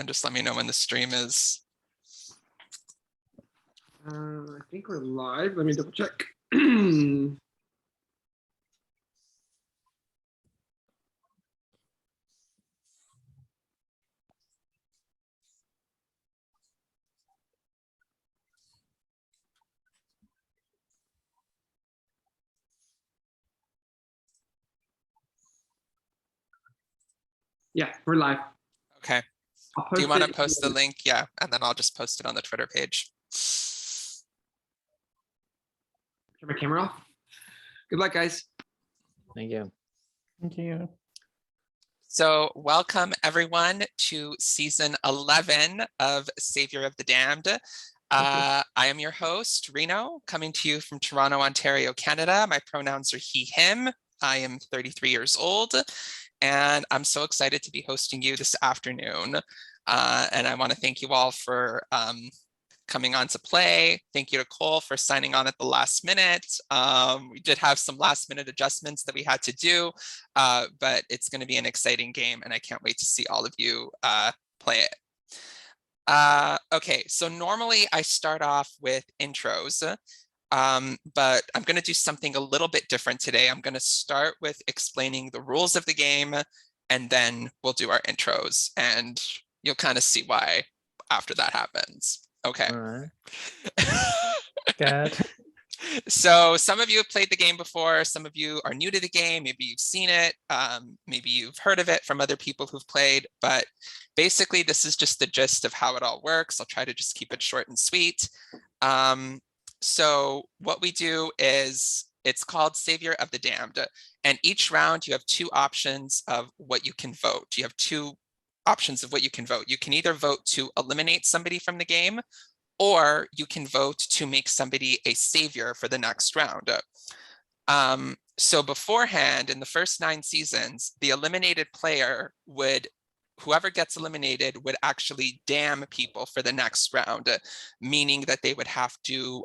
and just let me know when the stream is. I think we're live. Let me double check. Yeah, we're live. Okay. Do you want to post the link? Yeah, and then I'll just post it on the Twitter page. Turn my camera off. Good luck, guys. Thank you. Thank you. So welcome everyone to season 11 of Savior of the Damned. I am your host, Reno, coming to you from Toronto, Ontario, Canada. My pronouns are he, him. I am 33 years old, and I'm so excited to be hosting you this afternoon. And I want to thank you all for coming on to play. Thank you to Cole for signing on at the last minute. We did have some last minute adjustments that we had to do, but it's going to be an exciting game and I can't wait to see all of you play it. Okay, so normally I start off with intros, but I'm going to do something a little bit different today. I'm going to start with explaining the rules of the game, and then we'll do our intros, and you'll kind of see why after that happens. Okay. All right. Good. So some of you have played the game before, some of you are new to the game, maybe you've seen it, maybe you've heard of it from other people who've played, but basically this is just the gist of how it all works. I'll try to just keep it short and sweet. So what we do is, it's called Savior of the Damned, and each round you have two options of what you can vote. You have two options of what you can vote. You can either vote to eliminate somebody from the game, or you can vote to make somebody a savior for the next round. So beforehand, in the first 9 seasons, the eliminated player would, whoever gets eliminated would actually damn people for the next round, meaning that they would have to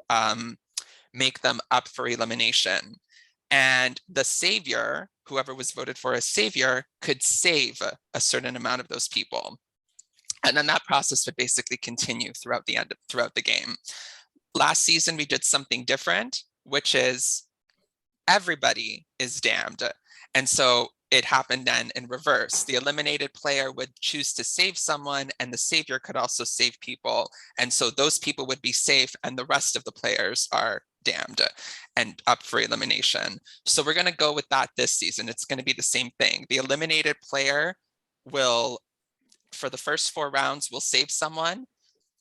make them up for elimination. And the savior, whoever was voted for as savior, could save a certain amount of those people. And then that process would basically continue throughout the game. Last season, we did something different, which is everybody is damned. And so it happened then in reverse. The eliminated player would choose to save someone, and the savior could also save people. And so those people would be safe, and the rest of the players are damned and up for elimination. So we're going to go with that this season. It's going to be the same thing. The eliminated player will, for the first 4 rounds, will save someone,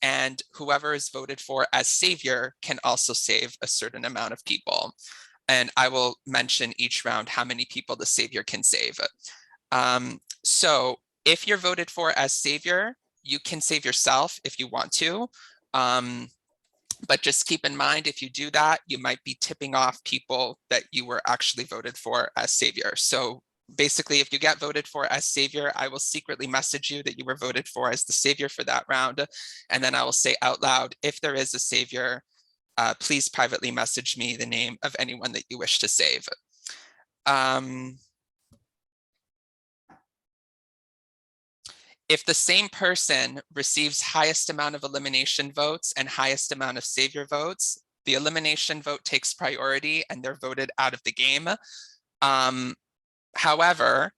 and whoever is voted for as savior can also save a certain amount of people. And I will mention each round how many people the savior can save. So if you're voted for as savior, you can save yourself if you want to. But just keep in mind, if you do that, you might be tipping off people that you were actually voted for as savior. So basically, if you get voted for as savior, I will secretly message you that you were voted for as the savior for that round. And then I will say out loud, if there is a savior, please privately message me the name of anyone that you wish to save. If the same person receives highest amount of elimination votes and highest amount of savior votes, the elimination vote takes priority and they're voted out of the game. However,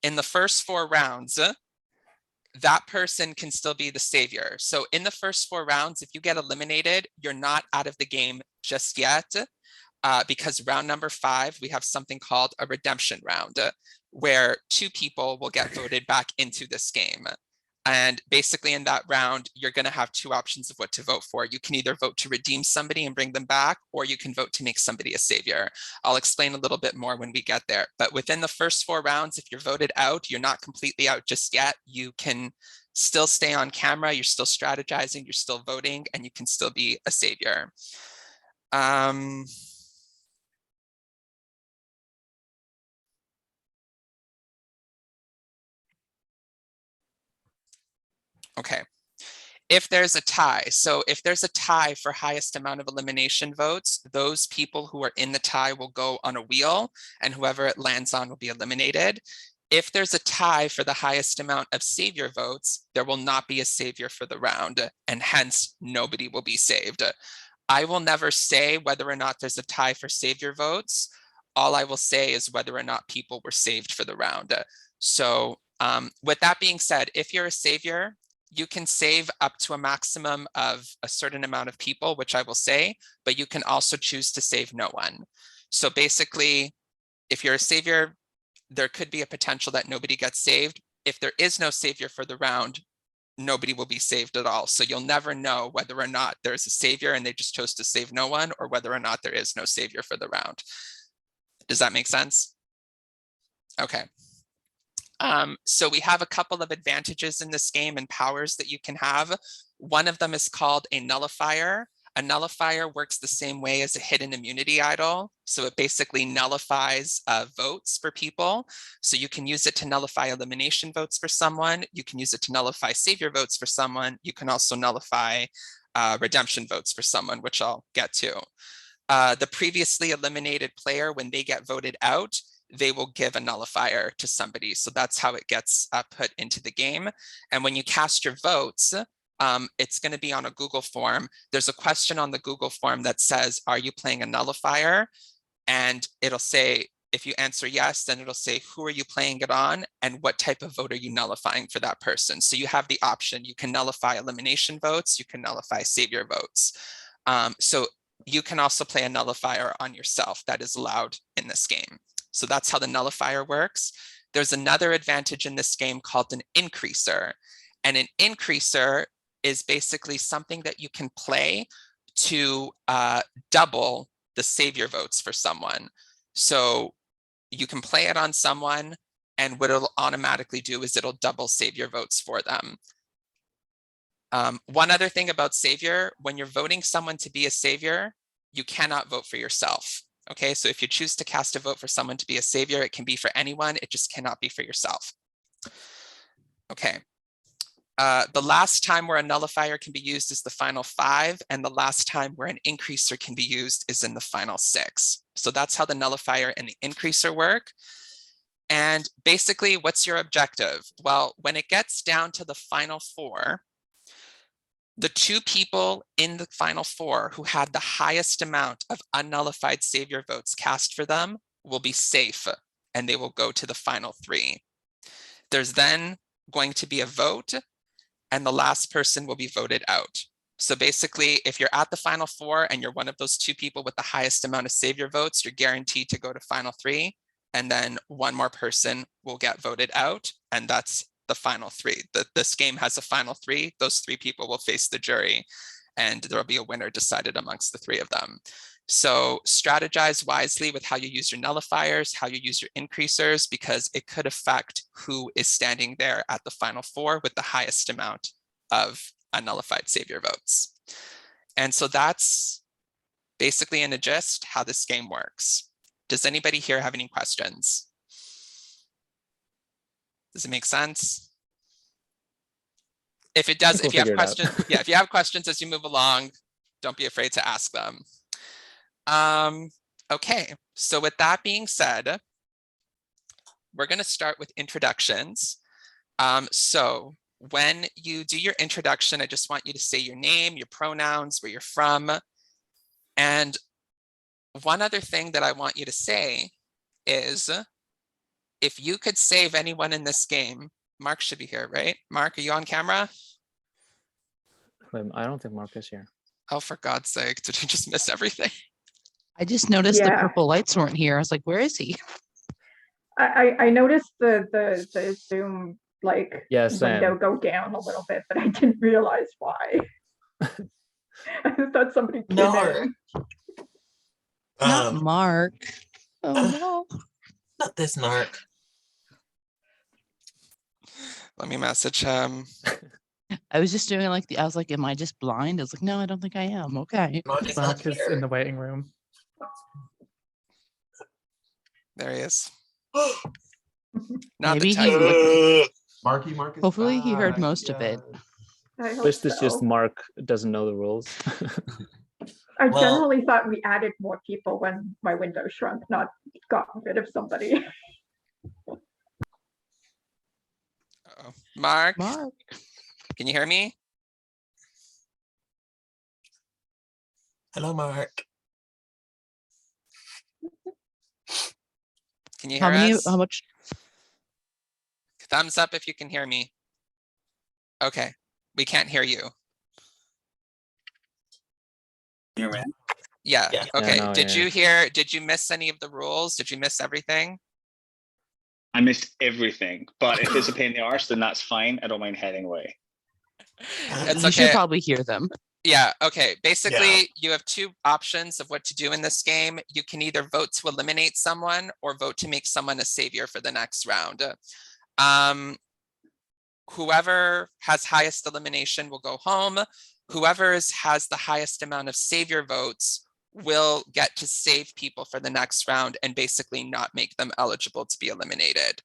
in the first 4 rounds, that person can still be the savior. So in the first 4 rounds, if you get eliminated, you're not out of the game just yet, because round number 5, we have something called a redemption round, where 2 people will get voted back into this game. And basically in that round, you're going to have 2 options of what to vote for. You can either vote to redeem somebody and bring them back, or you can vote to make somebody a savior. I'll explain a little bit more when we get there. But within the first 4 rounds, if you're voted out, you're not completely out just yet. You can still stay on camera. You're still strategizing. You're still voting, and you can still be a savior. Okay. If there's a tie, so if there's a tie for highest amount of elimination votes, those people who are in the tie will go on a wheel, and whoever it lands on will be eliminated. If there's a tie for the highest amount of savior votes, there will not be a savior for the round, and hence nobody will be saved. I will never say whether or not there's a tie for savior votes. All I will say is whether or not people were saved for the round. So with that being said, if you're a savior, you can save up to a maximum of a certain amount of people, which I will say, but you can also choose to save no one. So basically, if you're a savior, there could be a potential that nobody gets saved. If there is no savior for the round, nobody will be saved at all. So you'll never know whether or not there's a savior and they just chose to save no one, or whether or not there is no savior for the round. Does that make sense? Okay. So we have a couple of advantages in this game and powers that you can have. One of them is called a nullifier. A nullifier works the same way as a hidden immunity idol. So it basically nullifies votes for people. So you can use it to nullify elimination votes for someone. You can use it to nullify savior votes for someone. You can also nullify redemption votes for someone, which I'll get to. The previously eliminated player, when they get voted out, they will give a nullifier to somebody. So that's how it gets put into the game. And when you cast your votes, it's going to be on a Google form. There's a question on the Google form that says, are you playing a nullifier? And it'll say, if you answer yes, then it'll say, who are you playing it on? And what type of vote are you nullifying for that person? So you have the option, you can nullify elimination votes, you can nullify savior votes. So you can also play a nullifier on yourself. That is allowed in this game. So that's how the nullifier works. There's another advantage in this game called an increaser. And an increaser is basically something that you can play to double the savior votes for someone. So you can play it on someone, and what it'll automatically do is it'll double savior votes for them. One other thing about savior, when you're voting someone to be a savior, you cannot vote for yourself. Okay, so if you choose to cast a vote for someone to be a savior, it can be for anyone, it just cannot be for yourself. Okay. The last time where a nullifier can be used is the final 5, and the last time where an increaser can be used is in the final 6. So that's how the nullifier and the increaser work. And basically, what's your objective? Well, when it gets down to the final 4, the 2 people in the final 4 who had the highest amount of unnullified savior votes cast for them will be safe, and they will go to the final 3. There's then going to be a vote, and the last person will be voted out. So basically, if you're at the final 4 and you're one of those 2 people with the highest amount of savior votes, you're guaranteed to go to final 3, and then one more person will get voted out, and that's the final 3. This game has a final 3. Those 3 people will face the jury, and there will be a winner decided amongst the 3 of them. So strategize wisely with how you use your nullifiers, how you use your increasers, because it could affect who is standing there at the final 4 with the highest amount of unnullified savior votes. And so that's basically in a gist how this game works. Does anybody here have any questions? Does it make sense? If it does, if you have questions, yeah, if you have questions as you move along, don't be afraid to ask them. Okay, so with that being said, we're going to start with introductions. So when you do your introduction, I just want you to say your name, your pronouns, where you're from. And one other thing that I want you to say is, if you could save anyone in this game, Mark should be here, right? Mark, are you on camera? I don't think Mark is here. Oh, for God's sake, did you just miss everything? I just noticed the purple lights weren't here. I was like, where is he? I noticed the Zoom window go down a little bit, but I didn't realize why. I thought somebody came in. Not Mark. Oh no. Not this Mark. Let me message him. I was just doing I was like, am I just blind? I was like, no, I don't think I am. Okay. Mark is in the waiting room. There he is. Maybe Marky Mark is hopefully he heard most of it. I hope This is so. just Mark doesn't know the rules. I generally thought we added more people when my window shrunk, not got rid of somebody. Mark, Mark. can you hear me? Hello, Mark. Can you How hear many? us? How much? Thumbs up if you can hear me. Okay, we can't hear you. You're right. Yeah, Yeah. okay. no, Did yeah. did you miss any of the rules? Did you miss everything? I missed everything, but if it's a pain in the arse, then that's fine. I don't mind heading away. It's You should okay. probably hear them. Yeah, okay. Basically, you have two options of what to do in this game. You can either vote to eliminate someone or vote to make someone a savior for the next round. Whoever has highest elimination will go home. Whoever has the highest amount of savior votes will get to save people for the next round and basically not make them eligible to be eliminated.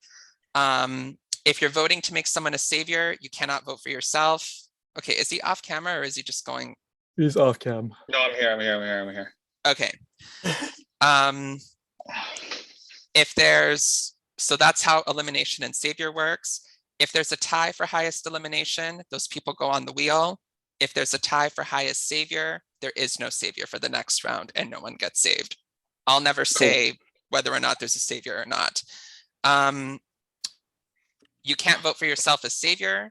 If you're voting to make someone a savior, you cannot vote for yourself. Okay, is he off camera or is he just going? He's off cam. No, I'm here. I'm here. I'm here. I'm here. Okay. So that's how elimination and savior works. If there's a tie for highest elimination, those people go on the wheel. If there's a tie for highest savior, there is no savior for the next round and no one gets saved. I'll never say whether or not there's a savior or not. You can't vote for yourself as savior.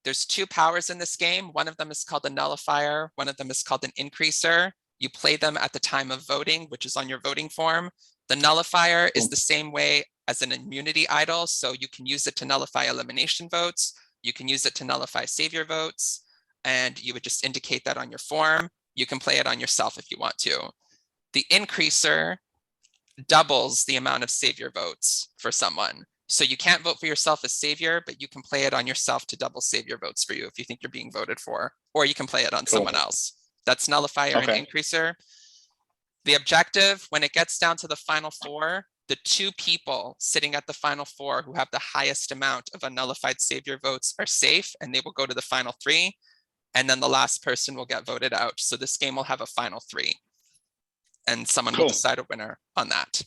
There's two powers in this game. One of them is called a nullifier. One of them is called an increaser. You play them at the time of voting, which is on your voting form. The nullifier is the same way as an immunity idol. So you can use it to nullify elimination votes. You can use it to nullify savior votes. And you would just indicate that on your form. You can play it on yourself if you want to. The increaser doubles the amount of savior votes for someone. So you can't vote for yourself as savior, but you can play it on yourself to double savior votes for you if you think you're being voted for, or you can play it on someone else. That's nullifier and increaser. The objective, when it gets down to the final four, the two people sitting at the final four who have the highest amount of unnullified savior votes are safe and they will go to the final three. And then the last person will get voted out. So this game will have a final three and someone will decide a winner on that.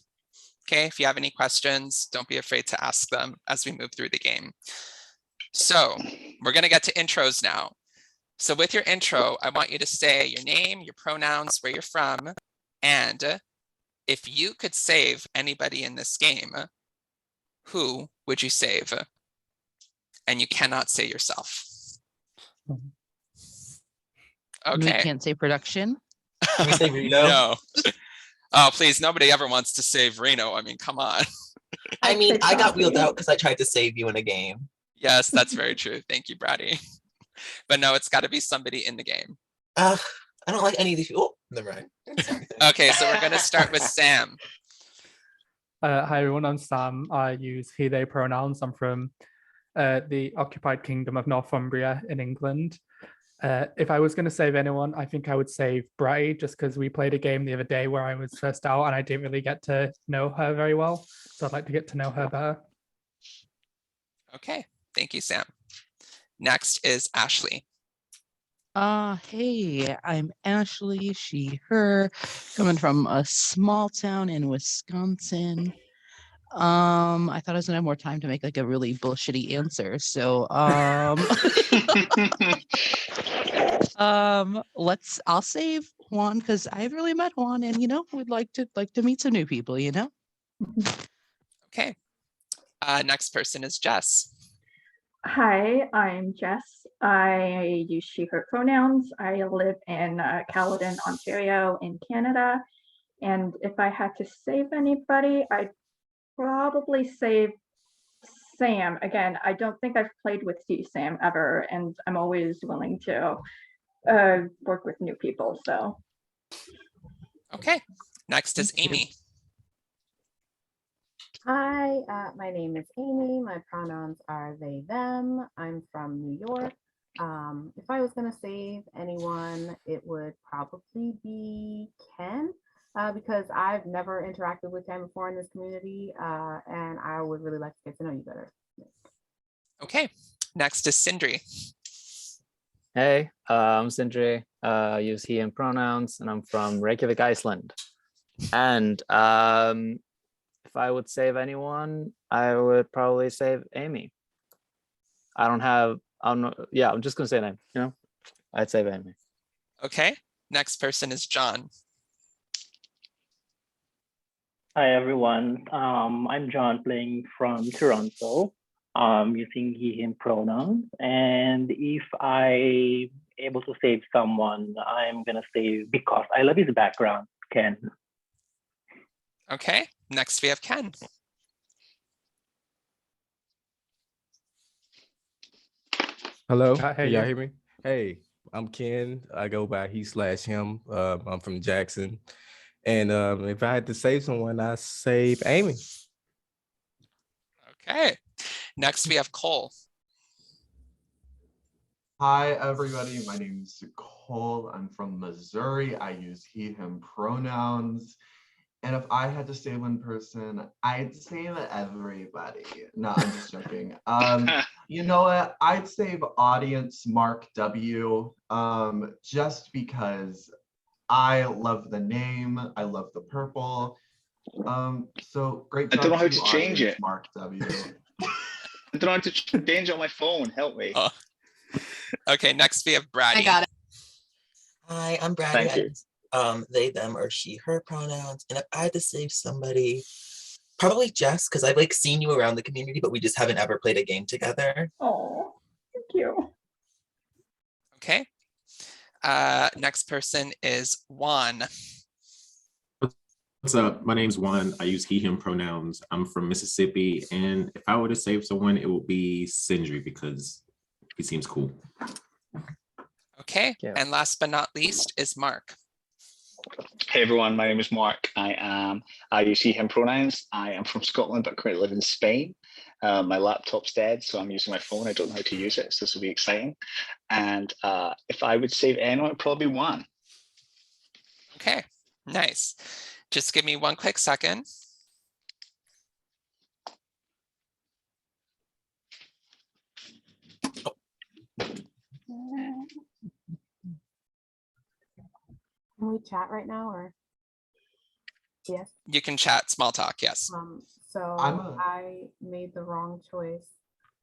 Okay, if you have any questions, don't be afraid to ask them as we move through the game. So we're gonna get to intros now. So with your intro, I want you to say your name, your pronouns, where you're from, and if you could save anybody in this game, who would you save? And you cannot say yourself. We Okay. can't say production. Can we say Reno? No. Oh, please, nobody ever wants to save Reno. I mean, come on. I mean, I got wheeled out because I tried to save you in a game. Yes, that's very true. Thank you, Brady. But no, it's got to be somebody in the game. I don't like any of these people. Oh, never mind. Okay, so we're going to start with Sam. Hi everyone, I'm Sam. I use he, they pronouns. I'm from the occupied kingdom of Northumbria in England. If I was going to save anyone, I think I would save Bratty, just because we played a game the other day where I was first out and I didn't really get to know her very well. So I'd like to get to know her better. Okay, thank you, Sam. Next is Ashley. Hey, I'm Ashley, she, her, coming from a small town in Wisconsin. I thought I was gonna have more time to make like a really bullshitty answer. So I'll save Juan because I haven't really met Juan and we'd like to meet some new people, Okay. Next person is Jess. Hi, I'm Jess. I use she, her pronouns. I live in Caledon, Ontario in Canada. And if I had to save anybody, I'd probably save Sam. Again, I don't think I've played with you, Sam, ever, and I'm always willing to work with new people, so. Okay, next is Amy. Hi, my name is Amy. My pronouns are they, them. I'm from New York. If I was going to save anyone, it would probably be Ken, because I've never interacted with Ken before in this community, and I would really like to get to know you better. Okay, next is Sindri. Hey, I'm Sindri. Use he and pronouns, and I'm from Reykjavik, Iceland. And if I would save anyone, I would probably save Amy. I don't have. I don't know. Yeah, I'm just gonna say name. You know, I'd save Amy. Okay, next person is John. Hi everyone. I'm John playing from Toronto. Using he/him pronouns. And if I able to save someone, I'm gonna save because I love his background, Ken. Okay, next we have Ken. Hello, Can't hear can y'all you. hear me? Hey, I'm Ken. I go by he/him. I'm from Jackson. And if I had to save someone, I save Amy. Okay, next we have Cole. Hi, everybody. My name is Cole. I'm from Missouri. I use he, him pronouns. And if I had to save one person, I'd save everybody. No, I'm just joking. You know what? I'd save audience Mark W. Just because I love the name. I love the purple. So great I job don't know how to to change audience it. Mark W. I don't know how to change it on my phone. Help me. Oh. Okay, next we have Brady. I got it. Hi, I'm Brady. Thank you. They, them, or she, her pronouns. And if I had to save somebody, probably Jess, because I've like seen you around the community, but we just haven't ever played a game together. Oh, thank you. Okay. Next person is Juan. What's up? My name's Juan. I use he, him pronouns. I'm from Mississippi. And if I were to save someone, it would be Sindri because he seems cool. Okay, and last but not least is Mark. Hey everyone, my name is Mark. I use he, him pronouns. I am from Scotland, but currently live in Spain. My laptop's dead, so I'm using my phone. I don't know how to use it, so this will be exciting. And if I would save anyone, it'd probably be Juan. Okay, nice. Just give me one quick second. Can we chat right now or? Yes. You can chat, small talk, yes. So I made the wrong choice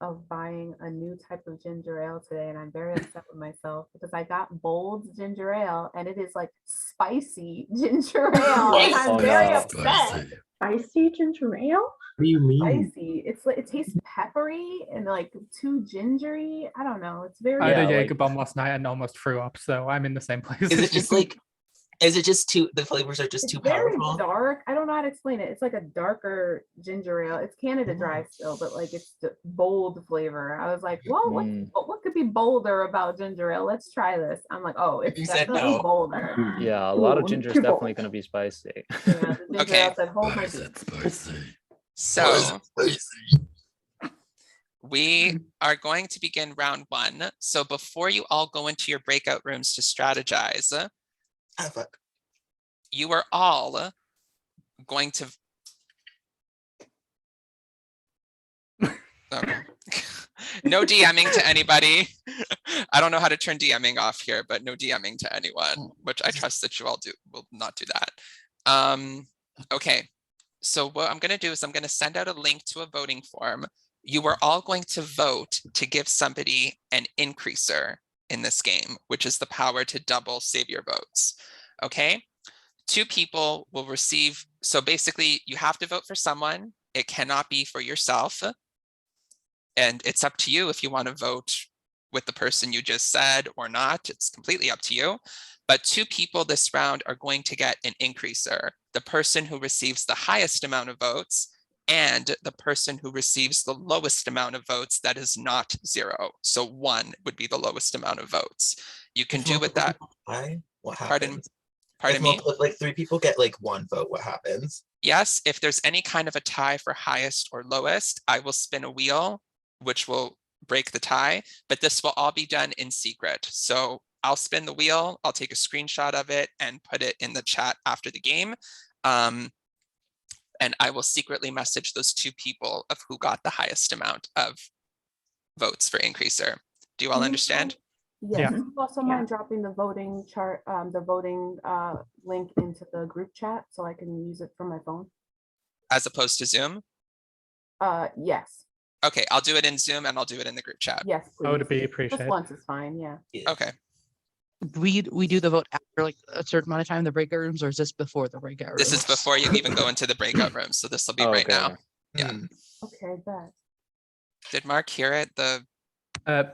of buying a new type of ginger ale today, and I'm very upset with myself because I got bold ginger ale and it is like spicy ginger ale, and I'm very upset. Spicy ginger ale? What do you mean? Spicy. It's like it tastes peppery and like too gingery. I don't know. It's very. I had a Jaeger bomb last night and almost threw up, so I'm in the same place. Is it just like? Is it just too? The flavors are just too powerful. Very dark. I don't know how to explain it. It's like a darker ginger ale. It's Canada Dry still, but like it's the bold flavor. I was like, well, what could be bolder about ginger ale? Let's try this. I'm like, oh, it's definitely bolder. Yeah, a lot of ginger is definitely going to be spicy. Yeah, the ginger ale said, hold my beer. So we are going to begin round one. So before you all go into your breakout rooms to strategize, you are all going to no DMing to anybody. I don't know how to turn DMing off here, but no DMing to anyone, which I trust that you all will not do that. Okay, so what I'm going to do is I'm going to send out a link to a voting form. You are all going to vote to give somebody an increaser in this game, which is the power to double Saviour votes. Okay, 2 people will receive. So basically you have to vote for someone. It cannot be for yourself. And it's up to you if you want to vote with the person you just said or not. It's completely up to you. But 2 people this round are going to get an increaser. The person who receives the highest amount of votes and the person who receives the lowest amount of votes that is not 0. So 1 would be the lowest amount of votes. You can do with that. What Pardon happens? me? If like 3 people get like 1 vote, what happens? Yes, if there's any kind of a tie for highest or lowest, I will spin a wheel, which will break the tie, but this will all be done in secret. So I'll spin the wheel, I'll take a screenshot of it and put it in the chat after the game. And I will secretly message those 2 people of who got the highest amount of votes for increaser. Do you all understand? Yes. Yeah. Also mind dropping the voting chart, the voting link into the group chat so I can use it from my phone. As opposed to Zoom? Yes. Okay, I'll do it in Zoom and I'll do it in the group chat. Yes, please. I would be Just appreciated. once is fine, yeah. Okay. We do the vote after like a certain amount of time in the breakout rooms, or is this before the breakout rooms? This is before you even go into the breakout room, so this will be right Okay. now. Yeah. Okay, bet. Did Mark hear it?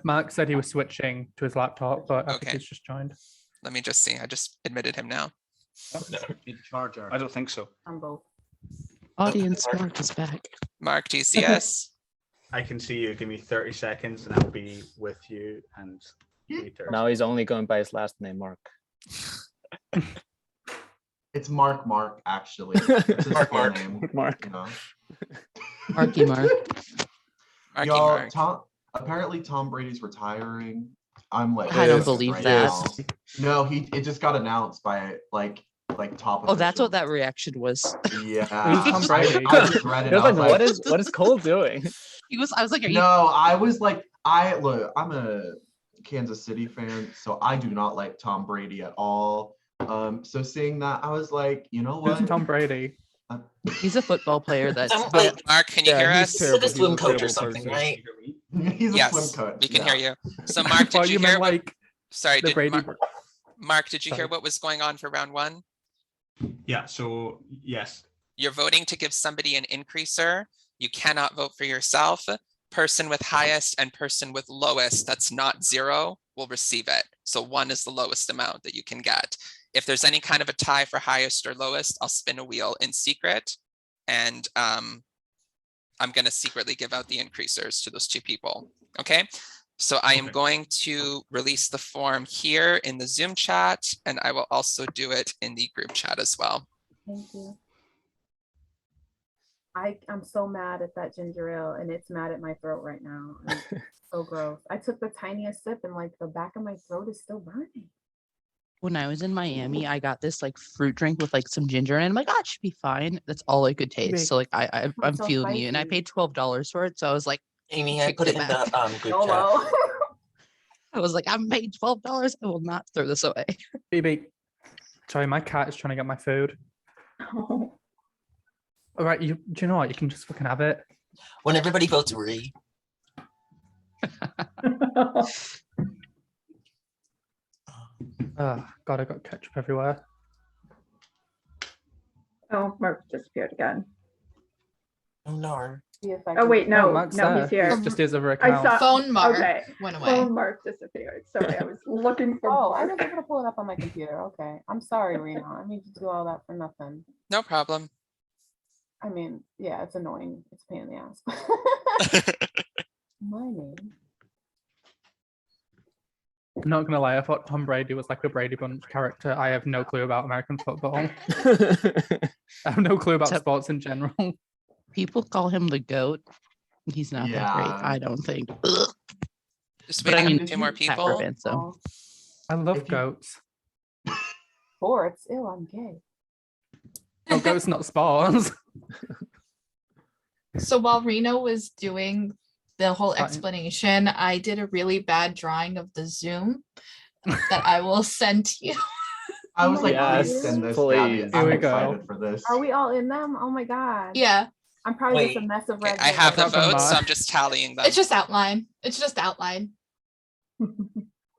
Mark said he was switching to his laptop, but I Okay. think he's just joined. Let me just see. I just admitted him now. In charger. I don't think so. On both. Audience Mark is back. Mark, do you see us? I can see you. Give me 30 seconds and I'll be with you. And Now he's only going by his last name, Mark. It's Mark, actually. It's his Mark, full Mark. name, Mark. you know. Marky Mark. Marky Y'all, Mark. apparently Tom Brady's retiring. I'm like, I don't pissed believe right that. now. No, it just got announced by like top. Oh, that's what officials. that reaction was. Yeah, Who's Tom Brady? I just read it. He was I like, was what is Cole doing? I was like, are you? No, I was like, look, I'm a Kansas City fan, so I do not like Tom Brady at all. So seeing that, I was like, you know what? Who's Tom Brady? He's a football player that's Mark, can you hear us? He's like a swim coach or something, right? He's a Yes, swim coach. we can yeah. hear you. So Mark, Oh, did you you hear meant what? like Sorry, the did Brady? Mark, did you hear Sorry. what was going on for round one? yeah, so yes. You're voting to give somebody an increaser. You cannot vote for yourself. Person with highest and person with lowest, that's not 0, will receive it. So 1 is the lowest amount that you can get. If there's any kind of a tie for highest or lowest, I'll spin a wheel in secret. And I'm going to secretly give out the increasers to those 2 people. Okay. So I am going to release the form here in the Zoom chat, and I will also do it in the group chat as well. Thank you. I'm so mad at that ginger ale, and it's mad at my throat right now. It's so gross. I took the tiniest sip, and like the back of my throat is still burning. When I was in Miami, I got this like fruit drink with like some ginger in it. I'm like, oh, it should be fine. That's all I could taste. So like I'm so feeling you. And I spicy. paid $12 for it. So I was like, Amy, I kicked put it in back. the group YOLO. chat. I was like, I'm paid $12. I will not throw this away. BB. Sorry, my cat is trying to get my food. All right, do you know what? You can just fucking have it. When everybody votes re. Oh, God, I got ketchup everywhere. Oh, Mark disappeared again. Oh no. Oh wait, no, Mark's no, there. he's here. It's just his other I account. saw Phone Mark okay. went away. Phone Mark disappeared. Sorry, I was looking for. Oh, I was Mark. able to pull it up on my computer. Okay. I'm sorry, Rena. I need to do all that for nothing. No problem. I mean, yeah, it's annoying. It's a pain in the ass. My name. I'm not gonna lie, I thought Tom Brady was like a Brady Bunch character. I have no clue about American football. I have no clue about sports in general. People call him the GOAT. He's not that great, Yeah. I don't think. Just But I waiting mean, for 2 more Packer people. fan, so. I love goats. Sports. Ew, I'm gay. No, goats, not sports. So while Reno was doing the whole Fine. explanation, I did a really bad drawing of the Zoom that I will send to you. I was like, Yes, please send this, please. Gabby. Here I'm we excited go. for this. Are we all in them? Oh my god. Yeah, I'm probably just a Wait. mess of Okay, red. I have the That's a votes, so mod. I'm just tallying them. it's just outline. It's just outline.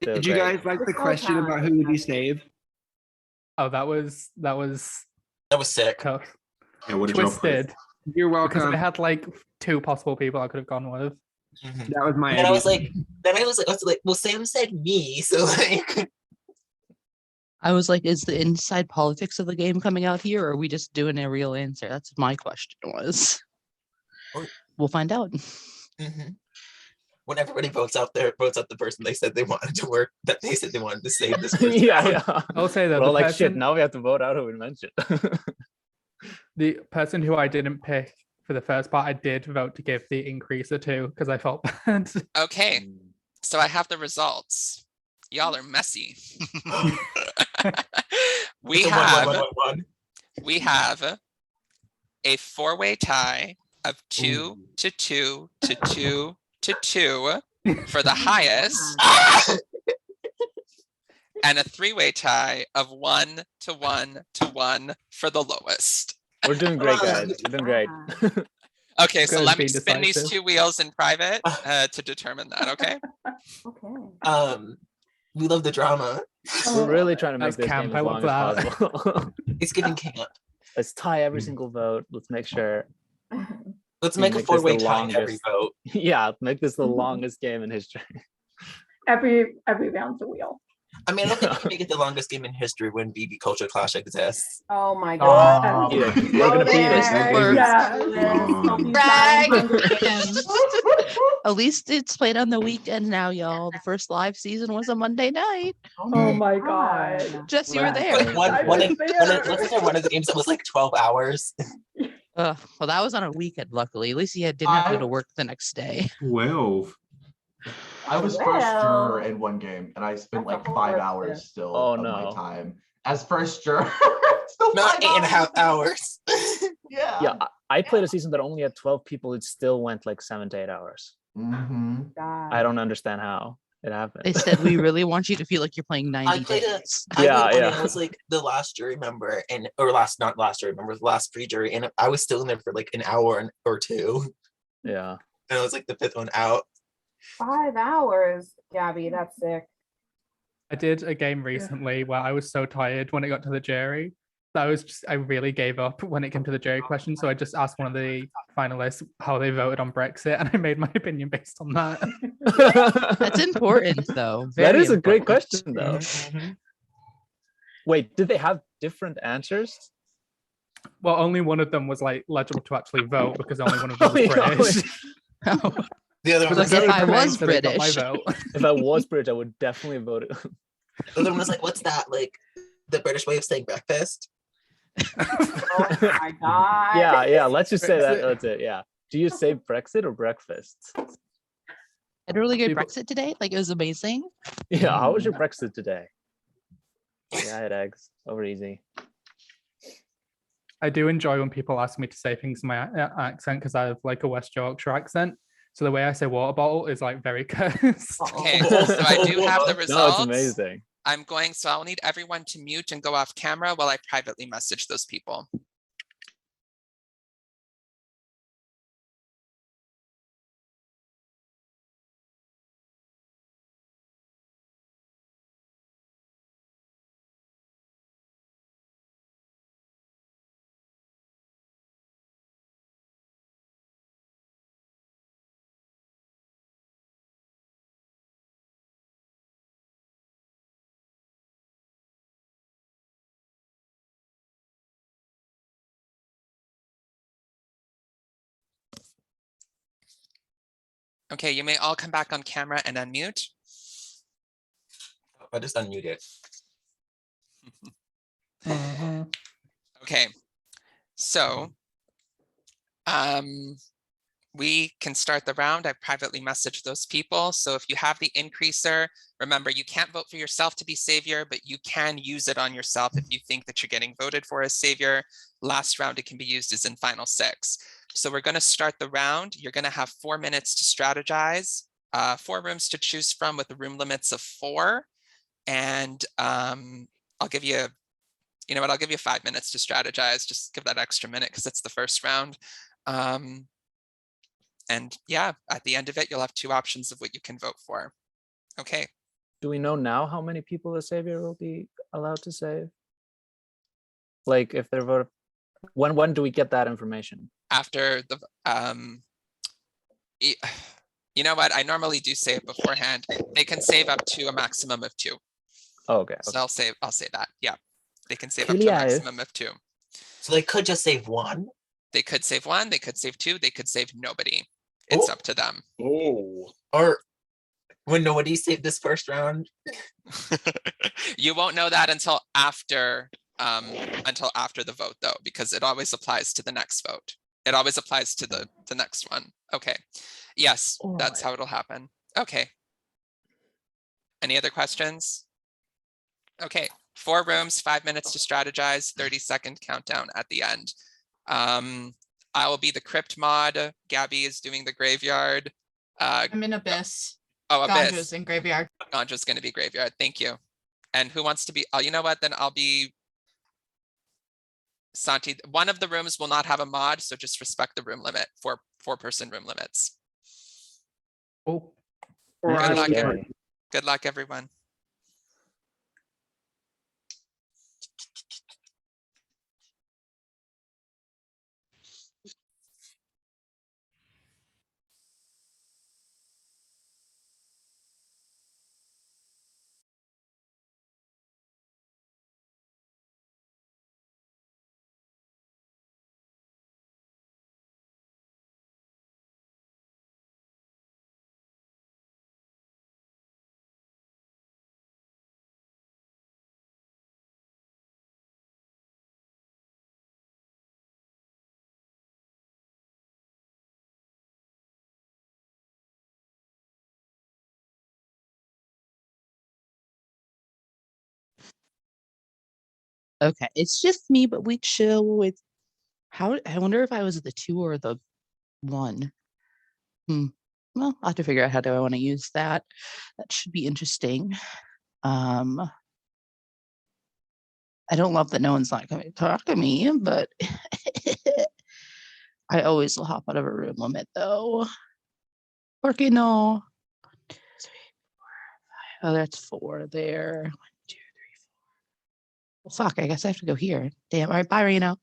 Did you guys like the question about who would you save? Oh, that was That was sick. tough. Yeah, what did y'all put? Twisted. You're Because welcome. I had like 2 possible people I could have gone with. Mhm. That was my And then I idea. was like, well, Sam said me, so like. I was like, is the inside politics of the game coming out here, or are we just doing a real answer? That's my question was. Or- We'll find out. Mhm. When everybody votes out the person they said they wanted to work, that they said they wanted to save this person. yeah. I'll say that Well, the like person, shit. Now we have to vote out who we mentioned. the person who I didn't pick for the first part, I did vote to give the increaser to because I felt bad. Okay, so I have the results. Y'all are messy. we It's a have 1-1-1-1-1. we have a 4-way tie of 2 to 2 to 2 to 2 for the highest, and a 3-way tie of 1 to 1 to 1 for the lowest. We're doing great, guys. We're doing great. Okay, so Good, let me be spin these decisive. 2 wheels in private to determine that, okay? Okay. We love the drama. We're really trying to make That's this camp, game I as love long as that. possible. It's giving camp. Let's tie every single vote. Let's make sure. Let's we make a this the four-way tie in every longest- vote. Yeah, make this the longest game in history. Every round's a wheel. I mean, I don't think we can make it the longest game in history when BB Culture Clash exists. Oh my god. Yeah, Go we're gonna beat it. there. Yeah. Brag. At least it's played on the weekend now, y'all. The first live season was a Monday night. Oh my god. Jess, you were there. Like wasn't there one of the games that was like 12 hours? Well, that was on a weekend, luckily. At least didn't have to go to work the next day. 12. I was first juror in one game, and I spent like 5 hours still of my time as first juror. Still Not 5 8.5 hours. Yeah. Yeah, I played a season that only had 12 people. It still went like 7 to 8 hours. I don't understand how it happened. They said, we really want you to feel like you're playing 90 days. I was like the last jury member, not last jury member, the last pre-jury, and I was still in there for like an hour or 2. Yeah. And I was like the 5th one out. 5 hours, Gabby, that's sick. I did a game recently where I was so tired when it got to the jury that I really gave up when it came to the jury question. So I just asked one of the finalists how they voted on Brexit, and I made my opinion based on that. That's important, though. That is a important. great question, though. Wait, did they have different answers? Well, only one of them was like legible to actually vote because only one of them was British. The other one was If I was so they got my British. vote. If I was British, I would definitely vote. The other one was like, what's that? Like the British way of saying breakfast? Oh my god. Yeah, let's just say that. That's it. Yeah. Do you say Brexit or breakfast? I had a really good Brexit today. Like, it was amazing. Yeah, how was your Brexit today? Yeah, I had eggs. Over easy. I do enjoy when people ask me to say things in my accent because I have like a West Yorkshire accent. So the way I say water bottle is like very cursed. Okay, so I do have the results. No, it's amazing. So I'll need everyone to mute and go off camera while I privately message those people. Okay, you may all come back on camera and unmute. I just unmuted. Okay, so we can start the round. I privately messaged those people. So if you have the increaser, remember you can't vote for yourself to be savior, but you can use it on yourself if you think that you're getting voted for as savior. Last round it can be used as in final 6. So we're going to start the round. You're going to have 4 minutes to strategize, 4 rooms to choose from with the room limits of 4. And I'll give you, you know what, I'll give you 5 minutes to strategize. Just give that extra minute because it's the first round. And yeah, at the end of it, you'll have 2 options of what you can vote for. Okay. Do we know now how many people the savior will be allowed to save? Like if they're voted, when do we get that information? After the, you know what, I normally do say it beforehand. They can save up to a maximum of 2. Oh, okay. So I'll say that. Yeah, they can save up to a maximum of 2. So they could just save 1. They could save 1, they could save 2, they could save nobody. It's up to them. Oh. Or when nobody saved this first round. You won't know that until after the vote though, because it always applies to the next vote. It always applies to the next one. Okay. Yes, that's how it'll happen. Okay. Any other questions? Okay, 4 rooms, 5 minutes to strategize, 30-second countdown at the end. I will be the crypt mod. Gabby is doing the graveyard. I'm in Abyss. Oh, Abyss. Gandra's in Graveyard. Gandra's going to be graveyard. Thank you. And who wants to be? Oh, you know what? Then I'll be Santi, one of the rooms will not have a mod, so just respect the room limit, four-person room limits. Oh, Good luck. Okay. Good luck, everyone. Okay, it's just me, but we chill with how I wonder if I was the 2 or the 1. Well, I'll have to figure out how do I want to use that. That should be interesting. I don't love that no one's not going to talk to me, but I always will hop out of a room limit though. Porque no? 1, 2, 3, 4, 5. Oh, that's 4 there. 1, 2, 3, 4. Well, fuck, I guess I have to go here. Damn. All right, bye, Reno.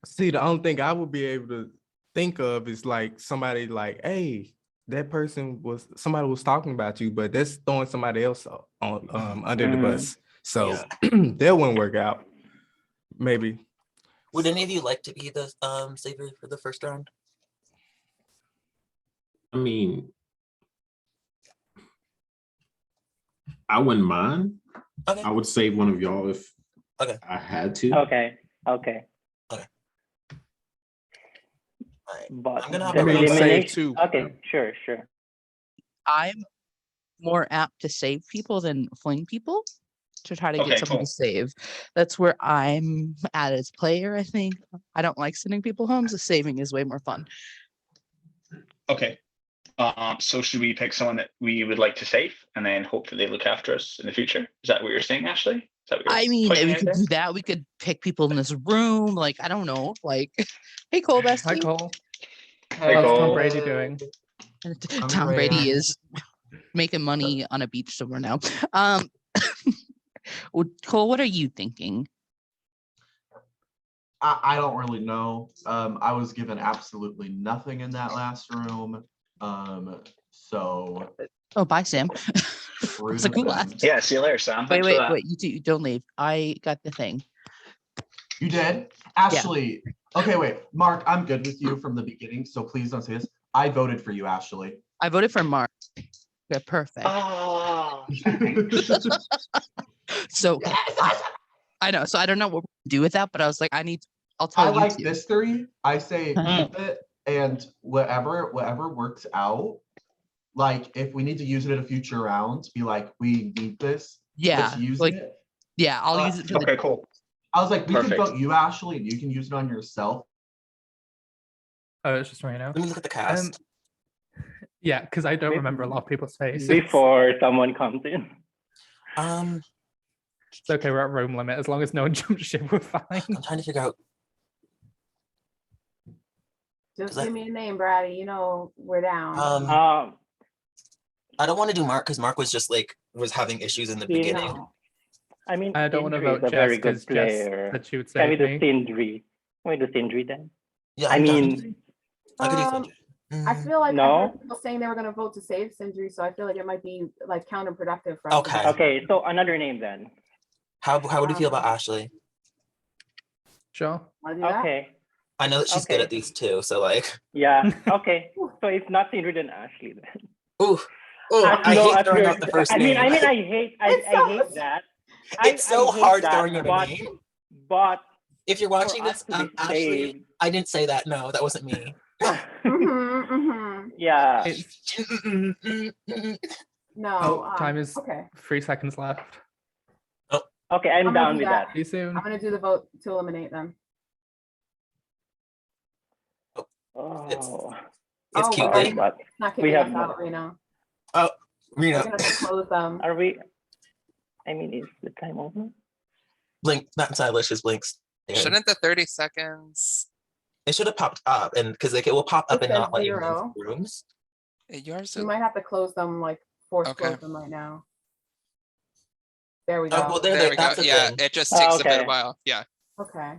See, the only thing I would be able to think of is like somebody like, hey, that person was somebody was talking about you, but that's throwing somebody else on under the bus. So that wouldn't work out. Maybe. Would any of you like to be the savior for the first round? I mean, I wouldn't mind. Okay. I would save one of y'all if I had to. Okay. Right. But I'm gonna have the a round elimination. Okay, sure. I'm more apt to save people than fling people to try to Okay, get someone cool. to save. That's where I'm at as player, I think. I don't like sending people home, so saving is way more fun. Okay. So should we pick someone that we would like to save and then hope that they look after us in the future? Is that what you're saying, Ashley? Is that what you're I mean, pointing we out could there? do that. We could pick people in this room. Like, I don't know. Like, hey, Cole, bestie. Hi, Cole. Hey, How's Tom Cole. Brady doing? Tom great. Brady is making money on a beach somewhere now. Well, Cole, what are you thinking? I don't really know. I was given absolutely nothing in that last room. So Oh, bye, Sam. rude It's a of cool them. last. Yeah, see you later, Sam. Thanks for that. Wait. You don't leave. I got the thing. You did? Ashley. Okay, wait. Mark, I'm good with you from the beginning, so please don't say this. I voted for you, Ashley. I voted for Mark. Yeah, perfect. Oh, So I know. So I don't know what to do with that, but I was like, I'll tell I you like two. this theory. I say keep it, and whatever works out. Like if we need to use it in a future round, be like, we need this. Yeah, Let's use like, it. yeah, I'll use it for okay, cool. I was like, we Perfect. can vote you, Ashley, and you can use it on yourself. Oh, it's just Reno. Let me look at the cast. Yeah, because I don't remember a lot of people's faces. Before someone comes in. It's okay, we're at room limit. As long as no one jumps ship, we're fine. I'm trying to figure out. Just give me a name, Brady. You know we're down. I don't want to do Mark because Mark was just like having issues in the beginning. No. I mean, I don't want to Sindri is vote a very Jess good because Jess player. said she would Can we save do me. Sindri? Can we do Sindri then? Yeah, I mean, I could do I feel like I No. heard people saying they were going to vote to save Sindri, so I feel like it might be like counterproductive for us. Okay. Okay, so another name then. How would you feel about Ashley? Sure. Okay. I know that she's good at these too, so like. Yeah. Okay. So if not Sindri, then Ashley then. Ooh. Oh, I hate throwing out the first name. I hate that. It's so hate hard that, throwing out a but- name. But if you're watching for this, us to be Ashley, saved- I didn't say that. No, that wasn't me. Yeah. No. Oh, time is okay. 3 seconds left. Oh, Okay, I'm gonna down do with that. that. See you soon. I'm gonna do the vote to eliminate them. Oh, It's Oh, cute. sorry, Like, but not we kicking have us out, Reno. oh, We're Reno, gonna have to close them. Are we? I mean, is the time over? blink, not stylish, just blinks. Shouldn't the 30 seconds? It should have popped up, and because like it will pop up It and says not let you move 0. rooms. Yours You are, might have to close them, like force Okay. close them right now. There we Oh, go. well, there we go. that's the Yeah, thing. it just takes a bit Okay. of while. Yeah. Okay.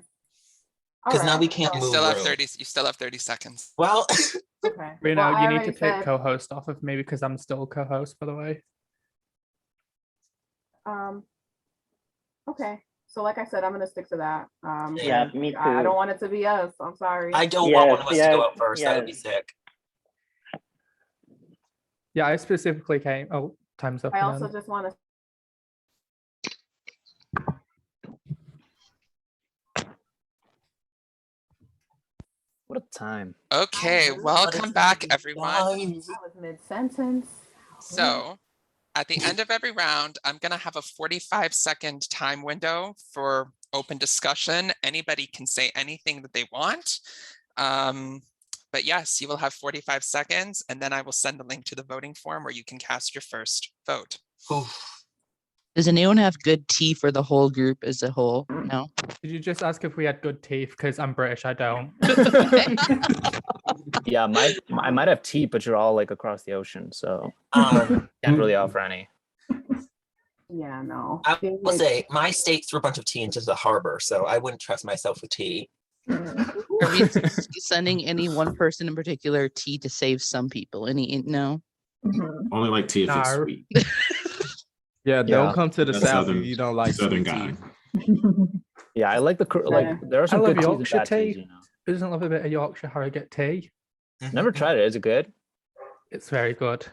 Because now Alright, we can't You move still have rooms. 30. You still have 30 seconds. Well, Okay. Reno, Well, I you need to already take said- co-host off of me because I'm still co-host, by the way. Okay. So like I said, I'm gonna stick to that. Yeah, and me I too. don't want it to be us. I'm sorry. I don't want one of us to Yes, go up first. That would be yes. sick. Yeah, I specifically came. Oh, time's up. I and also then- just want to. What a time. Okay, welcome back, everyone. I was mid-sentence. So at the end of every round, I'm going to have a 45-second time window for open discussion. Anybody can say anything that they want. But yes, you will have 45 seconds, and then I will send the link to the voting form where you can cast your first vote. Does anyone have good tea for the whole group as a whole? No. Did you just ask if we had good teeth? Because I'm British, I don't. Yeah, I might have tea, but you're all like across the ocean, so Um, can't really offer any. Yeah, no. I will say my state threw a bunch of tea into the harbor, so I wouldn't trust myself with tea. Are we sending any one person in particular tea to save some people? Any no? Only like tea if it's No. sweet. Yeah, don't come to the That's south Southern- if you don't like Southern sweet guy. tea. Yeah, I like the like. There are I some love good teas and Yorkshire bad teas, tea. you know. Who doesn't love a bit of Yorkshire Harrogate tea? Never tried it. Is it good? It's very good.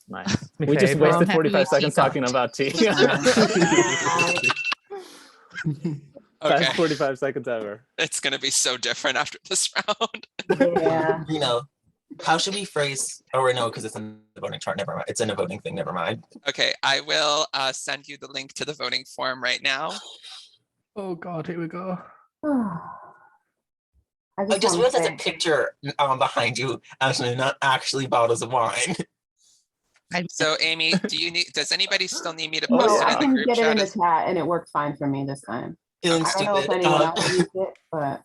Nice. My We just favourite. wasted Happy 45 with seconds teacup. talking about tea. Okay. Best 45 seconds ever. It's going to be so different after this round. Yeah. You know, how should we phrase? Oh, no, because it's in the voting chart. Never mind. It's in a voting thing. Never mind. Okay, I will send you the link to the voting form right now. Oh God, here we go. I I just wanna realized there's say- a picture behind you, actually, not actually bottles of wine. So Amy, does anybody still need me to No, post it I in the can group get it chat? in the chat and it works fine for me this time. Feeling I don't know if stupid. anyone else used it, but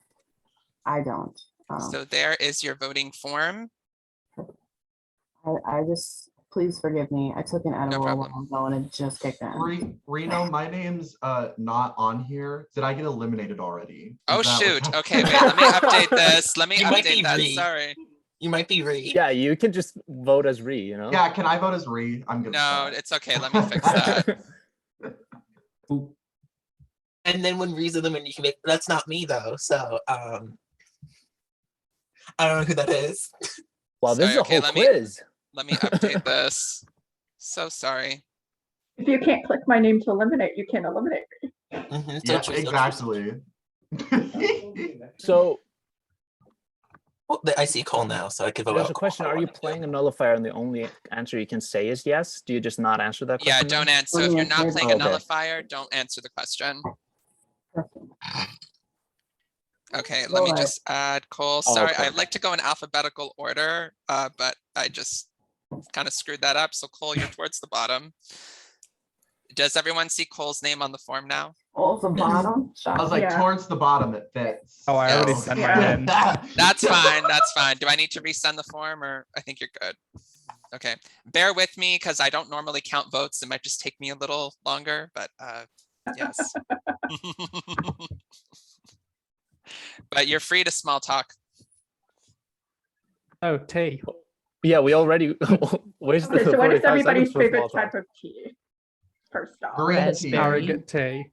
I don't. So there is your voting form. I just, please forgive me. I took an edible a while ago and it just kicked in. Reno, my name's not on here. Did I get eliminated already? Oh Is that what's shoot. happening? Okay, wait, let me update this. Let me You might update be that. Ree. Sorry. You might be Ree. Yeah, you can just vote as Ree, you know? Yeah, can I vote as Ree? I'm good. No, it's okay. Let me fix that. And then when Ree's eliminated, you can make that's not me though. So I don't know who that is. Wow, this is Sorry, a whole quiz. Let me update this. So sorry. If you can't click my name to eliminate, you can't eliminate me. Yeah, exactly. So Well, I see Cole now, so I could vote there's out a question. Are you playing a nullifier and the only answer you can say is yes? Do you just not answer that Yeah, question? don't then? answer. If you're not playing Oh, a okay. nullifier, don't answer the question. Okay, let me Alright. just add Cole. Oh, Sorry, okay. I'd like to go in alphabetical order, but I just kind of screwed that up. So Cole, you're towards the bottom. Does everyone see Cole's name on the form now? Oh, the bottom. I was like, Yeah. towards the bottom, it fits. Oh, I already Yes. sent Yeah. mine in. That's fine. That's fine. Do I need to resend the form or I think you're good? Okay, bear with me because I don't normally count votes. It might just take me a little longer, but yes. But you're free to small talk. Oh, tea. Yeah, we already wasted Okay, so what is 45 everybody's seconds for small favorite talk. type of tea? First off. Green tea. Raspberry. Harrogate tea.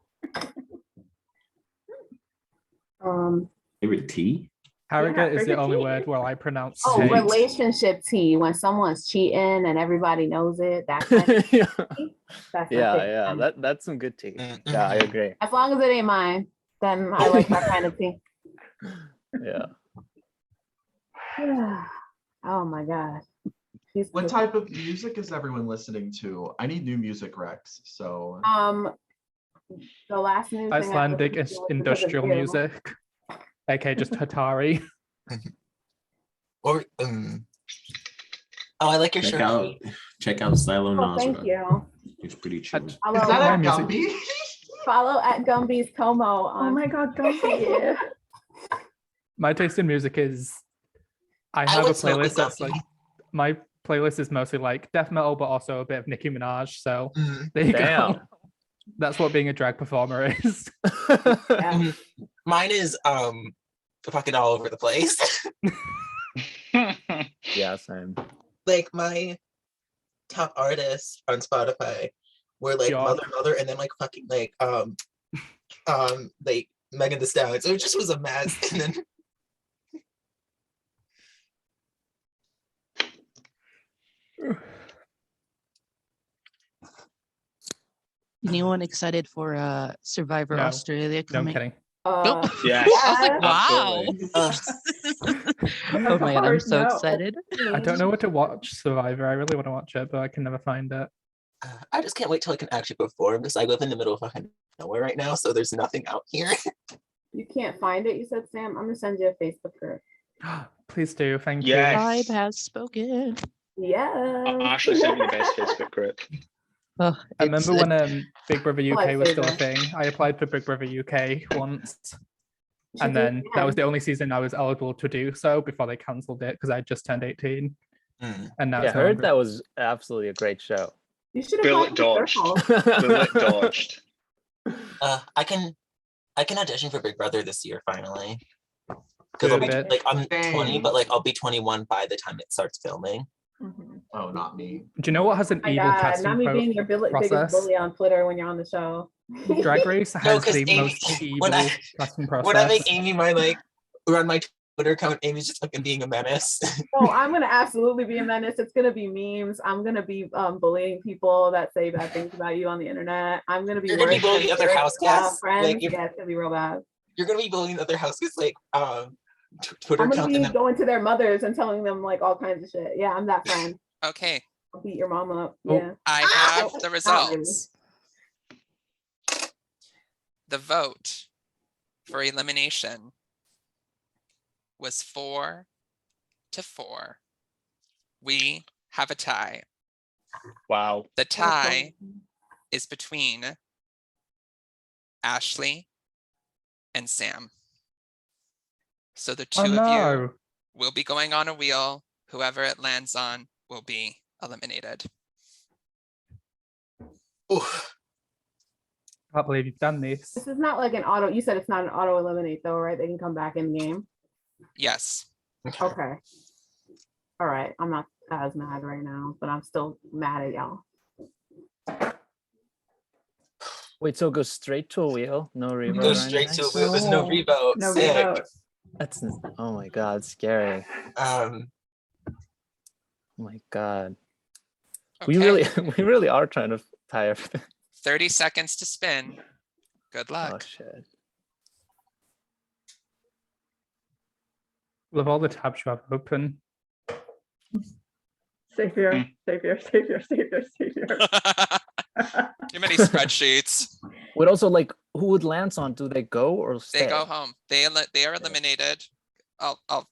Favorite tea? Harrogate is the favorite only tea. word where I pronounce Oh, tea. relationship tea, when someone's cheating and everybody knows it. That kind of yeah, tea. That's my yeah, favorite yeah. kind. That's some good tea. Yeah, I agree. As long as it ain't mine, then I like that kind of tea. Yeah. Oh my god. She's What just- type of music is everyone listening to? I need new music recs. So The last new thing I Icelandic listened to was because of industrial you. music, aka just Hatari. Or oh, I like your Check shirt. out Silo Oh, thank Nazra. you. It's pretty chill. Follow, Is that my a music- Gumby? follow at Gumby's Como on. Oh my God, Gumby. My taste in music is I have a would smoke with playlist that's Gumby. like my playlist is mostly like death metal, but also a bit of Nicki Minaj. So Mm. there you Damn. go. That's what being a drag performer is. Mhm. Mine is fucking all over the place. Yeah, same. Like my top artists on Spotify were like Bjork. Mother, and then like fucking like Megan Thee Stallion. So it just was a mess. And then Anyone excited for Survivor No. Australia No, I'm coming? kidding. Nope. Yes. I was like, wow. Absolutely. Oh my God, I'm Hard so no. excited. I don't know what to watch Survivor. I really want to watch it, but I can never find it. I just can't wait till I can actually perform because I live in the middle of fucking nowhere right now, so there's nothing out here. You can't find it, you said, Sam? I'm gonna send you a Facebook group. Please do. Thank Yes. Tribe has spoken. Yeah. Ashley sent me the best Facebook group. Oh, I remember when Big Brother UK like was still a Lifesaver. thing. I applied for Big Brother UK once, You and should do it then that was again. the only season I was eligible to do so before they cancelled it because I just turned 18. Mm. And now Yeah, I it's no heard longer- that was absolutely a great show. You should have Bullet dodged. Bullet dodged. I can audition for Big Brother this year finally. Because I'll be Good. like I'm Dang. 20, but like I'll be 21 by the time it starts filming. Mhm. Oh, not me. Do you know what has an My evil God, casting not me being your biggest process? bully on Twitter when you're on the show. Drag Race No, has 'cause the Amy- most evil when I- casting When I process. make Amy my like run my Twitter account, Amy's just fucking being a menace. Oh, I'm gonna absolutely be a menace. It's gonna be memes. I'm gonna be bullying people that say bad things about you on the internet. I'm gonna be You're gonna be worse bullying than other your, house guests. friends. Like, Yeah, it's gonna be real bad. you're gonna be bullying other house guests like Twitter I'm gonna account be and then going to their mothers and telling them like all kinds of shit. Yeah, I'm that friend. Okay, I'll beat your mom up. Oh. Yeah. I have the Not really. results. The vote for elimination was 4-4. We have a tie. Wow. The tie is between Ashley and Sam. So the two Oh of you no! will be going on a wheel. Whoever it lands on will be eliminated. oof. Can't believe you've done this. This is not like an auto. You said it's not an auto eliminate though, right? They can come back in game. Yes. Okay. All right. I'm not as mad right now, but I'm still mad at y'all. Wait, so it goes straight to a wheel? No revote? Go or straight to a anything? wheel. There's no revote. No Sick. revote. That's oh my god, scary. Um, Oh my god. Okay. We really are trying to tie everything. 30 seconds to spin. Good Oh luck. shit. With all the tabs you have open. Savior, savior, savior, savior, savior. Too many spreadsheets. Wait, also like who would Lance on? Do they go or stay? They go home. They are eliminated. I'll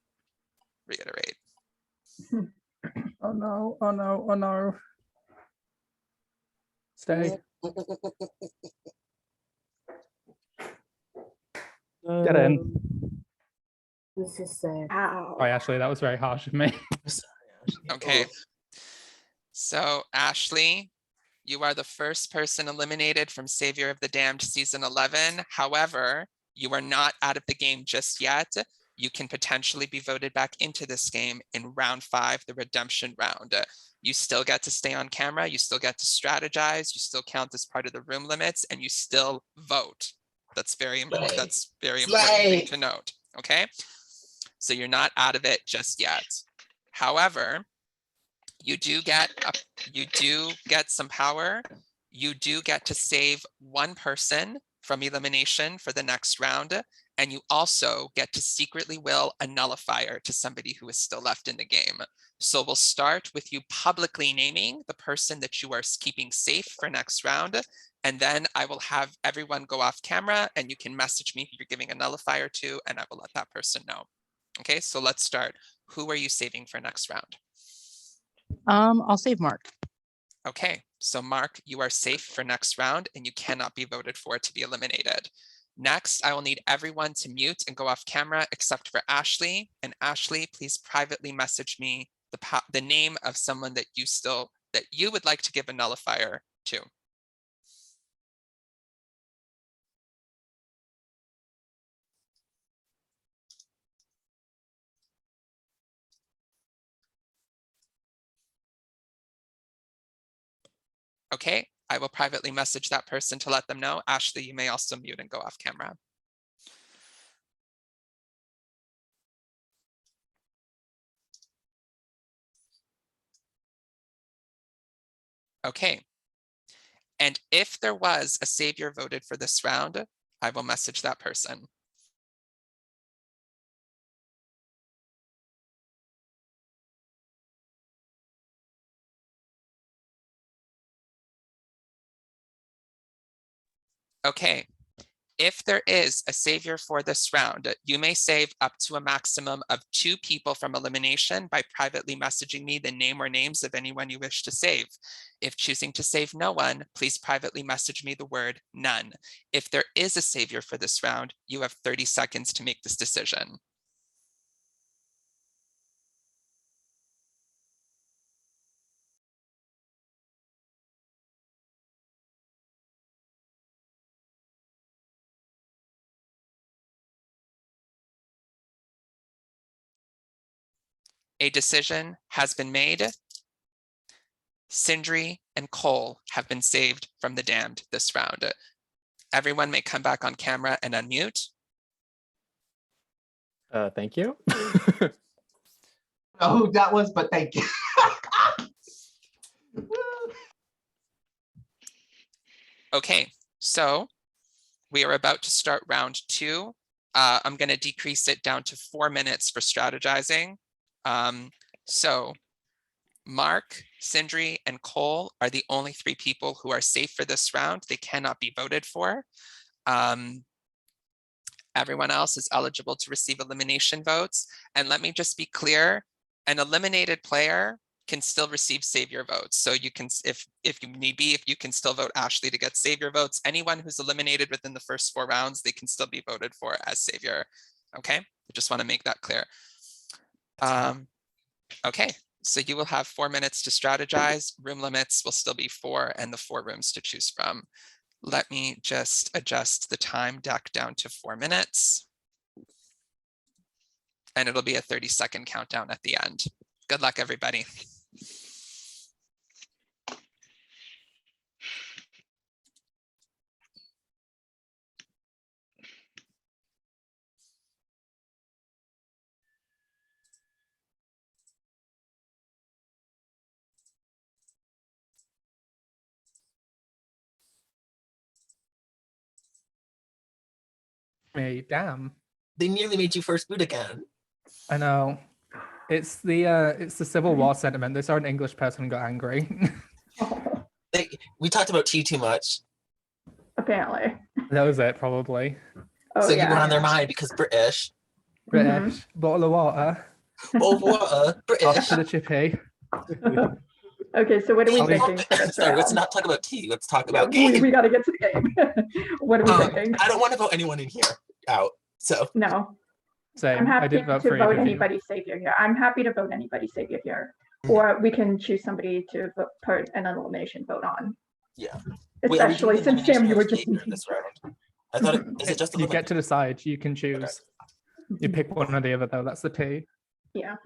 reiterate. Oh no, oh no, oh no. Stay. Get in. This is sad. Ow. Sorry, Ashley, that was very harsh of me. Okay. So Ashley, you are the first person eliminated from Savior of the Damned season 11. However, you are not out of the game just yet. You can potentially be voted back into this game in round 5, the redemption round. You still get to stay on camera. You still get to strategize. You still count as part of the room limits, and you still vote. That's very important. Slay. That's very important thing Slay. to note. Okay. So you're not out of it just yet. However, you do get some power. You do get to save one person from elimination for the next round, And you also get to secretly will a nullifier to somebody who is still left in the game. So we'll start with you publicly naming the person that you are keeping safe for next round. And then I will have everyone go off camera and you can message me who you're giving a nullifier to, and I will let that person know. Okay, so let's start. Who are you saving for next round? I'll save Mark. Okay, so Mark, you are safe for next round and you cannot be voted for to be eliminated. Next, I will need everyone to mute and go off camera except for Ashley. And Ashley, please privately message me the name of someone that you would like to give a nullifier to. Okay, I will privately message that person to let them know. Ashley, you may also mute and go off camera. Okay. And if there was a savior voted for this round, I will message that person. Okay. If there is a savior for this round, you may save up to a maximum of 2 people from elimination by privately messaging me the name or names of anyone you wish to save. If choosing to save no one, please privately message me the word none. If there is a savior for this round, you have 30 seconds to make this decision. A decision has been made. Sindri and Cole have been saved from the damned this round. Everyone may come back on camera and unmute. Thank you. Oh, that was, but thank you. Okay, so we are about to start round 2. I'm going to decrease it down to 4 minutes for strategizing. So Mark, Sindri, and Cole are the only 3 people who are safe for this round. They cannot be voted for. Everyone else is eligible to receive elimination votes. And let me just be clear, an eliminated player can still receive savior votes. So you can, if you need be, if you can still vote Ashley to get savior votes. Anyone who's eliminated within the first 4 rounds, they can still be voted for as savior. Okay, I just want to make that clear. Okay, so you will have 4 minutes to strategize. Room limits will still be 4 and the 4 rooms to choose from. Let me just adjust the time deck down to 4 minutes. And it'll be a 30-second countdown at the end. Good luck, everybody. Me, damn. They nearly made you first boot again. I know. It's the Civil War sentiment. They saw an English person and got angry. We talked about tea too much. Apparently. That was it, probably. Oh, So yeah. you were on their mind because British. British. Bottle of water. Bottle of water. British. Off to the chippy. Okay, so what are we thinking for this Sorry, let's round? not talk about tea. Let's talk Yeah, about game. we got to get to the game. What are we thinking? I don't want to vote anyone in here out. So No. Same. I'm I happy did vote to for vote either of you. anybody savior here. I'm happy to vote anybody savior here. Or we can choose somebody to put an elimination vote on. Yeah. Especially since Sam, you were just in this round. I thought is it just You get to decide. You can choose. Okay. You pick one or the other, though. That's the tea. Yeah.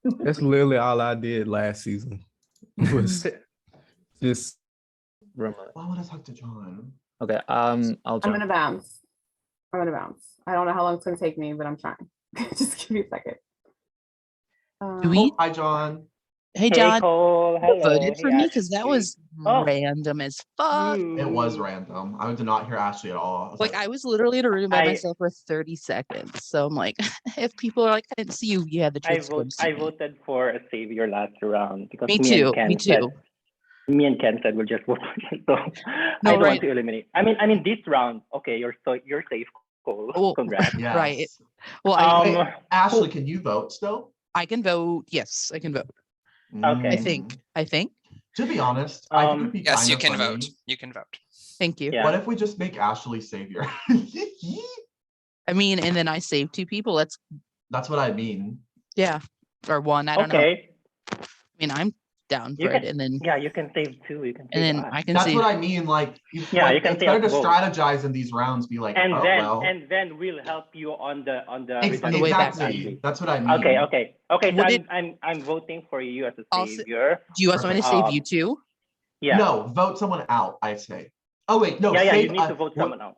That's literally all I did last season. Was just. Why would I talk to John? Okay, I'll I'm jump. gonna bounce. I'm gonna bounce. I don't know how long it's gonna take me, but I'm trying. Just give me a second. Do we? Hi, John. Hey, John, Cole. you voted Hello. for Hey, me because that Ashley. was Oh. random as fuck. It was random. I did not hear Ashley at all. Like I was literally in a room by myself for 30 seconds. So I'm like, if people are like, I didn't see you, you had the chance to come see I me. voted for a savior last round because Me me too. and Ken Me said too. me and Ken said we'll just vote on it. So No, I don't right. want to eliminate. I mean this round. Okay, you're safe, Cole. Oh, Congrats. Yes. Right. Well, Wait, Ashley, can you vote still? I can vote. Yes, I can vote. Okay. I think. To be honest, I think it'd be Yes, kind you of can funny. vote. You can vote. Thank you. What if we just make Ashley savior? I mean, and then I save two people. That's what I mean. Yeah. Or one. I don't know. Okay. I mean, I'm down You for can, it. And then you can save two. You can and save then us. I can That's save. what I mean. Like, Yeah, like, you can it's say better to us both. strategize in these rounds. Be like, And oh then well. we'll help you on the On the way back. Exactly. That's what I mean. Okay. So Would it- I'm voting for you as a Also- savior. Do you also want to save you too? Yeah. No, vote someone out. I say. Oh wait, no. Yeah, save you need to vote someone out.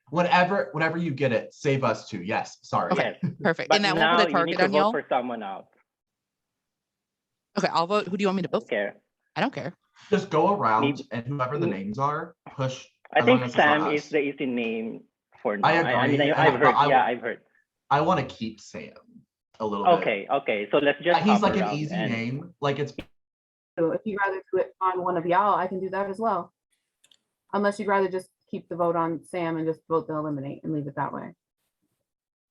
Whenever you get it, save us too. Yes. Sorry. Okay. Perfect. But And that won't now put a you need target to on vote y'all. for someone out. Okay, I'll vote. Who do you want me to vote? Care. I don't care. Just go around and whoever the names are, push. I as think long as it's not Sam us. is the easy name for now. I agree. I mean, and I've heard. but I've heard. I want to keep Sam a little bit. Okay. So let's just. He's hop like an around easy and- name. Like it's. So if you'd rather do it on one of y'all, I can do that as well. Unless you'd rather just keep the vote on Sam and just vote to eliminate and leave it that way.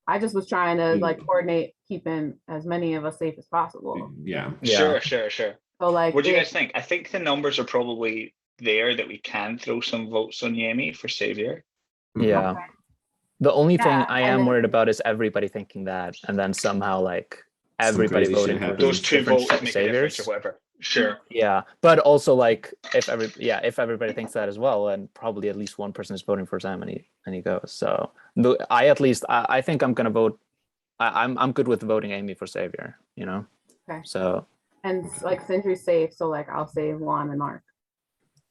I just was trying to like coordinate keeping as many of us safe as possible. Yeah. Sure. So like, What do you guys think? I think the numbers are probably there that we can throw some votes on Yemi for savior. Yeah. The only thing Yeah, I and am then- worried about is everybody thinking that, and then somehow like everybody crazy shit voting for happens. Those two different votes make a difference or saviors. whatever. Sure. Yeah, but also like if everybody thinks that as well, and probably at least one person is voting for Sam and he goes. So I think I'm gonna vote. I'm good with voting Amy for savior. You know. Okay. So. and like Sindri's safe, so like I'll save Juan and Mark.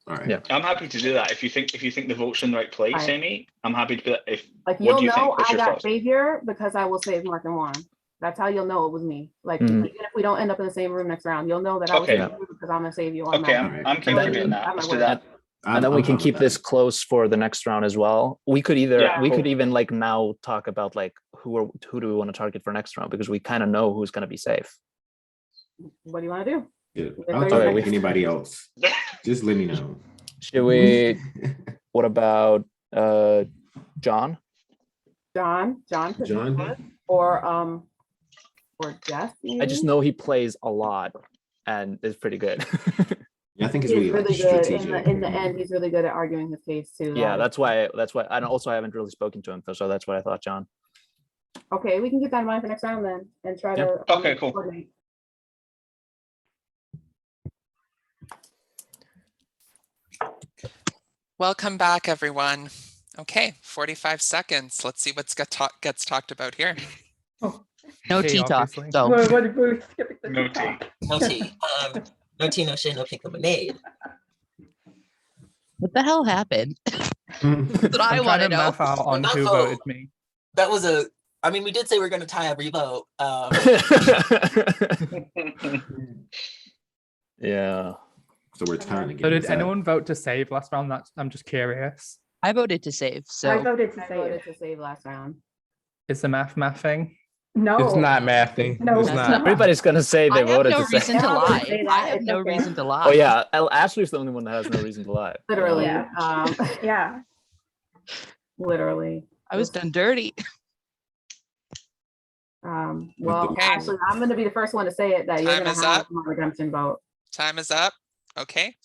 All right. Yeah. I'm happy to do that. If you think the vote's in the right place, Right. Amy, I'm happy to do that. If Like what you'll do you know think? What's I your got thoughts? savior because I will save Mark and Juan. That's how you'll know it was me. Like Mhm. even if we don't end up in the same room next round, you'll know that I was Okay. saving you because I'm gonna save you on Okay, my. I'm keen And for then- doing that. I'm Let's at do work. that. And then we I'm can fine keep with this that. close for the next round as well. We could either Yeah, we could cool. even like now talk about like who do we want to target for next round, because we kind of know who's going to be safe. What do you want to do? Yeah, If I'll there's talk like- with anybody else. Just let me know. Should we? What about John? John could John? do it. Or Jess. I just maybe? know he plays a lot and is pretty good. Yeah, I think it's He's really like really good. strategic. In the end, he's really good at arguing his case too. Yeah, that's why. And also I haven't really spoken to him, so that's what I thought, John. Okay, we can keep that in mind for next round then, and try Yeah. to. Okay, cool. coordinate. Welcome back, everyone. Okay, 45 seconds. Let's see what's gets talked about here. No Tea, tea talk. obviously. So We're skipping the No tea talk. No tea. No tea, no shade, no pink lemonade. what the hell happened? That's what I I'm want trying to to know. math out on Not who vote. voted me. That was I mean, we did say we are going to tie every vote. Yeah. So we're tying again. So did Is that- anyone vote to save last round? I'm just curious. I voted to save. I So voted to I save. voted to save last round. Is the mathing? No. It's not mathing. No, it's it's not. not. Everybody's gonna say they I have voted no to say. reason to Yeah, lie. say that. I have It's no okay. reason to lie. Oh yeah, Ashley's the only one that has no reason to lie. Literally. Yeah. Yeah. Literally. I was done dirty. Well, Okay. actually, I'm going to be the first one to say it that you're Time going is to have up. my redemption vote. Time is up. Okay.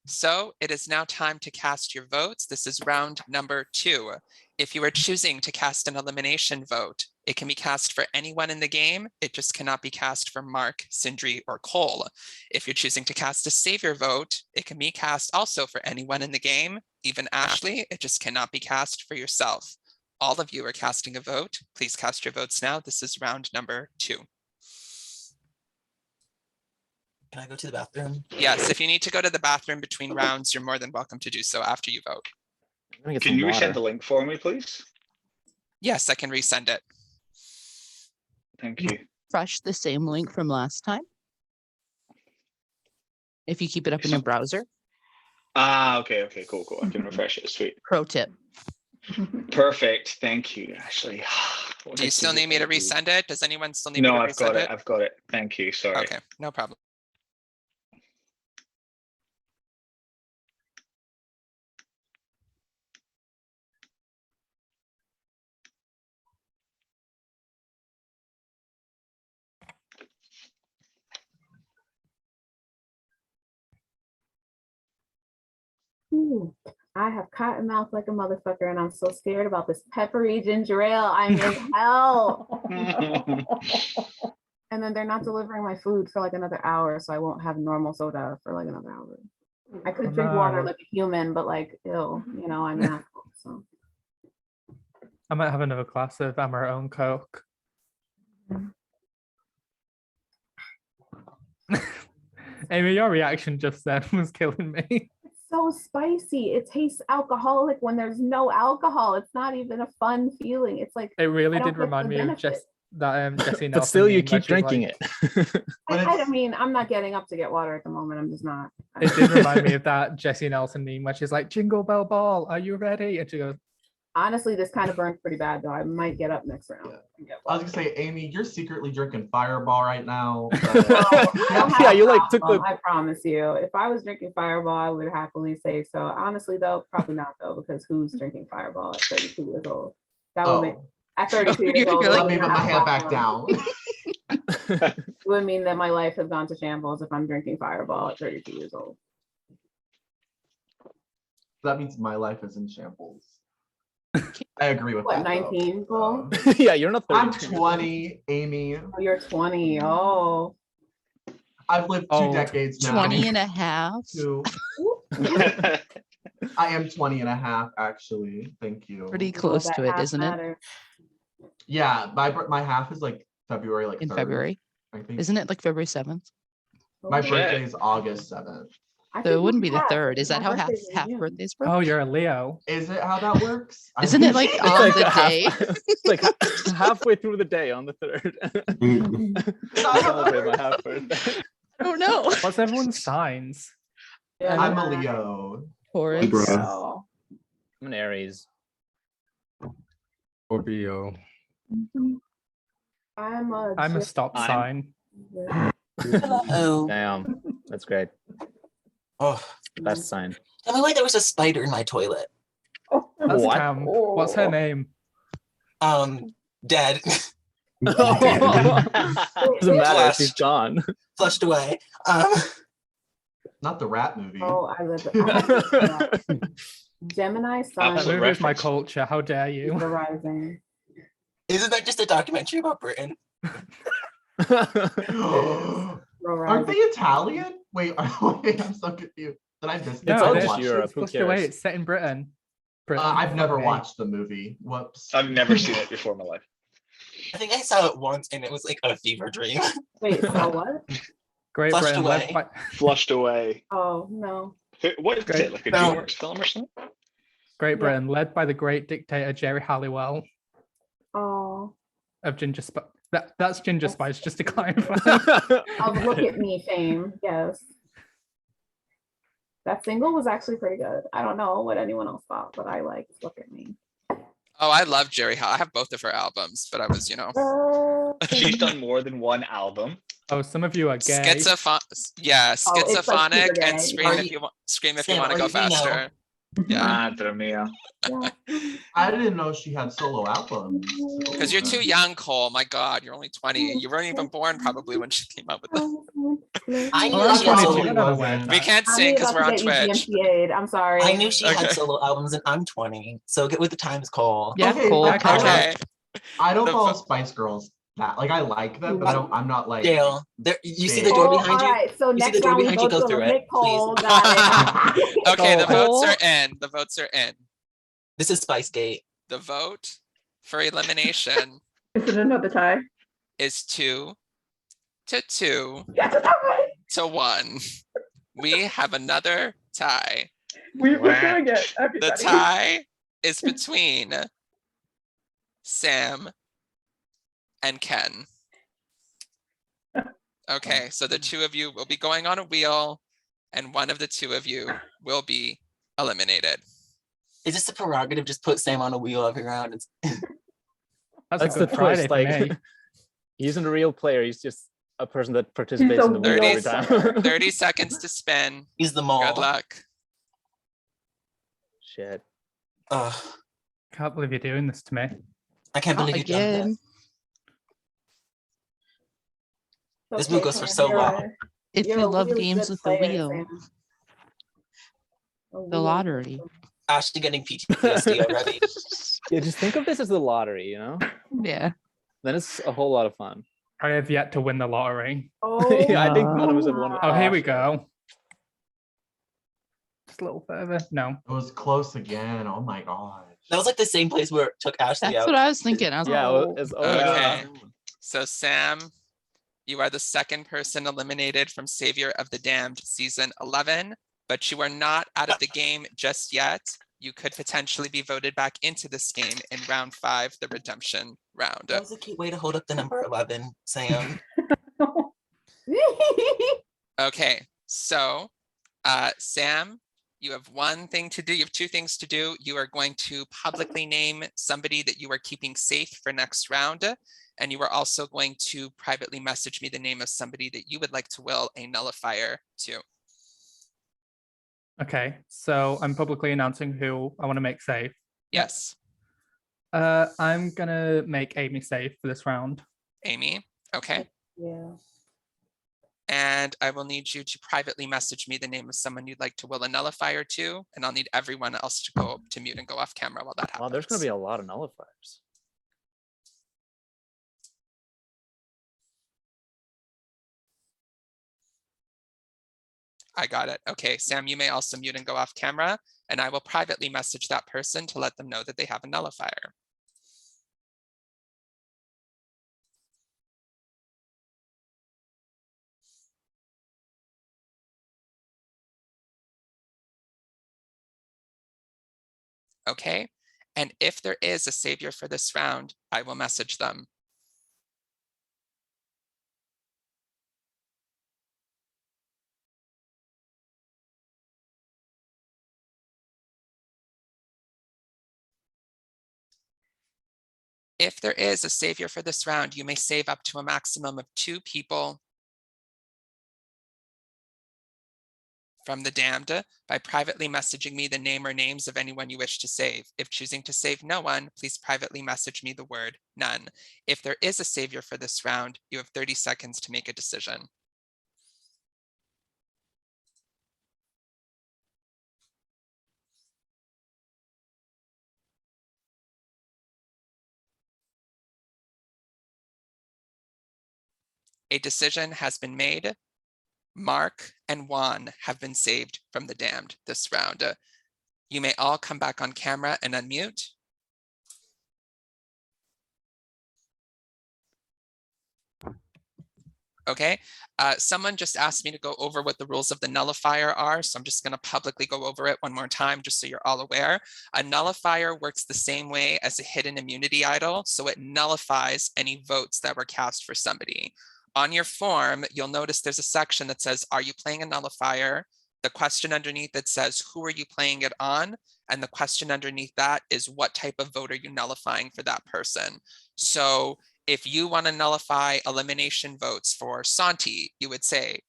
So it is now time to cast your votes. This is round number 2. If you are choosing to cast an elimination vote, it can be cast for anyone in the game. It just cannot be cast for Mark, Sindri, or Cole. If you're choosing to cast a savior vote, it can be cast also for anyone in the game, even Ashley. It just cannot be cast for yourself. All of you are casting a vote. Please cast your votes now. This is round number 2. Can I go to the bathroom? Yes, if you need to go to the bathroom between rounds, you're more than welcome to do so after you vote. I'm gonna get Can some you water. resend the link for me, please? Yes, I can resend it. Thank you. Fresh the same link from last time. if you keep it up in your browser. Okay, cool. I can refresh it. Sweet. Pro tip. Perfect. Thank you, Ashley. Do you still need me to resend it? Does anyone still need No, me to I've got resend it. I've got it. Thank you. Sorry. Okay, no problem. Ooh, I have cotton mouth like a motherfucker, and I'm so scared about this peppery ginger ale. I'm in hell. And then they're not delivering my food for like another hour, so I won't have normal soda for like another hour. I could drink water like a human, but like, ew, you know, I'm not. So I might have another glass of our own Coke. Amy, your reaction just then was killing me. it's so spicy. It tastes alcoholic when there's no alcohol. It's not even a fun feeling. It's like It really I don't did get remind the me of benefit. Jesse Nelson. But still, you meme where keep she's drinking like- it. I mean, I'm not getting up to get water at the moment. I'm just not. It did remind me of that Jesse Nelson meme where she's like, "Jingle bell ball, are you ready?" And she goes, Honestly, this kind of burns pretty bad, though. I might get up next round. and get I was water. gonna say, Amy, you're secretly drinking Fireball right now. I don't have Yeah, a you like took problem, the. I promise you. If I was drinking Fireball, I would happily say so. Honestly, though, probably not though, because who's drinking Fireball at 32 years old? That would make Oh, at 32 years old. You're it let would me put not my have hand a back problem. down. It would mean that my life has gone to shambles if I'm drinking Fireball at 32 years old. That means my life is in shambles. I agree with What, that. though. 19, Cole? Yeah, you're not 32. I'm 20, Amy. Oh, you're 20. Oh. I've lived 2 Old. decades now. 20 and a half. Two. I am 20 and a half, actually. Thank you. Pretty Oh, close that to it, half isn't it? matters. Yeah, my half is like February, like In 3rd, February. I think. Isn't it like February 7th? My Okay. birthday is August 7th. I So think it wouldn't be we're the half. 3rd. Is My that how half birthday's in June. birthdays work? "Oh, you're a Leo." Is it how that works? I Isn't it think like so. on It's the like day? it's like halfway through the day on the 3rd. I celebrate my half birthday. I don't know. What's everyone's signs? Yeah, I'm a Leo. Taurus. Libra. Oh. I'm an Aries. Scorpio. I'm a I'm a stop sign. Hello. Damn, that's great. Oh, Best sign. tell me why there was a spider in my toilet. That's What? Cam. What's her name? Dead. Doesn't matter. She's Flushed. gone. Flushed away. Not the rat movie. Oh, I live. I have Gemini sun. That Absolute movie is my reference. culture. How dare you? The rising. Isn't that just a documentary about Britain? Aren't they Italian? Wait, wait, I'm so confused. Did I miss No, It's all it is. just Europe. It's Who Flushed Away. cares? It's set in Britain. Britain. I've never Okay. watched the movie. Whoops. I've never seen it before in my life. I think I saw it once and it was like a fever dream. Wait, so what? Great Flushed Britain led Away. by Flushed away. Oh no. What is Great. it? Like a No. DreamWorks film or something? Great Britain led by the great dictator Jerry Halliwell Oh. of Ginger Spice. That's Ginger Spice, just to clarify. Of Look at Me fame. Yes. That single was actually pretty good. I don't know what anyone else thought, but I liked Look at Me. Oh, I love Jerry Hall. I have both of her albums, but I was, She's done more than one album. Oh, some of you are gay. Yeah, Oh, it's like Schizophonic super and gay. Scream Are if you- you want. Scream if Sam, you want to are go you gay now? faster. Yeah, Madre mia. Yeah. I didn't know she had solo albums. because you're too young, Cole. My God, you're only 20. You weren't even born probably when she came out with them. I knew Oh, I'm she had 22. solo. I'm not aware of We that. can't I'm sing because about we're to on get you Twitch. GMPA'd. I'm sorry. I knew she Okay. had solo albums and I'm 20. So get with the times, Cole. Yeah, Okay, Cole. I Okay. Okay. I don't The follow vo- Spice Girls. That like I like them, but I'm not like. Dale, there, you see the Dale. door Oh, behind you? all right. So You see next the door round we behind go you? Go to through it, eliminate Cole. please. Got it. Okay, the votes Cole. are in. The votes are in. This is Spice Gate. The vote for elimination Is it another tie? is 2 to 2 Yes, it's okay. to 1. We have another tie. We're doing it, The everybody. tie is between Sam and Ken. Okay, so the two of you will be going on a wheel. and one of the two of you will be eliminated. Is this a prerogative? Just put Sam on a wheel every round. That's a the good Friday twist. for me. Like, he isn't a real player. He's just a person that participates in the wheel every time. 30 seconds to spin. He's the mall. Good luck. Shit. Can't believe you're doing this to me. I can't believe you done that. This move goes for so long. If You're you a love really games good with the player, wheel, Sam. the lottery. Ashley getting PTSD already. Yeah, just think of this as the lottery, you know? Yeah. Then it's a whole lot of fun. I have yet to win the lottery. Oh, Yeah, I think none of us have won. Oh, here we shit. go. Just a little further. No. It was close again. Oh my gosh. That was like the same place where it took Ashley That's out. what I was thinking. I was Yeah, like, it's Okay. So Sam, you are the second person eliminated from Savior of the Damned season 11, but you are not out of the game just yet. You could potentially be voted back into this game in round 5, the redemption round. That was a cute way to hold up the number 11, Sam. Okay, so Sam, you have one thing to do. You have two things to do. You are going to publicly name somebody that you are keeping safe for next round. And you are also going to privately message me the name of somebody that you would like to will a nullifier to. Okay, so I'm publicly announcing who I want to make safe. Yes. I'm gonna make Amy safe for this round. Amy, okay. Yeah. And I will need you to privately message me the name of someone you'd like to will a nullifier to, and I'll need everyone else to go to mute and go off camera while that happens. Wow, there's going to be a lot of nullifiers. I got it. Okay, Sam, you may also mute and go off camera, and I will privately message that person to let them know that they have a nullifier. Okay, and if there is a savior for this round, I will message them. If there is a savior for this round, you may save up to a maximum of 2 people from the damned by privately messaging me the name or names of anyone you wish to save. If choosing to save no one, please privately message me the word none. If there is a savior for this round, you have 30 seconds to make a decision. A decision has been made. Mark and Juan have been saved from the damned this round. You may all come back on camera and unmute. Okay, someone just asked me to go over what the rules of the nullifier are, so I'm just going to publicly go over it one more time just so you're all aware. A nullifier works the same way as a hidden immunity idol, so it nullifies any votes that were cast for somebody. On your form, you'll notice there's a section that says, are you playing a nullifier? The question underneath it says, who are you playing it on? And the question underneath that is, what type of vote are you nullifying for that person? So if you want to nullify elimination votes for Santi, you would say,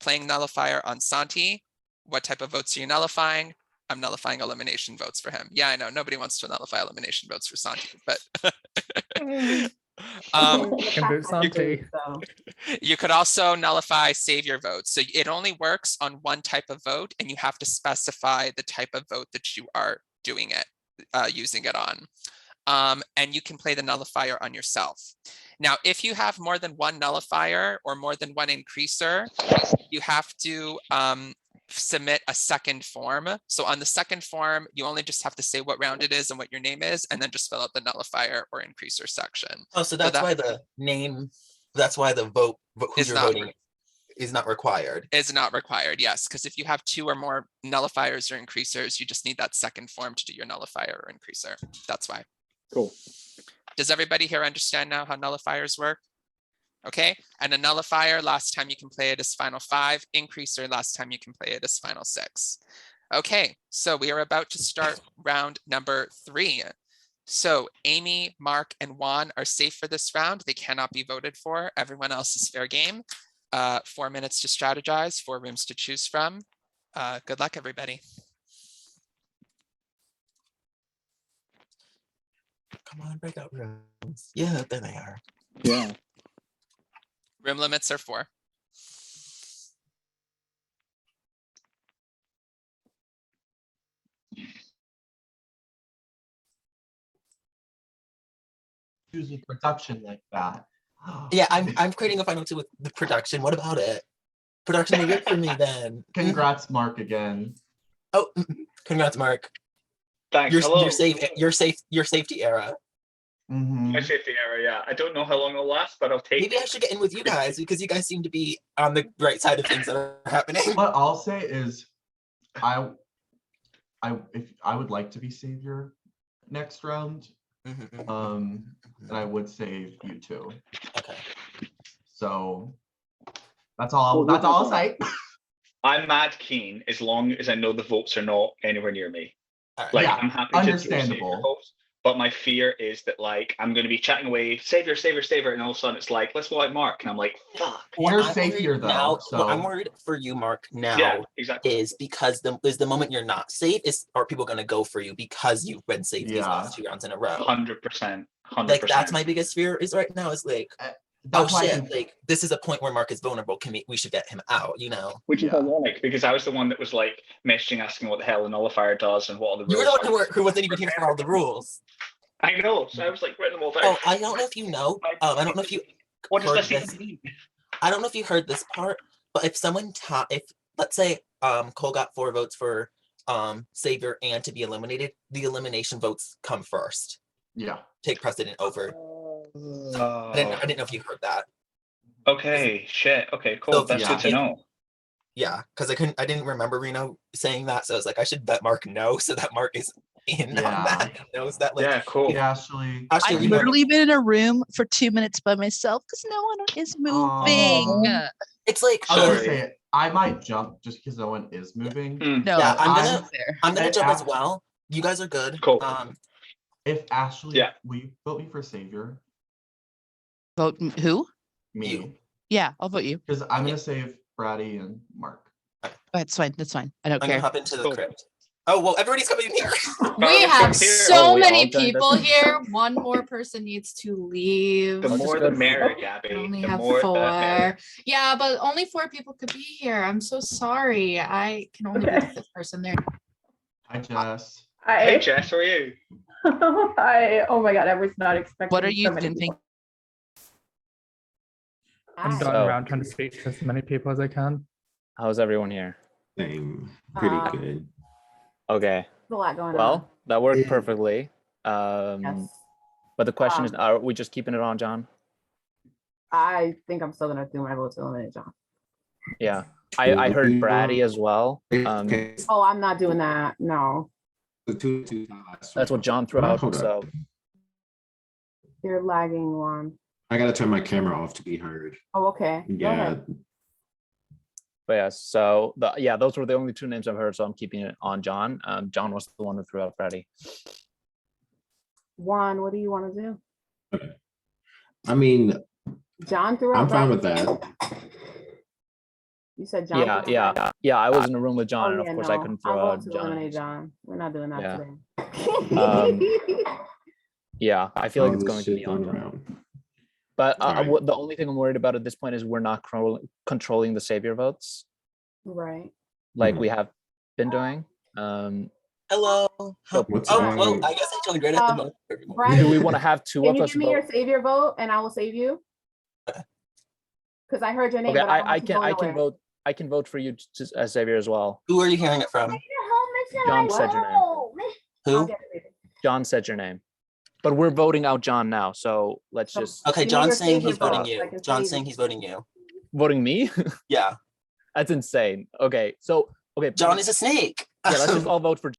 playing nullifier on Santi, what type of votes are you nullifying? I'm nullifying elimination votes for him. Yeah, I know, nobody wants to nullify elimination votes for Santi, but you could also nullify savior votes. So it only works on one type of vote, and you have to specify the type of vote that you are doing it, using it on. And you can play the nullifier on yourself. Now, if you have more than one nullifier or more than one increaser, you have to submit a second form. So on the second form, you only just have to say what round it is and what your name is, and then just fill out the nullifier or increaser section. Oh, so that's why the name, that's why the vote, who you're voting is not required. Is not required, yes. Because if you have 2 or more nullifiers or increasers, you just need that second form to do your nullifier or increaser. That's why. Cool. Does everybody here understand now how nullifiers work? Okay, and a nullifier, last time you can play it is final 5. Increaser, last time you can play it is final 6. Okay, so we are about to start round number 3. So Amy, Mark, and Juan are safe for this round. They cannot be voted for. Everyone else is fair game. 4 minutes to strategize, 4 rooms to choose from. Good luck, everybody. Come on, breakout rooms. Yeah, there they are. Yeah. Room limits are 4. Choose a production like that. Yeah, I'm creating a final 2 with the production. What about it? Production will work for me then. Congrats, Mark, again. Oh, congrats, Mark. Thanks. Your Hello. your safety era. My safety area, yeah. I don't know how long it'll last, but I'll take Maybe I should get in with you guys because you guys seem to be on the right side of things that are happening. What I'll say is, I would like to be savior next round. And I would save you too. Okay. So that's all I'll say. I'm mad keen as long as I know the votes are not anywhere near me. Like Yeah, I'm happy to do understandable. savior votes, but my fear is that like I'm going to be chatting away, savior, and all of a sudden it's like, let's vote out Mark, and I'm like, fuck. We're I'm safe worried here though. now. So What I'm worried for you, Mark, now Yeah, exactly. is because the moment you're not safe are people going to go for you because you've been safe these last 2 rounds in a row. 100%. Like that's my biggest fear is right now is like, oh that's why I shit, think- like this is a point where Mark is vulnerable. We should get him out, you know? Which is ironic because I was the one that was like messaging, asking what the hell a nullifier does and what are the rules. You were the one who wasn't even here for all the rules. I know, so I was like writing them all down. Oh, I don't know if you know. I don't know if you What does heard this this. even mean? I don't know if you heard this part, but if someone if let's say Cole got 4 votes for Savior and to be eliminated, the elimination votes come first. Yeah. Take precedent over. I didn't know if you heard that. Okay, shit. Okay, cool. So, That's yeah. good to know. Yeah, because I didn't remember Reno saying that, so I was like, I should let Mark know so that Mark is in on that. Knows that, like, yeah, cool. Yeah, Ashley. I've literally been in a room for 2 minutes by myself because no one is moving. It's like I was gonna say I might jump just because no one is moving. No, yeah, I'm I'm gonna and jump as Ash- well. You guys are good. Cool. If Ashley, Yeah. will you vote me for savior? Vote who? Me. Yeah, I'll vote you. Because I'm gonna save Brady and Mark. That's fine. That's fine. I don't I'm care. gonna hop into the crypt. Oh well, everybody's coming in here. We have so many people here. One more person needs to leave. The more the merrier, Gabby. I only The have more the 4. merrier. Yeah, but only 4 people could be here. I'm so sorry. I can only be the 5th person there. Hi, Jess. Hey, Jess, how are you? Oh my god, I was not expecting. What are you so many thinking? people. I'm So- going around trying to speak to as many people as I can. How's everyone here? Same. Pretty good. Okay. There's a lot going on. Well, that worked perfectly. But the question is, are we just keeping it on, John? I think I'm still gonna do my vote to eliminate John. Yeah. I heard Brady as well. Oh, I'm not doing that. No, That's what John threw out. Hold up. So you're lagging one. I gotta turn my camera off to be heard. Oh, okay. Go Yeah. ahead. but yeah, so those were the only 2 names I've heard, so I'm keeping it on John. John was the one who threw out Brady. Juan, what do you want to do? I mean, John threw out I'm fine Brady? with that. You said John. Yeah, threw out Brady? yeah. I was in a room with John, Oh, and of yeah, course I no. couldn't I'm throw going out to John. eliminate John. We're not doing that Yeah. today. Yeah, I feel like it's going to be on John. Around. But Alright. the only thing I'm worried about at this point is we're not controlling the savior votes Right. like we have been doing. Hello. What's well, I guess I joined right at the moment. Brady, Do we want to have 2 can of you us give me vote? your savior vote and I will save you? Because I heard your name. Okay, but I, don't want you I going can nowhere. vote. I can vote for you as savior as well. Who are you hearing it from? John said your name. I'll Who? get it. John said your name. But we're voting out John now, so let's just Okay, Give me John's your saying savior he's voting vote so I you. can John's save saying you. he's voting you. voting me. Yeah. That's insane. Okay, so okay, John is a snake. yeah, let's just all vote for.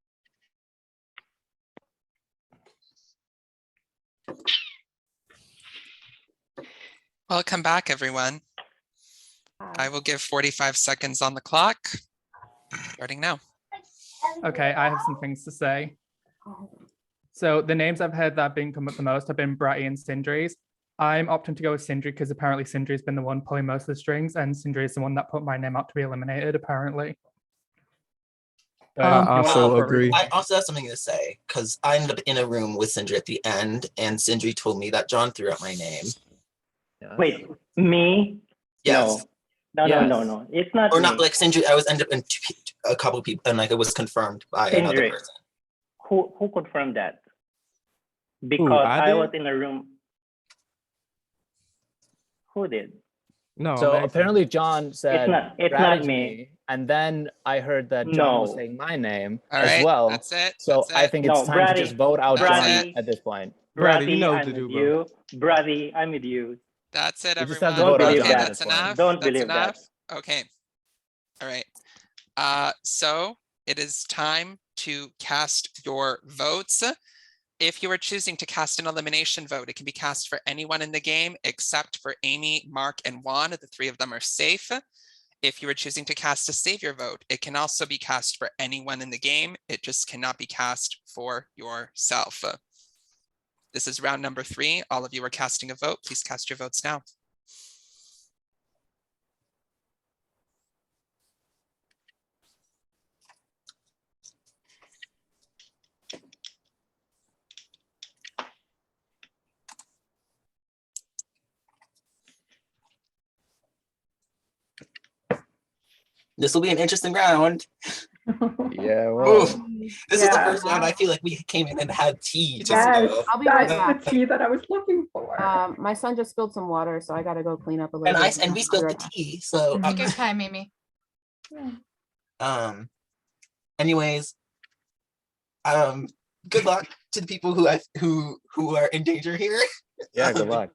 Welcome back, everyone. I will give 45 seconds on the clock, starting now. Okay, I have some things to say. So the names I've heard that have been come up the most have been Bratty and Sindri's. I'm opting to go with Sindri because apparently Sindri's been the one pulling most of the strings, and Sindri is the one that put my name out to be eliminated, apparently. I also agree. I also have something to say because I ended up in a room with Sindri at the end, and Sindri told me that John threw out my name. Wait, me? Yes. No. It's not Or me. not like Sindri. I was ended up in a couple of people, and like it was confirmed by another Sindri. person. Who confirmed that? Because I I did? was in a room. Who did? No. So I'm apparently John said it's Brad not is me. and then I heard that John was No. saying my name All as right, well. that's it. So That's I it. think it's No, time to Brady. just vote out That's John it. at this point. Brady, you know what I'm to do, with bro. you. Brady, I'm with you. That's it, We just everyone. have to vote out believe John that. at That's this point. enough. Don't That's believe enough. that. Okay. All right. So it is time to cast your votes. If you are choosing to cast an elimination vote, it can be cast for anyone in the game except for Amy, Mark, and Juan. The three of them are safe. If you are choosing to cast a savior vote, it can also be cast for anyone in the game. It just cannot be cast for yourself. This is round number 3. All of you are casting a vote. Please cast your votes now. This will be an interesting round. Yeah, well. This is the first round I feel like we came in and had tea. Just I'll be right That's back. the tea that I was looking for. My son just spilled some water, so I gotta go clean up a little bit. and we spilled the tea. So Take your time, Amy. anyways, good luck to the people who are in danger here. Yeah, good luck.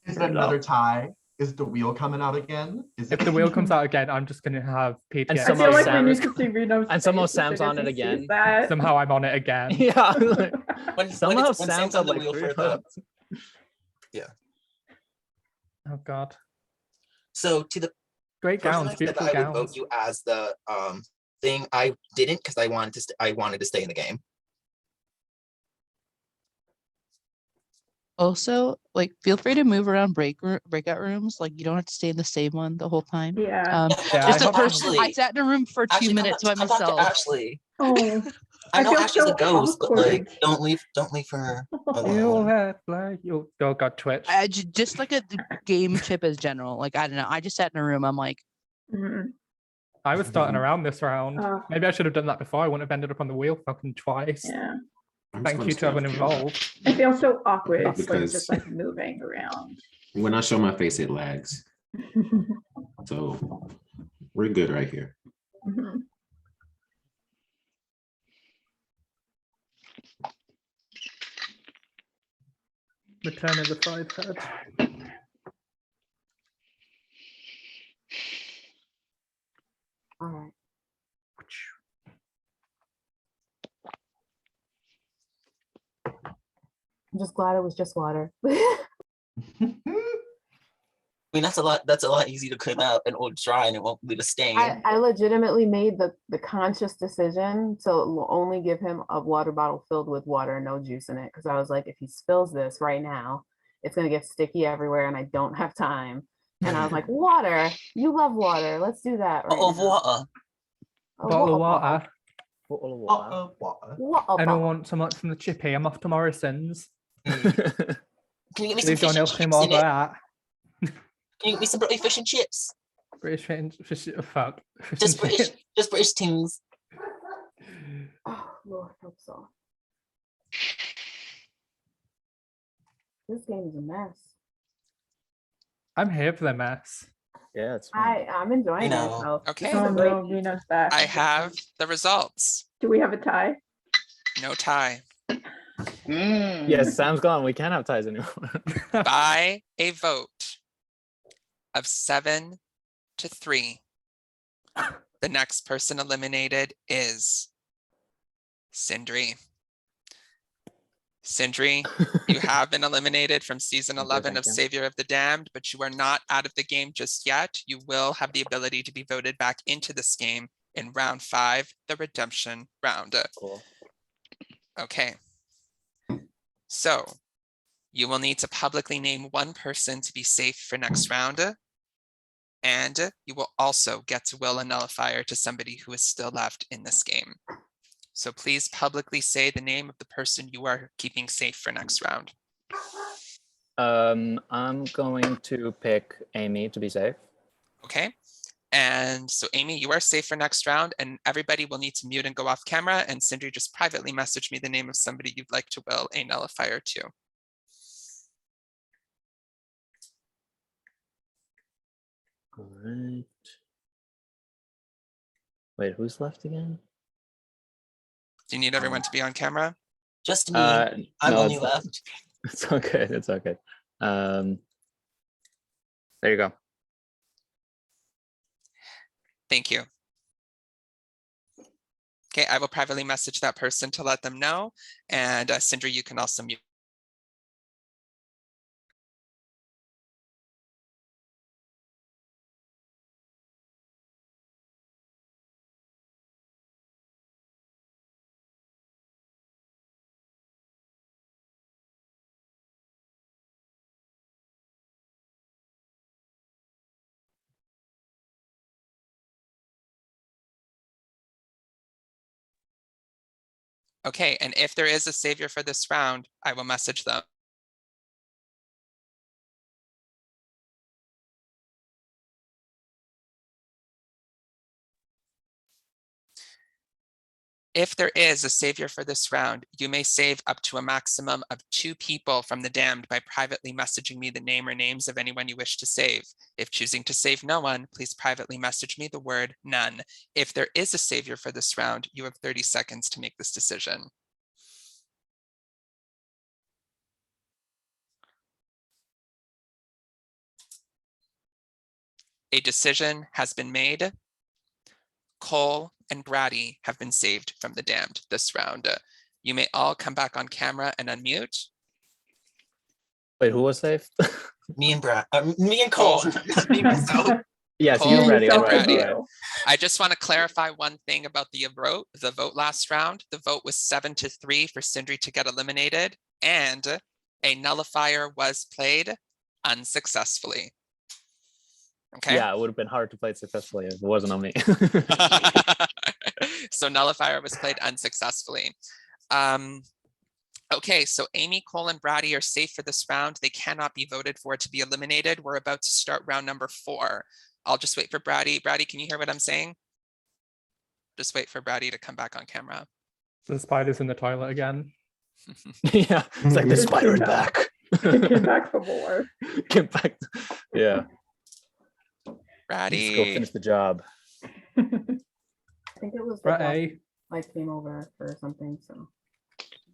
Is it another tie? Is the wheel coming out again? If the wheel comes out again, I'm just gonna have PTSD. And I somehow feel like Sam we is need to see Reno's and somehow face as Sam's soon on as it he sees again. that. Somehow I'm on it again. Yeah. Somehow Somehow Sam's on the like wheel 3 for the votes. Oh God. So to the Great person gowns, I said that beautiful I would vote gowns. you as the thing. I didn't because I wanted to. I wanted to stay in the game. Also, like, feel free to move around breakout rooms. Like, you don't have to stay in the same one the whole time. Yeah. Just I a person. I sat in a room for 2 minutes by Come back to myself. Ashley. Oh, I know feel Ashley's so a ghost, but like, awkward. don't leave her alone. You'll have like you. Oh God, Twitch. Just like a game chip as general. Like, I don't know. I just sat in a room. I'm like, I was starting around this round. Oh. Maybe I should have done that before. I wouldn't have ended up on the wheel fucking twice. Yeah. Thank you to everyone involved. I feel so awkward That's because because- just like moving around. When I show my face, it lags. So we're good right here. Mhm. Return of the Five Head. All right. I'm just glad it was just water. I mean, that's a lot easy to clean up and it'll dry and it won't leave a stain. I legitimately made the conscious decision to only give him a water bottle filled with water and no juice in it, because I was like, if he spills this right now, it's gonna get sticky everywhere and I don't have time. And I was like, water, you love water, let's do that right Of now. water. Bottle of water. Bottle of water. Water. Anyone want some like from the chippy? I'm off to Morrison's. Can you get me some Leave fish John and Ilkim chips all in it? that. Can you get me some British fish and chips? British fish, fuck. Fish Just and chips. British things. Oh, Lord, hope so. This game is a mess. I'm here for the mess. Yeah, it's I'm enjoying myself. Okay. This is a Oh great no, Reno's back. I have the results. Do we have a tie? No tie. Yes, Sam's gone. We can't have ties anymore. By a vote of 7-3, the next person eliminated is Sindri. Sindri, you have been eliminated from season Thank you, 11 thank of you. Savior of the Damned, but you are not out of the game just yet. You will have the ability to be voted back into this game in round 5, the redemption round. Cool. Okay. So you will need to publicly name one person to be safe for next round. And you will also get to will a nullifier to somebody who is still left in this game. So please publicly say the name of the person you are keeping safe for next round. I'm going to pick Amy to be safe. Okay. And so Amy, you are safe for next round, and everybody will need to mute and go off camera. And Sindri, just privately message me the name of somebody you'd like to will a nullifier to. All right. Wait, who's left again? Do you need everyone to be on camera? Just me. I'm no, only left. It's okay. It's okay. There you go. Thank you. Okay, I will privately message that person to let them know. And Sindri, you can also mute. Okay, and if there is a savior for this round, I will message them. If there is a savior for this round, you may save up to a maximum of 2 people from the damned by privately messaging me the name or names of anyone you wish to save. If choosing to save no one, please privately message me the word none. If there is a savior for this round, you have 30 seconds to make this decision. A decision has been made. Cole and Brady have been saved from the damned this round. You may all come back on camera and unmute. Wait, who was safe? Me and me and Cole. Me, myself. Yes, Cole you ready. and All right, Brady. all right. I just want to clarify one thing about the vote last round. The vote was 7-3 for Sindri to get eliminated, and a nullifier was played unsuccessfully. Okay. Yeah, it would have been hard to play it successfully if it wasn't on me. So nullifier was played unsuccessfully. Okay, so Amy, Cole, and Brady are safe for this round. They cannot be voted for to be eliminated. We're about to start round number 4. I'll just wait for Brady. Brady, can you hear what I'm saying? Just wait for Brady to come back on camera. The spider's in the toilet again. Yeah, it's like the spider is back. Came back for more. Get back. Yeah. Brady. Let's go finish the job. I think it was the Right. boss I came over for something, so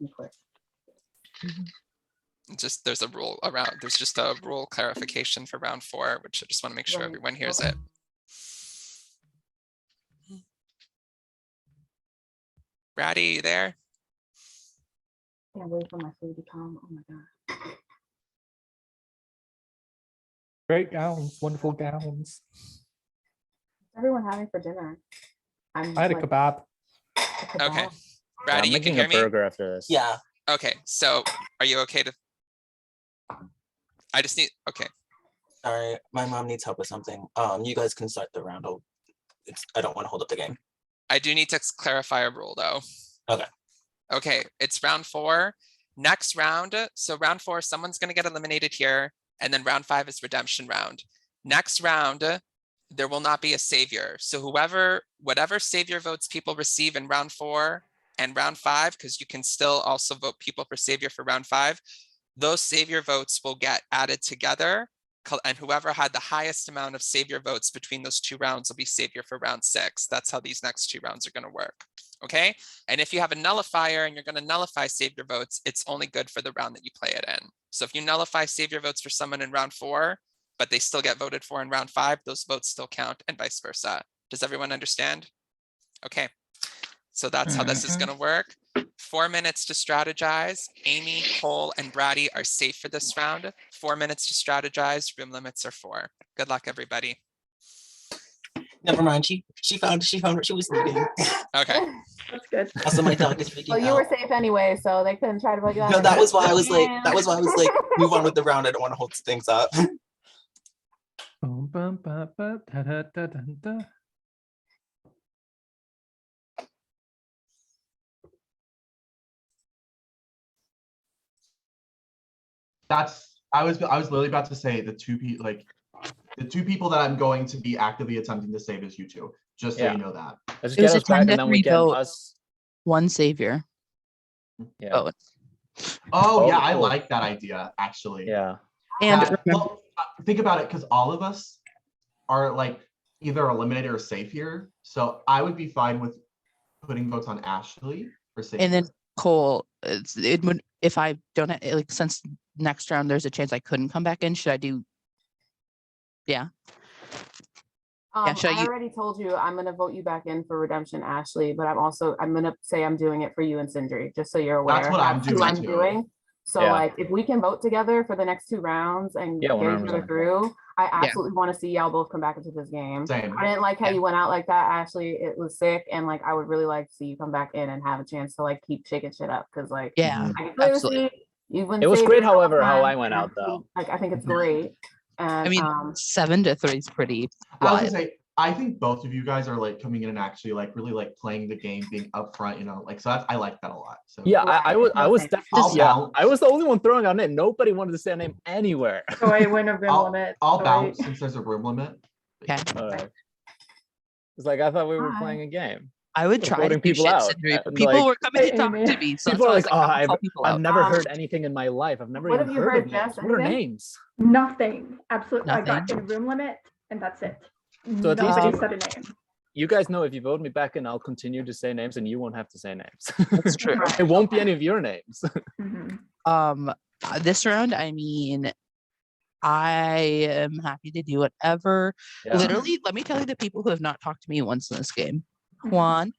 be quick. Just there's a rule around. There's just a rule clarification for round 4, which I just want to make sure everyone hears it. Brady, you there? Can't wait for my food to come. Oh my god. Great gowns, wonderful gowns. What's everyone having for dinner? I had a kebab. Okay. Yeah, Brady, I'm you can making hear a me? burger after this. Yeah. Okay, so are you okay to? I just need, okay. Sorry, my mom needs help with something. You guys can start the round. I don't want to hold up the game. I do need to clarify a rule though. Okay. Okay, it's round 4. Next round, so round 4, someone's going to get eliminated here, and then round 5 is redemption round. Next round, there will not be a savior. So whatever savior votes people receive in round 4 and round 5, because you can still also vote people for savior for round 5, those savior votes will get added together, and whoever had the highest amount of savior votes between those 2 rounds will be savior for round 6. That's how these next 2 rounds are going to work. Okay, and if you have a nullifier and you're going to nullify savior votes, it's only good for the round that you play it in. So if you nullify savior votes for someone in round 4, but they still get voted for in round 5, those votes still count, and vice versa. Does everyone understand? Okay, so that's how this is going to work. 4 minutes to strategize. Amy, Cole, and Brady are safe for this round. 4 minutes to strategize. Room limits are 4. Good luck, everybody. Never mind. She found what she was needing. Okay. That's good. Also, my dog is freaking Well, you out. were safe anyway, so they couldn't try to bug you out. No, that was why I was like, Yeah. move on with the round. I don't want to hold things up. Bum, bum, ba, ba, da, da, da, da, da. I was literally about to say the two people that I'm going to be actively attempting to save is you two. Just so Yeah. you know that. Let's It get was a us back 10 and to then we 3 get vote. us. One savior. Yeah. Oh, Oh, yeah, I cool. like that idea actually. Yeah. and That- remember, well, think about it, because all of us are like either eliminated or safe here. So I would be fine with putting votes on Ashley for safe. and then Cole, it would, if I don't like, since next round there's a chance I couldn't come back in, should I do? Yeah. Should I already told you I'm gonna vote you back in for Redemption, Ashley, but I'm gonna say I'm doing it for you and Sindri, just so you're aware. That's what I'm who doing too. So Yeah. like, if we can vote together for the next 2 rounds and Yeah, get each other 100%. through, I absolutely want to see y'all both come back into this game. Same. I didn't like how you went out like that, Ashley. It was sick, and like I would really like to see you come back in and have a chance to like keep shaking shit up, because like Yeah, I can clearly absolutely. see you've been It was saving great, a couple however, how I times, went and out, though. Like I think it's great. And I mean, 7 to 3 is pretty I was wild. gonna say, I think both of you guys are like coming in and actually like really like playing the game, being upfront, like, so I like that a lot. So Yeah, I was I'll bounce. I was the only one throwing out name. Nobody wanted to say a name anywhere. So I win a room limit. I'll so bounce since there's a room limit. Okay. It's like I thought we were Hi. playing a game. I would We're try to voting do people shit, out, Sindri, but and, people like- were coming to Hey, talk Amy. to me, so People that's are why I was like, like, "Oh, I'm gonna call people I've out." never heard anything in my life. I've never What even have you heard heard, of Jess? names. What are Anything? names?" Nothing. Absolutely. I got Nothing? a room limit, and that's it. So at least Nobody you- said a name. You guys know if you vote me back in, I'll continue to say names, and you won't have to say names. That's true. It won't be any of your names. Mhm. This round, I mean, I am happy to do whatever. Yeah. Literally, let me tell you the people who have not talked to me once in this game. Juan,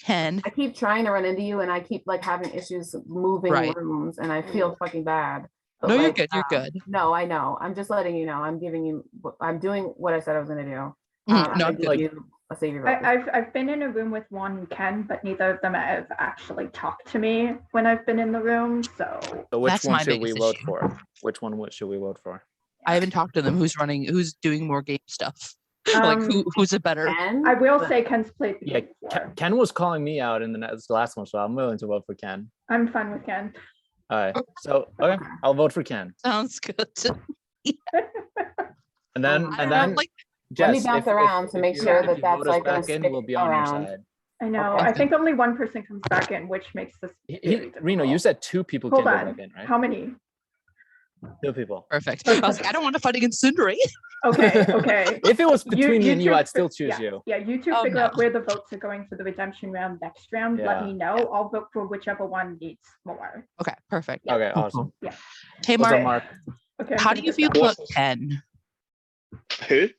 Ken, I keep trying to run into you, and I keep like having issues moving Right. rooms, and I feel fucking bad. But, No, you're like, good, you're good. No, I know. I'm just letting you know. I'm doing what I said I was gonna do. Mhm, I'm no, gonna give like- you a savior vote. I've been in a room with Juan and Ken, but neither of them have actually talked to me when I've been in the room. So So which That's one my should we biggest vote issue. for? Which one should we vote for? I haven't talked to them. Who's doing more game stuff? Like who's a better? Ken? I will say Ken's played the Yeah, game before. Ken was calling me out in the last one, so I'm willing to vote for Ken. I'm fine with Ken. All right. So okay, I'll vote for Ken. Sounds good. And then I and don't then like, Let me Jess, bounce around to make you- sure if that you that's vote us like gonna back in, stick we'll be on your around. side. I know. Okay. I think only one person comes back in, which makes this very Reno, you difficult. said 2 people Hold can go on. back in, right? How many? 2 people. Perfect. I was like, I don't want to fight against Sindri. Okay, okay. If it was between me and you, two I'd still fi- choose yeah, you. Yeah, you two Oh, figure no. out where the votes are going for the redemption round next round. Let Yeah. me know. I'll vote for whichever one needs more. Okay, perfect. Okay, awesome. Yeah. Hey, What's up, Mark, Mark? Okay. I'm how gonna do you put feel that- about Ken? Who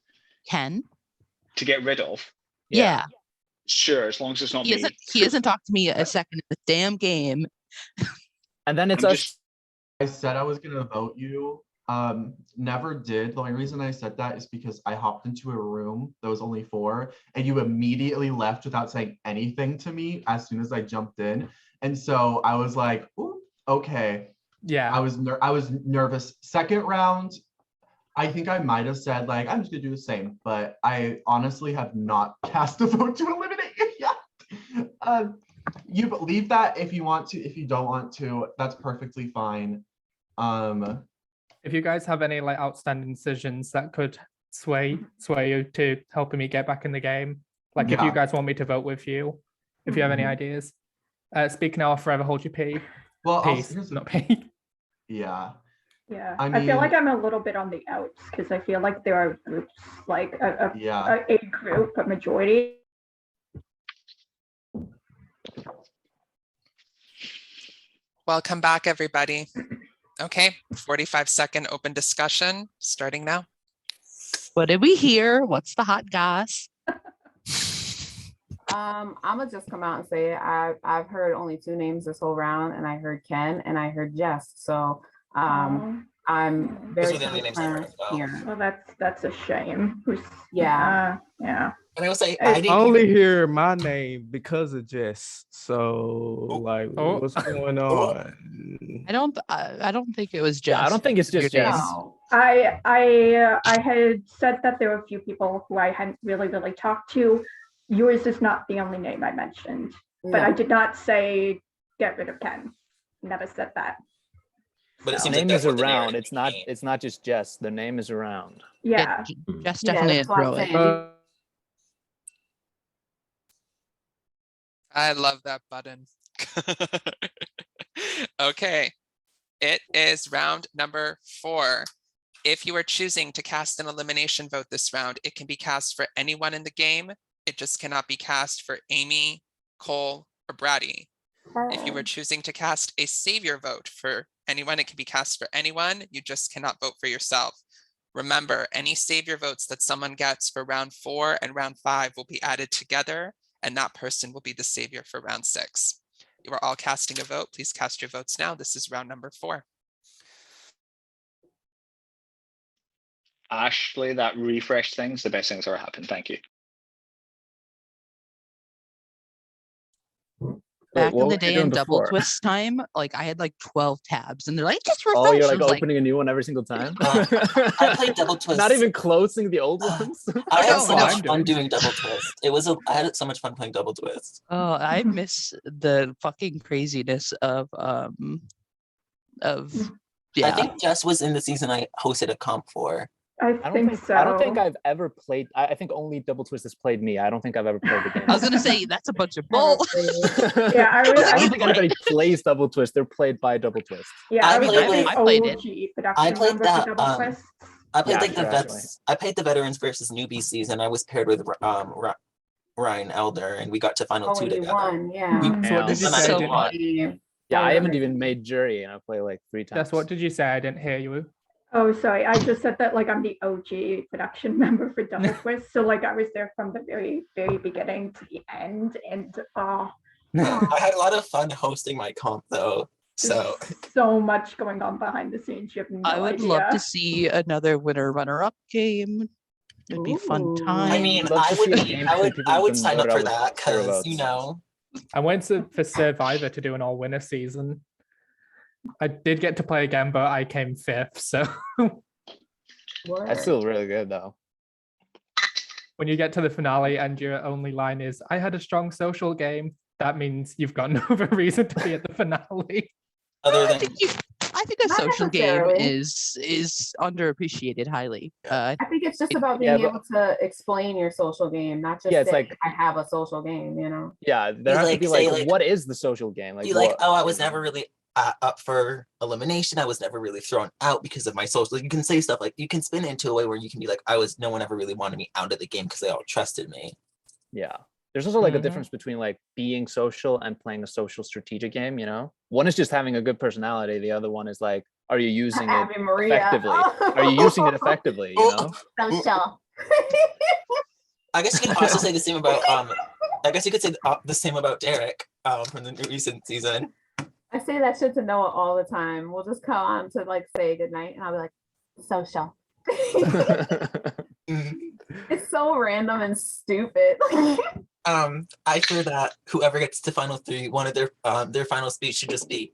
Ken? to get rid of? Yeah. Sure, as long as it's not He me. hasn't talked to me a second in the damn game. And then it's I'm us. just- I said I was gonna vote you. Never did. The only reason I said that is because I hopped into a room that was only 4, and you immediately left without saying anything to me as soon as I jumped in. And so I was like, ooh, okay. Yeah. I was nervous. Second round, I think I might have said like, I'm just gonna do the same, but I honestly have not cast a vote to eliminate you yet. You leave that if you want to. If you don't want to, that's perfectly fine. If you guys have any like outstanding decisions that could sway you to helping me get back in the game, like if you Yeah. guys want me to vote with you, if you have any ideas. Speak now or forever hold your pee. Well, Peace, here's not pee. yeah. Yeah, I I feel like mean- I'm a little bit on the outs because I feel like there are groups, like Yeah. a group, a majority. Welcome back, everybody. Okay, 45-second open discussion starting now. What did we hear? What's the hot goss? I'm gonna just come out and say I've heard only 2 names this whole round, and I heard Ken and I heard Jess. So I'm Those very were the only names I heard transparent as well. here. Well, that's a shame. Yeah. Yeah. And I will say I I didn't only hear my name because of Jess. So like, Oh. what's going on? I don't think it was just. Yeah, I don't think it's just your name. Jess. No. I had said that there were a few people who I hadn't really talked to. Yours is not the only name I mentioned, but I did not say get rid of Ken. Never said that. But it The seems like name that's is what the around. narrative It's not just Jess. The name is around. Yeah. Jess Yeah, definitely that's didn't what I'm throw it. saying. I love that button. Okay, it is round number 4. If you are choosing to cast an elimination vote this round, it can be cast for anyone in the game. It just cannot be cast for Amy, Cole, or Brady. If you are choosing to cast a savior vote for anyone, it can be cast for anyone. You just cannot vote for yourself. Remember, any savior votes that someone gets for round 4 and round 5 will be added together, and that person will be the savior for round 6. You are all casting a vote. Please cast your votes now. This is round number 4. Ashley, that refresh thing's the best thing's ever happened. Thank you. Back what in the were you day doing in double before? twist time, like I had like 12 tabs and they're like, just refresh. Oh, you're I like was opening a new one every single time? I played double twist. Not even closing the old ones? I had No, so no. much fun doing double twist. I had so much fun playing double twist. Oh, I miss the fucking craziness of I yeah. think Jess was in the season I hosted a comp for. I don't think I've ever played. I think only Double Twist has played me. I don't think I've ever played the game. I was gonna say that's a bunch of bull. Yeah, I don't think anybody plays Double Twist. They're played by Double Twist. Yeah, I I was played like like- the I played it. OG production I played member that, for Double Twist. I played Yeah, like the sure, vets. I played the veterans versus newbie season. I was paired with Ryan Elder, and we got to final Oh, 2 and you together. won, yeah. So what did you I'm say? actually Didn't- won. Yeah, I haven't even made jury, and I play like 3 times. That's what did you say? I didn't hear you. Oh, sorry. I just said that like I'm the OG production member for Double Twist. So like I was there from the very, very beginning to the end. And I had a lot of fun hosting my comp though. So so much going on behind the scenes. You have no I would love idea. to see another winner runner-up game. It'd be fun time. I mean, Love to I would see a be, game I between would, people I who would can sign vote up it for out with that zero because you votes. know. I went for Survivor to do an all winner season. I did get to play again, but I came 5th. So That's still really good though. when you get to the finale and your only line is, I had a strong social game, that means you've got no other reason to be at the finale. Other than I think a Not social game necessarily. is underappreciated highly. I think it's just about being able to explain your social game, not just Yeah, it's say, like- I have a social game, you know? Yeah, there has to like, be say, like, like- what is the social game? Like, be like, what- oh, I was never really up for elimination. I was never really thrown out because of my social. You can say stuff like, you can spin it into a way where you can be like, no one ever really wanted me out of the game because they all trusted me. Yeah. There's also like a Mhm. difference between like being social and playing a social strategic game, you know? One is just having a good personality. The other one is like, are you using it Ave Maria. effectively? Are you using it effectively, you know? Social. I guess you can also say the same about I guess you could say the same about Derek from the recent season. I say that shit to Noah all the time. We'll just come on to like say goodnight and I'll be like, social. It's so random and stupid. I fear that whoever gets to final 3, one of their final speech should just be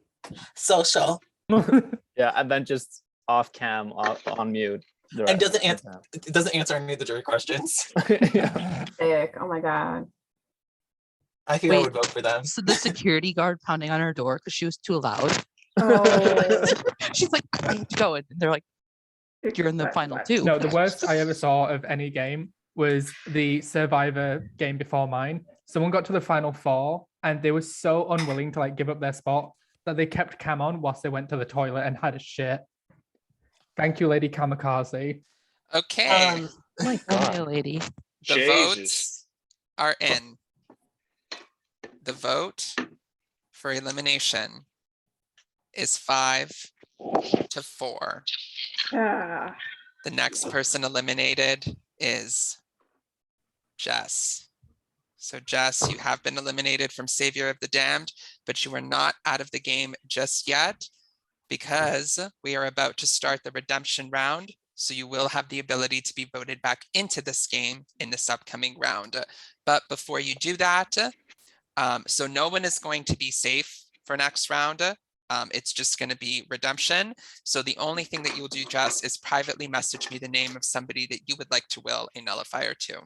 social. Yeah, and then just off cam, on mute. And doesn't answer any of the jury questions. Sick. Oh my god. I think I Wait, would vote for them. So the security guard pounding on her door because she was too loud. Oh. She's like, I need to go. And they're like, you're in the final 2. No, the worst I ever saw of any game was the Survivor game before mine. Someone got to the final 4 and they were so unwilling to like give up their spot that they kept cam on whilst they went to the toilet and had a shit. Thank you, Lady Kamikaze. Okay. My God, lady. The Jesus. votes are in. The vote for elimination is 5-4. The next person eliminated is Jess. So Jess, you have been eliminated from Savior of the Damned, but you are not out of the game just yet because we are about to start the redemption round. So you will have the ability to be voted back into this game in this upcoming round. But before you do that, so no one is going to be safe for next round. It's just going to be redemption. So the only thing that you will do, Jess, is privately message me the name of somebody that you would like to will a nullifier to.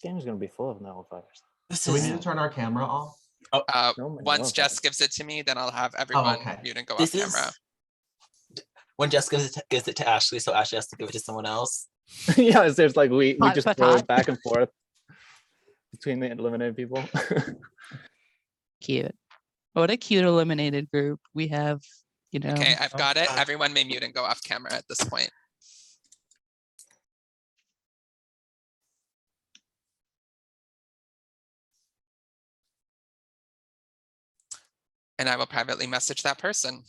Game's gonna be full of nullifiers. So we need to turn our camera off. Once Jess gives it to me, then I'll have everyone okay. mute and go This off is camera. when Jess gives it to Ashley, so Ashley has to give it to someone else. Yeah, there's like we Hot just for throw hot. it back and forth between the eliminated people. Cute. What a cute eliminated group. We have, you know. Okay, I've got it. Everyone may mute and go off camera at this point. And I will privately message that person.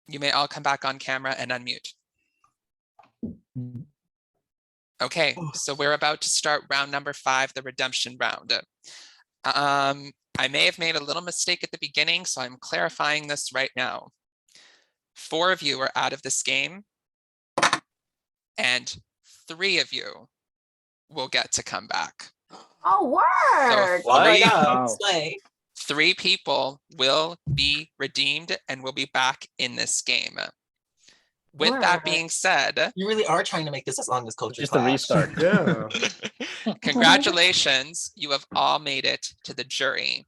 You may all come back on camera and unmute. Okay, so we're about to start round number 5, the redemption round. I may have made a little mistake at the beginning, so I'm clarifying this right now. 4 of you are out of this game, and 3 of you will get to come back. Oh, word! So 3 people will be redeemed and will be back in this game. With that being said, you really are trying to make this as long as Culture Just a restart. Yeah. Congratulations, you have all made it to the jury.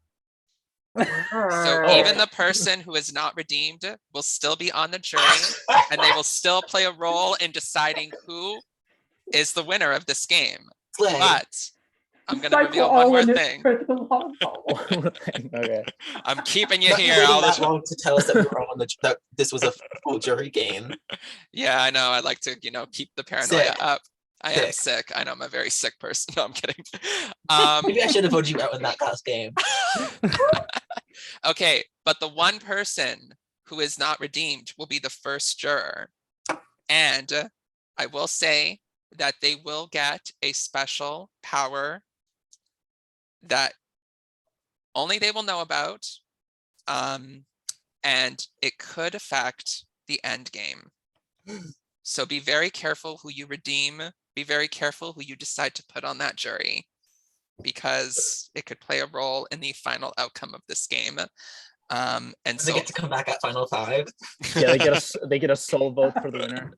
So even the person who is not redeemed will still be on the jury, and they will still play a role in deciding who is the winner of this game. But I'm going to reveal one more thing. Okay. I'm keeping you Not here. waiting I'll that long to tell us that we were on that this was a full jury game. Yeah, I know. I like to, keep the paranoia up. I am sick. I know I'm a very sick person. No, I'm kidding. Maybe I should have voted you out in that last game. Okay, but the one person who is not redeemed will be the first juror. And I will say that they will get a special power that only they will know about. And it could affect the end game. So be very careful who you redeem. Be very careful who you decide to put on that jury, because it could play a role in the final outcome of this game. And they get to come back at final 5. Yeah, they get a soul vote for the winner.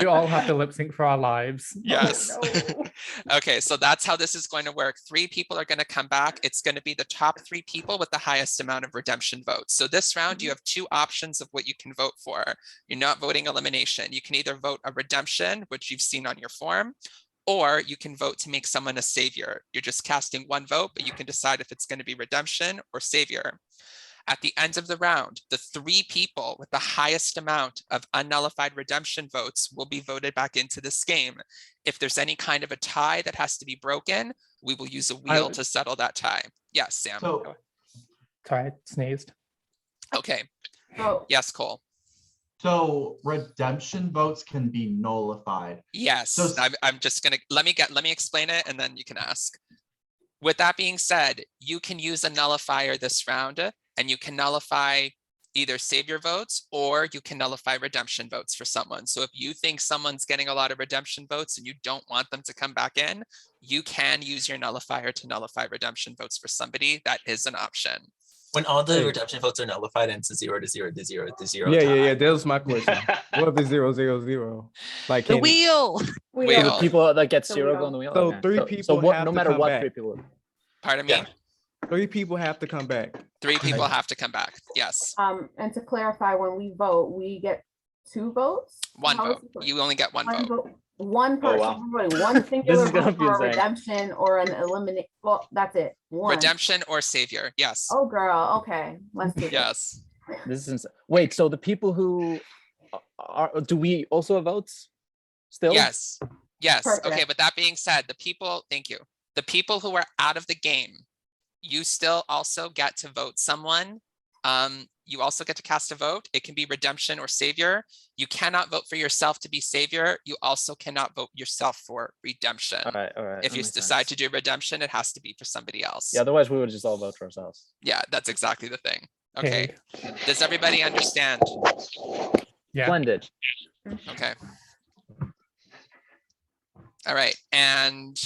We all have to lip sync for our lives. Yes. Oh, no. Okay, so that's how this is going to work. 3 people are going to come back. It's going to be the top 3 people with the highest amount of redemption votes. So this round, you have 2 options of what you can vote for. You're not voting elimination. You can either vote a redemption, which you've seen on your form, or you can vote to make someone a savior. You're just casting 1 vote, but you can decide if it's going to be redemption or savior. At the end of the round, the 3 people with the highest amount of unnullified redemption votes will be voted back into this game. If there's any kind of a tie that has to be broken, we will use a wheel to settle that tie. Yes, Sam. Sorry, I sneezed. Okay. Oh. Yes, Cole. So redemption votes can be nullified. Yes, So I'm just gonna let me explain it, and then you can ask. With that being said, you can use a nullifier this round, and you can nullify either savior votes or you can nullify redemption votes for someone. So if you think someone's getting a lot of redemption votes and you don't want them to come back in, you can use your nullifier to nullify redemption votes for somebody. That is an option. When all the redemption votes are nullified and it's a 0 to 0 to 0 to 0 Yeah, tie. yeah. That was my question. What if it's 0, 0, 0? Like The wheel. The people that get 0 go on the wheel. So Okay. 3 people have no to matter come what, back. 3 people. Pardon me? 3 people have to come back. 3 people have to come back. Yes. And to clarify, when we vote, we get 2 votes? 1 How is vote. it going? You only get one vote. One person, wow. everybody, one singular is gonna vote be for a insane. redemption or an eliminate. Well, that's it. One. Redemption or savior. Yes. Oh, girl. Okay, let's do this. Yes. This is wait. So the people who do we also have votes still? Yes. Yes. Perfect. Okay. But that being said, the people, thank you. The people who are out of the game, you still also get to vote someone. You also get to cast a vote. It can be redemption or savior. You cannot vote for yourself to be savior. You also cannot vote yourself for redemption. All right. If you decide to do redemption, it has to be for somebody else. Yeah. Otherwise, we would just all vote for ourselves. Yeah, that's exactly the thing. Okay. Does everybody understand? Yeah. Splendid. Okay. All right. And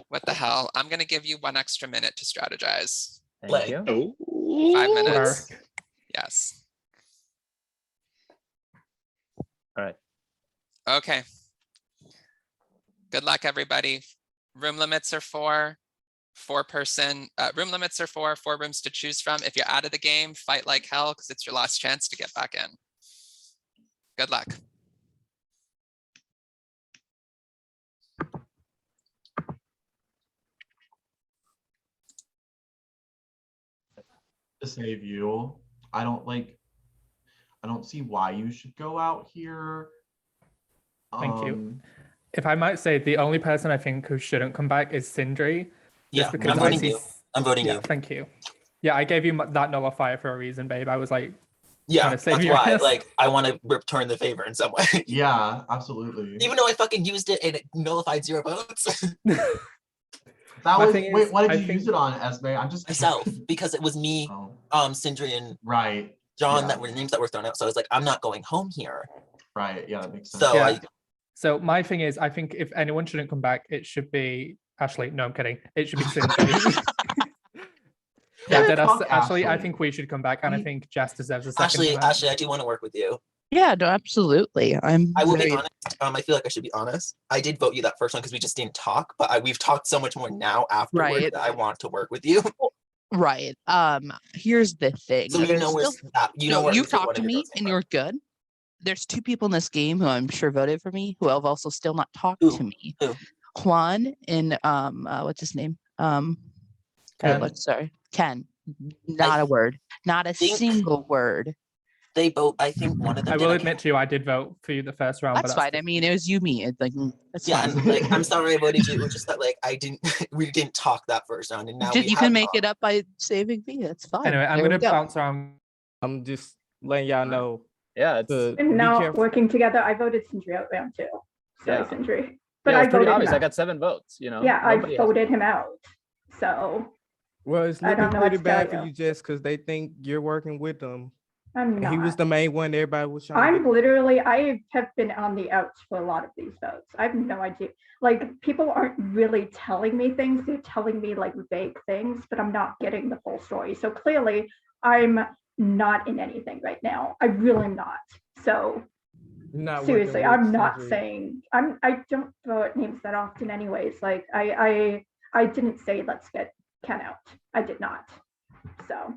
what the hell? I'm going to give you 1 extra minute to strategize. Thank you. Oh. 5 minutes. Yes. All right. Okay. Good luck, everybody. Room limits are 4. 4-person. Room limits are 4 rooms to choose from. If you're out of the game, fight like hell because it's your last chance to get back in. Good luck. To save you, I don't see why you should go out here. Thank you. If I might say, the only person I think who shouldn't come back is Sindri. Yeah, Just because I'm I voting see. you. I'm voting Yeah, you. thank you. Yeah, I gave you that nullifier for a reason, babe. I was like, Yeah, trying to save that's your why. ass. Like, I want to return the favor in some way. Yeah, absolutely. Even though I fucking used it and it nullified 0 votes. That My was thing wait. is, What did I you think- use it on, Esme? I'm just Myself, because it was me, Sindri, and right. John Yeah. that were the names that were thrown out. So I was like, I'm not going home here. Right. Yeah, that makes sense. So Yeah. So my thing is, I think if anyone shouldn't come back, it should be Ashley. No, I'm kidding. It should be Sindri. Yeah, Fuck Ashley, I Ashley. think we should come back, and I think Jess deserves a second. Ashley, I do want to work with you. Yeah, no, absolutely. I will very be honest. I feel like I should be honest. I did vote you that first one because we just didn't talk, but we've talked so much more now afterwards Right. that I want to work with you. right. Here's the thing. So you There's know where still- where you every talked one to of your me votes came and from. you're good. There's 2 people in this game who I'm sure voted for me who have also still not talked to me. Who? Juan and what's his name? Ken. Sorry, Ken. Not a word. Not a single word. They both. I think one of them. I will admit to you, I did vote for you the first round. That's fine. I mean, it was you, me. It's like that's Yeah, fine. and like I'm sorry I voted you. It was just that like I didn't. We didn't talk that first round, and now You can make it up by saving me. That's fine. Anyway, I'm There we gonna go. bounce around. I'm just letting y'all know. Yeah, it's to And be now careful. working together, I voted Sindri out round 2. Sorry, Yeah. Sindri. But yeah, I it's pretty voted obvious. him I out. got 7 votes. You know. Yeah, I Nobody has- voted him out. So Well, it's I looking don't know pretty what to tell bad for you. you, Jess, because they think you're working with them. I'm And not. he was the main one everybody was trying to I'm literally, I have been on the outs for a lot of these votes. I have no idea. Like, people aren't really telling me things. They're telling me like vague things, but I'm not getting the full story. So clearly, I'm not in anything right now. I really am not. So Not seriously, working with I'm not Sindri. saying I don't vote names that often anyways. Like I didn't say let's get Ken out. I did not. So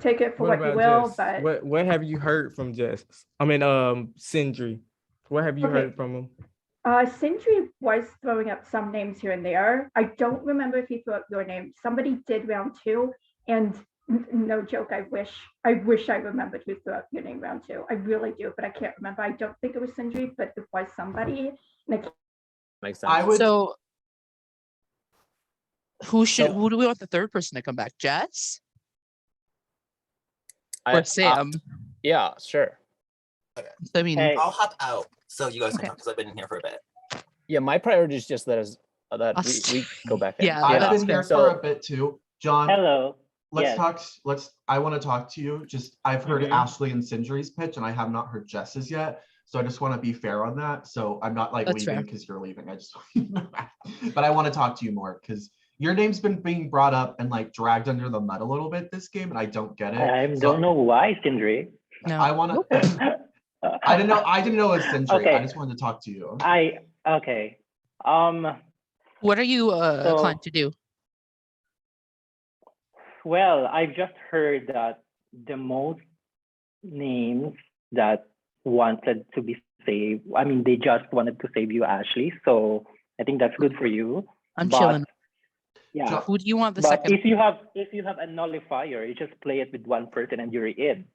take it for what you will, Jess? but What have you heard from Jess? I mean, Sindri. What have you Okay. heard from him? Sindri was throwing up some names here and there. I don't remember if he threw up your name. Somebody did round 2, and no joke, I wish I remembered who threw up your name round 2. I really do, but I can't remember. I don't think it was Sindri, but it was somebody. And I Makes sense. I would. So who do we want the 3rd person to come back? Jess or Sam? Yeah, sure. I mean, Hey. I'll hop out so you guys can Okay. talk because I've been in here for a bit. Yeah, my priority is just that we go back in. Yeah, I've that's been here fair. for a bit too. John, Hello. let's Yes. talk. I want to talk to you. Just I've heard Mhm. Ashley and Sindri's pitch, and I have not heard Jess's yet. So I just want to be fair on that. So I'm not like That's leaving fair. because you're leaving. I just, but I want to talk to you more because your name's been being brought up and like dragged under the mud a little bit this game, and I don't get it. I So don't know why, Sindri. no. I want to. I didn't know. I didn't know it was Sindri. Okay. I just wanted to talk to you. Okay. What are you inclined to do? Well, I've just heard that the most names that wanted to be saved. I mean, they just wanted to save you, Ashley. So I think that's good for you. I'm But, chilling. Yeah. Who do you want the But second? if you have a nullifier, you just play it with one person and you're in.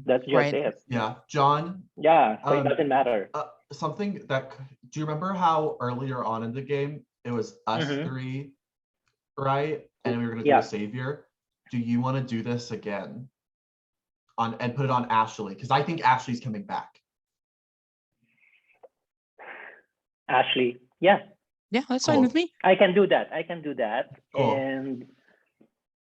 That's just Right. it. Yeah, John. Yeah, so it doesn't matter. Something that do you remember how earlier on in the game it was us three, right? And we were gonna do a savior. Do you want to do this again? And put it on Ashley, because I think Ashley's coming back. Ashley, yeah. Yeah, that's fine with me. I can do that. Cool.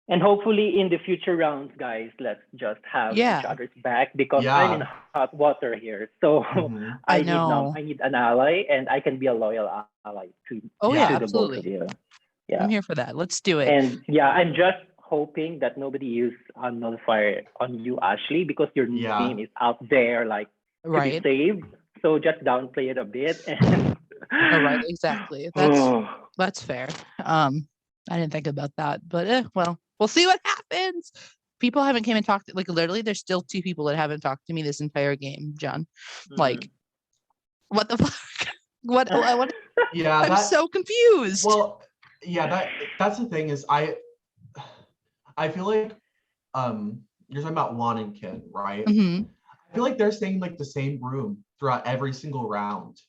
And hopefully in the future rounds, guys, let's just have each other's back, because I'm in hot water here. So I need an ally, and I can be a loyal ally to the both of you. Yeah. I'm here for that. Let's do it. And yeah, I'm just hoping that nobody use a nullifier on you, Ashley, because your name is out there, like to be saved. So just downplay it a bit. And right, exactly. That's fair. I didn't think about that, but well, we'll see what happens. People haven't came and talked. Like literally, there's still 2 people that haven't talked to me this entire game, John. Like, what the fuck? What? Yeah, I'm so confused. Well, yeah, that's the thing is I feel like you're talking about Juan and Ken, right? I feel like they're staying in like the same room throughout every single round.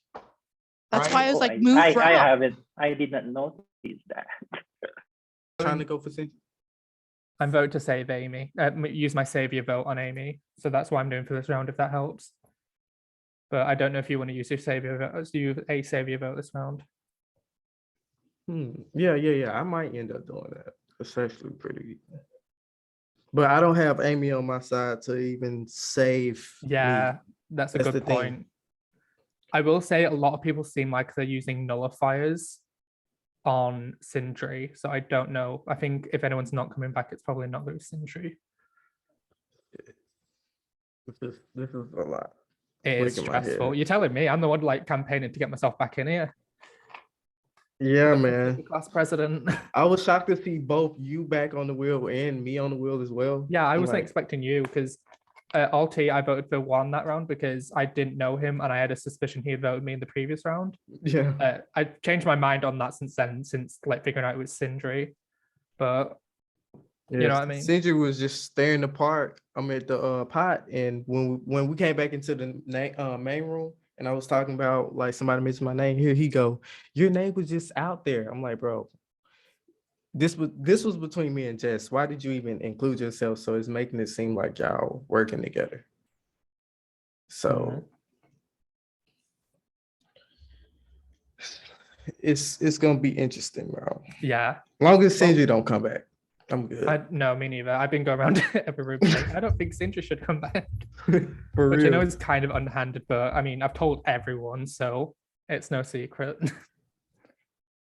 That's why I was like, I haven't. I did not notice that. Trying to go for Cindy. I'm vote to save Amy. Use my savior vote on Amy. So that's what I'm doing for this round, if that helps. But I don't know if you want to use your savior vote. Use a savior vote this round. Yeah. I might end up doing that. It's actually pretty. But I don't have Amy on my side to even save. Yeah, that's a good point. I will say a lot of people seem like they're using nullifiers on Sindri, so I don't know. I think if anyone's not coming back, it's probably not going to be Sindri. This is a lot. It is stressful. You're telling me I'm the one like campaigning to get myself back in here. Yeah, man. Class president. I was shocked to see both you back on the wheel and me on the wheel as well. Yeah, I wasn't expecting you because Alti, I voted for Juan that round because I didn't know him and I had a suspicion he had voted me in the previous round. Yeah. I changed my mind on that since then, since like figuring out it was Sindri. But you know what I mean? Sindri was just staring apart. I'm at the pot, and when we came back into the main room, and I was talking about like somebody mentioned my name. Here he go. Your name was just out there. I'm like, bro, this was between me and Jess. Why did you even include yourself? So it's making it seem like y'all working together. So it's gonna be interesting, bro. Yeah. Long as Sindri don't come back, I'm good. No, me neither. I've been going around every room saying, I don't think Sindri should come back. For Which real. I know is kind of unhanded, but I mean, I've told everyone, so it's no secret.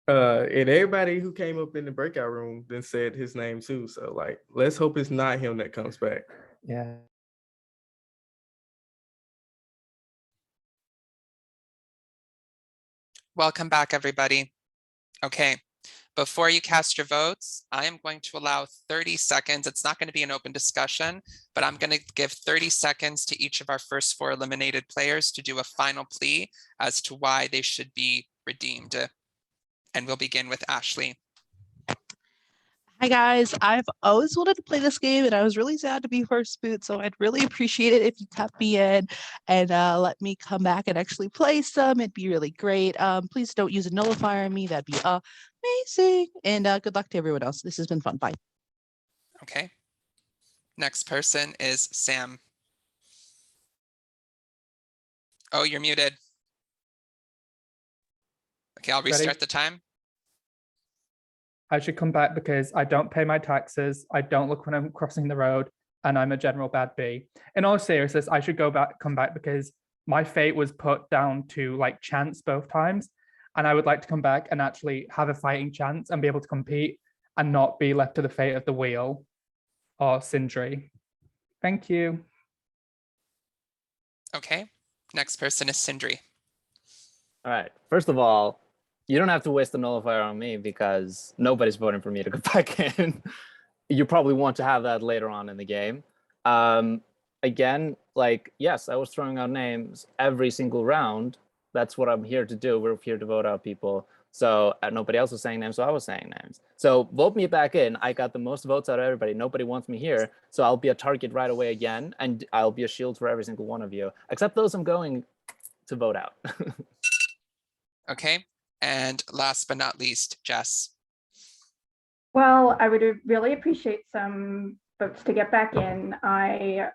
And everybody who came up in the breakout room then said his name too. So like, let's hope it's not him that comes back. Yeah. Welcome back, everybody. Okay, before you cast your votes, I am going to allow 30 seconds. It's not going to be an open discussion, but I'm going to give 30 seconds to each of our first 4 eliminated players to do a final plea as to why they should be redeemed. And we'll begin with Ashley. Hi guys, I've always wanted to play this game and I was really sad to be first boot, so I'd really appreciate it if you kept me in and let me come back and actually play some. It'd be really great. Please don't use a nullifier on me. That'd be amazing. And good luck to everyone else. This has been fun. Bye. Okay. Next person is Sam. Oh, you're muted. Okay, I'll restart the time. I should come back because I don't pay my taxes, I don't look when I'm crossing the road, and I'm a general bad bee. In all seriousness, I should come back because my fate was put down to like chance both times, and I would like to come back and actually have a fighting chance and be able to compete and not be left to the fate of the wheel or Sindri. Thank you. Okay, next person is Sindri. All right, first of all, you don't have to waste a nullifier on me because nobody's voting for me to go back in. You probably want to have that later on in the game. again, like, yes, I was throwing out names every single round. That's what I'm here to do. We're here to vote out people. So nobody else was saying names, so I was saying names. So vote me back in. I got the most votes out of everybody. Nobody wants me here. So I'll be a target right away again, and I'll be a shield for every single one of you, except those I'm going to vote out. Okay. And last but not least, Jess. Well, I would really appreciate some votes to get back in. I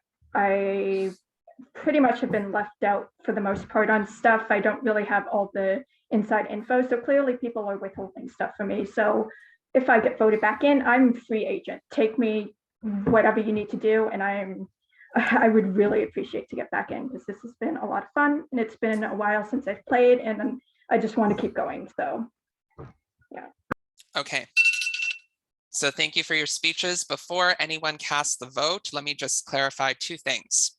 pretty much have been left out for the most part on stuff. I don't really have all the inside info. So clearly people are withholding stuff for me. So if I get voted back in, I'm free agent. Take me whatever you need to do. And I would really appreciate to get back in because this has been a lot of fun and it's been a while since I've played and I just want to keep going. So yeah. Okay. So thank you for your speeches. Before anyone casts the vote, let me just clarify two things.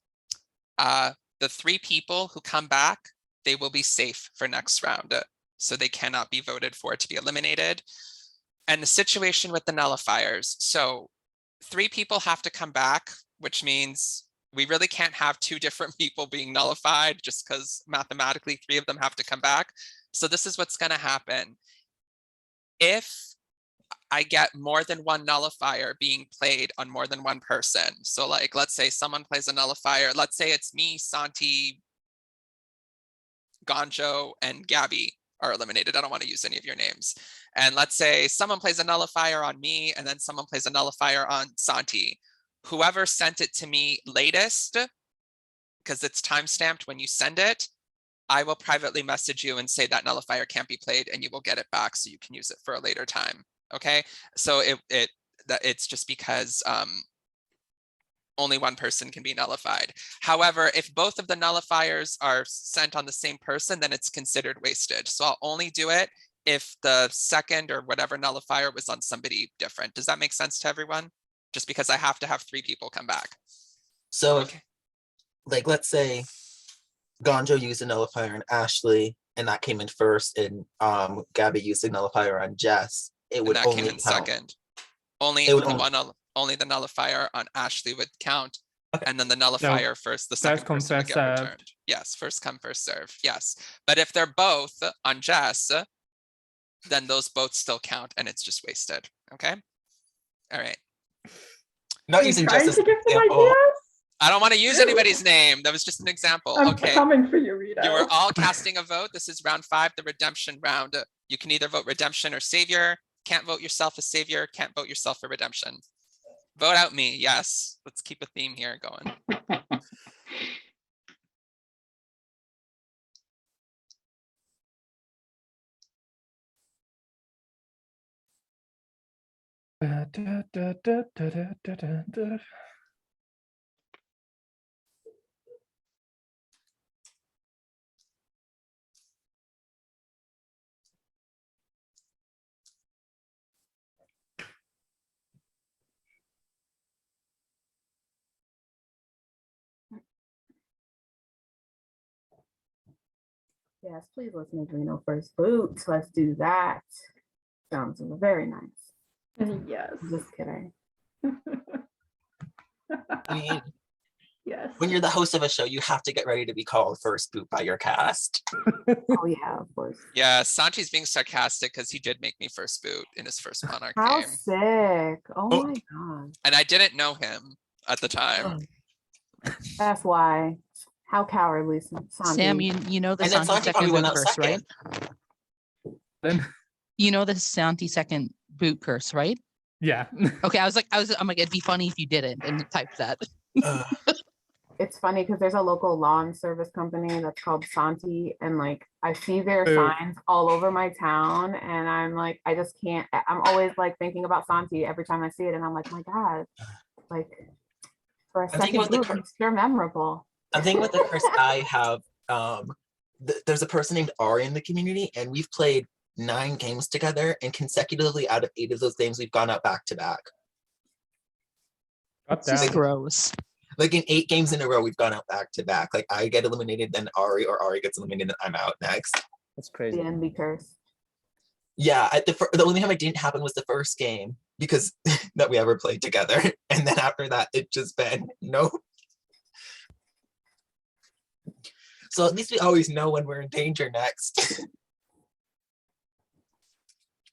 The 3 people who come back, they will be safe for next round. So they cannot be voted for to be eliminated. And the situation with the nullifiers. So 3 people have to come back, which means we really can't have 2 different people being nullified just because mathematically 3 of them have to come back. So this is what's going to happen. If I get more than 1 nullifier being played on more than 1 person. So like, let's say someone plays a nullifier. Let's say it's me, Santi, Gonjo, and Gabby are eliminated. I don't want to use any of your names. And let's say someone plays a nullifier on me and then someone plays a nullifier on Santi. Whoever sent it to me latest, because it's timestamped when you send it, I will privately message you and say that nullifier can't be played and you will get it back so you can use it for a later time. Okay, so it's just because only 1 person can be nullified. However, if both of the nullifiers are sent on the same person, then it's considered wasted. So I'll only do it if the second or whatever nullifier was on somebody different. Does that make sense to everyone? Just because I have to have 3 people come back. So okay. Like, let's say Gonjo used a nullifier on Ashley and that came in first, and Gabby used a nullifier on Jess. It would only count. Second. Only the nullifier on Ashley would count, okay. And then the nullifier first, the second person would get returned. Yes, first come, first serve. Yes, but if they're both on Jess, then those both still count, and it's just wasted. Okay. All right. Not using Jess as an example. I don't want to use anybody's name. That was just an example. I'm okay. coming for you, Rita. You are all casting a vote. This is round 5, the redemption round. You can either vote redemption or savior. Can't vote yourself as savior. Can't vote yourself for redemption. Vote out me. Yes. Let's keep a theme here going. Yes, please let's make Reno first boots. Let's do that. Sounds very nice. Yes. Just kidding. I mean, yes. When you're the host of a show, you have to get ready to be called first boot by your cast. Oh yeah, of course. Yeah, Santi's being sarcastic because he did make me first boot in his first Monarch How game. sick. Oh my god. And I didn't know him at the time. That's why. How cowardly, Santi. Sam, you know the Santi second boot curse, right? Then you know the Santi second boot curse, right? Yeah. Okay, I'm like, it'd be funny if you didn't and typed that. It's funny because there's a local lawn service company that's called Santi, and like I see their signs all over my town, and I'm like, I just can't. I'm always like thinking about Santi every time I see it, and I'm like, my god, like for a second boot, they're memorable. I'm thinking with the curse I have, there's a person named Ari in the community, and we've played 9 games together, and consecutively out of 8 of those games, we've gone out back to back. That's just gross. Like in 8 games in a row, we've gone out back to back. Like I get eliminated, then Ari, or Ari gets eliminated, then I'm out next. That's crazy. The envy curse. Yeah, the only time it didn't happen was the first game because that we ever played together, and then after that, it just been no. So at least we always know when we're in danger next.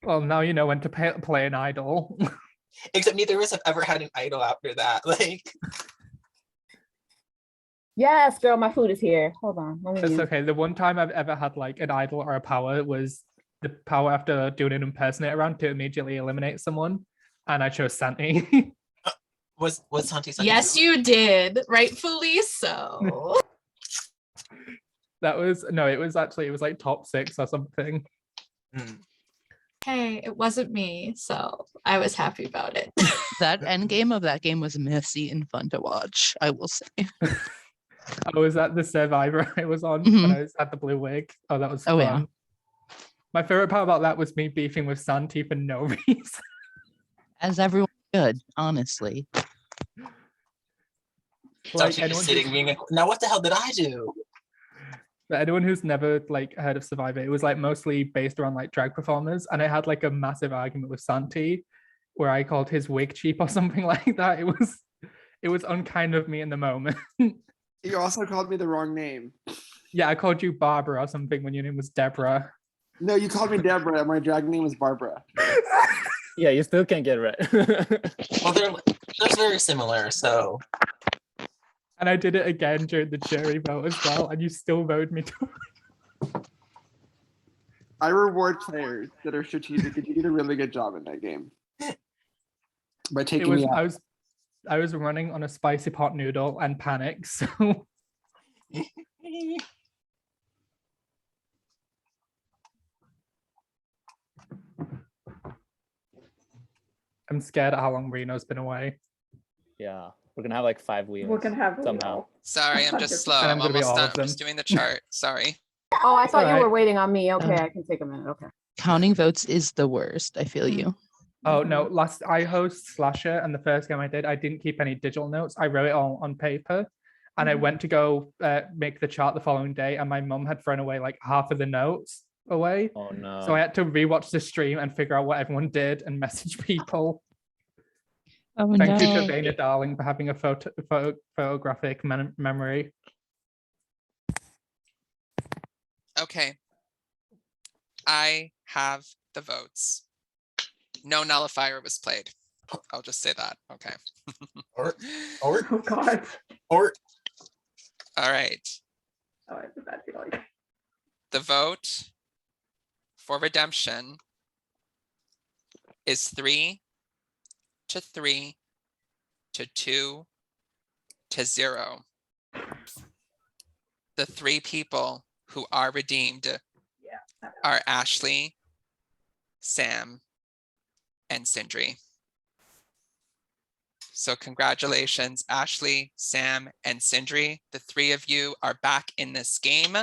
Well, now you know when to play an idol. Except neither of us have ever had an idol after that. Like, Yes, girl, my food is here. Hold on. Let me It's use- okay. The one time I've ever had like an idol or a power was the power after doing an impersonator round to immediately eliminate someone, and I chose Santi. was Santi? Yes, you did. Rightfully so. That was no, it was like top 6 or something. Hey, it wasn't me, so I was happy about it. That end game of that game was messy and fun to watch, I will say. I was at the Survivor I was on when I was at the blue wig. Oh, that was Oh, fun. yeah. My favorite part about that was me beefing with Santi for no reason. As everyone should, honestly. Like Santi anyone just sitting who's- being now what the hell did I do? For anyone who's never like heard of Survivor, it was like mostly based around like drag performers, and I had like a massive argument with Santi where I called his wig cheap or something like that. It was unkind of me in the moment. You also called me the wrong name. Yeah, I called you Barbara or something when your name was Deborah. No, you called me Deborah. And my drag name was Barbara. Yeah, you still can't get it right. Well, they're very similar, so. And I did it again during the jury vote as well, and you still voted me to. I reward players that are strategic, and you did a really good job in that game. By taking me out. I was running on a spicy pot noodle and panic, so I'm scared at how long Reno's been away. Yeah, we're gonna have like 5 wheels. We're gonna have somehow. Sorry, I'm just slow. And I'm I'm gonna be almost all done. of I'm them. just doing the chart. Sorry. Oh, I thought you Alright. were waiting on me. Okay, I can take a minute. Okay. Counting votes is the worst. I feel you. Oh no, last I host Slasher, and the first game I did, I didn't keep any digital notes. I wrote it all on paper, and I went to go make the chart the following day, and my mum had thrown away like half of the notes away. Oh no. So I had to rewatch the stream and figure out what everyone did and message people. Oh, Thank you no. to Dana Darling for having a photographic memory. Okay. I have the votes. No nullifier was played. I'll just say that. Okay. Or Oh God. or All right. Oh, it's a bad feeling. The vote for redemption is 3 to 3 to 2 to 0. The 3 people who are redeemed are Ashley, Sam, and Sindri. So congratulations, Ashley, Sam, and Sindri. The 3 of you are back in this game.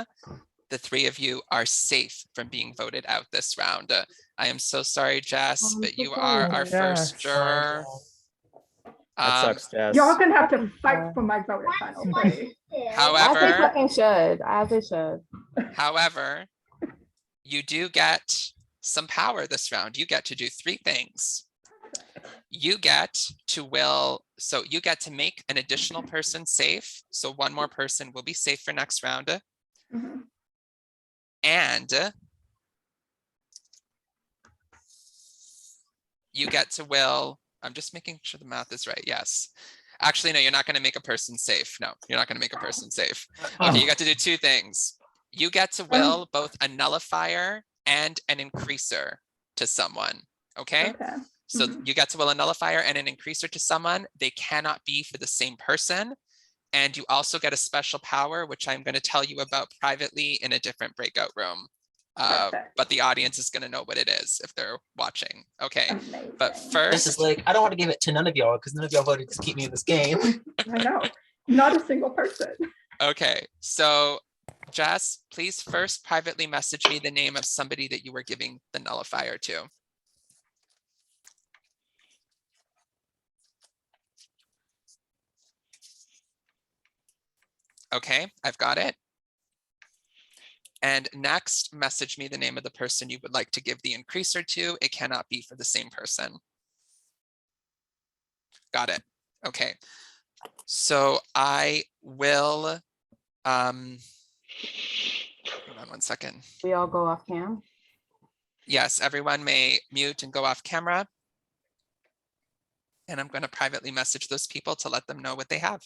The 3 of you are safe from being voted out this round. I am so sorry, Jess, but you are our first juror. That sucks, Jess. Y'all gonna have to fight for my vote at final say. As they fucking should. As they should. However, you do get some power this round. You get to do 3 things. You get to make an additional person safe. So 1 more person will be safe for next round. And you get to I'm just making sure the math is right. Yes. Actually, no, you're not going to make a person safe. No, you're not going to make a person safe. Okay, you got to do 2 things. You get to will both a nullifier and an increaser to someone. Okay? So you get to will a nullifier and an increaser to someone. They cannot be for the same person. And you also get a special power, which I'm going to tell you about privately in a different breakout room. But the audience is going to know what it is if they're watching. Okay. But first, this is like, I don't want to give it to none of y'all because none of y'all voted to keep me in this game. I know. Not a single person. Okay. So Jess, please first privately message me the name of somebody that you were giving the nullifier to. Okay, I've got it. And next, message me the name of the person you would like to give the increaser to. It cannot be for the same person. Got it. Okay. So I will Hang on one second. We all go off cam. Yes, everyone may mute and go off camera. And I'm going to privately message those people to let them know what they have.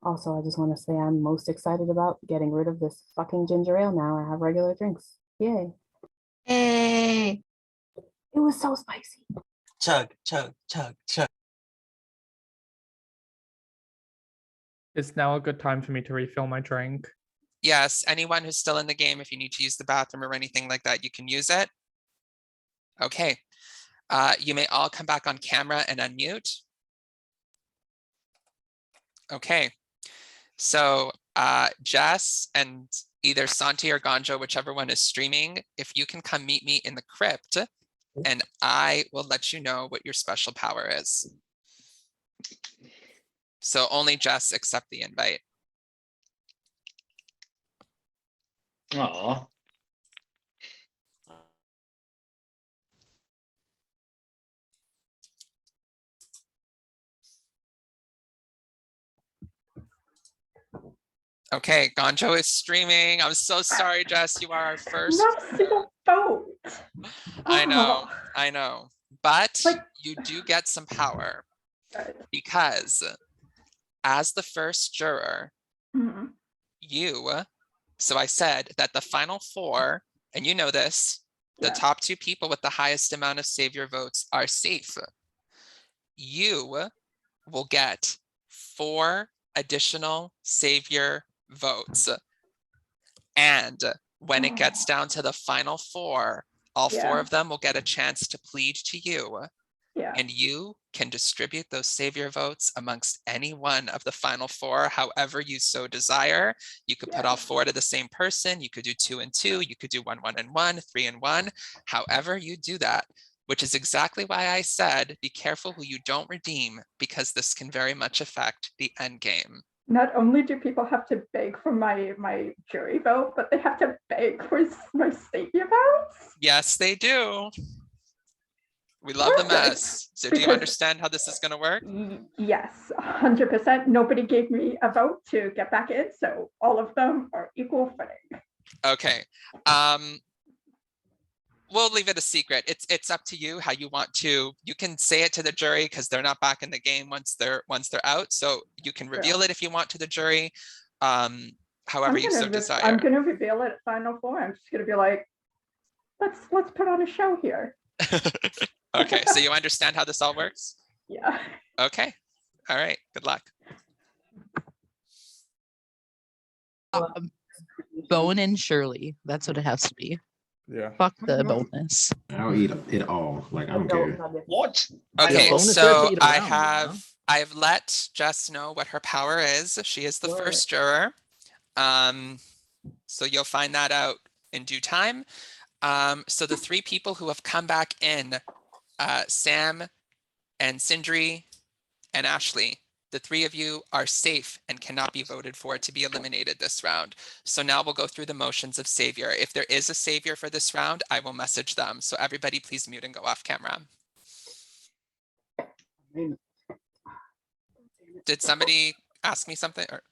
Also, I just want to say I'm most excited about getting rid of this fucking ginger ale now. I have regular drinks. Yay. Hey. It was so spicy. Chug, chug, chug, chug. Is now a good time for me to refill my drink? Yes, anyone who's still in the game, if you need to use the bathroom or anything like that, you can use it. Okay. You may all come back on camera and unmute. Okay. So Jess and either Santi or Ganjo, whichever one is streaming, if you can come meet me in the crypt, and I will let you know what your special power is. So only Jess accept the invite. Aw. Okay, Ganjo is streaming. I'm so sorry, Jess. You are our first. Not a single vote. I know, Oh. I know. But Like- you do get some power Good. because as the first juror, Mhm. so I said that the final four, and you know this, the Yeah. top two people with the highest amount of savior votes are safe. You will get 4 additional savior votes. And when it gets down to the final 4, all 4 Yeah. of them will get a chance to plead to you. Yeah. And you can distribute those savior votes amongst any one of the final 4, however you so desire. You could put Yeah. all 4 to the same person. You could do 2 and 2. You could do 1, 1 and 1, 3 and 1. However you do that, which is exactly why I said, be careful who you don't redeem, because this can very much affect the end game. Not only do people have to beg for my jury vote, but they have to beg for my savior votes. Yes, they do. We love the mess. So do you Because- understand how this is going to work? Yes, 100%. Nobody gave me a vote to get back in, so all of them are equal footing. Okay. We'll leave it a secret. It's up to you how you want to. You can say it to the jury because they're not back in the game once they're out. So you can reveal it if you want to the jury, however you so desire. I'm gonna reveal it at final 4. I'm just gonna be like, let's put on a show here. Okay, so you understand how this all works? Yeah. Okay. All right. Good luck. Bone and Shirley. That's what it has to be. Yeah. Fuck the bonus. I'll eat it all. Like I don't care. What? Okay, bonus there to so eat I around, you know? have let Jess know what her power is. She is the first juror. So you'll find that out in due time. So the 3 people who have come back in, Sam and Sindri and Ashley, the 3 of you are safe and cannot be voted for to be eliminated this round. So now we'll go through the motions of savior. If there is a savior for this round, I will message them. So everybody please mute and go off camera. Did somebody ask me something? Or,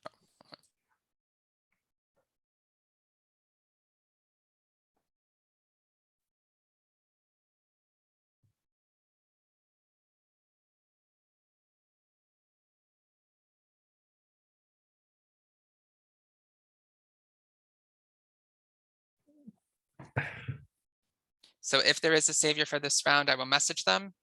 so if there is a savior for this round, I will message them.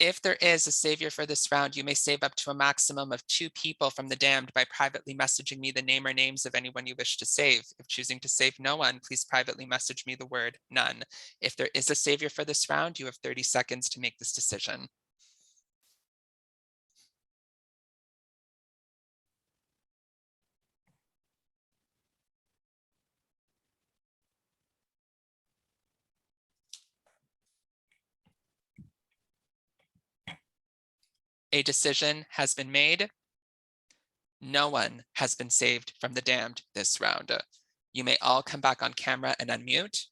If there is a savior for this round, you may save up to a maximum of 2 people from the damned by privately messaging me the name or names of anyone you wish to save. If choosing to save no one, please privately message me the word none. If there is a savior for this round, you have 30 seconds to make this decision. A decision has been made. No one has been saved from the damned this round. You may all come back on camera and unmute.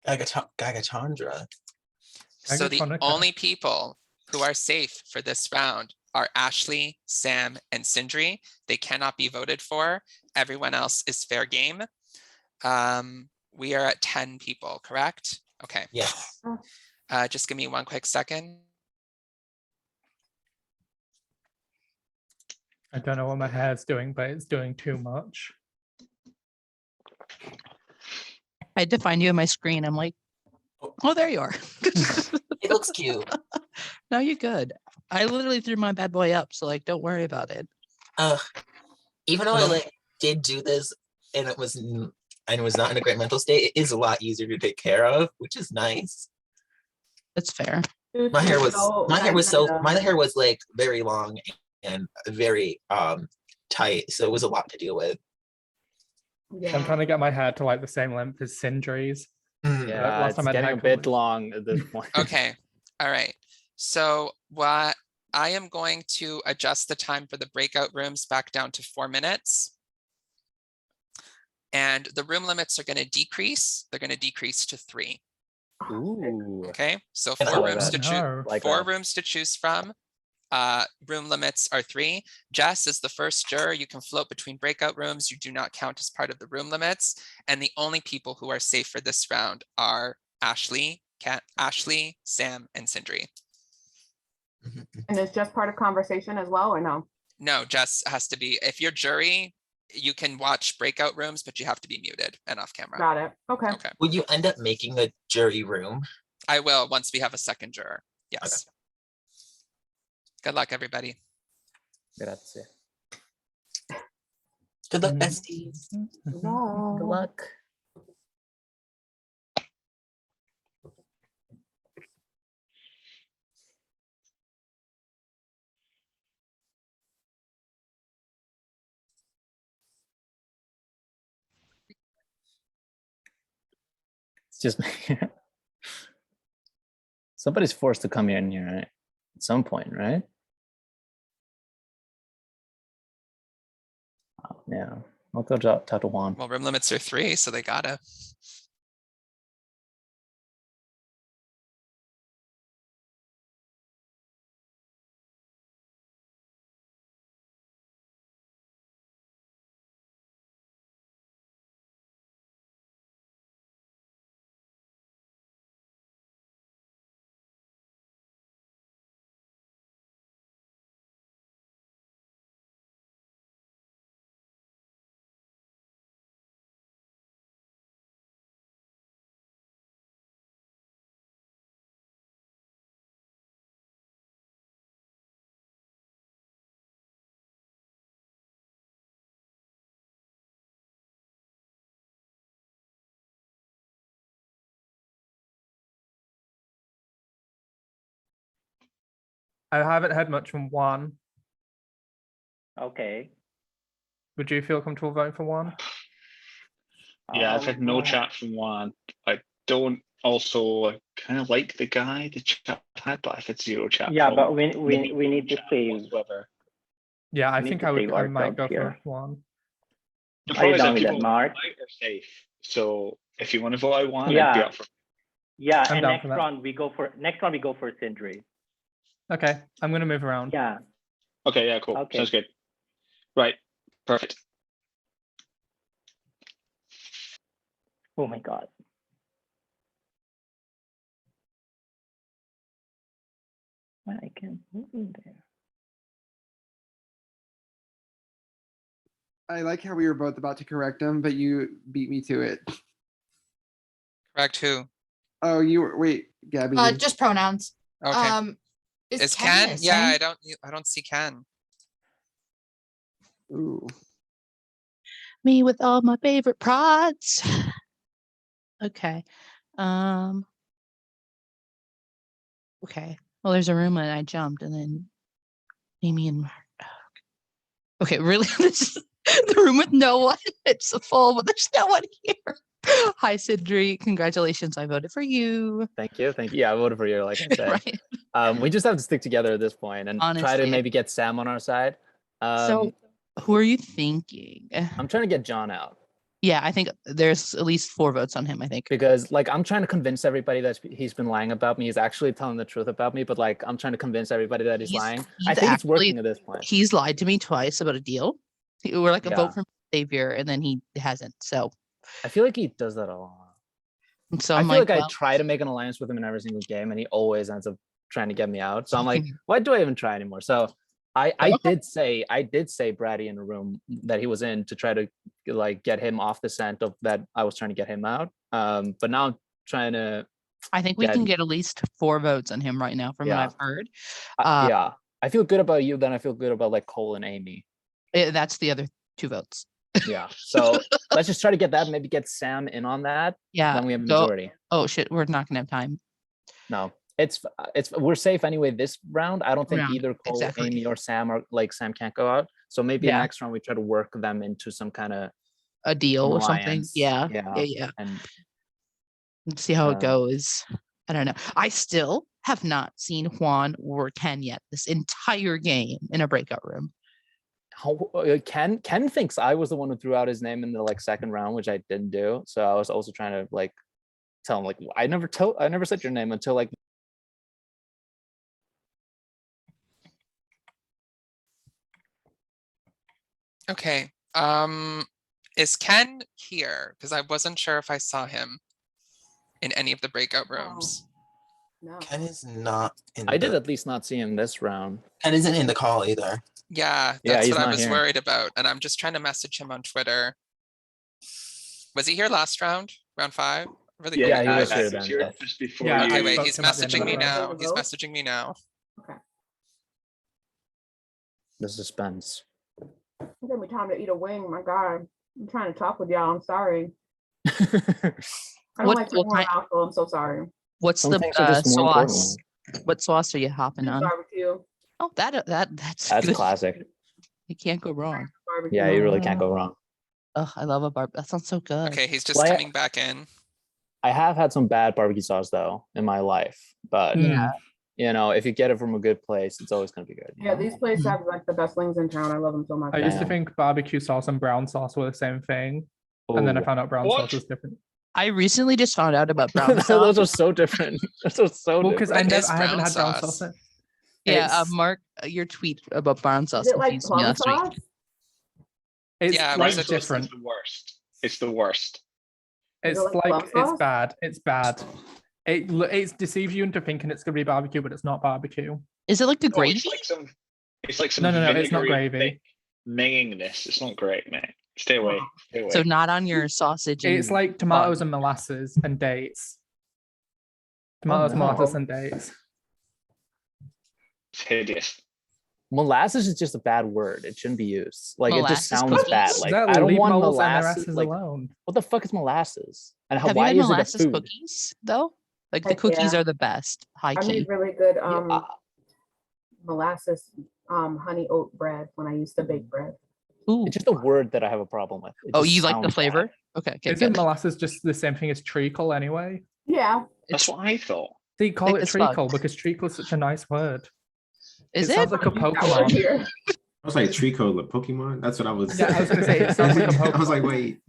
Gagachandra. So the Gagatronica. only people who are safe for this round are Ashley, Sam, and Sindri. They cannot be voted for. Everyone else is fair game. We are at 10 people, correct? Okay. Yes. Just give me one quick second. I don't know what my hair's doing, but it's doing too much. I had to find you on my screen. I'm like, oh, there you are. It looks cute. No, you're good. I literally threw my bad boy up, so like, don't worry about it. Even though I did do this and it was not in a great mental state, it is a lot easier to take care of, which is nice. That's fair. My hair was like very long and very tight, so it was a lot to deal with. I'm trying to get my hair to like the same length as Sindri's. Yeah, it's getting a bit long at this point. Okay, all right. So what I am going to adjust the time for the breakout rooms back down to 4 minutes. And the room limits are going to decrease. They're going to decrease to 3. Ooh. Okay, so I 4 like rooms that. to choose. Like 4 that. rooms to choose from. Room limits are 3. Jess is the first juror. You can float between breakout rooms. You do not count as part of the room limits. And the only people who are safe for this round are Ashley, Sam, and Sindri. And it's just part of conversation as well, or no? No, Jess has to be, if you're jury, you can watch breakout rooms, but you have to be muted and off camera. Got it. Okay. Okay. Will you end up making a jury room? I will once we have a second juror. Yes. Good luck, everybody. Grazie. Good luck, besties. Good luck. It's just somebody's forced to come in here, right? At some point, right? Oh, yeah, I'll go talk to Juan. Well, room limits are 3, so they gotta. I haven't heard much from Juan. Okay. Would you feel comfortable voting for Juan? Yeah, I've had no chat from Juan. I don't also kind of like the guy the chat had, but I've had 0 chat. Yeah, from but we him. need to save. Whatsoever. Yeah, I We think need to save I might ourselves go here. for Juan. The Are you problem is done that with that, people Mark? are safe. So if you want to vote out Juan, I'd be Yeah. up for. Yeah, I'm and down next for that. round we go for Sindri. Okay, I'm gonna move around. Yeah. Okay, yeah, cool. Okay. Sounds good. Right, perfect. Oh my God. Well, I can't move in there. I like how we were both about to correct him, but you beat me to it. Correct who? Oh, you were, wait, Gabby. did- Just pronouns. Okay. Is Ken? missing? Yeah, I don't see Ken. Ooh. Me with all my favorite prods. Okay. Okay. Well, there's a room and I jumped, and then Amy and okay, really, this is the room with no one. It's full, but there's no one here. Hi, Sidri. Congratulations, I voted for you. Thank you. Yeah, I voted for you, like I said. Right. We just have to stick together at this point and try to Honestly. maybe get Sam on our side. So who are you thinking? I'm trying to get John out. Yeah, I think there's at least 4 votes on him, I think. Because like I'm trying to convince everybody that he's been lying about me. He's actually telling the truth about me, but like I'm trying to convince everybody that he's lying. I think it's working at this point. He's lied to me twice about a deal. We're like a Yeah. vote from Savior, and then he hasn't. So I feel like he does that a lot. So I I'm feel like I well, try to make an alliance with him in every single game, and he always ends up trying to get me out. So I'm like, why do I even try anymore? So I did say Brady in a room that he was in to try to like get him off the scent of that I was trying to get him out. But now I'm trying to. I think we can get at least 4 votes on him right now from what Yeah. I've heard. Yeah, I feel good about you. Then I feel good about like Cole and Amy. That's the other 2 votes. Yeah. So let's just try to get that. Maybe get Sam in on that. Yeah. Then we have a majority. Oh shit, we're not gonna have time. No, it's we're safe anyway this round. I don't think Round, either Cole, exactly. Amy, or Sam are like Sam can't go out. So maybe Yeah. next round we try to work them into some kind of A deal or something. alliance. Yeah. Yeah. Yeah. And Let's see how it Um, goes. I don't know. I still have not seen Juan or Ken yet this entire game in a breakout room. Ken thinks I was the one who threw out his name in the like second round, which I didn't do. So I was also trying to like tell him like I never said your name until like. Okay. Is Ken here? Because I wasn't sure if I saw him in any of the breakout rooms. No. Ken is not in I the, did at least not see him this round. Ken isn't in the call either. Yeah, Yeah, that's he's what I not was here. worried about. And I'm just trying to message him on Twitter. Was he here last round? Round 5? Really Yeah, he quick. was here then. Just before Yeah, Okay, I wait, spoke he's to him at the end of messaging the me round. now. He's Vote? messaging me now. The suspense. It's gonna be time to eat a wing. My God, I'm trying to talk with y'all. I'm sorry. I don't What- like what putting my kind- mouth full. I'm so sorry. What's Some the things are just more important. sauce? What sauce are you hopping on? Barbecue. Oh, that's That's good. classic. You can't go wrong. Barbecue. Yeah, you really can't go wrong. Oh, I love a barb. That sounds so good. Okay, he's just Well, coming back in. I have had some bad barbecue sauce though in my life, but Yeah. you know, if you get it from a good place, it's always gonna be good. Yeah, these places have like the best wings in town. I love them so much. I used to Damn. think barbecue sauce and brown sauce were the same thing, and then I Ooh. found out brown What? sauce was different. I recently just found out about brown Those sauce. are so different. Those are so Well, because different. What is I haven't brown had brown sauce? sauce. Yeah, It's- Mark, your tweet about brown sauce Is it like confused me plum last week. sauce? It's Yeah, like brown sauce different. is the worst. It's the worst. It's like like plum it's sauce? bad. It's bad. It deceives you into thinking it's gonna be barbecue, but it's not barbecue. Is it like the No, gravy? it's like some No, it's not vinegary gravy. thick Mangingness. It's not great, mate. Stay away. Stay away. So not on your sausage. It's and like tomatoes bun. and molasses and dates. Tomatoes, no. molasses, and dates. It's hideous. Molasses is just a bad word. It shouldn't be used. Like it Molasses just sounds cookies? bad. Like No, I don't leave want moles and molasses. MRSs Like alone. what the fuck is molasses? And how, Have you why had is it a molasses food? cookies though? Like the Heck cookies yeah. are the best. High I key. made really good Yeah, molasses honey oat bread when I used to bake bread. Ooh. it's just a word that I have a problem with. It Oh, just you like the sounds flavor? bad. Okay, Isn't good. molasses just the same thing as treacle anyway? Yeah. That's what I thought. They call Thick it as fuck. treacle because treacle is such a nice word. Is it it? sounds like a That word Pokemon. here. I was like Trico, the Pokemon. That's what I was. Yeah, I was gonna say it sounds like a I was like, Pokemon. wait.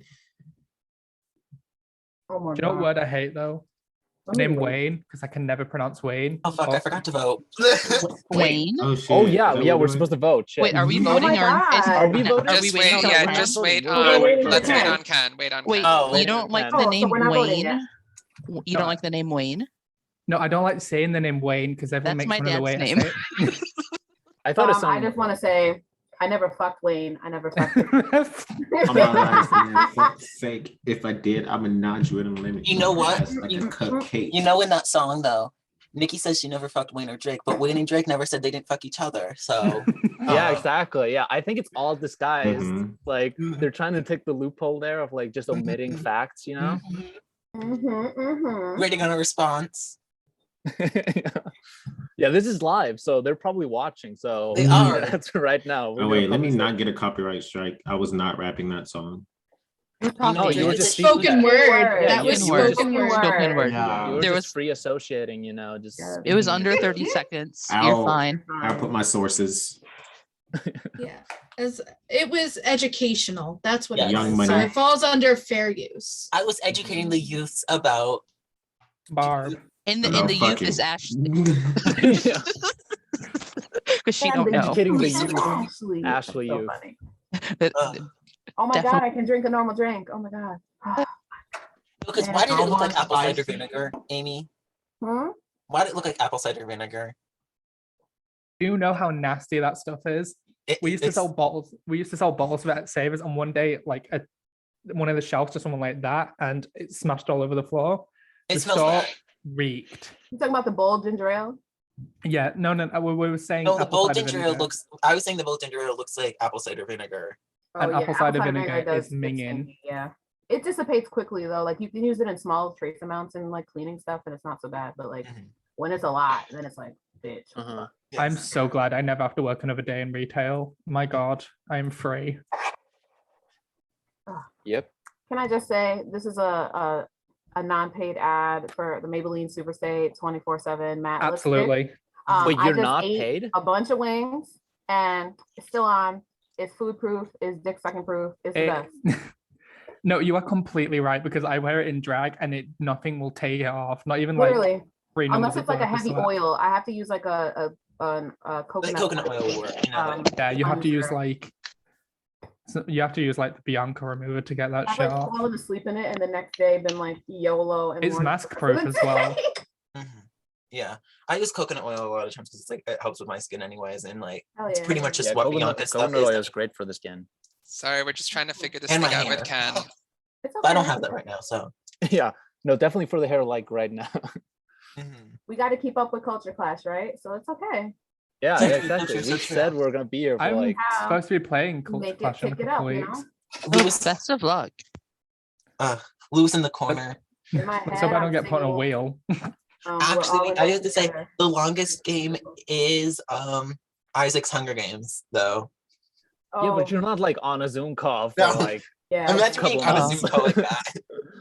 Oh my Do you know what God. word I hate though? Let me Name look. Wayne because I can never pronounce Wayne. Oh fuck, I forgot to vote. Wayne? Oh shit. Oh Is yeah, that yeah. what We're doing? supposed to vote. Shit. Wait, are we Oh voting my or is God. Are we voting? Just we wait, waiting yeah, on just Ken? wait. we're waiting Let's for wait Ken. on Ken. Wait on Wait, Ken. Oh, you wait, don't like Ken. the Oh, so name we're not voting Wayne? yet? You don't like the name Wayne? No, I don't like saying the name Wayne because everyone That's makes my fun of the way dad's I name. say it. I thought it I sounded. just want to say I never fucked Wayne. I never fucked him. I'm not right, man. For fuck's sake. If I did, I'm gonna nod you in a limit. You know what? Ass like a cupcake. You know in that song though, Nikki says she never fucked Wayne or Drake, but Wayne and Drake never said they didn't fuck each other. So Yeah, exactly. Yeah, I think it's all disguised. Mhm. Like they're trying to take the loophole there of like just omitting facts, you know? waiting on a response. Yeah, this is live, so they're probably watching. So They are. that's right now. We're Oh gonna wait, let probably me say- not get a copyright strike. I was not rapping that song. We're No, talking. you were It's just spoken word. Yeah, That was you were spoken word. Spoken word. Yeah. You were There just was free associating, you know, just it was under 30 seconds. You're fine. I'll put my sources. Yeah. As it was educational. That's what Yes. it Young was. So money. it falls under fair use. I was educating the youths about Barb. In No, the fuck youth is you. Ashley. Yeah. Because she And don't know. Educating the It's youth, Ashley. Ashley So youth. funny. Ugh. Oh my god, Definitely. I can drink a normal drink. Oh my god. because Man, why did it I look like want apple cider spicy. vinegar, Amy? Hmm? Why did it look like apple cider vinegar? Do you know how nasty that stuff is? We used to sell bottles. We used to sell bottles of it at Savers, and one day, like one of the shelves just went like that, and it smashed all over the floor. It The smells store bad. reeked. You talking about the bold ginger ale? Yeah, no, we were saying No, the apple bold cider ginger ale vinegar, looks. I was saying the bold ginger ale looks like apple cider vinegar. and apple cider vinegar does is get minging. stinky, yeah. It dissipates quickly though. Like you can use it in small trace amounts in like cleaning stuff, and it's not so bad. But like when it's a lot, then it's like, bitch. I'm so glad I never have to work another day in retail. My God, I'm free. Yep. Can I just say this is a non-paid ad for the Maybelline Superstay 24/7 matte lipstick. Absolutely. Wait, I you're just not ate paid? a bunch of wings and it's still on. It's food proof. It's dick sucking proof. It's the It- best. No, you are completely right because I wear it in drag and nothing will take it off. Not even Literally, like 3 unless numbers it's like a of heavy sweat. oil, I have to use like a coconut, coconut oil will work, you know. Yeah, you have to use cleanser. like you have to use like the Bianca remover to get that I've shit like off. fallen asleep in it and the next day been like YOLO and It's worn it mask for the proof as rest of the well. day. Yeah, I use coconut oil a lot of times because it's like it helps with my skin anyways, and like Hell it's yeah. pretty much just Yeah, what coconut, Bianca stuff coconut is. oil is great for the skin. Sorry, we're just trying to figure this And thing my out with hair. Ken. It's But I don't okay. have that right now, so Yeah, no, definitely for the hair like right now. We got to keep up with Culture Clash, right? So it's okay. Yeah, So yeah, true, exactly. so true, We so said true. we're gonna be here for I'm like. supposed to be playing Culture Make it Clash in a pick it couple up, you weeks. know? Lewis, Best of luck. Lewis in the corner. In my So if head, I don't I'm get put on a singing, wheel. we're all Actually, in I this have to say together. the longest game is Isaac's Hunger Games, though. Yeah, Oh, but you're not like on a Zoom call for No. like. yeah. Imagine being couple on a months. Zoom call like that.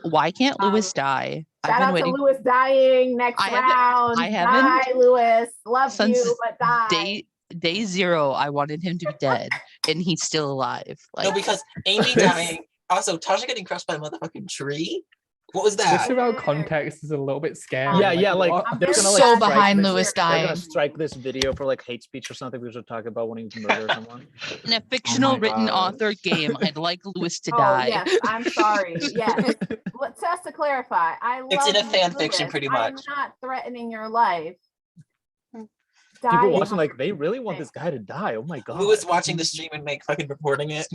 Why can't Lewis die? I've Shout been out waiting to Lewis dying next I haven't- round. I haven't Die, Lewis. Love since you, but die. day 0. I wanted him to be dead, and he's still alive. No, Like because Amy dying. Also, Tasha getting crushed by a motherfucking tree. What was This that? without context is a little bit scary. Yeah, yeah, like what? I'm they're very gonna like So sad that behind this, Lewis They're gonna dying. strike this video for like hate speech or something because we're talking about wanting to murder someone. in a fictional written God. author game, I'd like Lewis to Oh, die. yes. I'm sorry. Yes. But just to clarify, I love It's in a you, fan fiction, Lewis. pretty I'm much. not threatening your life. People Dying watching like they really want this guy to die. Oh my god. Lewis watching the stream and fucking reporting it.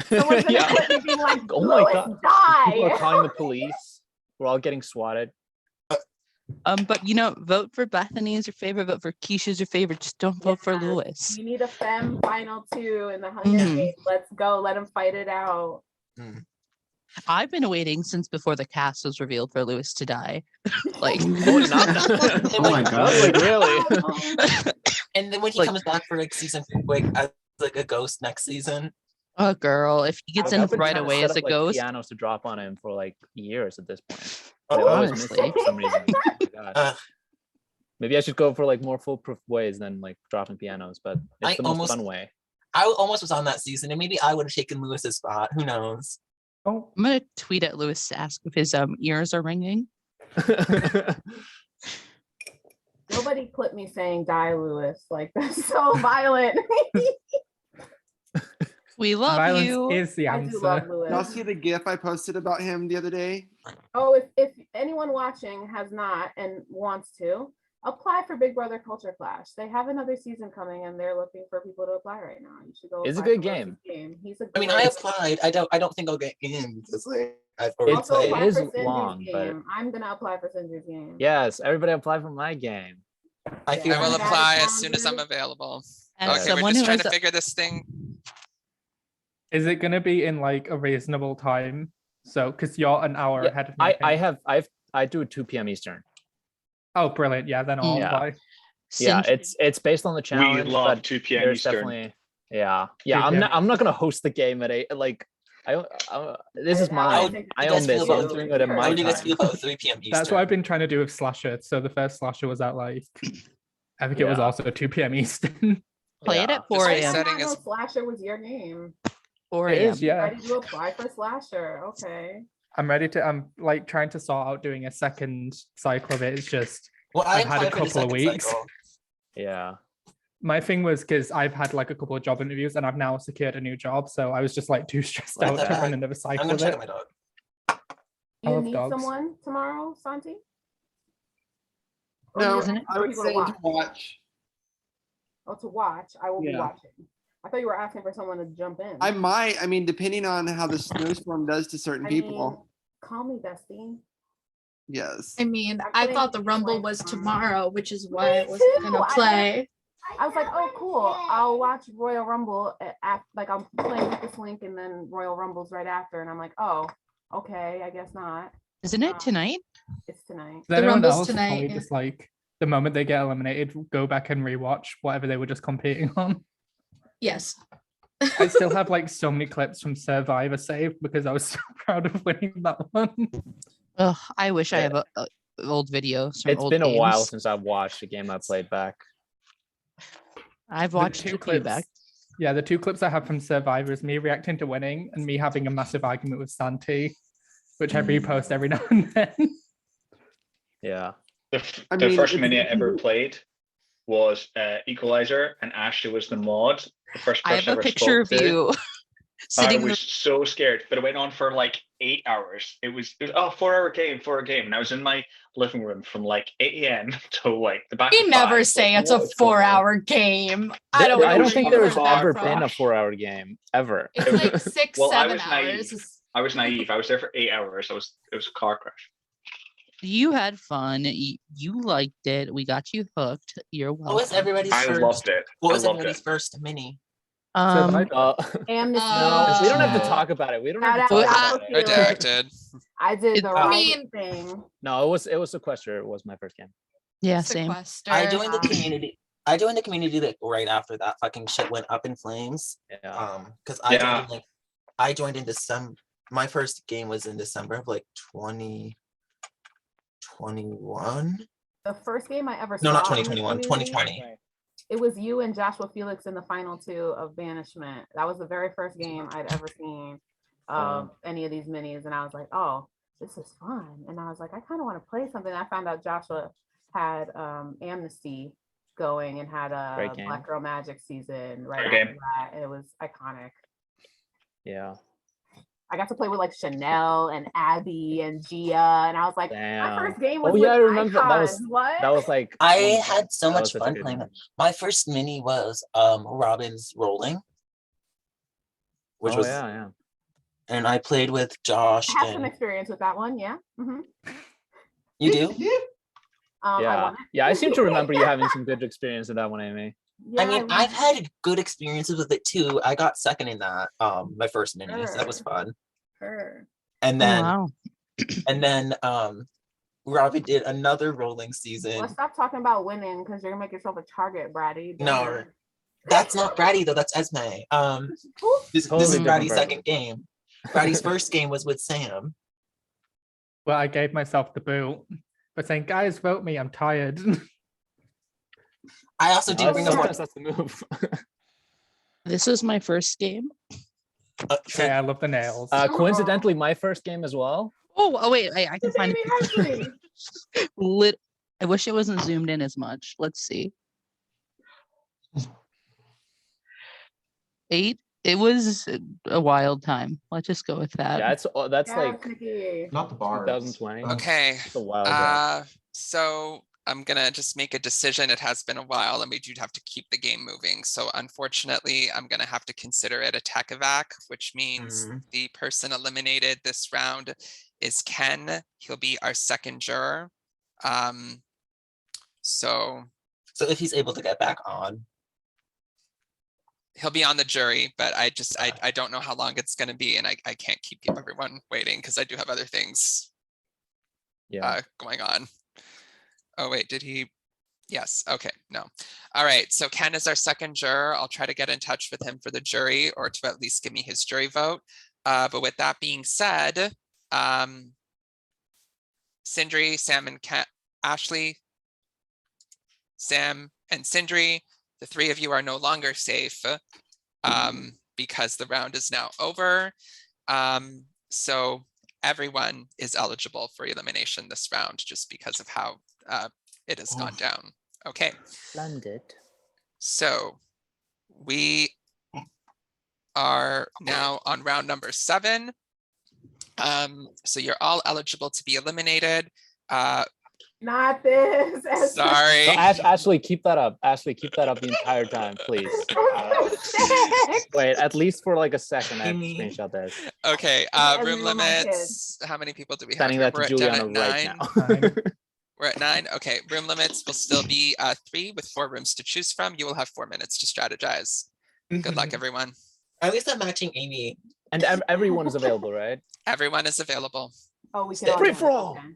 Someone's gonna Yeah. clip me being like, Oh my Lewis, god. People are die. calling the police. We're all getting swatted. But you know, vote for Bethany as your favorite, vote for Keisha as your favorite. Just don't vote for Lewis. We need a femme final 2 in the Hunger Mhm. Games. Let's go. Let him fight it out. I've been waiting since before the cast was revealed for Lewis to die. Like, Oh my god. Like really? And then when he Like- comes back for like season 4, like as like a ghost next season. oh girl, if he gets Like, in I've been right trying to away set as a up, like, ghost, pianos to drop on him for like years at this point. Oh, They always miss honestly. it for some reason. Oh my God. Maybe I should go for like more foolproof ways than like dropping pianos, but it's I the most almost- fun way. I almost was on that season, and maybe I would have taken Lewis's spot. Who knows? Oh, I'm gonna tweet at Lewis to ask if his ears are ringing. Nobody clipped me saying die, Lewis. Like that's so violent. We love violence you. is the I do love answer. Lewis. Y'all see the GIF I posted about him the other day? Oh, if anyone watching has not and wants to, apply for Big Brother Culture Clash. They have another season coming and they're looking for people to apply right now. You should go. It's a apply good for game. Lewis's He's a I mean, great- I applied. I don't think I'll get in because like I've already It's- Also played. apply is for Cinder's long, but- game. I'm gonna apply for Cinder's game. Yes, everybody apply for my game. I I feel will That is apply as soon as I'm boundary. available. As Okay, we're someone just who trying has to a- figure this thing. Is it gonna be in like a reasonable time? So, because you're an hour Yeah, ahead of me. I do 2 p.m. Eastern. Oh, brilliant! Yeah, then I'll Yeah. apply. Yeah, Cindy- it's based on the challenge. love but 2 p.m. there's Eastern. definitely I'm 2 not p.m. I'm not gonna host the game at 8 like This is I mine. think I you own guys this. feel So I'm about doing it in How my do you guys feel time. about 3 p.m. That's what I've Eastern? been trying to do with Slasher. So the first Slasher was at like, I think it was Yeah. also 2 p.m. Eastern. Play it Yeah. at 4 I did a.m. not Setting know is Slasher was your game. 4 It a.m. is, yeah. Ready to apply for Slasher. Okay. I'm like trying to sort out doing a second cycle of it. It's just, Well, I I've had a applied for the couple of second weeks. cycle. Yeah. My thing was because I've had like a couple of job interviews and I've now secured a new job. So I was just like too stressed Let out that to run back. another I'm cycle gonna of check it. out my dog. I You love need dogs. someone tomorrow, Santi? Or No, you're asking I for would people to say to watch? watch. Oh, to watch. I will be Yeah. watching. I thought you were asking for someone to jump in. I might. I mean, depending on how the snowstorm does to certain I people. mean, call me bestie. Yes. I mean, I'm I putting thought the you Rumble like, was tomorrow, which is why I Me wasn't too. gonna play. I was like, oh, cool. I'll watch Royal Rumble like I'm playing with this link and then Royal Rumble's right after. And I'm like, oh, okay, I guess not. Isn't it tonight? It's tonight. Does anyone Rumble's else tonight, probably yeah. just like the moment they get eliminated, go back and rewatch whatever they were just competing on? Yes. I still have like so many clips from Survivor saved because I was so proud of winning that one. Ugh, I wish I Yeah. have old videos from It's old been a while games. since I've watched a game I played back. I've The watched two a few back. Yeah, the two clips I have from Survivor is me reacting to winning and me having a massive argument with Santi, which I repost every now and then. Yeah. I The mean, first it's- mini I ever played was Equalizer, and Ashley was the mod. The first I person have a ever picture of spoke to. you I sitting in was so scared, but it went on for like 8 hours. It was 4-hour game, 4-hour game, and I was in my living room from like 8 a.m. till like the back. You of never 5. say Like, it's a what is going on? 4-hour game. I I don't don't know. think where you there's heard that ever from. been a 4-hour game ever. It's like 6, Well, I 7 was hours. naive. I was naive. I was there for 8 hours. It was a car crash. You had fun. You liked it. We got you hooked. You're What was welcome. everybody's I first? loved it. What I was loved everybody's it. first mini? Survivor. Amnesty. No, we don't have to No. talk about it. We don't Shout have to out talk to about it. Felix. redacted. I did the I right mean- thing. No, it was Sequester. It was my first game. Yeah, same. Sequester. I joined the community. I joined the community like right after that fucking shit went up in flames. Yeah. Because I Yeah. joined in, like I joined in December. My first game was in December of like 2021. The first game I ever No, saw not in the 2021. community, 2020. It was you and Joshua Felix in the final 2 of Banishment. That was the very first game I'd ever seen of any of these minis, and I was like, oh, this is fun. And I was like, I kind of want to play something. I found out Joshua had Amnesty going and had a Great game. Black Girl Magic season right Great after game. that. It was iconic. Yeah. I got to play with like Chanel and Abby and Gia, and I was like, my Damn. first game was Oh yeah, I with remember that was icons. What? that was like I oh my God, had so that was much such a fun good playing one. it. My first mini was Robin's Rolling, which Oh was, yeah. and I played with Josh. I have some And experience with that one. Yeah. Mhm. you do? I Yeah. won it. Yeah, I seem to remember you having some good experience with that one, Amy. I Yeah, mean, won I've it. had good experiences with it too. I got second in that, my first mini, so that was Sure. fun. Sure. And Oh, then, wow. Robin did another rolling Let's season. stop talking about winning because you're gonna make yourself a target, Bratty. No, that's not Bratty though. That's Esme. This Totally is different Bratty's person. second game. Bratty's first game was with Sam. Well, I gave myself the boot by saying, guys, vote me. I'm tired. I also did bring up. Sometimes that's the move. This was my first game. Okay, I love the nails. Coincidentally, my first game as well. Oh wait, I can find it. I wish it wasn't zoomed in as much. Let's see. 8. It was a wild time. Let's just go with that. Yeah, that's Yes, like Nikki. Not the bars. 2020. Okay. It's a wild ride. So I'm gonna just make a decision. It has been a while and we do have to keep the game moving. So unfortunately, I'm gonna have to consider it a tech evac, which means the person eliminated this round is Ken. He'll be our second juror. So if he's able to get back on, he'll be on the jury, but I don't know how long it's gonna be, and I can't keep everyone waiting because I do have other things going on. Oh wait, did he? Yes, okay, no. All right, so Ken is our second juror. I'll try to get in touch with him for the jury or to at least give me his jury vote. But with that being said, Sindri, Sam, and Ashley, Sam and Sindri, the three of you are no longer safe because the round is now over. So everyone is eligible for elimination this round just because of how it has gone down. Okay. Splendid. So we are now on round number 7. So you're all eligible to be eliminated. Not this. Sorry. No, Ashley, keep that up. Ashley, keep that up the entire time, please. Wait, at least for like a second, I have to screenshot this. Okay, As room you were my limits. How many people do we have Sending here? that to We're Juliana down at right 9. now. We're at 9. Okay, room limits will still be 3 with 4 rooms to choose from. You will have 4 minutes to strategize. Good luck, everyone. At least I'm matching Amy. And everyone is available, right? Everyone is available. Oh, we can all Free do for it. all. Okay.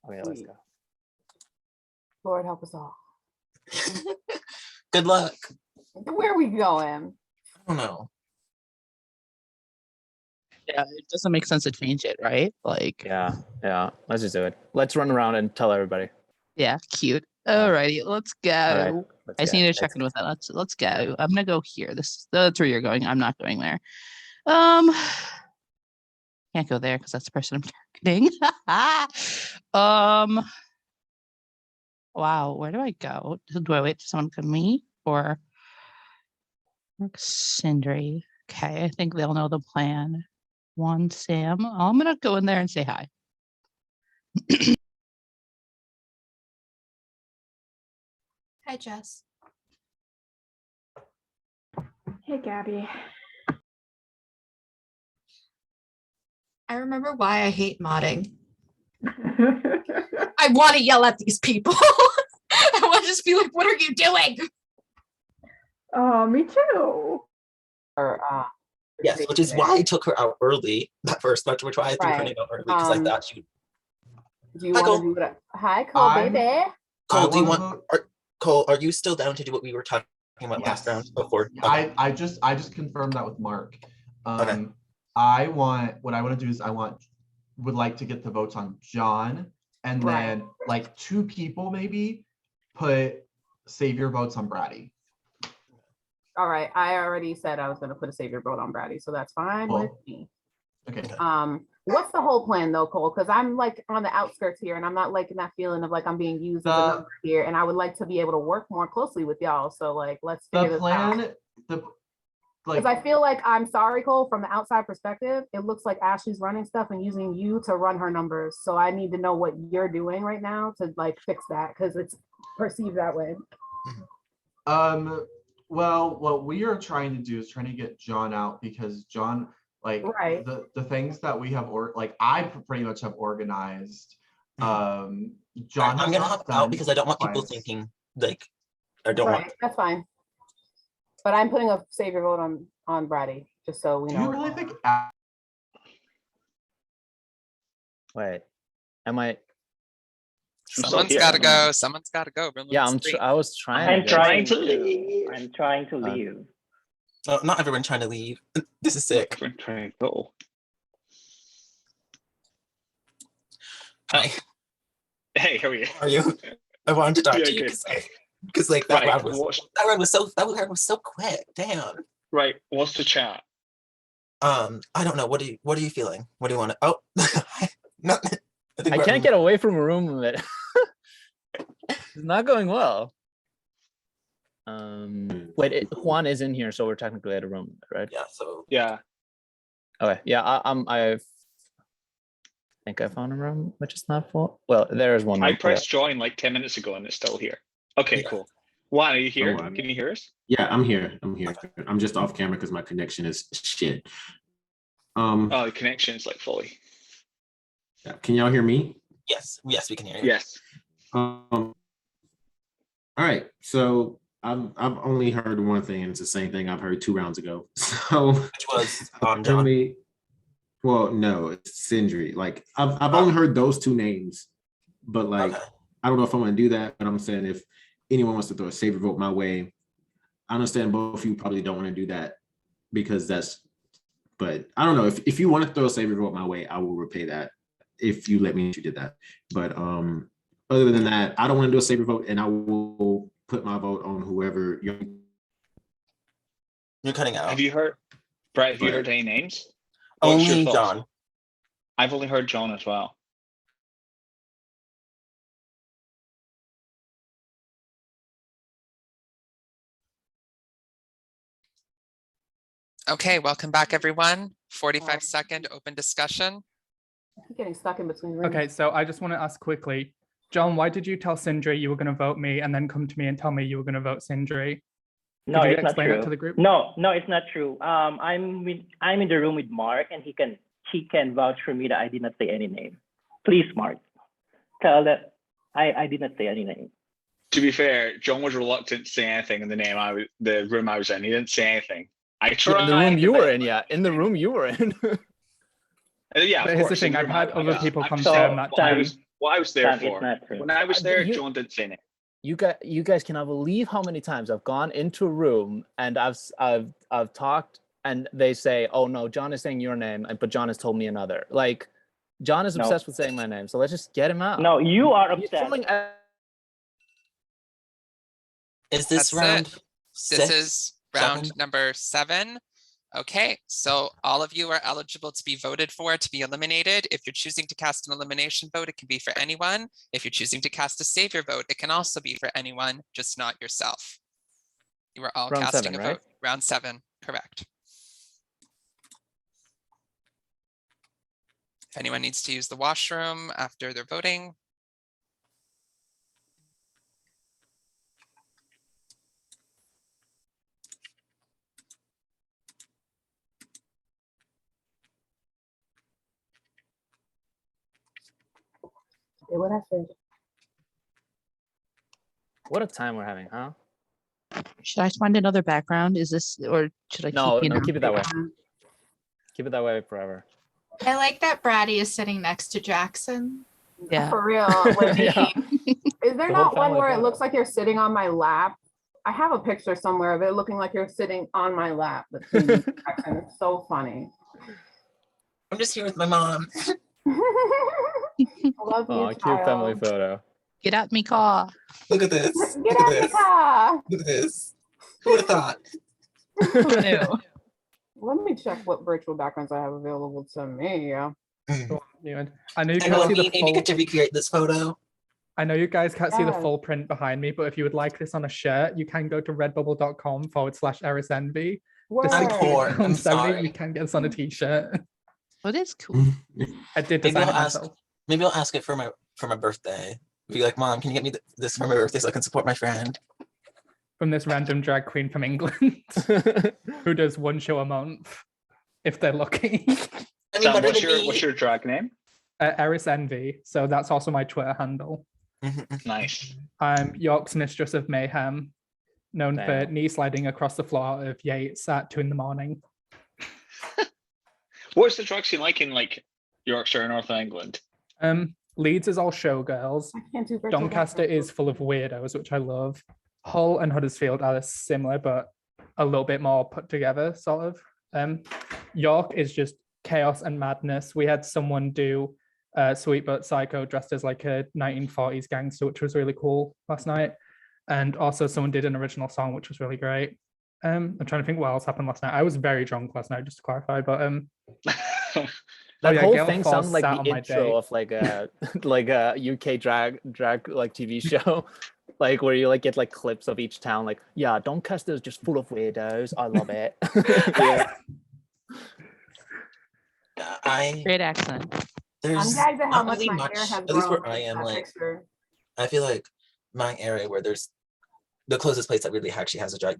Okay, let's go. Lord help us all. Good luck. Where are we going? I don't know. Yeah, it doesn't make sense to change it, right? Like, Yeah. Let's just do it. Let's run around and tell everybody. yeah, cute. Alrighty, let's go. All right, I just need to check in with that. Let's go. I'm gonna go here. That's where you're going. I'm not going there. Can't go there because that's the person I'm targeting. Wow, where do I go? Do I wait for someone to me or Sindri? Okay, I think they'll know the plan. One Sam. I'm gonna go in there and say hi. Hi, Jess. Hey, Gabby. I remember why I hate modding. I want to yell at these people. I want to just be like, what are you doing? Oh, me too. Or Yes, which is why I took her out early at first, which I threw her name out early because I thought she would. Do you Hi, want Cole. to do it? Hi, Cole, I'm- baby. Cole, do you wanna want Cole, are you still down to do what we were talking about last round before? Okay. I just confirmed that with Mark. Okay. What I want to do is would like to get the votes on John, and Right. then like 2 people maybe put Savior votes on Brady. All right, I already said I was going to put a savior vote on Brady, so that's fine with Cool. me. Okay. What's the whole plan though, Cole? Because I'm like on the outskirts here, and I'm not liking that feeling of like I'm being used as a number here, and I would like to be able to work more closely with y'all. So like, let's figure The this out. plan, Because I feel like I'm sorry, Cole, from the outside perspective, it looks like Ashley's running stuff and using you to run her numbers. So I need to know what you're doing right now to like fix that because it's perceived that way. Well, what we are trying to do is trying to get John out because John, like, Right. the things that we have, I pretty much have organized. John, I'm gonna hop out because I don't want people thinking like I don't want. That's fine. But I'm putting a savior vote on Brady, just so we Do know. you really think? Wait, am I? Someone's got to go. Someone's got to go. Room Yeah, limits 3. I was trying. I'm to trying go. to leave. I'm trying to leave. Not everyone trying to leave. This is sick. I'm trying to go. Hi. Hey, how are you? How are you? I wanted to talk Yeah, to you good. because like that Right, round was so quick. Damn. Right. What's the chat? I don't know. What are you feeling? What do you want to? Oh, no. I can't get away from a room limit. It's not going well. Wait, Juan is in here, so we're technically at a room limit, right? Yeah. So. Yeah. Okay. Yeah. I think I found a room which is not full. Well, there is one. I room. pressed join like 10 minutes ago and it's still here. Okay, cool. Juan, are you here? Can you hear us? Yeah, I'm here. I'm just off camera because my connection is shit. Oh, the connection's like fully. Yeah. Can y'all hear me? Yes, we can hear you. Yes. All right. So I've only heard one thing, and it's the same thing I've heard 2 rounds ago. So which was John. Well, no, it's Sindri. Like I've only heard those 2 names, but like I don't know if I'm gonna do that. But I'm saying if anyone wants to throw a savior vote my way, I understand both of you probably don't want to do that because that's But I don't know if you want to throw a savior vote my way, I will repay that if you let me you did that. But other than that, I don't want to do a savior vote, and I will put my vote on whoever you're cutting out. Have you heard, Brett? Have you heard any names? What's your Only thoughts? John. I've only heard John as well. Okay, welcome back, everyone. 45-second open discussion. I'm getting stuck in between rooms. Okay, so I just want to ask quickly, John, why did you tell Sindri you were going to vote me and then come to me and tell me you were going to vote Sindri? No, Could you it's not explain true. that to the group? No, it's not true. I'm in the room with Mark, and he can vouch for me that I did not say any name. Please, Mark, tell that I did not say any name. To be fair, John was reluctant to say anything in the room I was in. He didn't say anything. I tried. In the room you were in, yeah. In the room you were in. Yeah, But of here's the course. thing, in I've room had I- other yeah, people I'm confirm just- that what I was there Sam, it's for. not true. When I was there, You- John didn't say anything. You guys cannot believe how many times I've gone into a room and I've talked and they say, oh no, John is saying your name, but John has told me another. Like, John is No. obsessed with saying my name, so let's just get him out. No, you are He's upset. throwing Is this That's round it. six? This is round seven? number 7. Okay, so all of you are eligible to be voted for to be eliminated. If you're choosing to cast an elimination vote, it can be for anyone. If you're choosing to cast a savior vote, it can also be for anyone, just not yourself. You are all Round casting 7, a right? vote. Round 7, correct. If anyone needs to use the washroom after they're voting, Okay, what I said. What a time we're having, huh? Should I find another background? Is this, or should I No, keep, keep it that way. Keep it that way forever. I like that Brady is sitting next to Jackson. Yeah. For real. With me. Yeah. Is there The whole not one family where it photo. looks like you're sitting on my lap? I have a picture somewhere of it looking like you're sitting on my lap. Between you, Jackson. It's so funny. I'm just here with my mom. I love Oh, you, cute family child. photo. Get out me car. Look at this. Get Look out at the this. car. Look at this. Who would have thought? Ew. Let me check what virtual backgrounds I have available to me. I know you I know can't see the Amy full. got to recreate this photo. I know you guys can't see the Yes. full print behind me, but if you would like this on a shirt, you can go to redbubble.com/erisenvy. Word. I'm poor. I'm Pound 70, sorry. you can get this on a t-shirt. Well, that's cool. I did Maybe design I'll it ask. myself. Maybe I'll ask it for my birthday. Be like, Mom, can you get me this for my birthday so I can support my friend? From this random drag queen from England who does one show a month, if they're lucky. I mean, Sam, better what's than your me. drag name? Eris Envy, so that's also my Twitter handle. Nice. I'm York's Mistress of Mayhem, known for Damn. knee sliding across the floor of Yates at 2 a.m. What's the drag scene like in Yorkshire and North England? Leeds is all showgirls. I can't do virtual Doncaster backgrounds. is full of weirdos, which I love. Hull and Huddersfield are similar, but a little bit more put together, sort of. York is just chaos and madness. We had someone do Sweet But Psycho dressed as like a 1940s gangster, which was really cool last night. And also someone did an original song, which was really great. I'm trying to think what else happened last night. I was very drunk last night, just to clarify, but That yeah, whole Gail thing Force sounds like sat the on my intro date. of like a like a UK drag like TV show, like where you like get like clips of each town. Like, yeah, Doncaster is just full of weirdos. I love it. Yeah. Great accent. I'm There's gagged at how not much really my much, hair has at least grown where I since am, that like, picture. I feel like my area where there's the closest place that really actually has a drag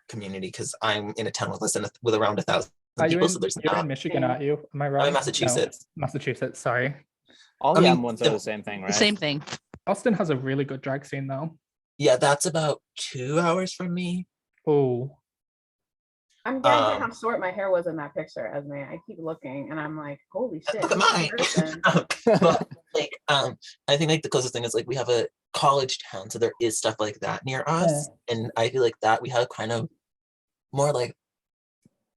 community, because I'm in a town with around 1,000 Are you people, in, so there's you're not. in Michigan, aren't you? Am I wrong? I'm in Massachusetts. No, Massachusetts, sorry. All I the mean, M1s are the same thing, right? The same thing. Austin has a really good drag scene though. Yeah, that's about 2 hours from me. Oh, I'm gagged at how short my hair was in that picture, Esme. I keep looking and I'm like, holy shit. Look at mine. But like, I think like the closest thing is like we have a college town, so there is stuff like that near us, and I feel like that we have kind of more like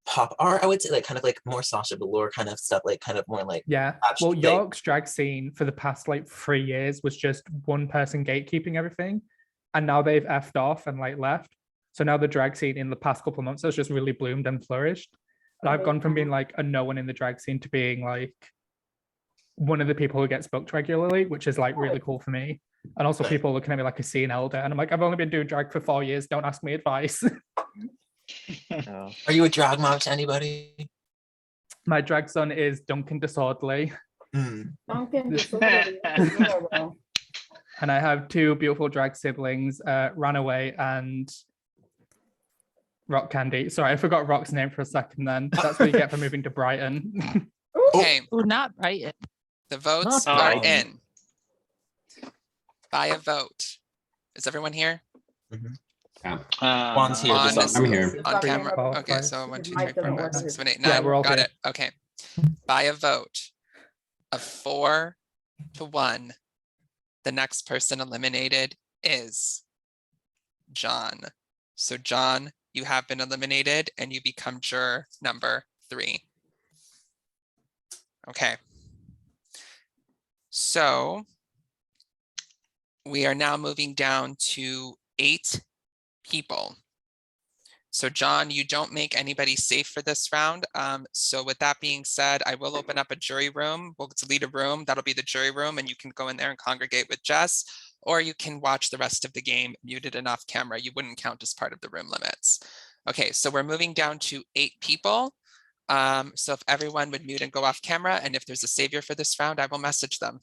pop art, I would say, like kind of like more Sasha Velour kind of stuff, like kind of more like Yeah. Well, York's drag scene for the past like 3 years was just one person gatekeeping everything. And now they've effed off and like left. So now the drag scene in the past couple of months has just really bloomed and flourished. And I've gone from being like a no one in the drag scene to being like one of the people who gets booked regularly, which is like really cool for me. And also people looking at me like a scene elder. And I'm like, I've only been doing drag for 4 years. Don't ask me advice. Are you a drag mom to anybody? My drag son is Duncan Disorderly. Duncan Disorderly. And I have 2 beautiful drag siblings, Runaway and Rock Candy. Sorry, I forgot Rock's name for a second then. That's what you get for moving to Brighton. Okay. Oh, not Brighton. The votes Not are Brighton. in. By a vote. Is everyone here? Juan's here. Juan just is I'm here. on camera. Oh, Okay, fine. so 1, 2, Mike 3, 4, doesn't 5, work 6, with 7, 8, Yeah, 9. we're all Got here. it. Okay. By a vote of 4 to 1, the next person eliminated is John. So John, you have been eliminated and you become juror number 3. Okay. So we are now moving down to 8 people. So John, you don't make anybody safe for this round. So with that being said, I will open up a jury room. We'll delete a room. That'll be the jury room, and you can go in there and congregate with Jess, or you can watch the rest of the game muted and off camera. You wouldn't count as part of the room limits. Okay, so we're moving down to 8 people. So if everyone would mute and go off camera, and if there's a savior for this round, I will message them.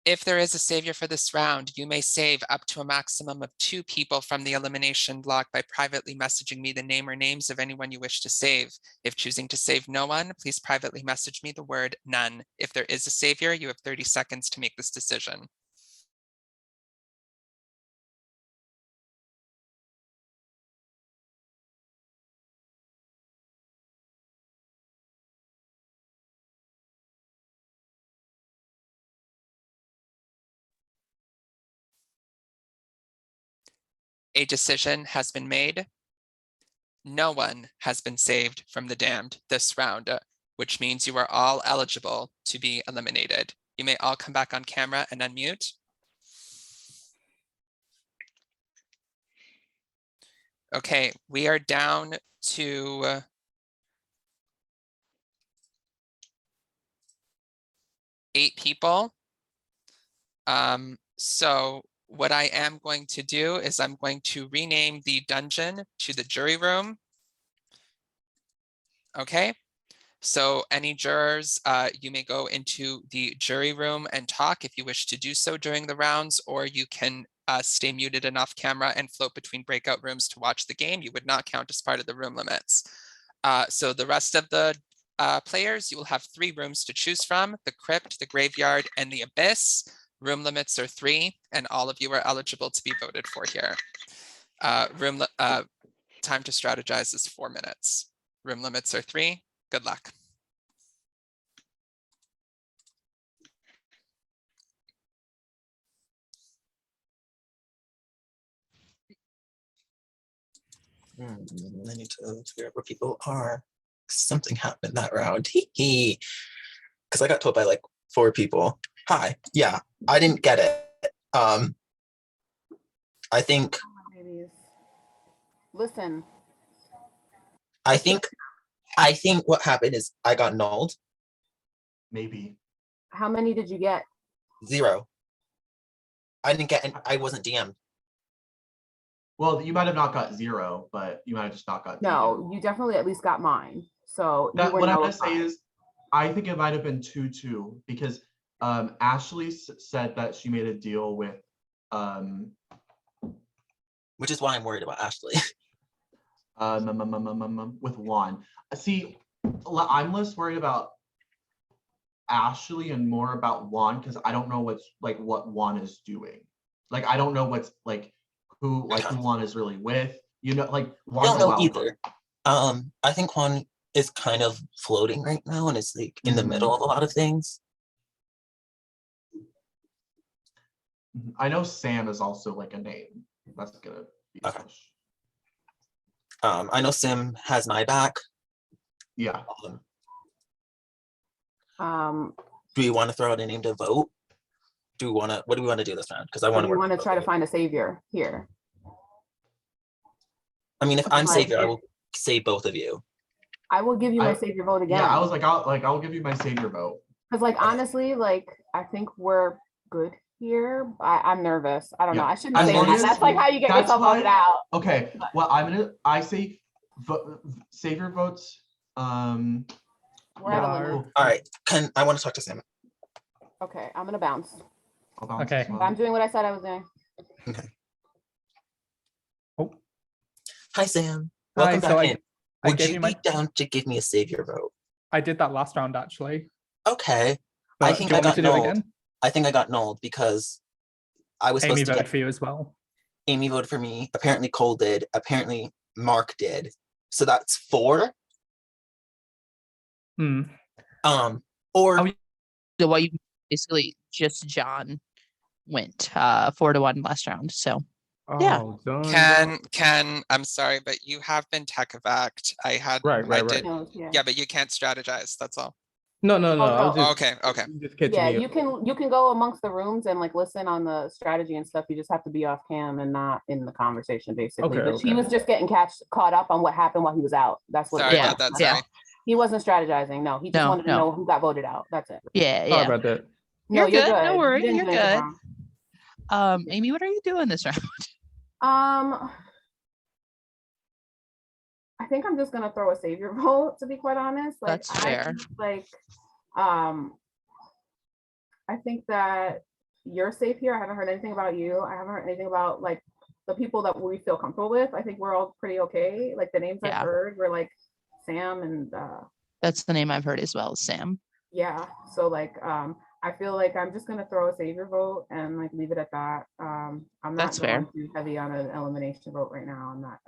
If there is a savior for this round, you may save up to a maximum of 2 people from the elimination block by privately messaging me the name or names of anyone you wish to save. If choosing to save no one, please privately message me the word none. If there is a savior, you have 30 seconds to make this decision. A decision has been made. No one has been saved from the damned this round, which means you are all eligible to be eliminated. You may all come back on camera and unmute. Okay, we are down to eight people. So what I am going to do is I'm going to rename the dungeon to the jury room. Okay, so any jurors, you may go into the jury room and talk if you wish to do so during the rounds, or you can stay muted and off camera and float between breakout rooms to watch the game. You would not count as part of the room limits. So the rest of the players, you will have 3 rooms to choose from: the crypt, the graveyard, and the abyss. Room limits are 3, and all of you are eligible to be voted for here. Time to strategize is 4 minutes. Room limits are 3. Good luck. I need to figure out where people are. Something happened that round. Because I got told by like 4 people. Hi. Yeah, I didn't get it. I think. Listen. I think what happened is I got nulled. Maybe. How many did you get? 0. I didn't get, and I wasn't DM'd. Well, you might have not got 0, but you might have just not got. No, you definitely at least got mine. So That, you were what I'm gonna say nullified. is, I think it might have been 2-2 because Ashley said that she made a deal with which is why I'm worried about Ashley. With Juan. See, I'm less worried about Ashley and more about Juan because I don't know what Juan is doing. Like I don't know what's who Juan is really with. You know, like I don't Juan's a know wild either. I think Juan is kind of floating right now and is like in the middle of a lot of things. I know Sam is also like a name. That's gonna be I know Sam has my back. Yeah. Do we want to throw out a name to vote? What do we want to do this round? Because I want to We want to try to find a savior here. I mean, if I'm savior, I will say both of you. I will give you my savior vote again. Yeah, I was like, I'll give you my savior vote. Because like honestly, like I think we're good here. I'm nervous. I don't know. I shouldn't say that. That's like how you get yourself voted out. Okay. Well, I say savior votes. We're at a limit. All right. I want to talk to Sam. Okay, I'm gonna bounce. I'll bounce Okay. as well. I'm doing what I said I was doing. Okay. Oh. Hi, Sam. Hi, Welcome so back in. I Would gave you you be down to give me a savior vote? I did that last round actually. Okay. But I think do you I want me got to do it nulled. again? I think I got nulled because I was Amy supposed to voted get. for you as well. Amy voted for me. Apparently Cole did. Apparently Mark did. So that's 4. Or So what you basically just John went 4-1 last round. So yeah. Ken, I'm sorry, but you have been tech evac'd. Right. Yeah, but you can't strategize. That's all. No. I was just, Okay. Just catching Yeah, me you can go amongst the rooms and like listen on the strategy and stuff. You just have to be off cam and not in the conversation, basically. Okay, But he was just getting caught up on what happened while he was out. That's what. Sorry about that. Sorry. He wasn't strategizing. No, he just wanted to No. know who got voted out. That's it. Yeah. Sorry about that. No, You're you're good. good. No You worry. didn't You're do anything good. wrong. Amy, what are you doing this round? I think I'm just gonna throw a savior vote, to be quite honest. Like, That's fair. I think that you're safe here. I haven't heard anything about you. I haven't heard anything about like the people that we feel comfortable with. I think we're all pretty okay. Like the names I've heard were like Sam and That's the name I've heard as well, Sam. yeah. So like I feel like I'm just gonna throw a savior vote and like leave it at that. I'm not That's fair. going too heavy on an elimination vote right now. I'm not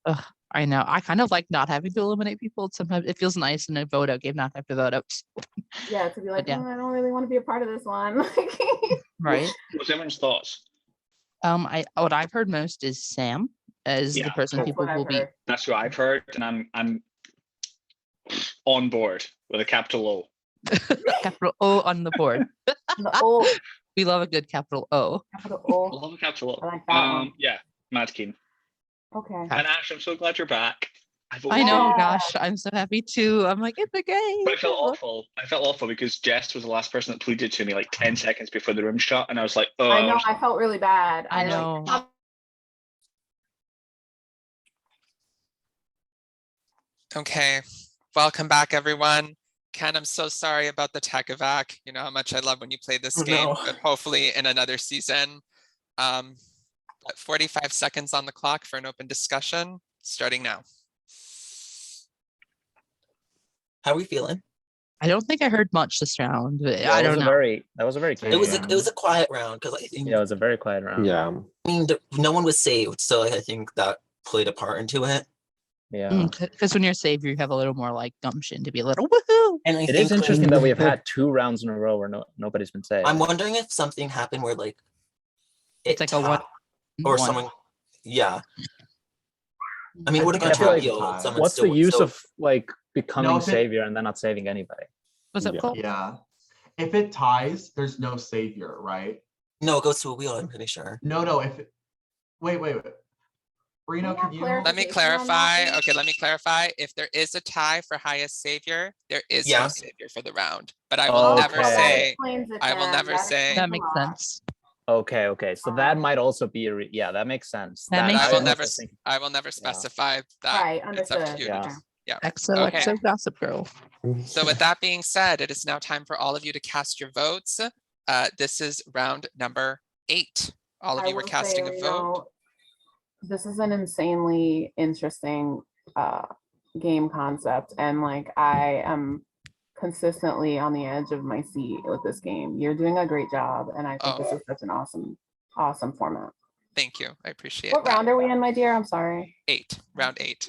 Ugh, I know. I kind of like not having to eliminate people. Sometimes it feels nice in a vote out game not have to vote out. yeah, to be like, yeah. I don't really want to be a part of this one. Right. What's everyone's thoughts? What I've heard most is Sam as the person people will be. That's what I've heard, and I'm on board with a capital O. Capital O on the board. We love a good capital O. Capital O. I love a capital O. I like that one. Yeah, mad keen. Okay. And Ash, I'm so glad you're back. I know, gosh, I'm so happy too. I'm like, it's a game. But I felt awful. I felt awful because Jess was the last person that tweeted to me like 10 seconds before the room shut, and I was like, oh. I know. I felt really bad. I know. Okay. Welcome back, everyone. Ken, I'm so sorry about the tech evac. You know how much I love when you play this game, but hopefully in another season. 45 seconds on the clock for an open discussion, starting now. How are we feeling? I don't think I heard much this round. But Yeah, I don't know. That was a very It was a quiet round because I think it was a very quiet round. Yeah. I mean no one was saved, so I think that played a part into it. Yeah. Because when you're savior, you have a little more like gumption to be a little woohoo. And it is interesting that we have had 2 rounds in a row where nobody's been saved. I'm wondering if something happened where like it's like a one or someone. Yeah. I mean, it would have got like, what's the use of like becoming savior and then not saving anybody? What's up, Cole? Yeah. If it ties, there's no savior, right? No, it goes to a wheel, I'm pretty sure. No, if it... Wait. Reno, can you... Let me clarify. Okay, let me clarify. If there is a tie for highest savior, there is no savior for the round. But I will never say, That makes sense. Okay. So that might also be that makes sense. I will never specify that. Right, It's up to understood. you. Yeah. XOXO Gossip Girl. So with that being said, it is now time for all of you to cast your votes. This is round number 8. All of you were casting a vote. This is an insanely interesting game concept, and like I am consistently on the edge of my seat with this game. You're doing a great job, and I think this is such an awesome format. Thank you. I appreciate What that. round are we in, my dear? I'm sorry. Round eight.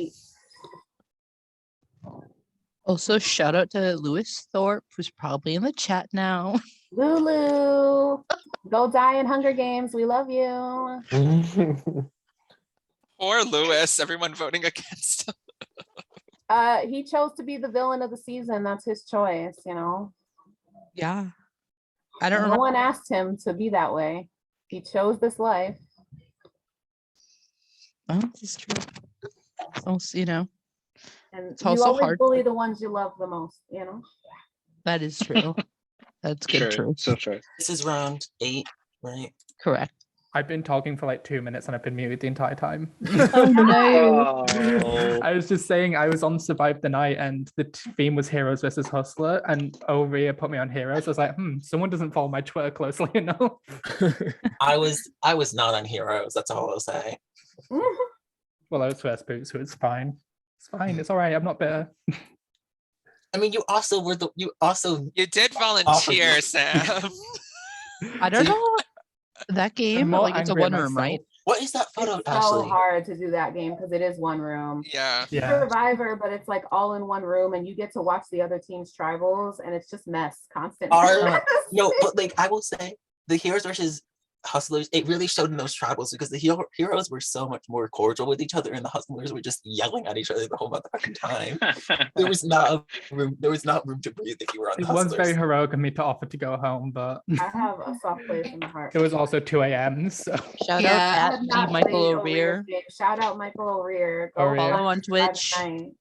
Also, shout out to Lewis Thorpe, who's probably in the chat now. Lulu, go die in Hunger Games. We love you. Poor Lewis, everyone voting against him. He chose to be the villain of the season. That's his choice, you know. Yeah. I don't No one asked him to be that way. He chose this life. Oh, this is true. Also, you know, And it's you also always hard. bully the ones you love the most, you know. That is true. That's good. True. So true. This is round 8, right? Correct. I've been talking for like 2 minutes and I've been muted the entire time. Oh no. I was just saying I was on Survive the Night and the theme was Heroes versus Hustler, and Oria put me on Heroes. I was like, someone doesn't follow my Twitter closely enough. I was not on Heroes. That's all I'll say. Well, I was first boot, so it's fine. It's fine. It's all right. I'm not bitter. I mean, you did volunteer, Sam. I don't know that game, more like it's a angry at one room, right? Myself. What is that photo, It's so Ashley? hard to do that game because it is one room. Yeah. It's Survivor, but it's like all in one room, and you get to watch the other team's tribals, and it's just mess, constant mess. No, but like I will say, the Heroes versus Hustlers, it really showed in those tribals because the Heroes were so much more cordial with each other, and the Hustlers were just yelling at each other the whole motherfucking time. There was not room to breathe if you were on the It was Hustlers. very heroic of me to offer to go home, but I have a soft place in the heart. it was also 2 a.m. So Shout I out have at not G Michael played O'Rear. yet. Shout out Michael O'Rear. Go O'Rear. Follow on Survive Twitch. Tonight.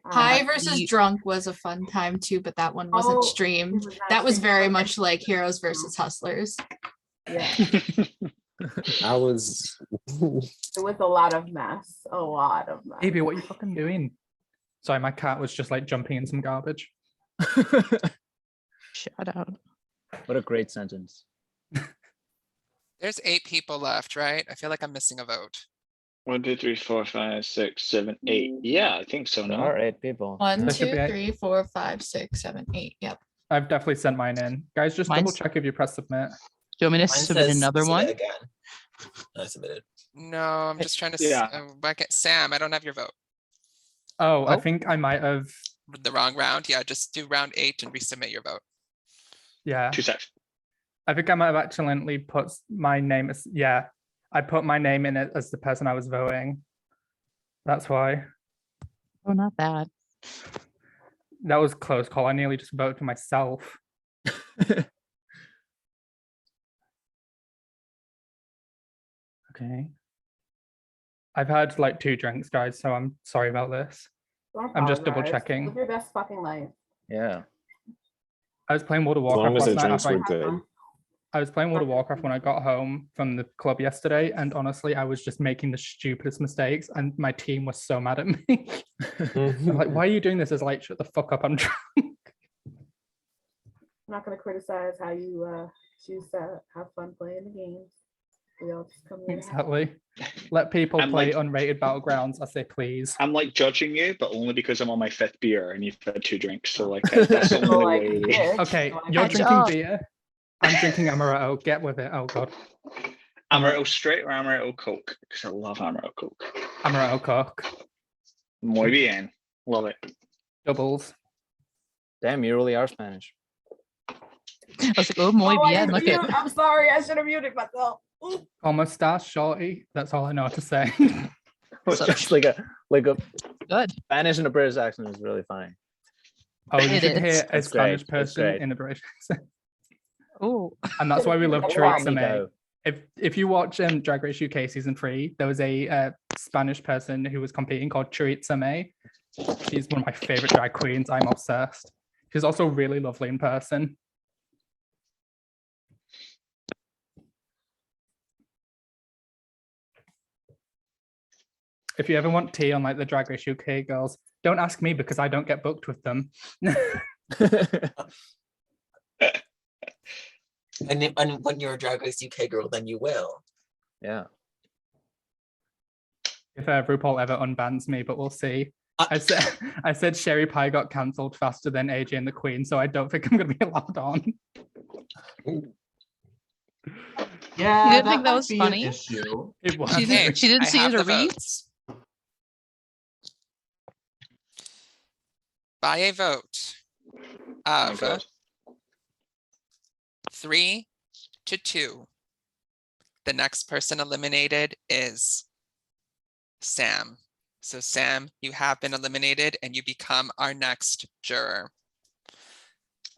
High versus Drunk was a fun time too, but that one wasn't streamed. That was very much like Heroes versus Hustlers. Yeah. I was. It was a lot of mess. A lot of mess. Evie, what are you fucking doing? Sorry, my cat was just like jumping in some garbage. Shout out. What a great sentence. There's 8 people left, right? I feel like I'm missing a vote. 1, 2, 3, 4, 5, 6, 7, 8. Yeah, I think so. There No. are 8 people. 1, There should 2, be 3, 4, 5, 6, 7, 8. Yep. I've definitely sent mine in. Guys, just double check if you press submit. Do you want me to Mine submit says another submit one? again. I submitted. No, I'm just trying to Yeah. back at Sam. I don't have your vote. Oh, I think I might have. The wrong round. Yeah, just do round 8 and resubmit your vote. Yeah. 2 seconds. I think I might have accidentally put my name as, yeah, I put my name in it as the person I was voting. That's why. Oh, not bad. That was a close call. I nearly just voted for myself. Okay. I've had like 2 drinks, guys, so I'm sorry about this. Don't I'm just double apologize. checking. Live your best fucking life. Yeah. I was playing World of As long Warcraft as the last night. drinks after were good. I was playing World of Warcraft when I got home from the club yesterday, and honestly, I was just making the stupidest mistakes, and my team was so mad at me. I'm like, why are you doing this? It's like, shut the fuck up, I'm drunk. I'm not gonna criticize how you choose to have fun playing the games. We all just come here. Exactly. Let people I'm play like- unrated battlegrounds. I say please. I'm like judging you, but only because I'm on my 5th beer and you've had 2 drinks. So like that's the only way. Okay, you're Catch drinking up. beer. I'm drinking amaretto. Get with it. Oh god. Amaretto straight or amaretto Coke? Because I love amaretto Coke. Amaretto Coke. Muy bien. Love it. Doubles. Damn, you really are Spanish. I was like, oh, muy Oh, I bien. Look mute- at I'm sorry, I should have muted myself. Ooh. Como estás, shorty? That's all I know how to say. It's like a good. Spanish in a British accent is really funny. Oh, you It should is. hear a That's Spanish great. That's person great. in a British accent. Oh. And that's why we love That's Theresa Amigo. May. If you watch Drag Race UK season 3, there was a Spanish person who was competing called Theresa May. She's one of my favorite drag queens. I'm obsessed. She's also really lovely in person. If you ever want tea on like the Drag Race UK girls, don't ask me because I don't get booked with them. And when you're a Drag Race UK girl, then you will. Yeah. if RuPaul ever unbans me, but we'll see. I said Sherry Pie got cancelled faster than AJ and the Queen, so I don't think I'm gonna be allowed on. Yeah, You didn't that think that might was be funny? an issue. It was. She didn't I see have it or the read? votes. By a vote of God. 3 to 2, the next person eliminated is Sam. So Sam, you have been eliminated and you become our next juror.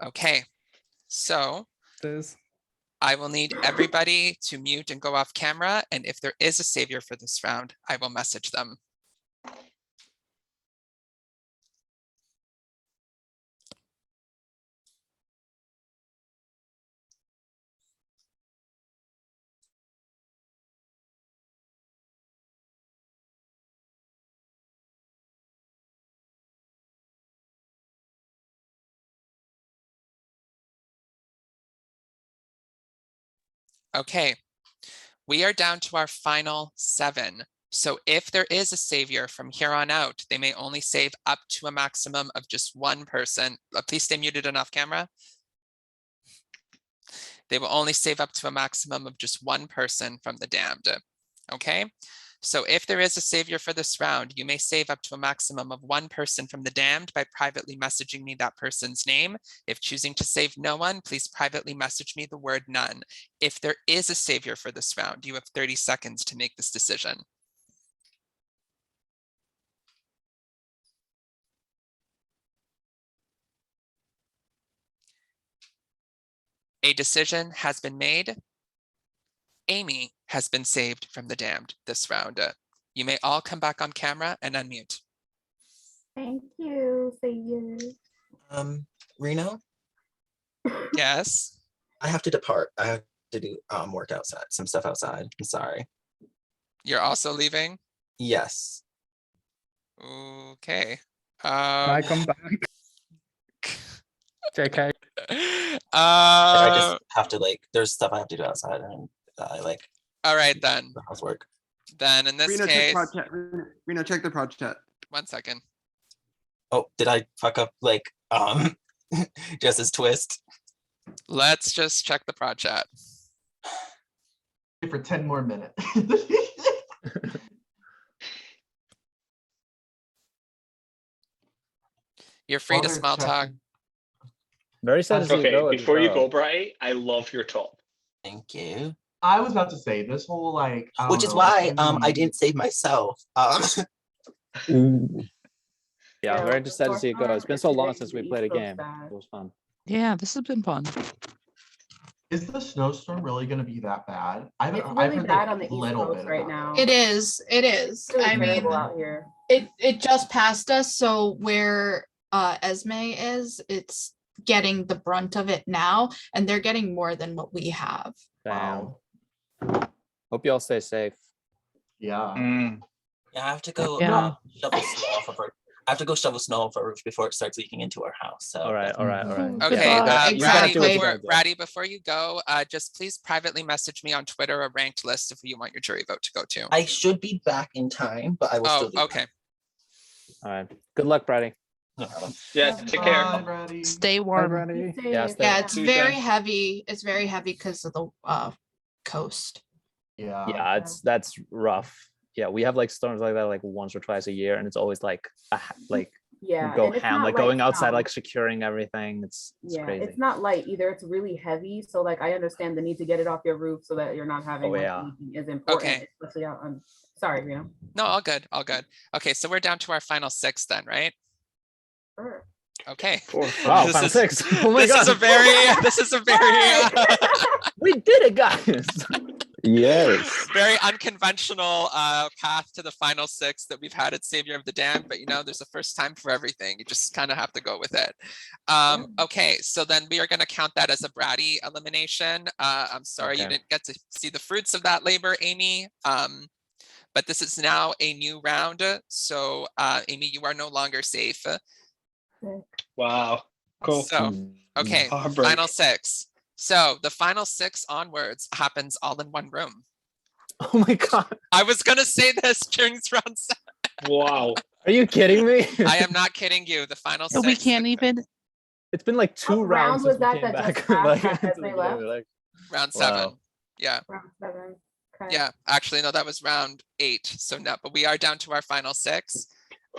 Okay, so I will need everybody to mute and go off camera. And if there is a savior for this round, I will message them. Okay, we are down to our final 7. So if there is a savior from here on out, they may only save up to a maximum of just 1 person. Please stay muted and off camera. They will only save up to a maximum of just 1 person from the damned. Okay, so if there is a savior for this round, you may save up to a maximum of 1 person from the damned by privately messaging me that person's name. If choosing to save no one, please privately message me the word none. If there is a savior for this round, you have 30 seconds to make this decision. A decision has been made. Amy has been saved from the damned this round. You may all come back on camera and unmute. Thank you, Savior. Reno, Yes. I have to depart. I have to do work outside, some stuff outside. I'm sorry. You're also leaving? Yes. Okay. I come back. JK. I just have to there's stuff I have to do outside and I all right then. The housework. Then in this Reno, case, Reno, check the prod chat. 1 second. Oh, did I fuck up Jess's twist? Let's just check the prod chat. For 10 more minutes. You're free to small talk. Very sad to see you go. Before you go, Bri, I love your top. Thank you. I was about to say this whole which is why I didn't save myself. Yeah, very sad to see it go. It's been so long since we played a game. It was fun. Yeah, this has been fun. Is the snowstorm really going to be that bad? It's really bad on the East Coast right now. It is. It is. It's really I mean, terrible out here. it just passed us. So where Esme is, it's getting the brunt of it now, and they're getting more than what we have. Wow. Hope you all stay safe. Yeah. Yeah, I have to go shovel snow off of our. I have to go shovel snow off our roof before it starts leaking into our house. So all right. Okay, Ratty, before you go, just please privately message me on Twitter a ranked list of who you want your jury vote to go to. I should be back in time, but I will still do okay. All right. Good luck, Brady. No problem. Yeah, take care. Stay warm. Yeah, it's very heavy. It's very heavy because of the coast. Yeah, that's rough. Yeah, we have storms like that once or twice a year, and it's always go ham, going outside, securing everything. It's crazy. It's not light either. It's really heavy. So I understand the need to get it off your roof so that you're not having leaking is important, especially out on. Sorry, you know. No, all good, all good. Okay, so we're down to our final 6 then, right? Sure. Okay. Wow, final 6. Oh my god. This is a very we did it, guys. Yes. Very unconventional path to the final 6 that we've had at Savior of the Damned, but there's a first time for everything. You just kind of have to go with it. Okay, so then we are going to count that as a bratty elimination. I'm sorry you didn't get to see the fruits of that labor, Amy. But this is now a new round. So Amy, you are no longer safe. Wow. Cool. So, okay, final 6. So the final 6 onwards happens all in one room. Oh my god. I was gonna say this during round 7. Wow. Are you kidding me? I am not kidding you. The final So 6. we can't even. It's been like 2 What rounds round was since we that came that just back. passed like, that into the they game, left? like, Round 7. wow. Yeah. Round 7. Okay. Yeah. Actually, no, that was round 8. So no, but we are down to our final 6.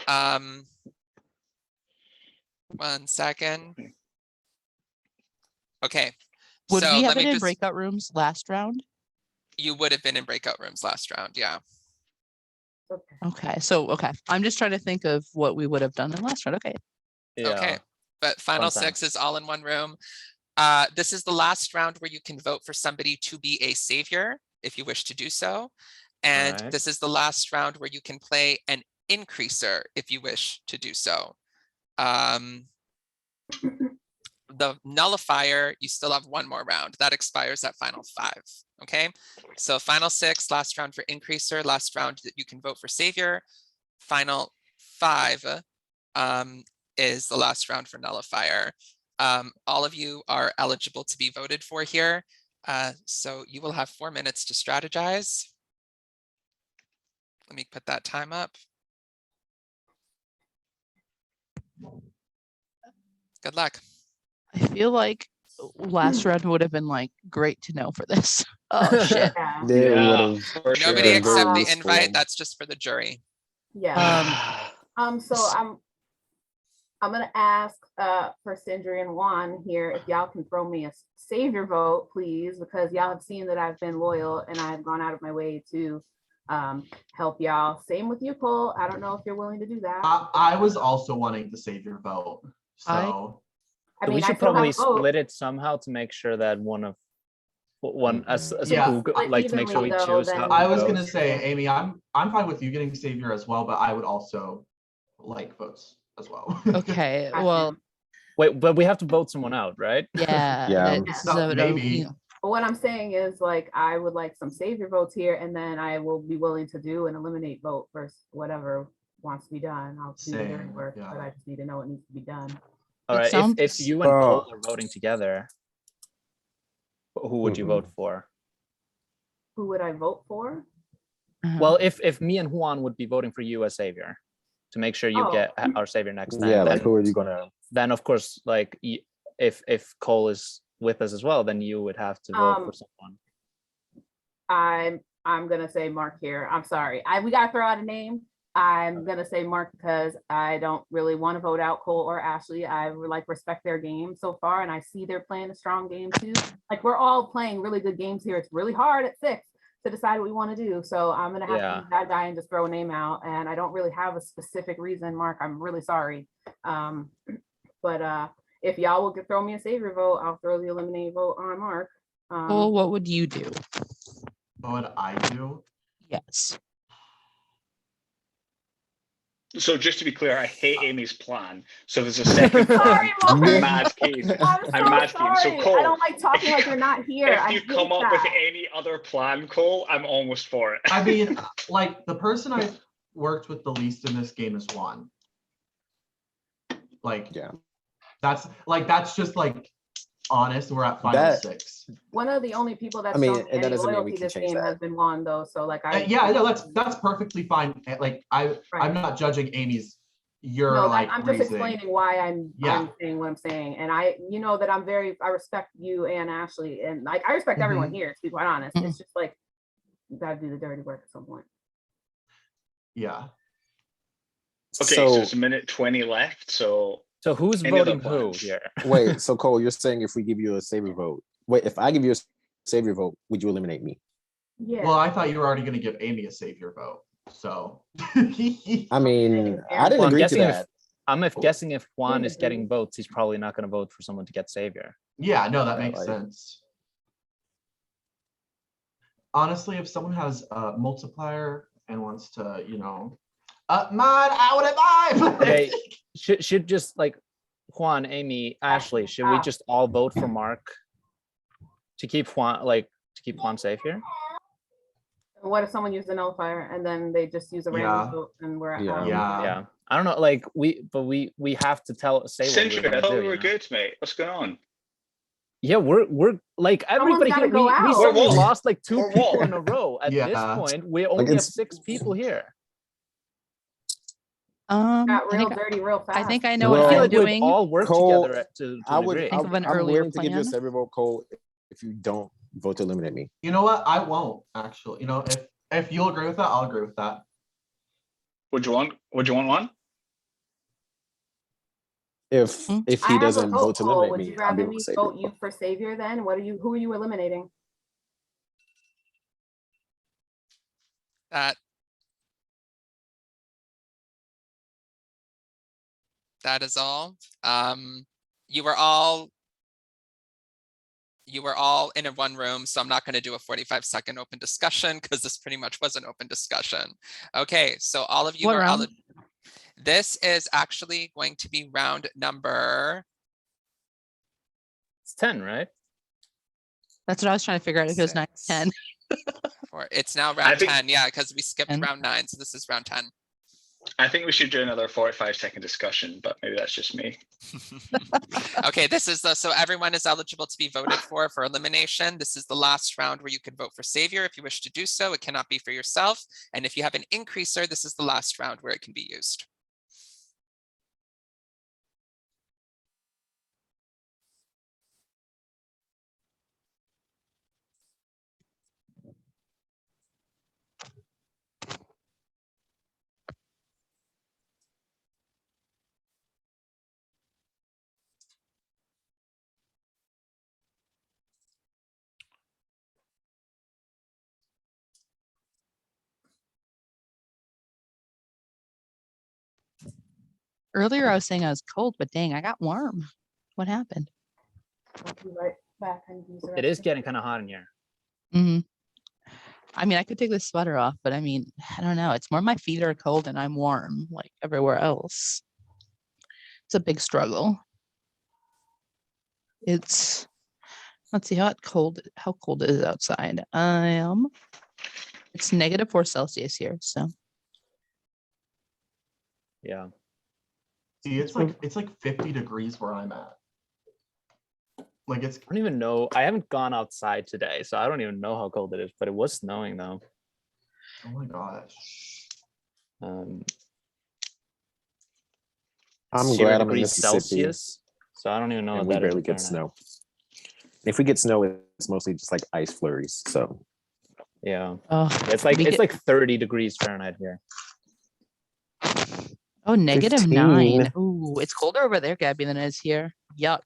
1 second. Okay. Would so we have let me been in just. breakout rooms last round? You would have been in breakout rooms last round. Yeah. Okay. So okay. I'm just trying to think of what we would have done in last round. Okay. Yeah. Okay. But final Fun time. 6 is all in one room. This is the last round where you can vote for somebody to be a savior if you wish to do so. And Alright. this is the last round where you can play an increaser if you wish to do so. The nullifier, you still have one more round. That expires at final 5. Okay, so final 6, last round for increaser, last round that you can vote for savior. Final 5 is the last round for nullifier. All of you are eligible to be voted for here. So you will have 4 minutes to strategize. Let me put that time up. Good luck. I feel like last round would have been like great to know for this. Oh shit. Yeah. Nobody accept the useful. invite. That's just for the jury. Yeah. So I'm gonna ask for Sindri and Juan here if y'all can throw me a savior vote, please, because y'all have seen that I've been loyal and I've gone out of my way to help y'all. Same with you, Cole. I don't know if you're willing to do that. I was also wanting the savior vote. So I mean, we I should still have probably a vote. split it somehow to make sure that as Yeah. who go, like to make sure we Evenly, though, choose how then- I who was goes. gonna say, Amy, I'm fine with you getting savior as well, but I would also like votes as well. Okay. Well, Wait, but we have to vote someone out, right? yeah. Yeah. Maybe. But what I'm saying is, like, I would like some savior votes here, and then I will be willing to do an eliminate vote for whatever wants to be done. I'll do the dirty Same, work, yeah. but I just need to know what needs to be done. All It right. sounds- If you and Cole are voting together, who would you vote for? Who would I vote for? Well, if me and Juan would be voting for you as savior, to make sure you Oh. get our savior next time. Yeah, like then, who are you gonna? then of course, like if Cole is with us as well, then you would have to vote for someone. I'm gonna say Mark here. I'm sorry. We gotta throw out a name. I'm gonna say Mark because I don't really want to vote out Cole or Ashley. I would like respect their game so far, and I see they're playing a strong game too. Like we're all playing really good games here. It's really hard at 6 to decide what we want to do. So I'm gonna have to be that guy and just throw a name out. And I don't really have a specific reason, Mark. I'm really sorry. But if y'all will throw me a savior vote, I'll throw the eliminate vote on Mark. Cole, what would you do? What would I do? Yes. So just to be clear, I hate Amy's plan. So there's a second plan. I'm mad keen. I'm mad keen. So Cole, I don't like talking like you're not here. if I you hate come up with that. any other plan, Cole, I'm almost for it. I mean, like the person I've worked with the least in this game is Juan. Like, Yeah. That's just like honest. We're at final 6. One of the only people that's I mean, shown me and that any doesn't mean we loyalty can this change game that. has been Juan though. So like Yeah, no, that's perfectly fine. Like I'm not judging Amy's No, like I'm just reasoning. explaining why I'm Yeah. saying what I'm saying. And I that I respect you and Ashley, and like I respect everyone here, to be quite honest. It's just like you gotta do the dirty work at some point. Yeah. Okay, so it's a minute 20 left. So who's any other voting who plans? here? Wait, so Cole, you're saying if we give you a savior vote, if I give you a savior vote, would you eliminate me? Yeah. Well, I thought you were already going to give Amy a savior vote. So I mean, I didn't Well, agree to guessing that. I'm guessing if Juan is getting votes, he's probably not going to vote for someone to get savior. Yeah, no, that Yeah, makes like- sense. Honestly, if someone has a multiplier and wants to, mod out at 5. Okay, should just like Juan, Amy, Ashley, should we just all vote for Mark to keep Juan safe here? What if someone used a nullifier and then they just use a random vote and we're at Yeah. I don't know, like we have to say what Sindri, we're I gonna thought do. we were you know? good, mate. What's going on? Yeah, we're like everybody gotta here. go We out. suddenly We're lost like 2 We're people wall. in a row. At this Yeah. point, we only have it's- 6 people here. Got I real think dirty real fast. I think I know I what feel I'm like we've doing. all worked Cole, together to I a would. degree. Think of an I'm earlier willing to give you a plan. survey vote, Cole, if you don't vote to eliminate me. You know what? I won't actually. You know, if you'll agree with that, I'll agree with that. Would you want one? If Hmm? if I he have a doesn't vote, vote to Cole. eliminate Would me, you I'll be rather able to me say vote you for Savior then? Who are you eliminating? That is all. You were all in a one room, so I'm not going to do a 45-second open discussion because this pretty much was an open discussion. Okay, so all of you What are round? This is actually going to be round number. It's 10, right? That's what I was trying to figure out if it was 9 10. It's now round 10, yeah, because we skipped round 9, so this is round 10. I think we should do another 45-second discussion, but maybe that's just me. Okay, this is so everyone is eligible to be voted for elimination. This is the last round where you can vote for Savior if you wish to do so. It cannot be for yourself. And if you have an increaser, this is the last round where it can be used. Earlier I was saying I was cold, but dang, I got warm. What happened? I'll be right back and use the It is restroom. getting kind of hot in here. Hmm. I mean, I could take this sweater off, but I mean, I don't know. It's more my feet are cold and I'm warm, like everywhere else. It's a big struggle. Let's see how cold it is outside. It's -4 Celsius here, so yeah. See, it's like 50 degrees where I'm at. Like it's. I don't even know. I haven't gone outside today, so I don't even know how cold it is. But it was snowing though. Oh my gosh. I'm 0 glad I'm in degrees Mississippi, Celsius, so I don't even know and what we that is barely in get Fahrenheit. snow. If we get snow, it's mostly just like ice flurries. So Yeah, oh, it's like we it's get- like 30 degrees Fahrenheit here. oh, -9. 15. Ooh, it's colder over there, Gabby, than it is here. Yuck.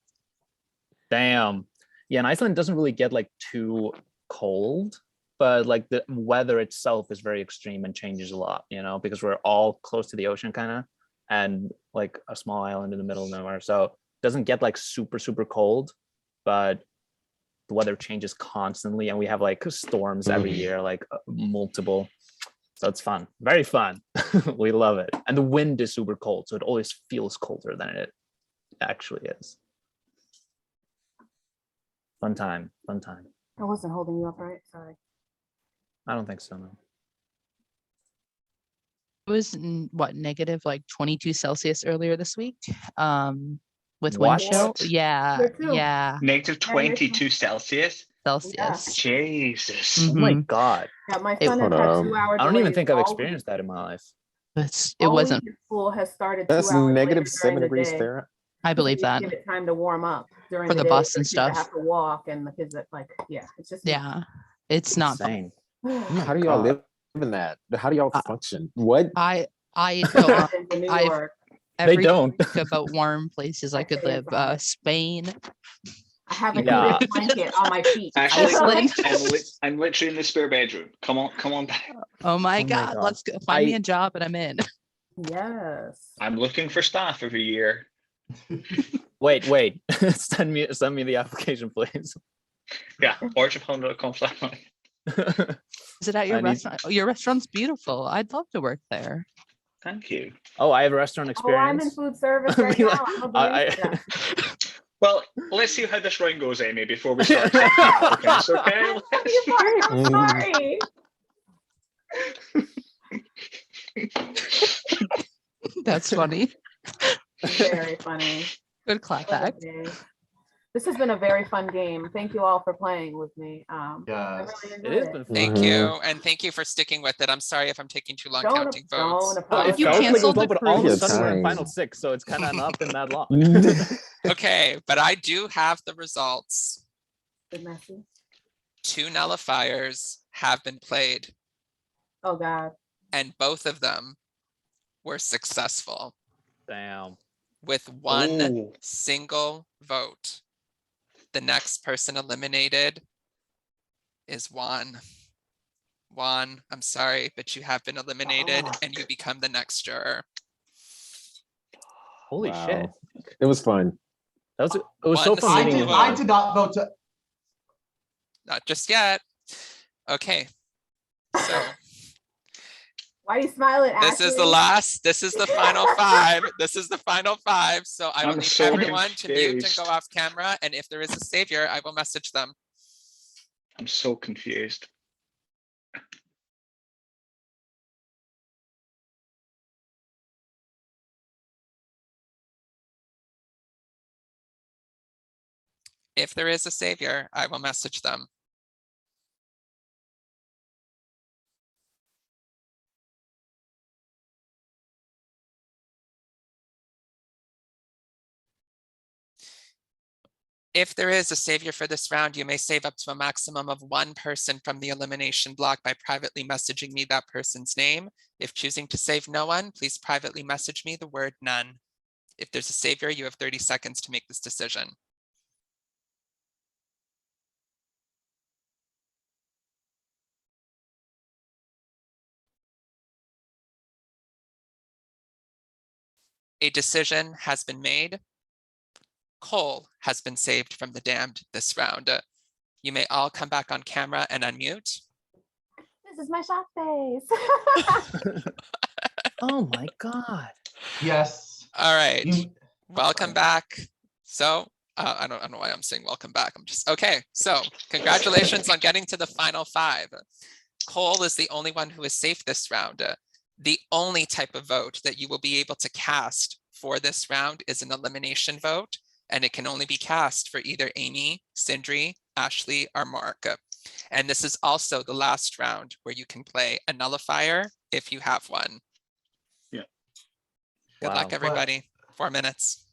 Damn. Yeah, and Iceland doesn't really get like too cold, but like the weather itself is very extreme and changes a lot, you know, because we're all close to the ocean kind of, and like a small island in the middle of nowhere. So it doesn't get like super cold, but the weather changes constantly and we have like storms every year, like multiple. So it's fun, very fun. We love it. And the wind is super cold, so it always feels colder than it actually is. Fun time. I wasn't holding you up, right? Sorry. I don't think so, no. It was what, negative like 22 Celsius earlier this week. With wind What? chill. Yeah, Here too. yeah. Negative Yeah, you're 22 Celsius. Celsius. Jesus. Oh my Mhm. God. Yeah, my It- son has Hold had on. 2-hour I don't even delays think I've all experienced week. that in my life. It All wasn't. week school has started that's 2 hours later -7 during the degrees day. Fahrenheit. I believe They just that. give it time to warm up during For the the day bus for and kids that stuff. have to walk and the kids that like, yeah, it's just Yeah, it's not fun. Insane. How do y'all live in that? How do y'all function? What? I What go on. happens in New I've York. every don't. talk about warm places I could say live. it's on. Spain. I have a Yeah. heated blanket on my feet. Actually, Iceland. I'm literally in the spare bedroom. Come on back. Oh my my God, God. let's go find me a job and I'm in. Yes. I'm looking for staff every year. Wait. send me the application, please. Yeah, orchardpound.com. Is it at your I need- restaurant? Oh, your restaurant's beautiful. I'd love to work there. Thank you. Oh, I have a restaurant Oh, I'm in experience. food service right Be now. like, I'm a I- barista. Well, let's see how this round goes, Amy, before we start accepting applicants, okay? I'm sorry. I'm sorry. That's funny. Very funny. Good clapback. Okay. This has been a very fun game. Thank you all for playing with me. I Yes. really It enjoyed has it. been fun. Thank you. And thank you for sticking with it. I'm sorry if I'm taking too long counting votes. Don't No, it apologize. You felt like it was canceled long, the but all of a cruise. sudden we're in Time. final 6, so it's kind of not been that long. Okay, but I do have the results. Good message. 2 nullifiers have been played, Oh God. and both of them were successful Damn. with 1 Ooh. single vote. The next person eliminated is Juan. Juan, I'm sorry, but you have been eliminated and you become the next juror. Holy shit. It was fun. It was so One fun meeting single you. I did not vote to. Not just yet. Okay. So Why are you smiling, this is the Ashley? last, this is the final 5. This is the final 5. So I will I'm need so everyone to mute and confused. go off camera. And if there is a savior, I will message them. I'm so confused. If there is a savior, I will message them. If there is a savior for this round, you may save up to a maximum of 1 person from the elimination block by privately messaging me that person's name. If choosing to save no one, please privately message me the word none. If there's a savior, you have 30 seconds to make this decision. A decision has been made. Cole has been saved from the damned this round. You may all come back on camera and unmute. This is my shot face. Oh my God. Yes. All right, You- welcome back. So I don't know why I'm saying welcome back. I'm just, okay. So congratulations on getting to the final 5. Cole is the only one who is safe this round. The only type of vote that you will be able to cast for this round is an elimination vote, and it can only be cast for either Amy, Sindri, Ashley, or Mark. And this is also the last round where you can play a nullifier if you have one. Yeah. Good luck, everybody. 4 minutes.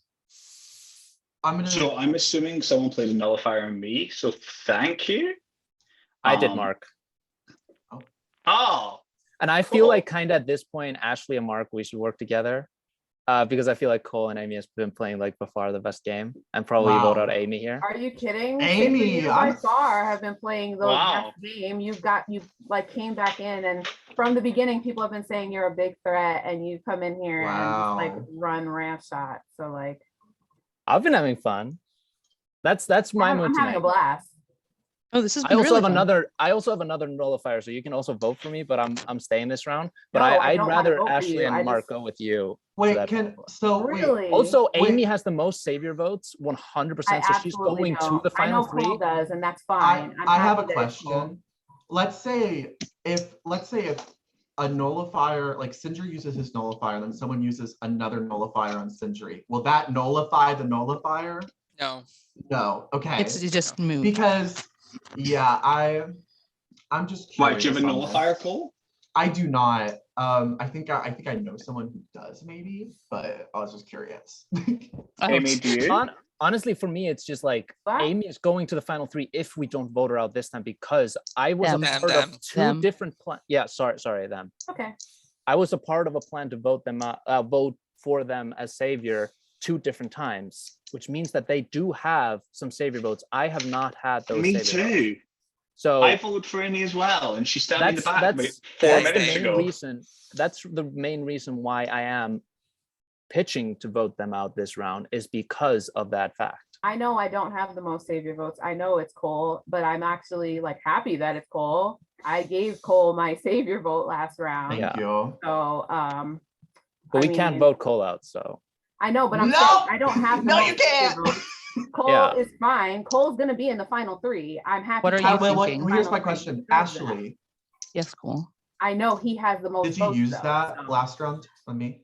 So I'm assuming someone played a nullifier on me, so thank you. I did, Mark. Oh. And I feel like kind of at this point, Ashley and Mark, we should work together. Because I feel like Cole and Amy has been playing like by far the best game, and probably vote out Amy here. Are you kidding? Amy, you by far have been playing the Wow. best game. You like came back in, and from the beginning, people have been saying you're a big threat, and you come in here and just like run ramp shot. So like, I've been having fun. That's my mood I'm tonight. having a blast. Oh, this is. I also have another nullifier, so you can also vote for me, but I'm staying this round. But No, I I'd don't wanna rather vote for Ashley you. and I Mark just- go with you. Wait, Really? Also, Amy wait. has the most savior votes, 100%. I So she's absolutely going to don't. the I know final 3. Cole does, and that's fine. I'm I have a happy that it's Cole. question. Let's say if a nullifier, like Sindri uses his nullifier, then someone uses another nullifier on Sindri. Will that nullify the nullifier? No. No. Okay. It's just moot. Because I'm just curious. Why, do you have a on nullifier, this. Cole? I do not. I think I know someone who does, maybe, but I was just curious. Amy, do you? Honestly, for me, it's just like What? Amy is going to the final 3 if we don't vote her out this time, because I was Them. a part Them. of 2 different plans. Yeah, sorry, them. Okay. I was a part of a plan to vote for them as savior 2 different times, which means that they do have some savior votes. I have not had those. Me savior too. votes. So I voted for Amy as well, and she stabbed me in the back that's 4 the minutes main ago. reason. That's the main reason why I am pitching to vote them out this round, is because of that fact. I know I don't have the most savior votes. I know it's Cole, but I'm actually like happy that it's Cole. I gave Cole my savior vote last round. Thank you. So But we I can't mean, vote Cole out, so I know, but I'm No! saying I don't have the No, most you savior can't. votes. Cole Yeah. is fine. Cole's gonna be in the final 3. I'm happy. What are Cole's you in the thinking? Here's final my 3. question, He deserves that. Ashley. Yes, cool. I know he has the most Did you votes, use though, that so. last round on me?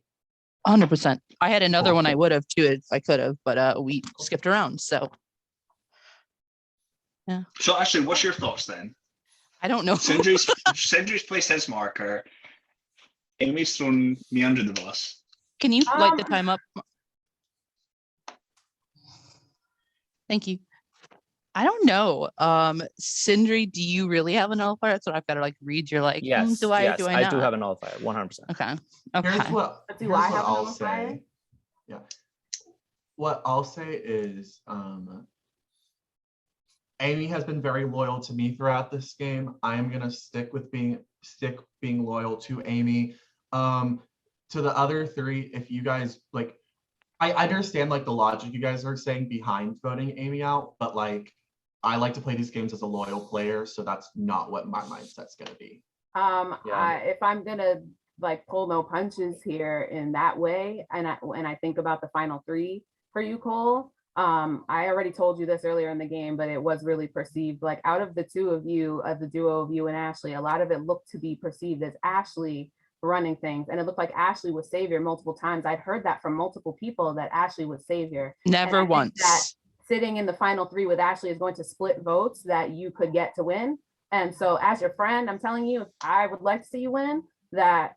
100%. I had another Cool. one I would have too if I could have, but we skipped around. So Yeah. So Ashley, what's your thoughts then? I don't know. Sindri's placed his marker. Amy's thrown me under the bus. Can you light the time up? Thank you. I don't know. Sindri, do you really have a nullifier? That's what I've got to like read. You're like, Yes, do I? yes, Do I I not? do have a nullifier, 100%. Okay. Here's Okay. what, Do here's I what have a I'll nullifier? say. Yeah. What I'll say is Amy has been very loyal to me throughout this game. I am gonna stick being loyal to Amy. To the other three, if you guys like, I understand like the logic you guys are saying behind voting Amy out, but like I like to play these games as a loyal player, so that's not what my mindset's gonna be. If I'm gonna like pull no punches here in that way, and I think about the final three for you, Cole. I already told you this earlier in the game, but it was really perceived like out of the two of you, of the duo of you and Ashley, a lot of it looked to be perceived as Ashley running things, and it looked like Ashley was Savior multiple times. I'd heard that from multiple people that Ashley was Savior. Never once. That sitting in the final three with Ashley is going to split votes that you could get to win. And so as your friend, I'm telling you, I would like to see you win, that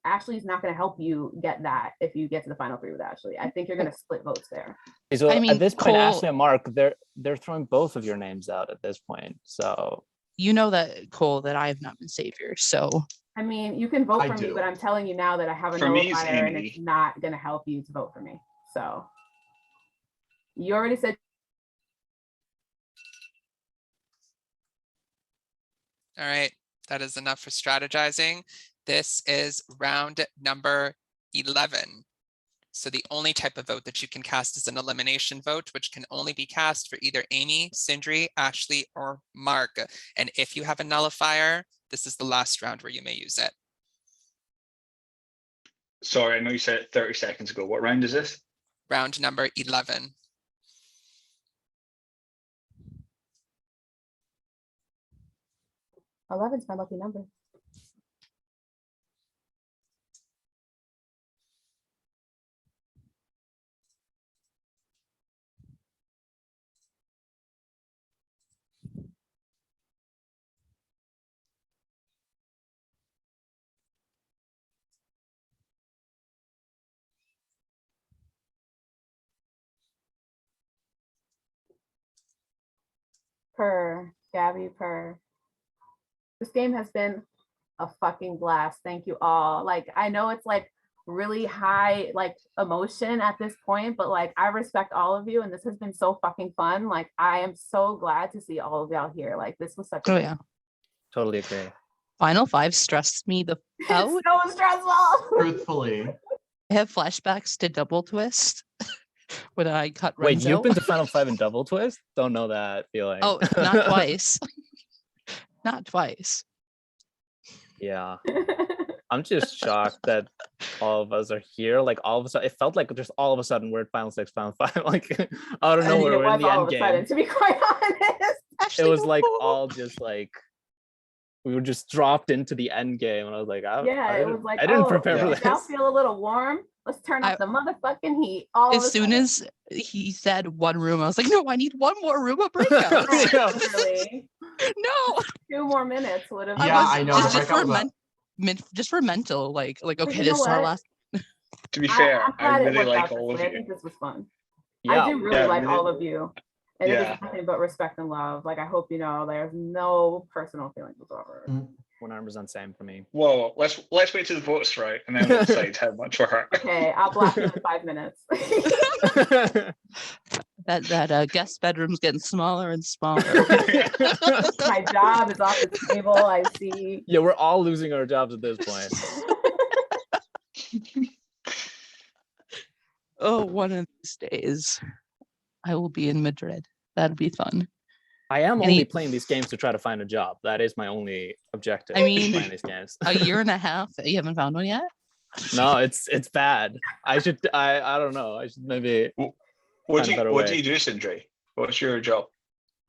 Ashley's not going to help you get that if you get to the final three with Ashley. I think you're going to split votes there. So I mean, at this point, Cole- Ashley and Mark, they're throwing both of your names out at this point. So You know that, Cole, that I have not been Savior. So I mean, you can vote I for me, do. but I'm telling you now that I have a For me, it's nullifier and Amy. it's not going to help you to vote for me. So you already said. All right, that is enough for strategizing. This is round number 11. So the only type of vote that you can cast is an elimination vote, which can only be cast for either Amy, Sindri, Ashley, or Mark. And if you have a nullifier, this is the last round where you may use it. Sorry, I know you said it 30 seconds ago. What round is this? Round number 11. Eleven's my lucky number. Gabby, this game has been a fucking blast. Thank you all. Like, I know it's like really high like emotion at this point, but like I respect all of you and this has been so fucking fun. Like I am so glad to see all of y'all here. Like this was such a yeah. totally agree. Final five stressed me the out. It's so stressful. Truthfully. I have flashbacks to Double Twist when I cut Wait, Renzo. you've been to Final Five and Double Twist? Don't know that feeling. Oh, not twice. Not twice. Yeah. I'm just shocked that all of us are here. Like all of a sudden, it felt like just all of a sudden we're at Final Six, Final Five. Like I don't know where we're in the end game. To be quite honest, It was like all just like we were just dropped into the end game, and I was like, I it was like, I didn't prepare for y'all this. feel a little warm. Let's turn up the motherfucking heat. As soon as he said one room, I was like, no, I need one more room of breakout. Literally. No. 2 more minutes would have. Yeah, I know. Just for mental, like okay, you this know is our what? last. To be fair, I'm I glad it really worked like out all this of way. I you. think this was fun. Yeah, I do really like all of you. And it Yeah. is nothing but respect and love. Like I hope you know there's no personal feelings whatsoever. 100% same for me. Whoa, let's wait till the votes right, and then we'll decide how much we're hurt. Okay, I'll block you in 5 minutes. that guest bedroom's getting smaller and smaller. My job is off the table. I see. Yeah, we're all losing our jobs at this point. Oh, one of these days, I will be in Madrid. That'd be fun. I am only playing these games to try to find a job. That is my only objective. I mean, playing these games. A year and a half. You haven't found one yet? No, it's bad. I don't know. I should maybe. What do you do, Sindri? What's your job?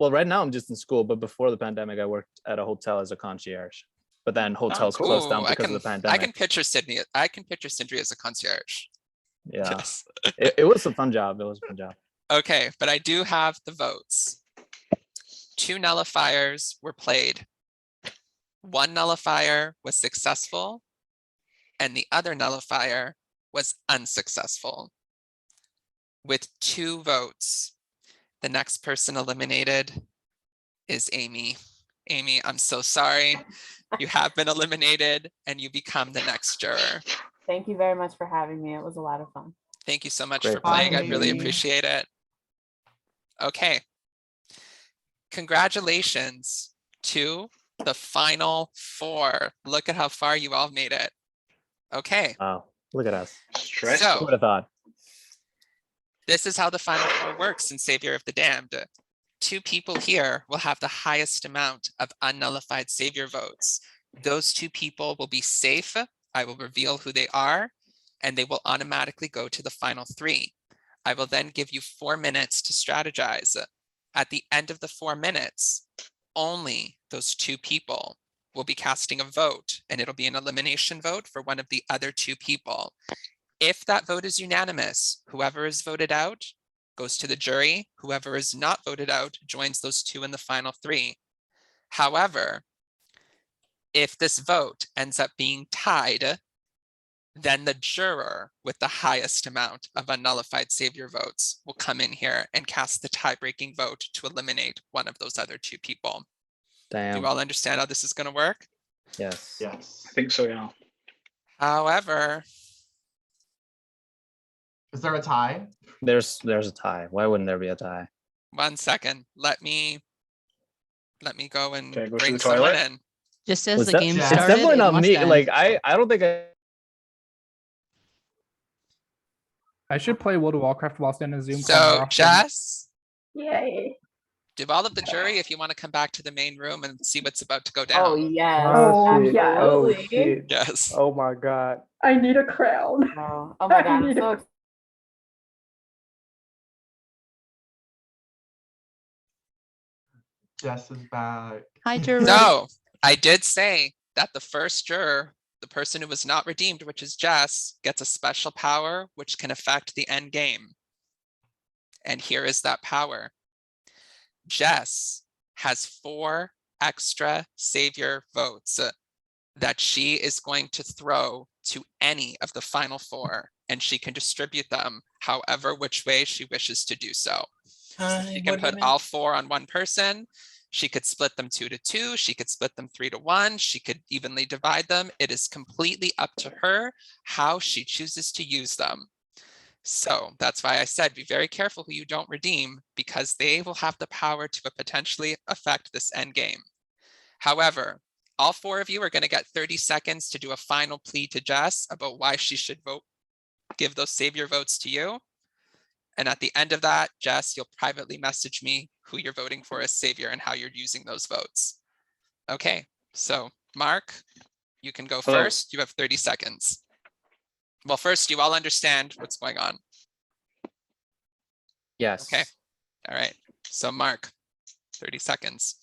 Well, right now I'm just in school, but before the pandemic, I worked at a hotel as a concierge. But then hotels closed down because of the pandemic. I can picture Sindri as a concierge. Yeah, yes. it was a fun job. It was a fun job. Okay, but I do have the votes. 2 nullifiers were played. 1 nullifier was successful, and the other nullifier was unsuccessful. With 2 votes, the next person eliminated is Amy. Amy, I'm so sorry. You have been eliminated and you become the next juror. Thank you very much for having me. It was a lot of fun. Thank you so much Great for playing. Bye, I really Amy. appreciate it. Okay. Congratulations to the final 4. Look at how far you all made it. Okay. Wow, look at us. Who Stressful. would have thought? This is how the final 4 works in Savior of the Damned. 2 people here will have the highest amount of unnullified Savior votes. Those 2 people will be safe. I will reveal who they are, and they will automatically go to the final 3. I will then give you 4 minutes to strategize. At the end of the 4 minutes, only those 2 people will be casting a vote, and it'll be an elimination vote for one of the other 2 people. If that vote is unanimous, whoever is voted out goes to the jury. Whoever is not voted out joins those 2 in the final 3. However, if this vote ends up being tied, then the juror with the highest amount of unnullified Savior votes will come in here and cast the tie-breaking vote to eliminate one of those other 2 people. Do Damn. you all understand how this is going to work? Yes. Yes. I think so, yeah. However, Is there a tie? There's a tie. Why wouldn't there be a tie? 1 second. Let me go and Okay, go to bring the someone toilet. in. Just as Was the that- game It's started, It's definitely it not must me. end. Like I don't think I should play World of Warcraft whilst in a Zoom call. So more often. Jess, Yay. do all of the jury, if you want to come back to the main room and see what's about to go Oh down. yes. Oh, shit. yes. Oh Absolutely. shit. Yes. Oh my god. I need a crown. Oh my god, I'm need so a- excited. Jess is back. Hi, juror. So I did say that the first juror, the person who was not redeemed, which is Jess, gets a special power which can affect the end game. And here is that power. Jess has 4 extra Savior votes that she is going to throw to any of the final 4, and she can distribute them however which way she wishes to do so. So she can put all 4 on one person. She could split them 2 to 2. She could split them 3 to 1. She could evenly divide them. It is completely up to her how she chooses to use them. So that's why I said, be very careful who you don't redeem, because they will have the power to potentially affect this end game. However, all 4 of you are going to get 30 seconds to do a final plea to Jess about why she should give those Savior votes to you. And at the end of that, Jess, you'll privately message me who you're voting for as Savior and how you're using those votes. Okay, so Mark, you can go Hello. first. You have 30 seconds. Well, first, you all understand what's going on. yes. Okay, all right. So Mark, 30 seconds.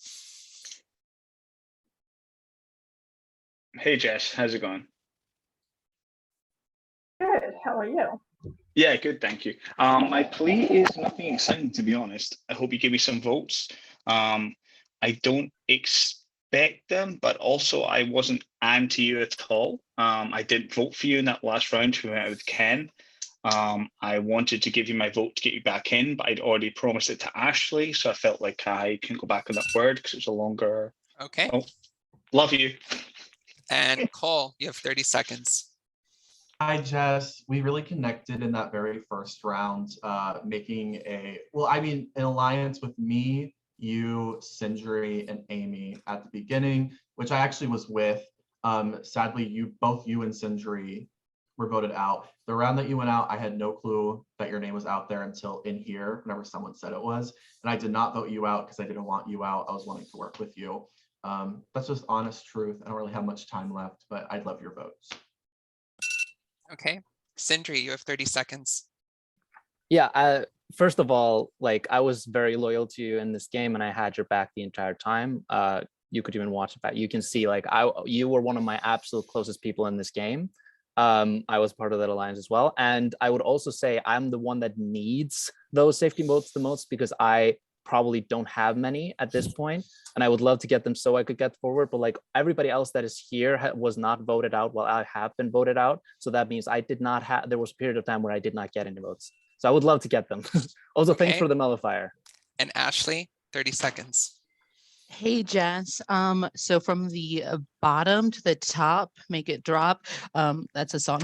Hey Jess, how's it going? Good. How are you? Yeah, good, thank you. My plea is nothing exciting, to be honest. I hope you give me some votes. I don't expect them, but also I wasn't anti you at all. I didn't vote for you in that last round when we went out with Ken. I wanted to give you my vote to get you back in, but I'd already promised it to Ashley, so I felt like I couldn't go back on that word because it was a longer. Okay. Oh, love you. And Cole, you have 30 seconds. Hi, Jess. We really connected in that very first round, making an alliance with me, you, Sindri, and Amy at the beginning, which I actually was with. Sadly, both you and Sindri were voted out. The round that you went out, I had no clue that your name was out there until in here, whenever someone said it was. And I did not vote you out because I didn't want you out. I was wanting to work with you. That's just honest truth. I don't really have much time left, but I'd love your votes. Okay, Sindri, you have 30 seconds. Yeah, first of all, like I was very loyal to you in this game and I had your back the entire time. You could even watch it back. You can see like you were one of my absolute closest people in this game. I was part of that alliance as well. And I would also say I'm the one that needs those safety votes the most because I probably don't have many at this point, and I would love to get them so I could get forward. But like everybody else that is here was not voted out while I have been voted out. So that means I did not have. There was a period of time where I did not get any votes. So I would love to get them. Also, thanks Okay. for the nullifier. And Ashley, 30 seconds. Hey Jess, so from the bottom to the top, make it drop. That's a song.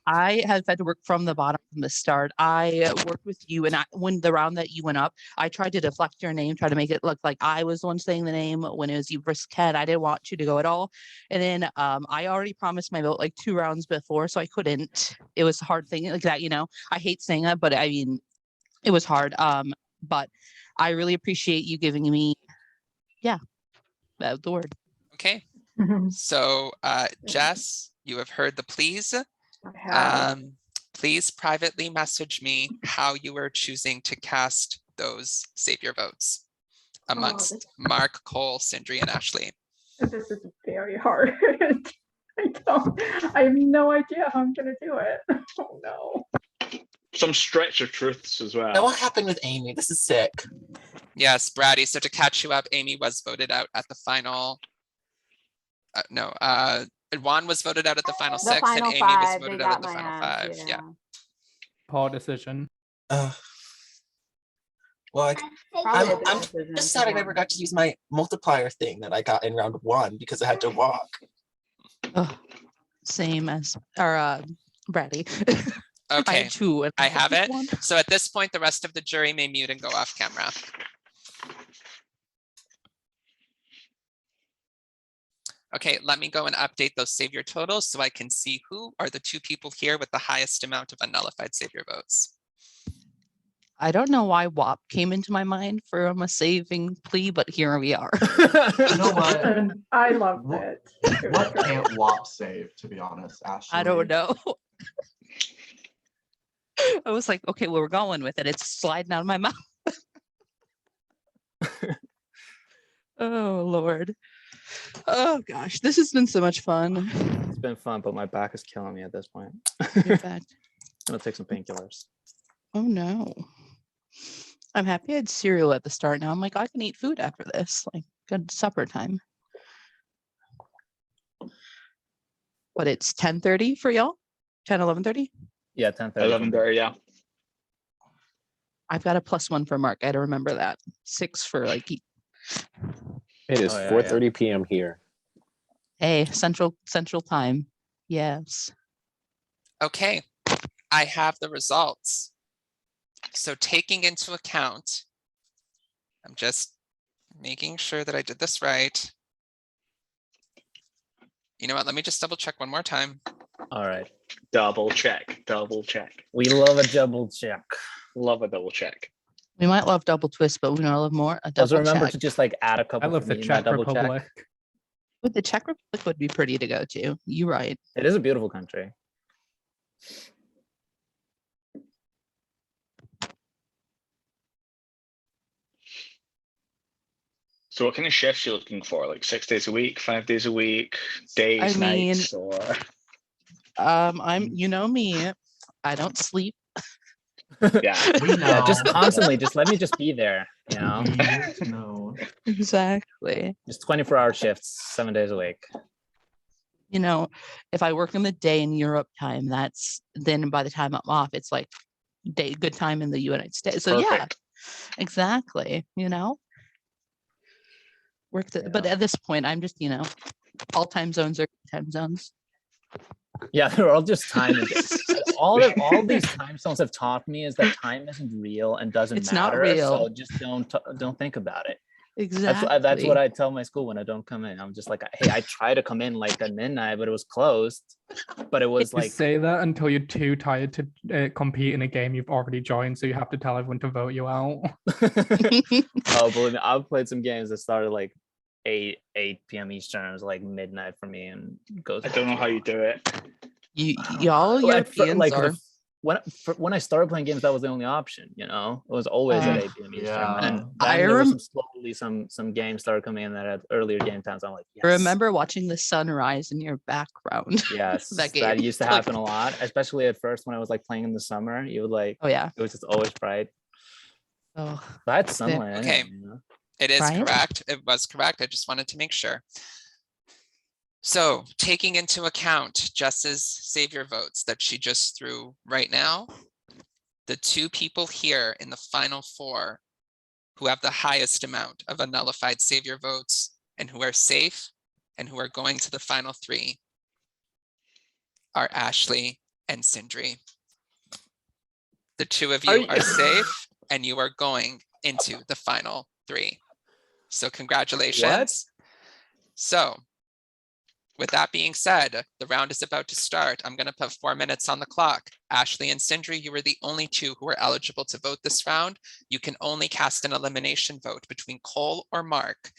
I have had to work from the bottom from the start. I worked with you, and when the round that you went up, I tried to deflect your name, try to make it look like I was the one saying the name when it was you versus Ken. I didn't want you to go at all. And then I already promised my vote like 2 rounds before, so I couldn't. It was a hard thing like that, I hate saying that, but I mean, it was hard. But I really appreciate you giving me, the word. Okay. So Jess, you have heard the pleas. Please privately message me how you are choosing to cast those Savior votes amongst Mark, Cole, Sindri, and Ashley. This is very hard. I have no idea how I'm gonna do it. Oh no. Some stretch of truths as well. Now what happened with Amy? This is sick. Yes, Brady. So to catch you up, Amy was voted out at the final. Juan was voted out at the final 6, and Amy was voted out at the final 5. Yeah. Poor decision. Well, I'm just sad I never got to use my multiplier thing that I got in round 1 because I had to walk. Same as Brady. Okay, two. I have it. So at this point, the rest of the jury may mute and go off camera. Okay, let me go and update those Savior totals so I can see who are the 2 people here with the highest amount of unnullified Savior votes. I don't know why WAP came into my mind from a saving plea, but here we are. You know what? I loved it. What can't WAP save, to be honest, Ashley? I don't know. I was like, okay, well, we're going with it. It's sliding out of my mouth. Oh, Lord. Oh, gosh. This has been so much fun. It's been fun, but my back is killing me at this point. Your back. I'm gonna take some painkillers. Oh, no. I'm happy I had cereal at the start. Now I'm like, I can eat food after this. Like, good supper time. But it's 10:30 for y'all? 11:30? Yeah, 10:30. 11:30, yeah. I've got a +1 for Mark. I had to remember that. 6 for like. It is 4:30 p.m. here. Hey, Central Time. Yes. Okay, I have the results. So taking into account, I'm just making sure that I did this right. You know what? Let me just double check one more time. All right. Double check. Double check. We love a double check. Love a double check. We might love double twist, but we love more a double Also remember check. to just like add a couple. I love the for me in Czech that double Republic. check. But the Czech Republic would be pretty to go to. You're right. It is a beautiful country. So what kind of shifts you looking for? Like 6 days a week, 5 days a week, days, nights, or? You know me, I don't sleep. Yeah, Yeah, just constantly, just let me just be there, you know? No. Exactly. Just 24-hour shifts, 7 days a week. You know, if I work in the day in Europe time, then by the time I'm off, it's like good time in the United States. So yeah, exactly. But at this point, I'm just, all time zones are time zones. Yeah, they're all just time. all these time zones have taught me is that time isn't real and doesn't It's not matter. real. So just don't think about it. Exactly. That's what I tell my school when I don't come in. I'm just like, hey, I try to come in like at midnight, but it was closed. But it was You like, say that until you're too tired to compete in a game you've already joined, so you have to tell everyone to vote you out. oh, believe me, I've played some games that started like 8 p.m. Eastern. It was like midnight for me, and goes. I don't know how you do it. Y'all Europeans are. When I started playing games, that was the only option. It was always at 8 p.m. Eastern. Yeah. And then there was some games started coming in that had earlier game times. I'm like, yes. I remember watching the sunrise in your background. Yes, that game. that used to happen a lot, especially at first when I was like playing in the summer. You would like, oh yeah, it was just always bright. Oh, That's sunlight. Okay. Anyway, you know? It is Ryan? correct. It was correct. I just wanted to make sure. So taking into account Jess's savior votes that she just threw right now, the two people here in the final four who have the highest amount of unnullified savior votes and who are safe and who are going to the final three are Ashley and Sindri. The two of you are safe and you are going into the final three. So congratulations. So with that being said, the round is about to start. I'm going to put 4 minutes on the clock. Ashley and Sindri, you were the only two who were eligible to vote this round. You can only cast an elimination vote between Cole or Mark.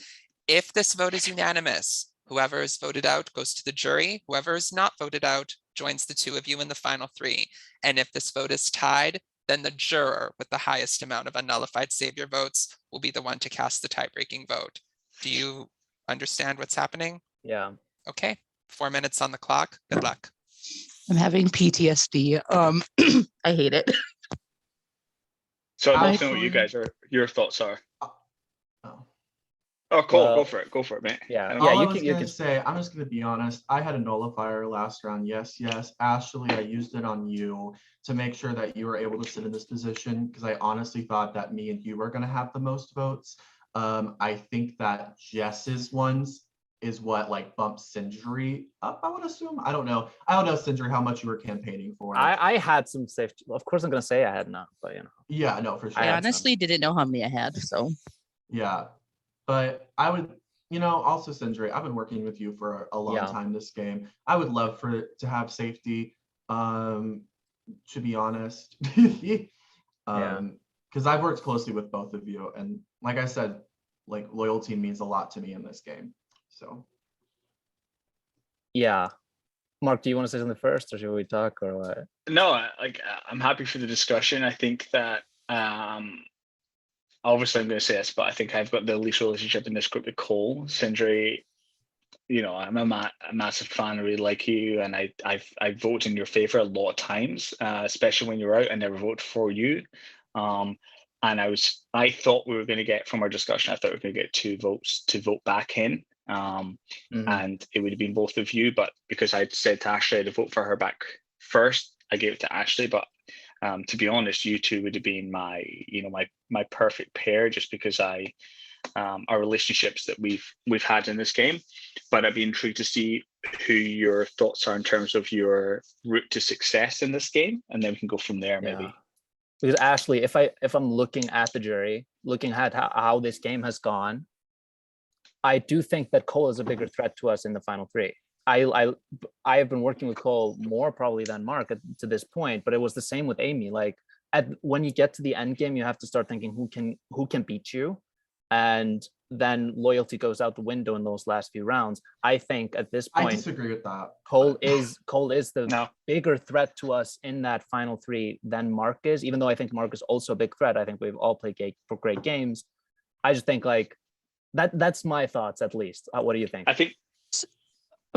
If this vote is unanimous, whoever is voted out goes to the jury. Whoever is not voted out joins the two of you in the final three. And if this vote is tied, then the juror with the highest amount of unnullified savior votes will be the one to cast the tie-breaking vote. Do you understand what's happening? Yeah. Okay, 4 minutes on the clock. Good luck. I'm having PTSD. I hate it. So I'd love to know what you guys are, your thoughts are. Oh, Cole, Well, go for it, mate. All I was gonna say, I'm just gonna be honest. I had a nullifier last round. Yes. Ashley, I used it on you to make sure that you were able to sit in this position because I honestly thought that me and you were gonna have the most votes. I think that Jess's ones is what like bumps Sindri up, I would assume. I don't know, Sindri, how much you were campaigning for. I had some safety. Of course, I'm gonna say I had none, but you know. Yeah, no, for sure. I honestly didn't know how many I had, so. Yeah, but I would, also Sindri, I've been working with you for a long time this game. I would love for it to have safety, to be honest. Because I've worked closely with both of you, and like I said, like loyalty means a lot to me in this game. So yeah. Mark, do you want to say something first or should we talk or what? No, I'm happy for the discussion. I think that obviously I'm going to say this, but I think I've got the least relationship in this group with Cole. Sindri, I'm a massive fan. I really like you, and I vote in your favor a lot of times, especially when you're out. I never vote for you. And I thought we were going to get, from our discussion, I thought we were going to get 2 votes to vote back in. And it would have been both of you, but because I'd said to Ashley to vote for her back first, I gave it to Ashley. But to be honest, you two would have been my perfect pair, just because our relationships that we've had in this game. But I'd be intrigued to see who your thoughts are in terms of your route to success in this game, and then we can go from there maybe. Because Ashley, if I'm looking at the jury, looking at how this game has gone, I do think that Cole is a bigger threat to us in the final three. I have been working with Cole more probably than Mark to this point, but it was the same with Amy. Like when you get to the end game, you have to start thinking who can beat you, and then loyalty goes out the window in those last few rounds. I think at this point, I disagree with that. Cole is the bigger threat to us in that final three than Mark is. Even though I think Mark is also a big threat. I think we've all played great games. I just think like that's my thoughts at least. What do you think? I think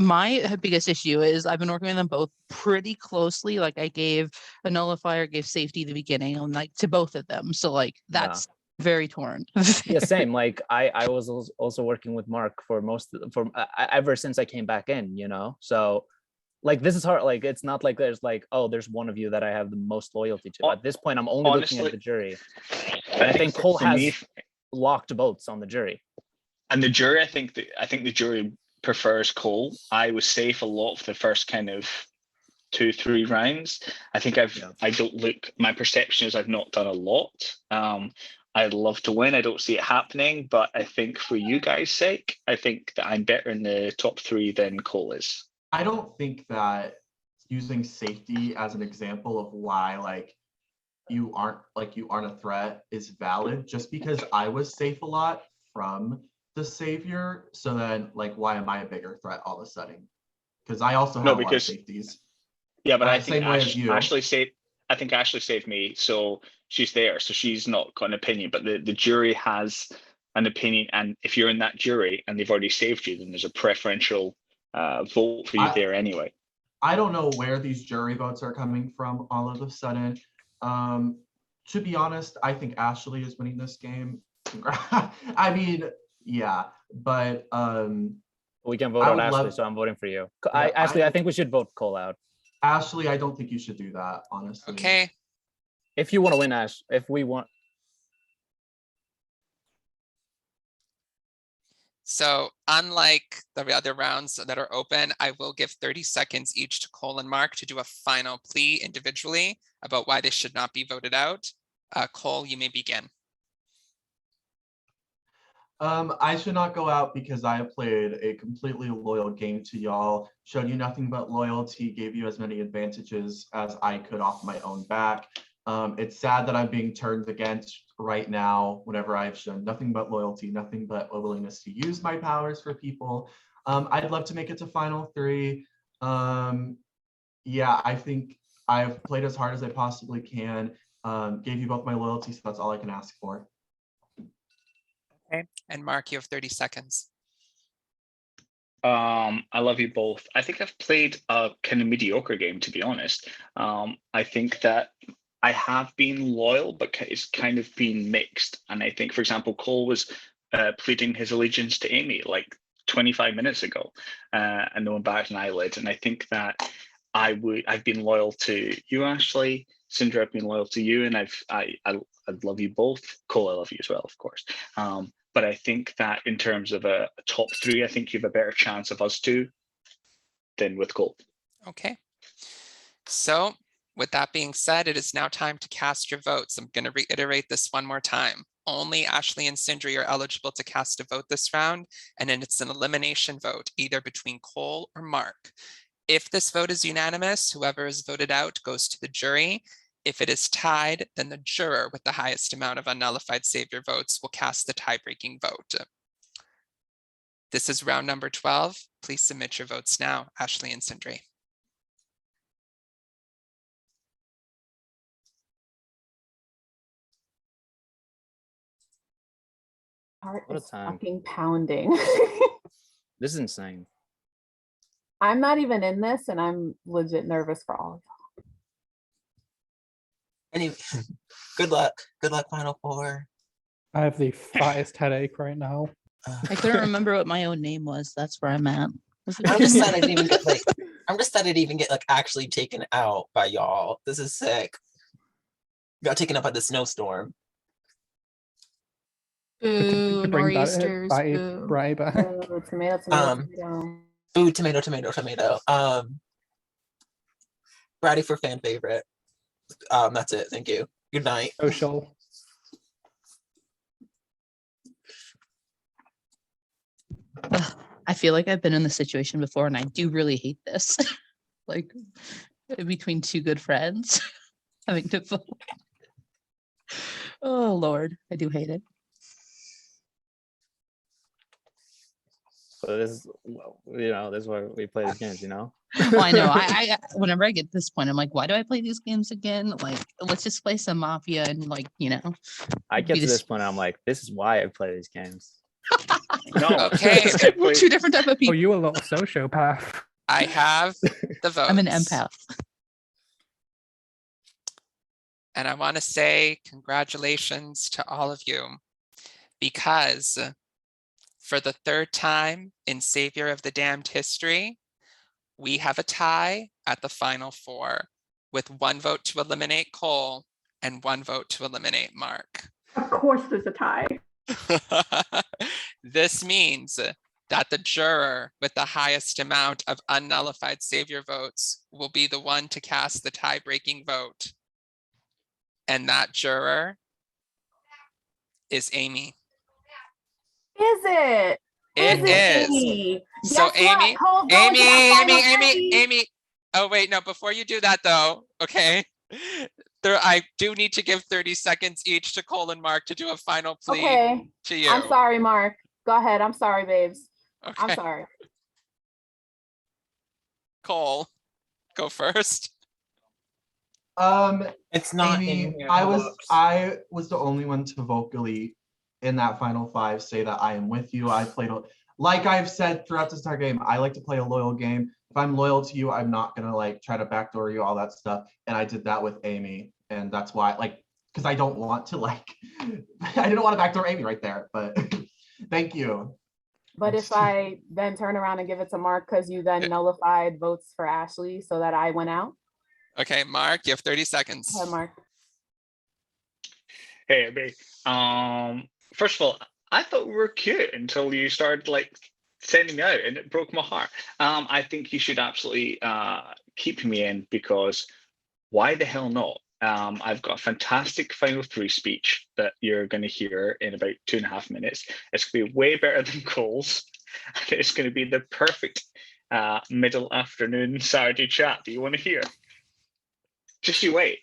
my biggest issue is I've been working with them both pretty closely. Like I gave a nullifier, gave safety at the beginning, and like to both of them. So like that's very torn. Yeah, same. Like I was also working with Mark for ever since I came back in. So like this is hard. Like it's not like there's one of you that I have the most loyalty to. At this point, I'm only looking at the jury, and I think Cole has locked votes on the jury. And the jury, I think the jury prefers Cole. I was safe a lot for the first kind of 2-3 rounds. I think my perception is I've not done a lot. I'd love to win. I don't see it happening, but I think for you guys' sake, I think that I'm better in the top 3 than Cole is. I don't think that using safety as an example of why you aren't a threat is valid, just because I was safe a lot from the savior. So then why am I a bigger threat all of a sudden? Because I also have a lot of safeties. Yeah, but I think Ashley saved me, so she's there, so she's not got an opinion, but the jury has an opinion, and if you're in that jury and they've already saved you, then there's a preferential vote for you there anyway. I don't know where these jury votes are coming from all of a sudden. To be honest, I think Ashley is winning this game. I mean, yeah, but we can vote I on would Ashley, love- so I'm voting for you. Yeah, Ashley, I think we should vote Cole out. Ashley, I don't think you should do that, honestly. Okay. If you want to win, Ash, if we want. So unlike the other rounds that are open, I will give 30 seconds each to Cole and Mark to do a final plea individually about why they should not be voted out. Cole, you may begin. I should not go out because I have played a completely loyal game to y'all, showed you nothing but loyalty, gave you as many advantages as I could off my own back. It's sad that I'm being turned against right now whenever I've shown nothing but loyalty, nothing but a willingness to use my powers for people. I'd love to make it to final 3. Yeah, I think I've played as hard as I possibly can, gave you both my loyalty, so that's all I can ask for. Okay, and Mark, you have 30 seconds. I love you both. I think I've played a kind of mediocre game, to be honest. I think that I have been loyal, but it's kind of been mixed. And I think, for example, Cole was pleading his allegiance to Amy like 25 minutes ago, and no one batted an eyelid. And I think that I've been loyal to you, Ashley. Cinder, I've been loyal to you, and I love you both. Cole, I love you as well, of course. But I think that in terms of a top 3, I think you have a better chance of us 2 than with Cole. Okay. So with that being said, it is now time to cast your votes. I'm going to reiterate this one more time. Only Ashley and Sindri are eligible to cast a vote this round, and then it's an elimination vote, either between Cole or Mark. If this vote is unanimous, whoever is voted out goes to the jury. If it is tied, then the juror with the highest amount of unnullified savior votes will cast the tie-breaking vote. This is round number 12. Please submit your votes now, Ashley and Sindri. Heart What a is time. fucking pounding. This is insane. I'm not even in this, and I'm legit nervous for all of y'all. Anyway, good luck. Good luck, Final Four. I have the fattest headache right now. I couldn't remember what my own name was. That's where I'm at. I'm just sad I didn't even get like actually taken out by y'all. This is sick. Got taken out by the snowstorm. Boo, nor'easters, boo. Right back. Oh, tomato, tomato. Ooh, tomato, tomato, tomato. Ready for fan favorite. That's it. Thank you. Good night. Social. I feel like I've been in this situation before, and I do really hate this. Like between 2 good friends having to vote. Oh Lord, I do hate it. So this is, this is why we play these games, Well, I know. I whenever I get to this point, I'm like, why do I play these games again? Like, let's just play some Mafia and I get to this point, I'm like, this is why I play these games. No, okay. We're 2 different type of people. Oh, you a little sociopath. I have the votes. I'm an empath. And I want to say congratulations to all of you, because for the 3rd time in Savior of the Damned history, we have a tie at the final 4, with 1 vote to eliminate Cole and 1 vote to eliminate Mark. Of course there's a tie. This means that the juror with the highest amount of unnullified savior votes will be the one to cast the tie-breaking vote. And that juror is Amy. Is it? It is. Amy? So Guess what? Cole's going to the final three. Amy. Oh wait, no, before you do that though, okay. I do need to give 30 seconds each to Cole and Mark to do a final plea to you. I'm sorry, Mark. Go ahead. I'm sorry, babes. Okay. I'm sorry. Cole, go first. It's not Amy, I was the only one to vocally in that final 5 say that I am with you. I played like I've said throughout this entire game, I like to play a loyal game. If I'm loyal to you, I'm not gonna like try to backdoor you, all that stuff. And I did that with Amy, and that's why because I don't want to I didn't want to backdoor Amy right there, but thank you. But if I then turn around and give it to Mark because you then nullified votes for Ashley so that I went out? Okay, Mark, you have 30 seconds. Go ahead, Mark. Hey, Abby. First of all, I thought we were cute until you started sending me out, and it broke my heart. I think you should absolutely keep me in, because why the hell not? I've got a fantastic final three speech that you're going to hear in about 2.5 minutes. It's going to be way better than Cole's. It's going to be the perfect middle afternoon Saturday chat that you want to hear. Just you wait.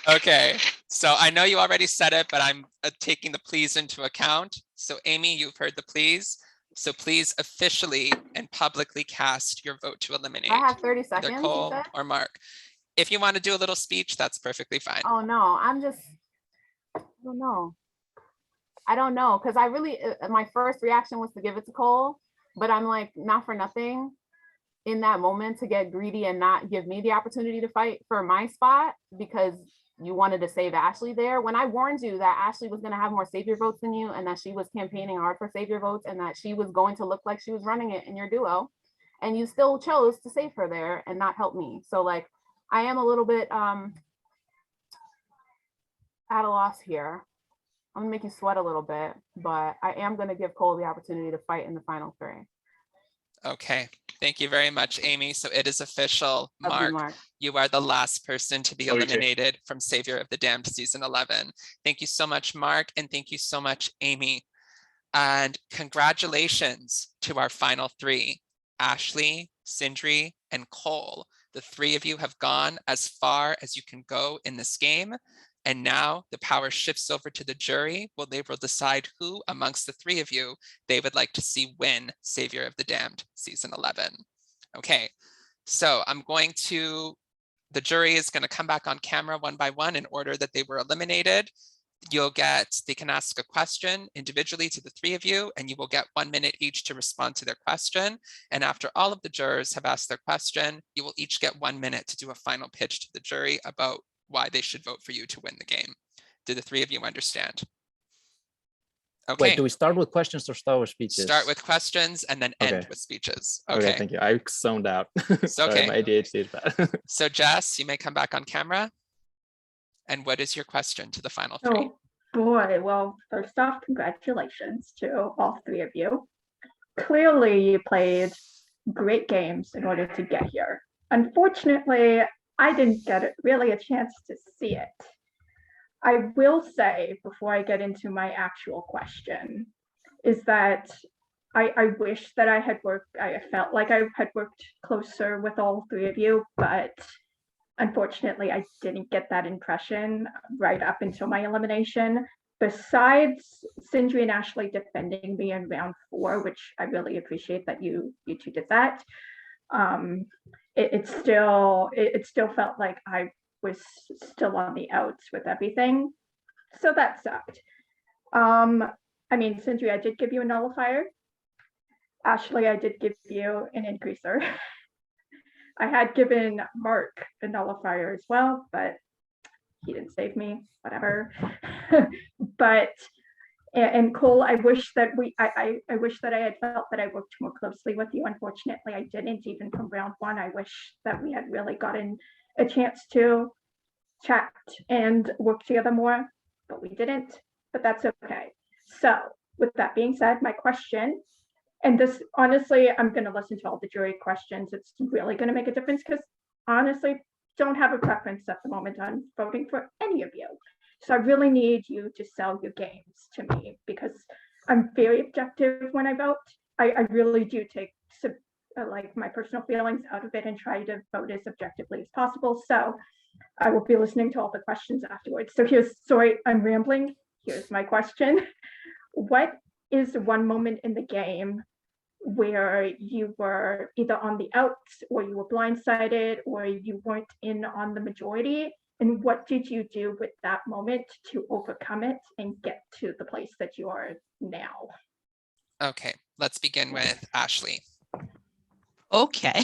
Okay, so I know you already said it, but I'm taking the please into account. So Amy, you've heard the please. So please officially and publicly cast your vote to eliminate I have 30 either seconds, you Cole said? or Mark. If you want to do a little speech, that's perfectly fine. Oh no, I don't know. I don't know, because I really, my first reaction was to give it to Cole, but I'm like, not for nothing in that moment to get greedy and not give me the opportunity to fight for my spot, because you wanted to save Ashley there. When I warned you that Ashley was going to have more savior votes than you, and that she was campaigning hard for savior votes, and that she was going to look like she was running it in your duo, and you still chose to save her there and not help me. So I am a little bit at a loss here. I'm gonna make you sweat a little bit, but I am gonna give Cole the opportunity to fight in the final three. Okay, thank you very much, Amy. So it is official, Mark, you are the last person to be eliminated from Savior of the Damned season 11. Thank you so much, Mark, and thank you so much, Amy. And congratulations to our final three, Ashley, Sindri, and Cole. The three of you have gone as far as you can go in this game. And now the power shifts over to the jury. Well, they will decide who amongst the three of you they would like to see win Savior of the Damned season 11. Okay, so the jury is going to come back on camera one by one in order that they were eliminated. They can ask a question individually to the three of you, and you will get 1 minute each to respond to their question. And after all of the jurors have asked their question, you will each get 1 minute to do a final pitch to the jury about why they should vote for you to win the game. Do the three of you understand? Okay. Wait, do we start with questions or start with speeches? Start with questions and then end with speeches. Okay, thank you. I zoned out. Sorry, okay. my ADHD is bad. So Jess, you may come back on camera. And what is your question to the final three? Oh boy, well, first off, congratulations to all three of you. Clearly you played great games in order to get here. Unfortunately, I didn't get really a chance to see it. I will say, before I get into my actual question, is that I wish that I felt like I had worked closer with all three of you, but unfortunately, I didn't get that impression right up until my elimination. Besides Sindri and Ashley defending me in round 4, which I really appreciate that you two did that. It still felt like I was still on the outs with everything, so that sucked. I mean, Sindri, I did give you a nullifier. Ashley, I did give you an increaser. I had given Mark a nullifier as well, but he didn't save me, whatever. And Cole, I wish that I wish that I had felt that I worked more closely with you. Unfortunately, I didn't, even from round 1. I wish that we had really gotten a chance to chat and work together more, but we didn't, but that's okay. So with that being said, my question, and this, honestly, I'm going to listen to all the jury questions. It's really going to make a difference, because honestly, don't have a preference at the moment on voting for any of you. So I really need you to sell your games to me, because I'm very objective when I vote. I really do take like my personal feelings out of it and try to vote as objectively as possible. So I will be listening to all the questions afterwards. So sorry, I'm rambling. Here's my question. What is one moment in the game where you were either on the outs, or you were blindsided, or you weren't in on the majority? And what did you do with that moment to overcome it and get to the place that you are now? Okay, let's begin with Ashley. Okay,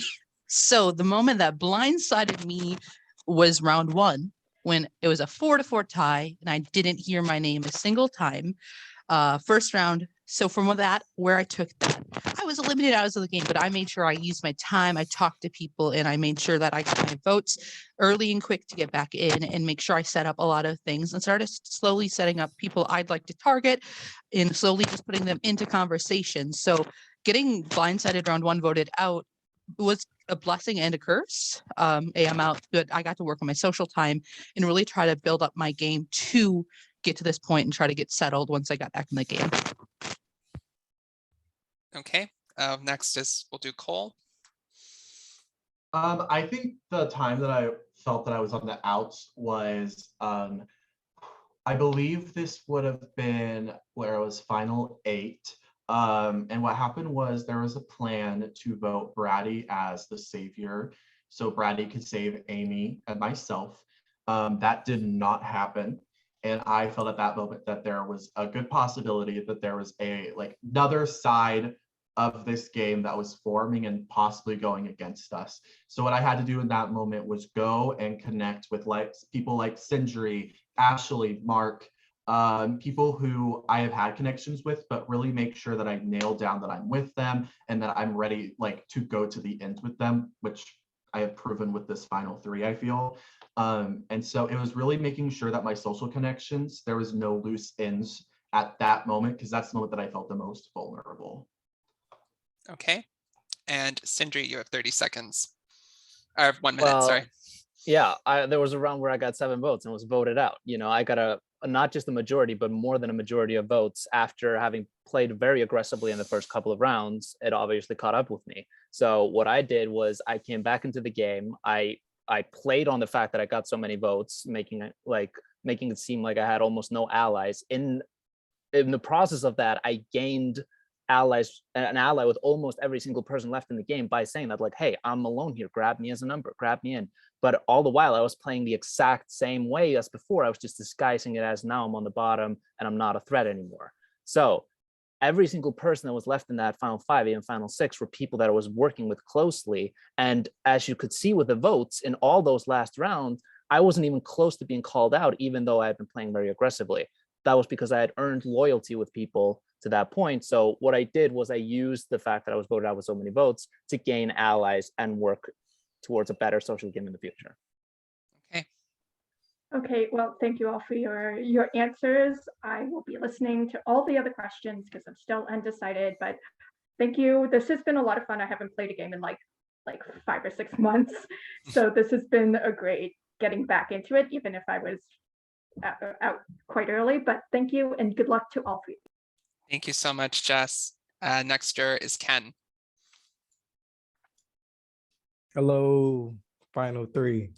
so the moment that blindsided me was round 1. when it was a 4-4 tie and I didn't hear my name a single time. First round. So from that, where I took that, I was eliminated out of the game, but I made sure I used my time. I talked to people and I made sure that I got my votes early and quick to get back in and make sure I set up a lot of things and started slowly setting up people I'd like to target and slowly just putting them into conversation. So getting blindsided round one voted out was a blessing and a curse. I'm out, but I got to work on my social time and really try to build up my game to get to this point and try to get settled once I got back in the game. Okay, next is we'll do Cole. I think the time that I felt that I was on the outs was, I believe this would have been where it was final 8. And what happened was there was a plan to vote Brady as the savior, so Brady could save Amy and myself. That did not happen. And I felt at that moment that there was a good possibility that there was a another side of this game that was forming and possibly going against us. So what I had to do in that moment was go and connect with people like Sindri, Ashley, Mark, people who I have had connections with, but really make sure that I nail down that I'm with them and that I'm ready to go to the end with them, which I have proven with this final 3, I feel. And so it was really making sure that my social connections, there was no loose ends at that moment, because that's the moment that I felt the most vulnerable. Okay, and Sindri, you have 30 seconds. I have 1 minute, Well, sorry. Yeah, there was a round where I got 7 votes and was voted out. You know, I got a not just a majority, but more than a majority of votes after having played very aggressively in the first couple of rounds. It obviously caught up with me. So what I did was I came back into the game. I played on the fact that I got so many votes, making it seem like I had almost no allies. In the process of that, I gained an ally with almost every single person left in the game by saying that, like, hey, I'm alone here, grab me as a number, grab me in. But all the while I was playing the exact same way as before. I was just disguising it as now I'm on the bottom and I'm not a threat anymore. So every single person that was left in that final 5, even final 6, were people that I was working with closely. And as you could see with the votes in all those last rounds, I wasn't even close to being called out, even though I had been playing very aggressively. That was because I had earned loyalty with people to that point. So what I did was I used the fact that I was voted out with so many votes to gain allies and work towards a better social game in the future. Okay, well, thank you all for your answers. I will be listening to all the other questions because I'm still undecided, but thank you. This has been a lot of fun. I haven't played a game in like 5 or 6 months. So this has been a great getting back into it, even if I was out quite early, but thank you and good luck to all of you. Thank you so much, Jess. Next is Ken. Hello, final 3.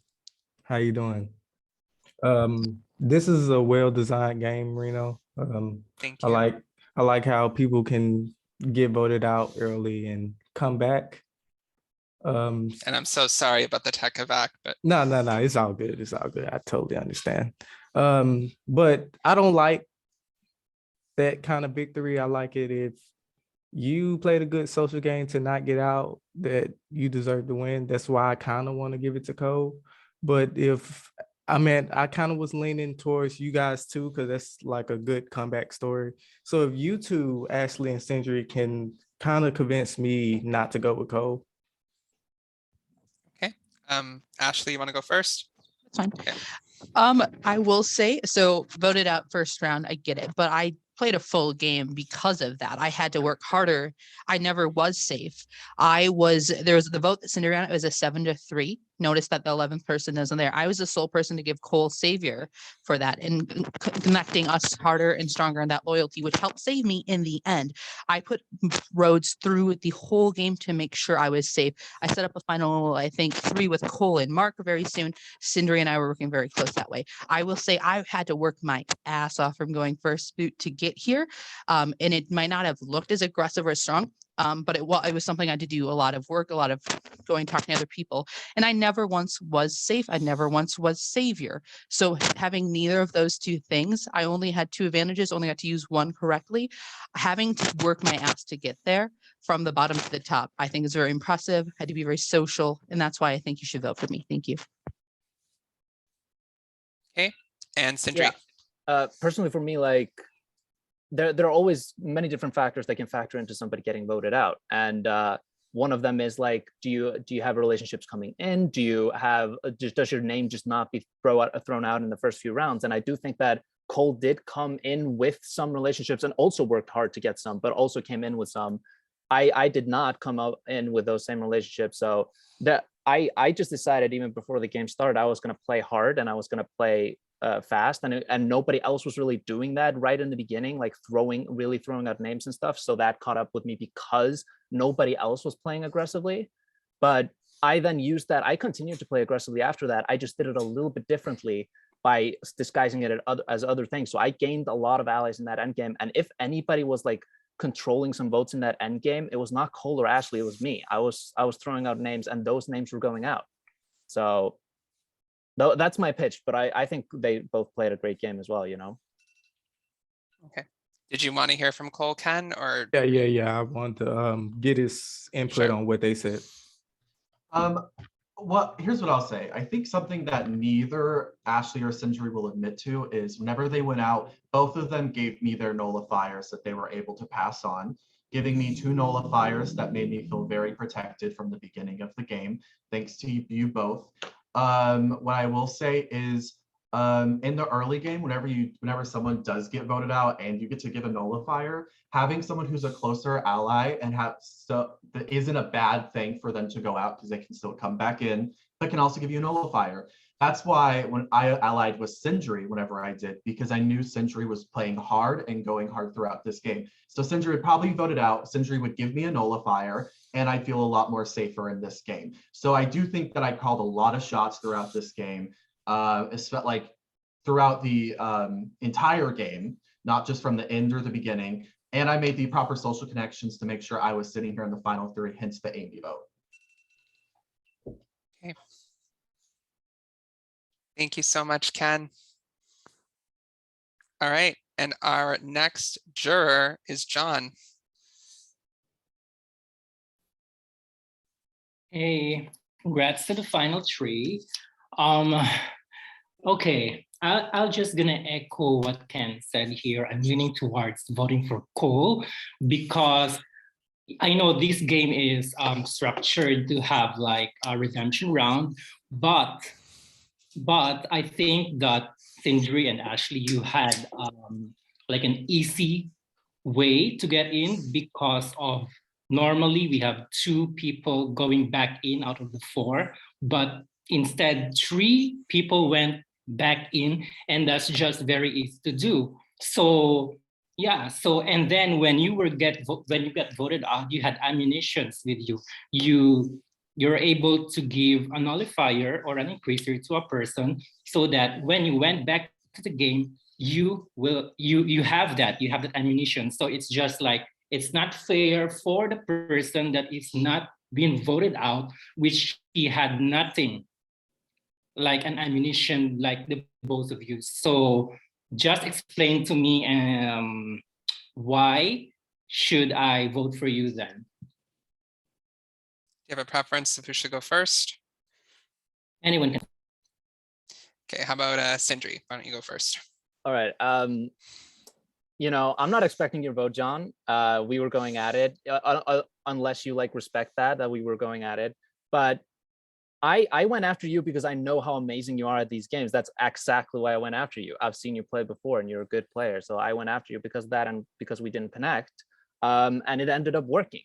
How you doing? This is a well-designed game, Reno. Thank you. I like how people can get voted out early and come back. And I'm so sorry about the tech evac, but no, it's all good. It's all good. I totally understand. But I don't like that kind of victory. I like it if you played a good social game to not get out, that you deserve to win. That's why I kind of want to give it to Cole. But I kind of was leaning towards you guys too, because that's like a good comeback story. So if you two, Ashley and Sindri, can kind of convince me not to go with Cole. Okay. Ashley, you want to go first? That's fine. Okay. I will say, so voted out first round, I get it, but I played a full game because of that. I had to work harder. I never was safe. There was the vote that Cinderella, it was a 7-3. Notice that the 11th person isn't there. I was the sole person to give Cole Saviour for that and connecting us harder and stronger in that loyalty, which helped save me in the end. I put roads through the whole game to make sure I was safe. I set up a final, I think, 3 with Cole and Mark very soon. Sindri and I were working very close that way. I will say I had to work my ass off from going first boot to get here. And it might not have looked as aggressive or strong, but it was something I had to do a lot of work, a lot of going, talking to other people. And I never once was safe. I never once was savior. So having neither of those 2 things, I only had 2 advantages, only got to use one correctly. Having to work my ass to get there from the bottom to the top, I think is very impressive. I had to be very social. And that's why I think you should vote for me. Thank you. Okay, and Sindri. Personally, for me, like there are always many different factors that can factor into somebody getting voted out, and one of them is like, do you have relationships coming in? Do you have does your name just not be thrown out in the first few rounds? And I do think that Cole did come in with some relationships and also worked hard to get some, but also came in with some. I did not come out in with those same relationships, so that I just decided even before the game started I was going to play hard and I was going to play fast, and nobody else was really doing that right in the beginning, like really throwing out names and stuff. So that caught up with me because nobody else was playing aggressively. But I then used that. I continued to play aggressively after that. I just did it a little bit differently by disguising it as other things. So I gained a lot of allies in that end game. And if anybody was like controlling some votes in that end game, it was not Cole or Ashley, it was me. I was throwing out names and those names were going out. So that's my pitch, but I think they both played a great game as well, you know. Okay. Did you want to hear from Cole, Ken, or? Yeah. I want to get his input on what they said. Well, here's what I'll say. I think something that neither Ashley or Sindri will admit to is whenever they went out, both of them gave me their nullifiers that they were able to pass on, giving me 2 nullifiers that made me feel very protected from the beginning of the game. Thanks to you both. What I will say is in the early game, whenever someone does get voted out and you get to give a nullifier, having someone who's a closer ally and that isn't a bad thing for them to go out because they can still come back in, but can also give you a nullifier. That's why when I allied with Sindri, whenever I did, because I knew Sindri was playing hard and going hard throughout this game. So Sindri would probably vote it out. Sindri would give me a nullifier, and I feel a lot more safer in this game. So I do think that I called a lot of shots throughout this game, like throughout the entire game, not just from the end or the beginning. And I made the proper social connections to make sure I was sitting here in the final 3, hence the Amy vote. Okay. Thank you so much, Ken. All right, and our next juror is John. Hey, congrats to the final 3. Okay, I'll just gonna echo what Ken said here. I'm leaning towards voting for Cole because I know this game is structured to have like a redemption round, but I think that Sindri and Ashley, you had like an easy way to get in because of normally we have 2 people going back in out of the 4, but instead 3 people went back in, and that's just very easy to do. So yeah, so and then when you get voted out, you had ammunitions with you. You're able to give a nullifier or an increaser to a person so that when you went back to the game, you have that ammunition. So it's just like, it's not fair for the person that is not being voted out, which he had nothing like an ammunition like the both of you. So just explain to me why should I vote for you then? Do you have a preference of who should go first? Anyone can. Okay, how about Sindri? Why don't you go first? All right. You know, I'm not expecting your vote, John. We were going at it, unless you like respect that we were going at it. But I went after you because I know how amazing you are at these games. That's exactly why I went after you. I've seen you play before and you're a good player. So I went after you because of that and because we didn't connect. And it ended up working.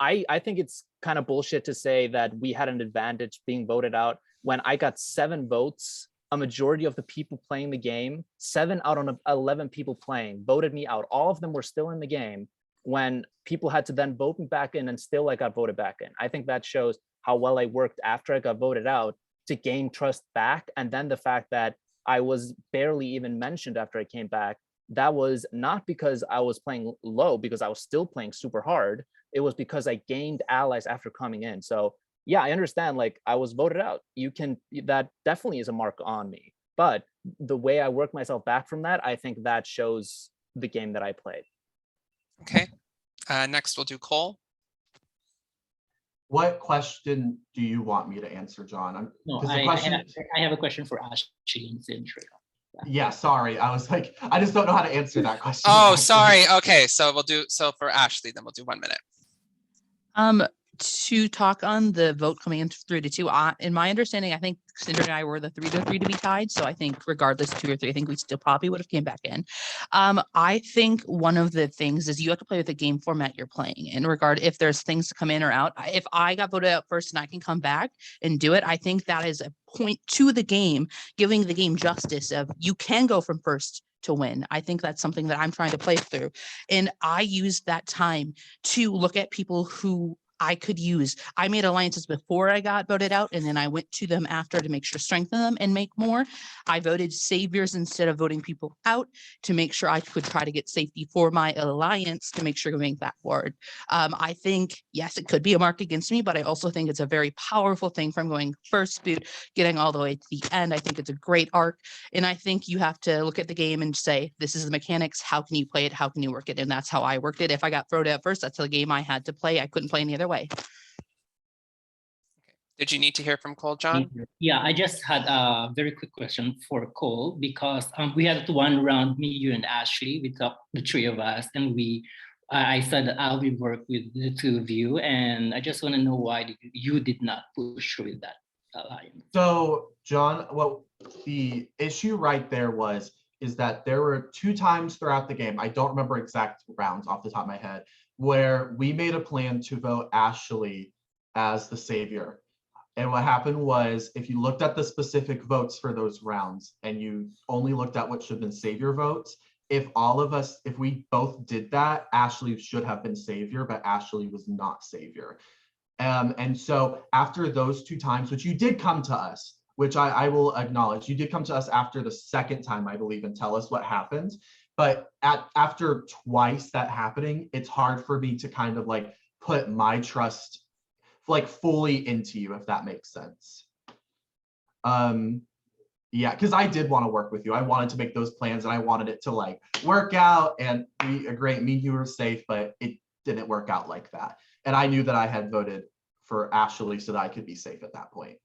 I think it's kind of bullshit to say that we had an advantage being voted out when I got 7 votes. A majority of the people playing the game, 7 out of 11 people playing, voted me out. All of them were still in the game when people had to then vote me back in, and still I got voted back in. I think that shows how well I worked after I got voted out to gain trust back. And then the fact that I was barely even mentioned after I came back, that was not because I was playing low, because I was still playing super hard. It was because I gained allies after coming in. So yeah, I understand, like, I was voted out. That definitely is a mark on me. But the way I work myself back from that, I think that shows the game that I played. Okay. Next, we'll do Cole. What question do you want me to answer, John? No, Because I, the question. I have a question for Ashley and Sindri. Yeah, sorry. I was like, I just don't know how to answer that question. Oh, exactly. sorry. Okay, so for Ashley, then we'll do 1 minute. To talk on the vote coming in 3 to 2, in my understanding, I think Cinder and I were the 3 to 3 to be tied. So I think regardless 2 or 3, I think we still probably would have came back in. I think one of the things is you have to play with the game format you're playing in regard if there's things to come in or out. If I got voted out first and I can come back and do it, I think that is a point to the game, giving the game justice of you can go from first to win. I think that's something that I'm trying to play through. And I used that time to look at people who I could use. I made alliances before I got voted out, and then I went to them after to make sure strengthen them and make more. I voted saviors instead of voting people out to make sure I could try to get safety for my alliance to make sure to make that forward. I think, yes, it could be a mark against me, but I also think it's a very powerful thing from going first boot, getting all the way to the end. I think it's a great arc. And I think you have to look at the game and say, this is the mechanics. How can you play it? How can you work it? And that's how I worked it. If I got voted out first, that's the game I had to play. I couldn't play any other way. Did you need to hear from Cole, John? Yeah, I just had a very quick question for Cole because we had one round, me, you, and Ashley. We talked, the 3 of us, and I said that I will work with the 2 of you, and I just want to know why you did not push with that alliance. So, John, what the issue right there is that there were 2 times throughout the game, I don't remember exact rounds off the top of my head, where we made a plan to vote Ashley as the savior. And what happened was, if you looked at the specific votes for those rounds and you only looked at what should have been savior votes, if we both did that, Ashley should have been savior, but Ashley was not savior. And so after those 2 times, which you did come to us, which I will acknowledge, you did come to us after the second time, I believe, and tell us what happened. But after twice that happening, it's hard for me to kind of like put my trust like fully into you, if that makes sense. Yeah, because I did want to work with you. I wanted to make those plans and I wanted it to like work out, and we agreed, me and you were safe, but it didn't work out like that. And I knew that I had voted for Ashley so that I could be safe at that point.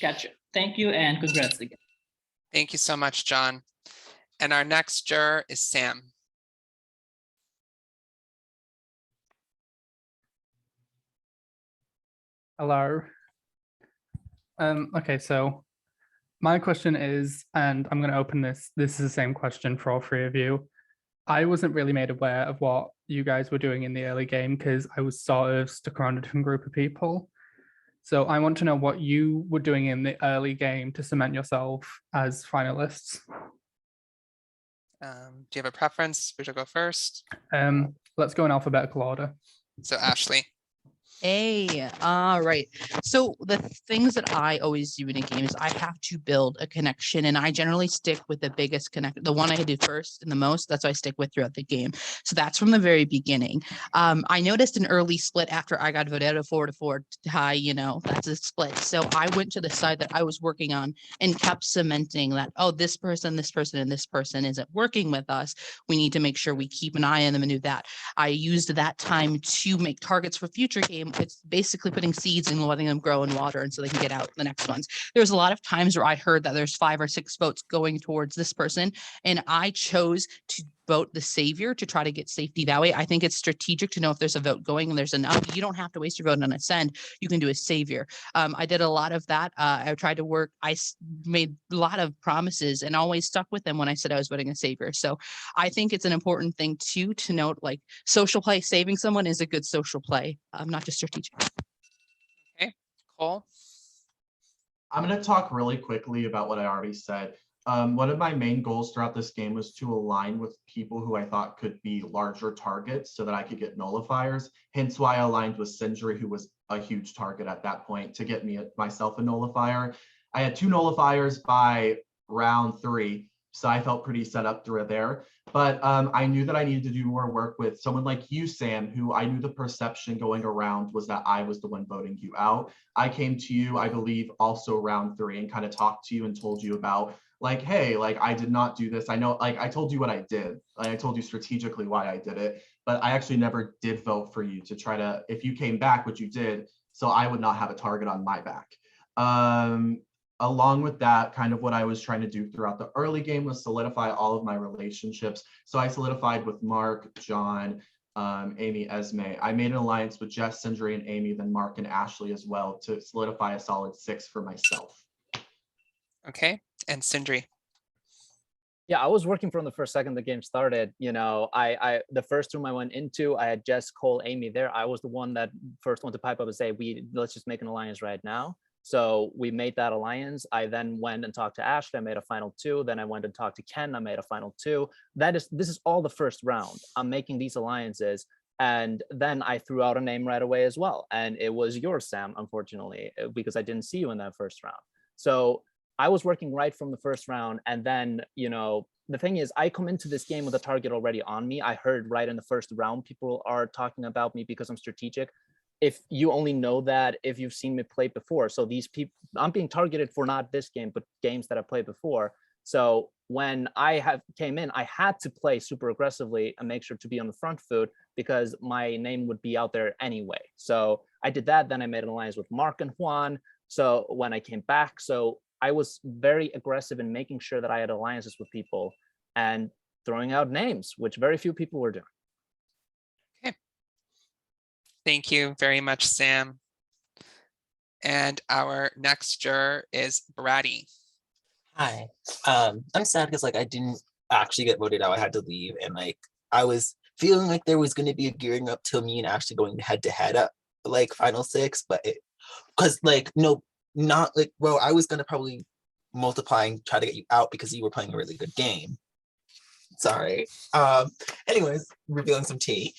Gotcha. Thank you and congrats again. Thank you so much, John. And our next juror is Sam. Hello. Okay, so my question is, and I'm going to open this is the same question for all 3 of you. I wasn't really made aware of what you guys were doing in the early game because I was sort of stuck around a different group of people. So I want to know what you were doing in the early game to cement yourself as finalists. Do you have a preference? We should go first. Let's go in alphabetical order. So Ashley. Hey, all right. So the things that I always do in a game is I have to build a connection, and I generally stick with the biggest connection, the one I do first and the most. That's what I stick with throughout the game. So that's from the very beginning. I noticed an early split after I got voted out of 4 to 4 tie. That's a split. So I went to the side that I was working on and kept cementing that, oh, this person, and this person isn't working with us. We need to make sure we keep an eye on them and do that. I used that time to make targets for future game. It's basically putting seeds and letting them grow in water, and so they can get out the next ones. There's a lot of times where I heard that there's 5 or 6 votes going towards this person, and I chose to vote the savior to try to get safety that way. I think it's strategic to know if there's a vote going and there's enough. You don't have to waste your vote on a send. You can do a savior. I did a lot of that. I tried to work. I made a lot of promises and always stuck with them when I said I was voting a savior. So I think it's an important thing too to note, like social play, saving someone is a good social play, not just strategic. Okay, Cole. I'm going to talk really quickly about what I already said. One of my main goals throughout this game was to align with people who I thought could be larger targets so that I could get nullifiers. Hence why I aligned with Sindri, who was a huge target at that point, to get myself a nullifier. I had 2 nullifiers by round 3, so I felt pretty set up through there. But I knew that I needed to do more work with someone like you, Sam, who I knew the perception going around was that I was the one voting you out. I came to you, I believe, also round 3 and kind of talked to you and told you about like, hey, like I did not do this. I know, like I told you what I did. Like I told you strategically why I did it, but I actually never did vote for you to try to, if you came back, which you did, so I would not have a target on my back. Along with that, kind of what I was trying to do throughout the early game was solidify all of my relationships. So I solidified with Mark, John, Amy, Esme. I made an alliance with Jess, Sindri, and Amy, then Mark and Ashley as well to solidify a solid 6 for myself. Okay, and Sindri. Yeah, I was working from the first second the game started. You know, I the first room I went into, I had Jess, Cole, Amy there. I was the one that first one to pipe up and say, let's just make an alliance right now. So we made that alliance. I then went and talked to Ashley. I made a final 2. Then I went and talked to Ken. I made a final 2. This is all the first round. I'm making these alliances. And then I threw out a name right away as well. And it was yours, Sam, unfortunately, because I didn't see you in that first round. So I was working right from the first round. And then, you know, the thing is, I come into this game with a target already on me. I heard right in the first round, people are talking about me because I'm strategic. If you only know that if you've seen me play before. So these people, I'm being targeted for not this game, but games that I played before. So when I came in, I had to play super aggressively and make sure to be on the front foot because my name would be out there anyway. So I did that. Then I made an alliance with Mark and Juan. So when I came back, so I was very aggressive in making sure that I had alliances with people and throwing out names, which very few people were doing. Okay. Thank you very much, Sam. And our next juror is Brady. Hi. I'm sad because like I didn't actually get voted out. I had to leave, and like I was feeling like there was going to be a gearing up to me and actually going head to head up like final 6, but it because like no, not like bro, I was gonna probably multiply and try to get you out because you were playing a really good game. Sorry. Anyways, revealing some tea,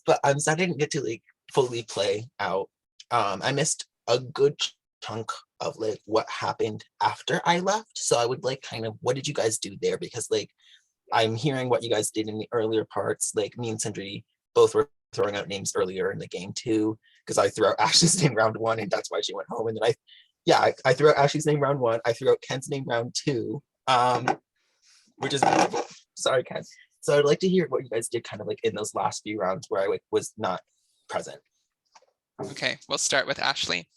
but I'm sad I didn't get to like fully play out. I missed a good chunk of like what happened after I left. So I would like kind of, what did you guys do there? Because like I'm hearing what you guys did in the earlier parts. Like me and Sindri both were throwing out names earlier in the game too, because I threw out Ashley's name round 1 and that's why she went home. And then I threw out Ashley's name round 1. I threw out Ken's name round 2, which is beautiful. Sorry, Ken. So I'd like to hear what you guys did kind of like in those last few rounds where I was not present. Okay, we'll start with Ashley.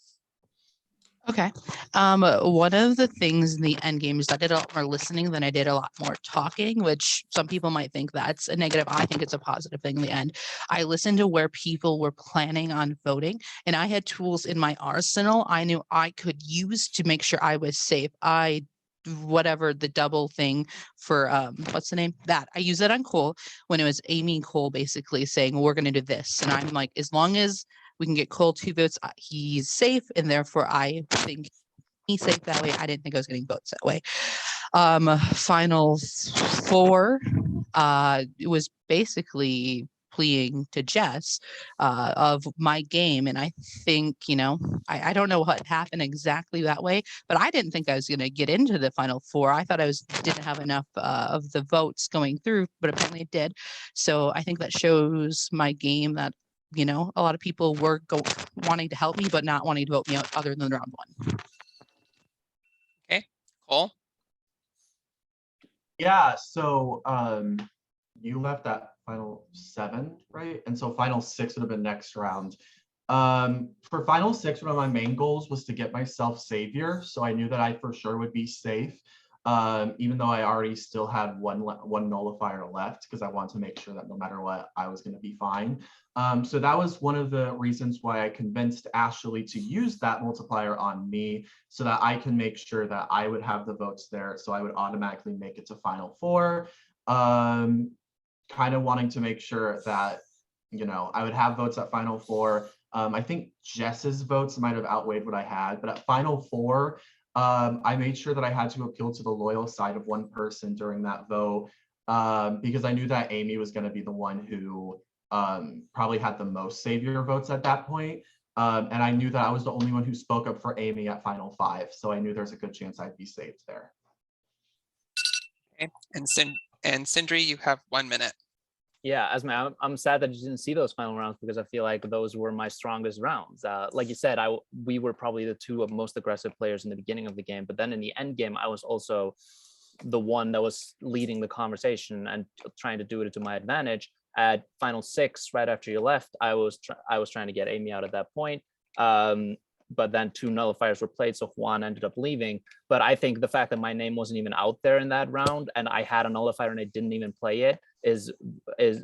Okay. One of the things in the end game is I did a lot more listening than I did a lot more talking, which some people might think that's a negative. I think it's a positive thing in the end. I listened to where people were planning on voting, and I had tools in my arsenal I knew I could use to make sure I was safe. Whatever the double thing for what's the name that I use it on Cole when it was Amy and Cole basically saying we're going to do this, and I'm like, as long as we can get Cole 2 votes, he's safe, and therefore I think he's safe that way. I didn't think I was getting votes that way. Final 4, it was basically pleading to Jess of my game, and I think, you know, I don't know what happened exactly that way, but I didn't think I was going to get into the final 4. I thought didn't have enough of the votes going through, but apparently it did. So I think that shows my game that, you know, a lot of people were wanting to help me, but not wanting to vote me out other than round 1. Okay, Cole. Yeah, so you left at final 7, right? And so final 6 would have been next round. For final 6, one of my main goals was to get myself Saviour, so I knew that I for sure would be safe, even though I already still had one nullifier left, because I wanted to make sure that no matter what, I was going to be fine. So that was one of the reasons why I convinced Ashley to use that multiplier on me, so that I can make sure that I would have the votes there, so I would automatically make it to final 4. Kind of wanting to make sure that, you know, I would have votes at final 4. I think Jess's votes might have outweighed what I had, but at final 4, I made sure that I had to appeal to the loyal side of one person during that vote, because I knew that Amy was going to be the one who probably had the most Saviour votes at that point. And I knew that I was the only one who spoke up for Amy at final 5. So I knew there's a good chance I'd be saved there. Okay, and Sindri, you have 1 minute. Yeah, Esme, I'm sad that you didn't see those final rounds because I feel like those were my strongest rounds. Like you said, we were probably the 2 most aggressive players in the beginning of the game, but then in the end game, I was also the one that was leading the conversation and trying to do it to my advantage. At final 6, right after you left, I was trying to get Amy out at that point. But then 2 nullifiers were played, so Juan ended up leaving. But I think the fact that my name wasn't even out there in that round and I had a nullifier and I didn't even play it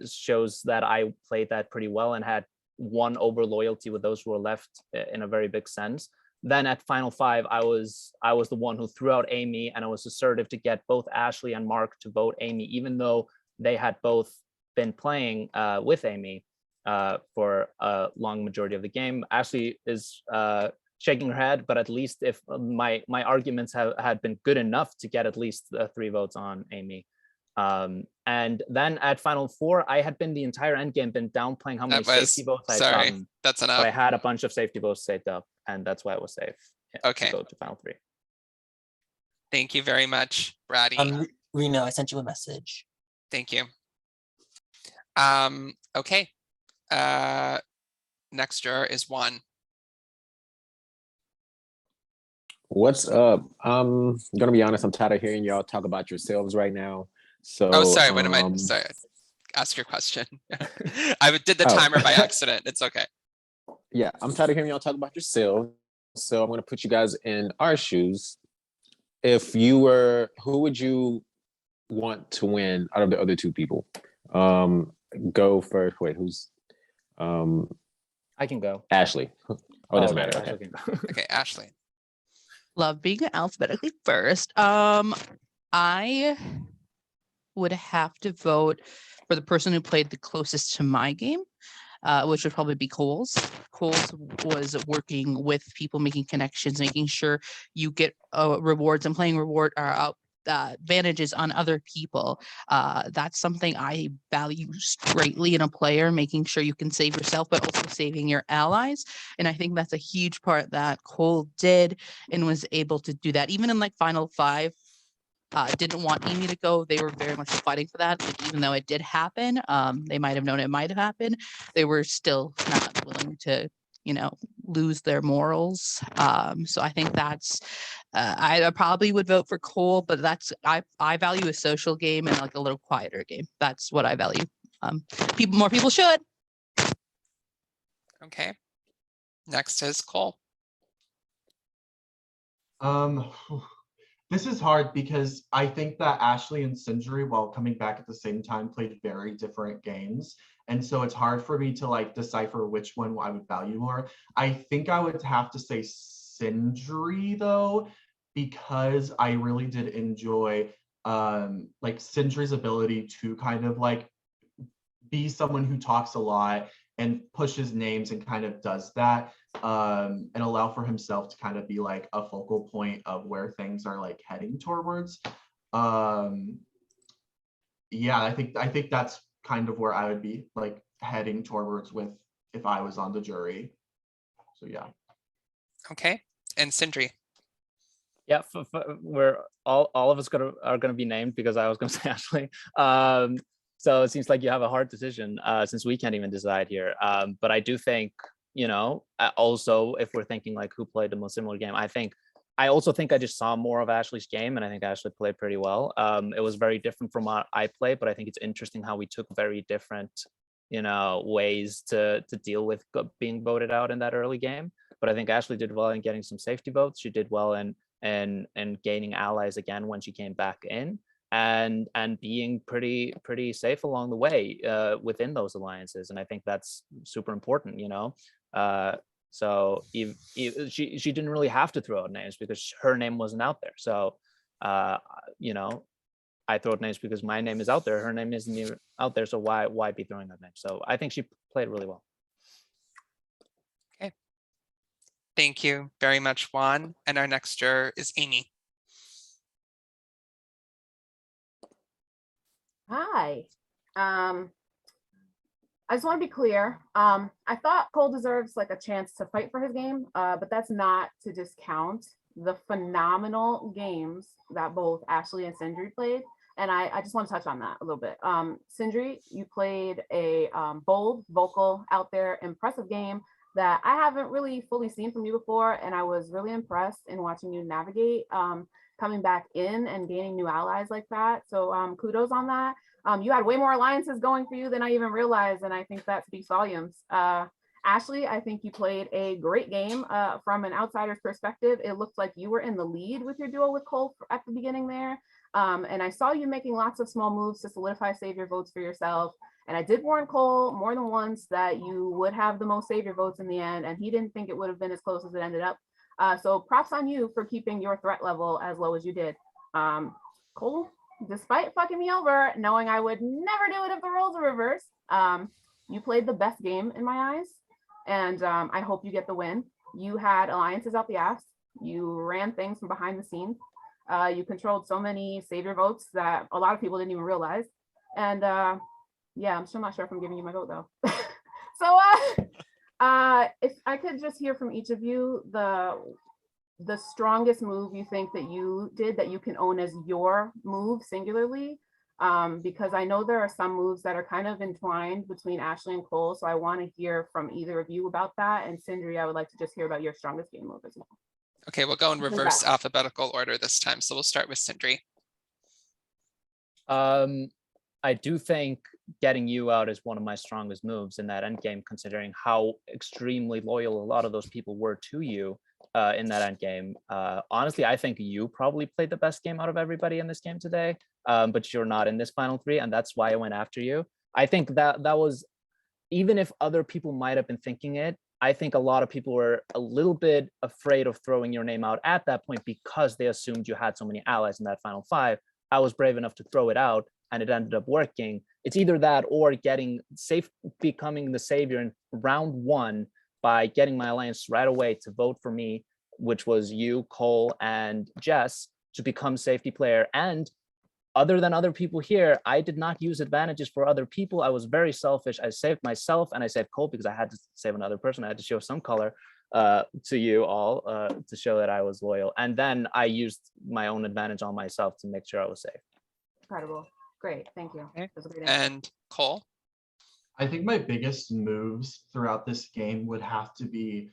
shows that I played that pretty well and had won over loyalty with those who were left in a very big sense. Then at final 5, I was the one who threw out Amy, and I was assertive to get both Ashley and Mark to vote Amy, even though they had both been playing with Amy for a long majority of the game. Ashley is shaking her head, but at least if my arguments had been good enough to get at least 3 votes on Amy. And then at final 4, I had been the entire end game been downplaying how many safety votes I had gotten. That's enough. But I had a bunch of safety votes saved up, and that's why I was safe. Okay. To go to final 3. Thank you very much, Brady. Reno, I sent you a message. Thank you. Okay. Next juror is Juan. What's up? I'm gonna be honest, I'm tired of hearing y'all talk about yourselves right now. So Oh, sorry. What am I? Sorry. Ask your question. I did the timer by accident. It's okay. Yeah, I'm tired of hearing y'all talk about yourselves. So I'm gonna put you guys in our shoes. If you were, who would you want to win out of the other 2 people? Go first. Wait, who's? I can go. Ashley. Oh, doesn't matter. Ashley Okay. can go. Okay, Ashley. Love being alphabetically first. I would have to vote for the person who played the closest to my game, which would probably be Cole's. Cole's was working with people, making connections, making sure you get rewards and playing advantages on other people. That's something I value greatly in a player, making sure you can save yourself, but also saving your allies. And I think that's a huge part that Cole did and was able to do that. Even in like final 5, didn't want Amy to go. They were very much fighting for that. Like, even though it did happen, they might have known it might have happened. They were still not willing to, lose their morals. So I think that's, I probably would vote for Cole, but I value a social game and like a little quieter game. That's what I value. More people should. Okay. Next is Cole. This is hard because I think that Ashley and Sindri, while coming back at the same time, played very different games. And so it's hard for me to like decipher which one I would value more. I think I would have to say Sindri though, because I really did enjoy like Sindri's ability to kind of like be someone who talks a lot and pushes names and kind of does that and allow for himself to kind of be like a focal point of where things are like heading towards. Yeah, I think that's kind of where I would be like heading towards with if I was on the jury. So yeah. Okay, and Sindri. Yeah, we're all of us are gonna be named because I was gonna say Ashley. So it seems like you have a hard decision since we can't even decide here. But I do think, also if we're thinking like who played the most similar game, I also think I just saw more of Ashley's game, and I think Ashley played pretty well. It was very different from what I played, but I think it's interesting how we took very different, ways to deal with being voted out in that early game. But I think Ashley did well in getting some safety votes. She did well in gaining allies again when she came back in, and being pretty safe along the way within those alliances. And I think that's super important, so she didn't really have to throw out names because her name wasn't out there. So I throw out names because my name is out there. Her name isn't even out there, so why be throwing that name? So I think she played really well. Okay. Thank you very much, Juan. And our next juror is Amy. Hi. I just want to be clear. I thought Cole deserves like a chance to fight for his game, but that's not to discount the phenomenal games that both Ashley and Sindri played. And I just want to touch on that a little bit. Sindri, you played a bold, vocal, out there, impressive game that I haven't really fully seen from you before, and I was really impressed in watching you navigate coming back in and gaining new allies like that. So kudos on that. You had way more alliances going for you than I even realized, and I think that speaks volumes. Ashley, I think you played a great game. From an outsider's perspective, it looked like you were in the lead with your duel with Cole at the beginning there. And I saw you making lots of small moves to solidify savior votes for yourself. And I did warn Cole more than once that you would have the most savior votes in the end, and he didn't think it would have been as close as it ended up. So props on you for keeping your threat level as low as you did. Cole, despite fucking me over, knowing I would never do it if the roles were reversed, you played the best game in my eyes, and I hope you get the win. You had alliances out the ass. You ran things from behind the scenes. You controlled so many savior votes that a lot of people didn't even realize. And yeah, I'm still not sure if I'm giving you my vote though. So if I could just hear from each of you the strongest move you think that you did that you can own as your move singularly, because I know there are some moves that are kind of entwined between Ashley and Cole, so I want to hear from either of you about that. And Sindri, I would like to just hear about your strongest game move as well. Okay, we'll go in reverse alphabetical order this time. So we'll start with Sindri. I do think getting you out is one of my strongest moves in that endgame, considering how extremely loyal a lot of those people were to you in that endgame. Honestly, I think you probably played the best game out of everybody in this game today, but you're not in this final three, and that's why I went after you. I think that was, even if other people might have been thinking it, I think a lot of people were a little bit afraid of throwing your name out at that point because they assumed you had so many allies in that final five. I was brave enough to throw it out, and it ended up working. It's either that or becoming the savior in round one by getting my alliance right away to vote for me, which was you, Cole, and Jess, to become safety player. And other than other people here, I did not use advantages for other people. I was very selfish. I saved myself and I saved Cole because I had to save another person. I had to show some color to you all to show that I was loyal. And then I used my own advantage on myself to make sure I was safe. Incredible. Great. Thank you. Okay. That was a great answer. And Cole? I think my biggest moves throughout this game would have to be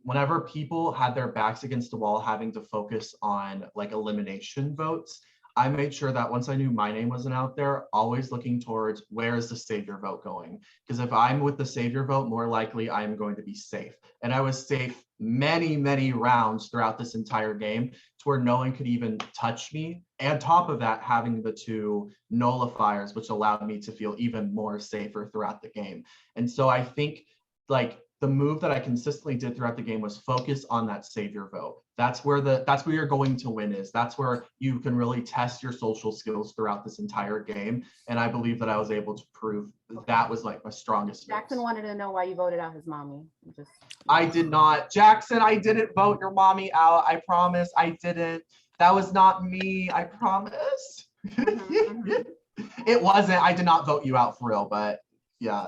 whenever people had their backs against the wall having to focus on like elimination votes, I made sure that once I knew my name wasn't out there, always looking towards where is the savior vote going? Because if I'm with the savior vote, more likely I'm going to be safe. And I was safe many, many rounds throughout this entire game to where no one could even touch me. And top of that, having the two nullifiers, which allowed me to feel even more safer throughout the game. And so I think like the move that I consistently did throughout the game was focus on that savior vote. That's where you're going to win is. That's where you can really test your social skills throughout this entire game. And I believe that I was able to prove that was like my strongest. Jackson wanted to know why you voted out his mommy. I did not. Jackson, I didn't vote your mommy out. I promise I didn't. That was not me. I promise. It wasn't. I did not vote you out for real, but yeah.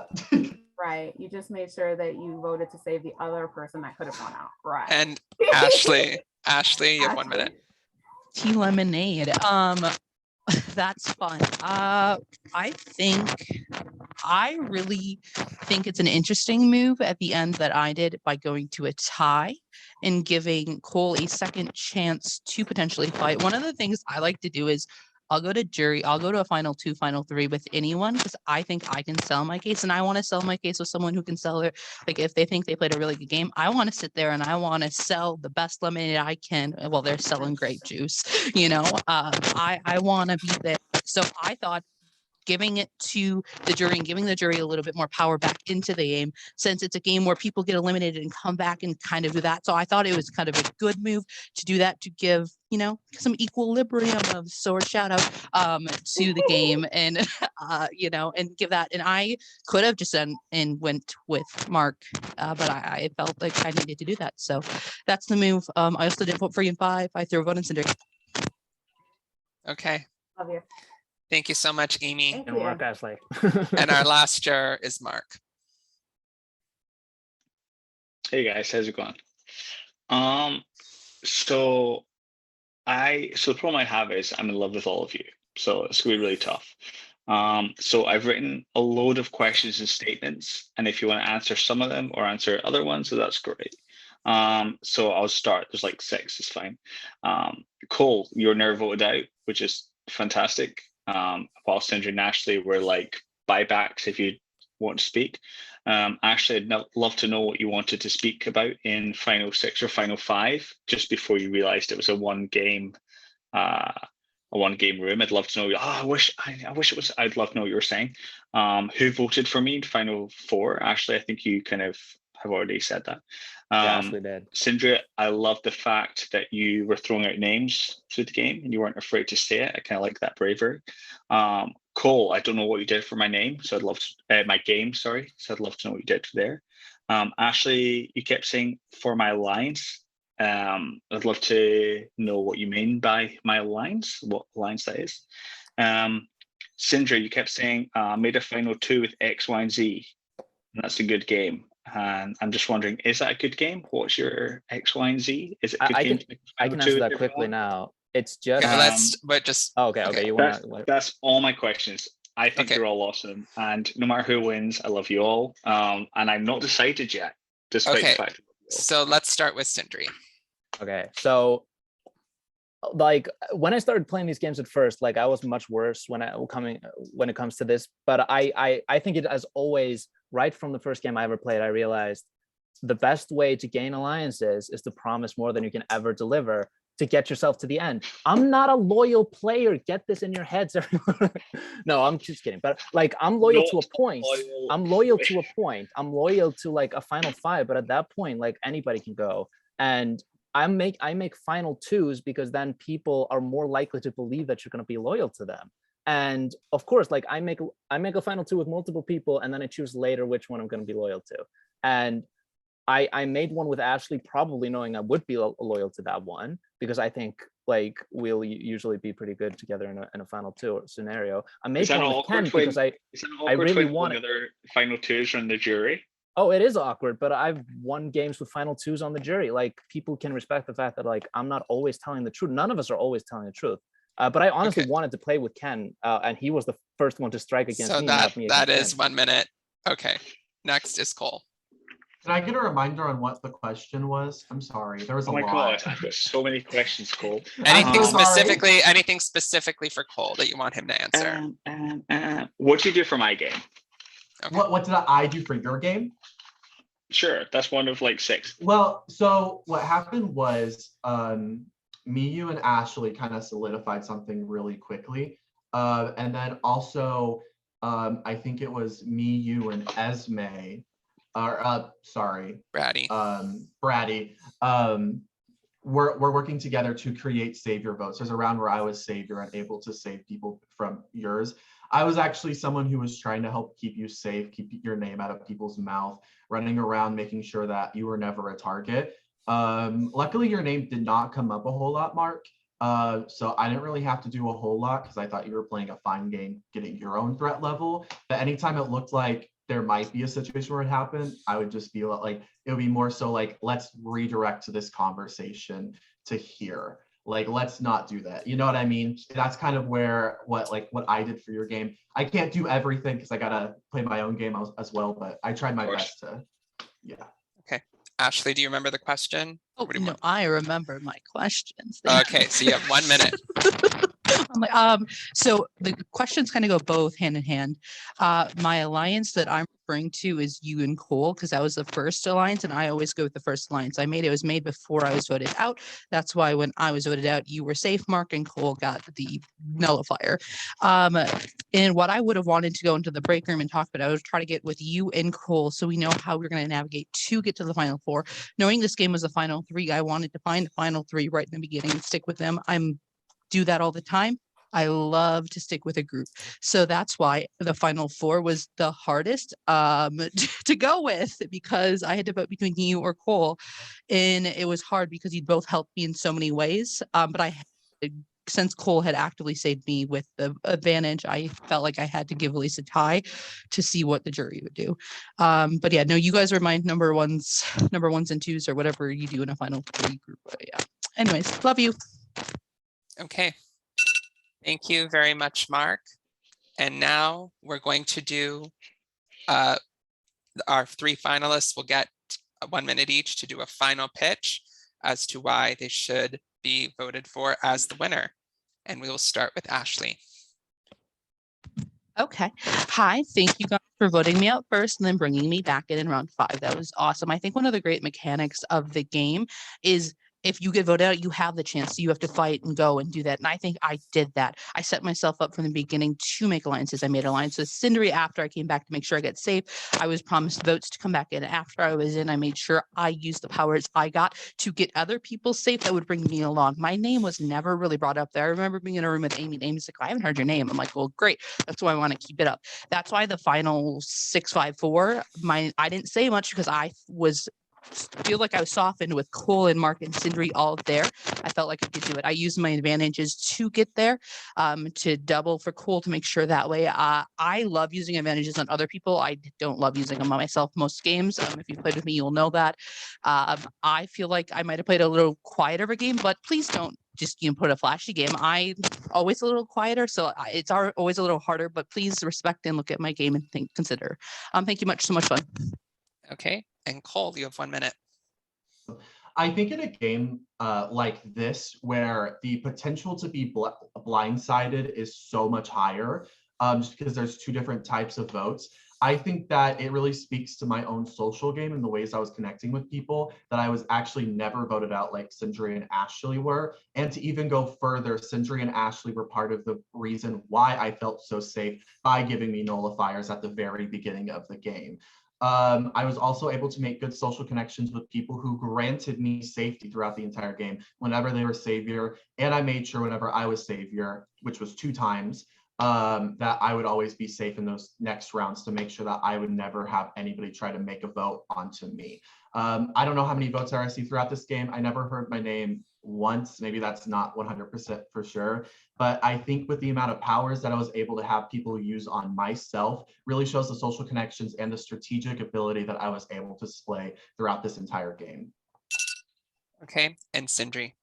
Right. You just made sure that you voted to save the other person that could have gone out. Right. And Ashley, you have 1 minute. Tea lemonade. That's fun. I really think it's an interesting move at the end that I did by going to a tie and giving Cole a second chance to potentially fight. One of the things I like to do is I'll go to jury, I'll go to a final 2, final 3 with anyone because I think I can sell my case, and I want to sell my case with someone who can sell it. Like if they think they played a really good game, I want to sit there and I want to sell the best lemonade I can. Well, they're selling grape juice, I want to be there. So I thought giving it to the jury and giving the jury a little bit more power back into the game, since it's a game where people get eliminated and come back and kind of do that. So I thought it was kind of a good move to do that, to give, some equilibrium of sword shout out to the game and, and give that. And I could have just done and went with Mark, but I felt like I needed to do that. So that's the move. I also did vote for you in 5. I threw a vote in Cinder. Okay. Love you. Thank you so much, Amy. Thank And you. work, Ashley. And our last juror is Mark. Hey guys, how's it going? So the problem I have is I'm in love with all of you, so it's gonna be really tough. So I've written a load of questions and statements, and if you want to answer some of them or answer other ones, so that's great. So I'll start. There's like 6, it's fine. Cole, you're never voted out, which is fantastic. While Sindri and Ashley were like buybacks if you want to speak. Ashley, I'd love to know what you wanted to speak about in final 6 or final 5, just before you realized it was a one game room. I'd love to know. I wish it was. I'd love to know what you were saying. Who voted for me in final 4? Ashley, I think you kind of have already said that. Yeah, Ashley did. Sindri, I love the fact that you were throwing out names through the game and you weren't afraid to say it. I kind of like that bravery. Cole, I don't know what you did for my name, so I'd love to, my game, sorry. So I'd love to know what you did there. Ashley, you kept saying for my alliance. I'd love to know what you mean by my alliance, what alliance that is. Sindri, you kept saying made a final 2 with X, Y, and Z. And that's a good game. And I'm just wondering, is that a good game? What's your X, Y, and Z? Is it a good game? I can answer that quickly now. It's just okay. You want to? That's all my questions. I think you're all awesome, and no matter who wins, I love you all. And I'm not decided yet, despite the fact. So let's start with Sindri. Okay, so like when I started playing these games at first, like I was much worse when it comes to this. But I think it has always, right from the first game I ever played, I realized the best way to gain alliances is to promise more than you can ever deliver to get yourself to the end. I'm not a loyal player. Get this in your heads, everyone. No, I'm just kidding. But like, I'm loyal to a point. I'm loyal to a point. I'm loyal to like a final 5. But at that point, like anybody can go. And I make final 2s because then people are more likely to believe that you're going to be loyal to them. And of course, like I make a final 2 with multiple people, and then I choose later which one I'm going to be loyal to. And I made one with Ashley, probably knowing I would be loyal to that one, because I think like we'll usually be pretty good together in a final 2 scenario. I made one with Ken because I really want other final 2s from the jury. Oh, it is awkward, but I've won games with final 2s on the jury. Like people can respect the fact that like I'm not always telling the truth. None of us are always telling the truth. But I honestly wanted to play with Ken, and he was the first one to strike against me. So that is 1 minute. Okay, next is Cole. Can I get a reminder on what the question was? I'm sorry, there was a lot. Oh my God, I've got so many questions, Cole. Anything specifically for Cole that you want him to answer? What do you do for my game? Okay. What did I do for your game? Sure, that's one of like 6. Well, so what happened was me, you, and Ashley kind of solidified something really quickly. And then also, I think it was me, you, and Esme. Braddy. Braddy. We're working together to create Saviour votes. There's a round where I was Saviour and able to save people from yours. I was actually someone who was trying to help keep you safe, keep your name out of people's mouth, running around, making sure that you were never a target. Luckily, your name did not come up a whole lot, Mark. So I didn't really have to do a whole lot because I thought you were playing a fine game, getting your own threat level. But anytime it looked like there might be a situation where it happened, I would just be like, it would be more so like, let's redirect to this conversation to here. Like, let's not do that. You know what I mean? That's kind of where what I did for your game. I can't do everything because I gotta play my own game as well, but I tried my best to, yeah. Okay. Ashley, do you remember the question? Oh, no, I remember my questions. Okay, so you have 1 minute. I'm like, so the questions kind of go both hand in hand. My alliance that I'm referring to is you and Cole, because that was the first alliance, and I always go with the first alliance. It was made before I was voted out. That's why when I was voted out, you were safe, Mark, and Cole got the nullifier. And what I would have wanted to go into the break room and talk about, I would try to get with you and Cole so we know how we're going to navigate to get to the final 4. Knowing this game was the final 3, I wanted to find the final 3 right in the beginning and stick with them. Do that all the time. I love to stick with a group. So that's why the final 4 was the hardest to go with, because I had to vote between you or Cole. And it was hard because you'd both helped me in so many ways. But since Cole had actively saved me with the advantage, I felt like I had to give at least a tie to see what the jury would do. But yeah, no, you guys are my number ones and 2s or whatever you do in a final 3 group. But yeah. Anyways, love you. Okay. Thank you very much, Mark. And now we're going to do, our 3 finalists will get 1 minute each to do a final pitch as to why they should be voted for as the winner. And we will start with Ashley. Okay. Hi, thank you guys for voting me out first and then bringing me back in round 5. That was awesome. I think one of the great mechanics of the game is if you get voted out, you have the chance. So you have to fight and go and do that. And I think I did that. I set myself up from the beginning to make alliances. I made alliances with Sindri after I came back to make sure I get safe. I was promised votes to come back in. After I was in, I made sure I used the powers I got to get other people safe that would bring me along. My name was never really brought up there. I remember being in a room with Amy. Amy's like, I haven't heard your name. I'm like, well, great. That's why I want to keep it up. That's why the final 6-5-4, I didn't say much because I feel like I was softened with Cole and Mark and Sindri all there. I felt like I could do it. I used my advantages to get there, to double for Cole to make sure that way. I love using advantages on other people. I don't love using them on myself most games. If you've played with me, you'll know that. I feel like I might have played a little quieter of a game, but please don't just put a flashy game. I'm always a little quieter, so it's always a little harder, but please respect and look at my game and consider. Thank you so much fun. Okay, and Cole, you have 1 minute. I think in a game like this, where the potential to be blindsided is so much higher, just because there's 2 different types of votes, I think that it really speaks to my own social game and the ways I was connecting with people, that I was actually never voted out like Sindri and Ashley were. And to even go further, Sindri and Ashley were part of the reason why I felt so safe by giving me nullifiers at the very beginning of the game. I was also able to make good social connections with people who granted me safety throughout the entire game whenever they were Savior. And I made sure whenever I was Savior, which was 2 times, that I would always be safe in those next rounds to make sure that I would never have anybody try to make a vote onto me. I don't know how many votes I received throughout this game. I never heard my name once. Maybe that's not 100% for sure. But I think with the amount of powers that I was able to have people use on myself really shows the social connections and the strategic ability that I was able to display throughout this entire game. Okay, and Sindri.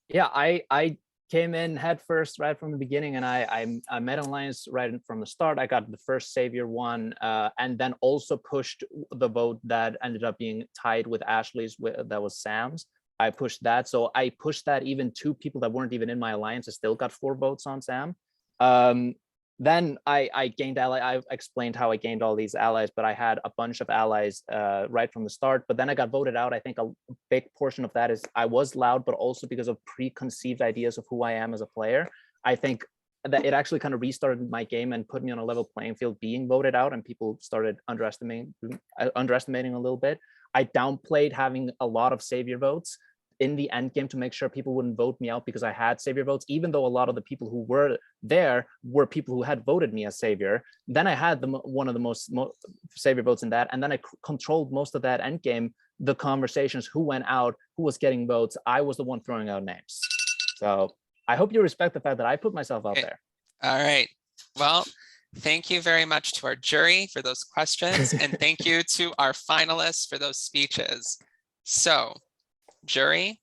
Yeah, I came in head first right from the beginning, and I made an alliance right from the start. I got the first Savior one, and then also pushed the vote that ended up being tied with Ashley's, that was Sam's. I pushed that. So I pushed that even to people that weren't even in my alliance. I still got 4 votes on Sam. Then I gained ally. I explained how I gained all these allies, but I had a bunch of allies right from the start. But then I got voted out. I think a big portion of that is I was loud, but also because of preconceived ideas of who I am as a player. I think that it actually kind of restarted my game and put me on a level playing field being voted out, and people started underestimating a little bit. I downplayed having a lot of Savior votes in the end game to make sure people wouldn't vote me out because I had Savior votes, even though a lot of the people who were there were people who had voted me as Savior. Then I had one of the most Savior votes in that, and then I controlled most of that end game, the conversations, who went out, who was getting votes. I was the one throwing out names. So I hope you respect the fact that I put myself out there. All right. Well, thank you very much to our jury for those questions, and thank you to our finalists for those speeches. So, jury,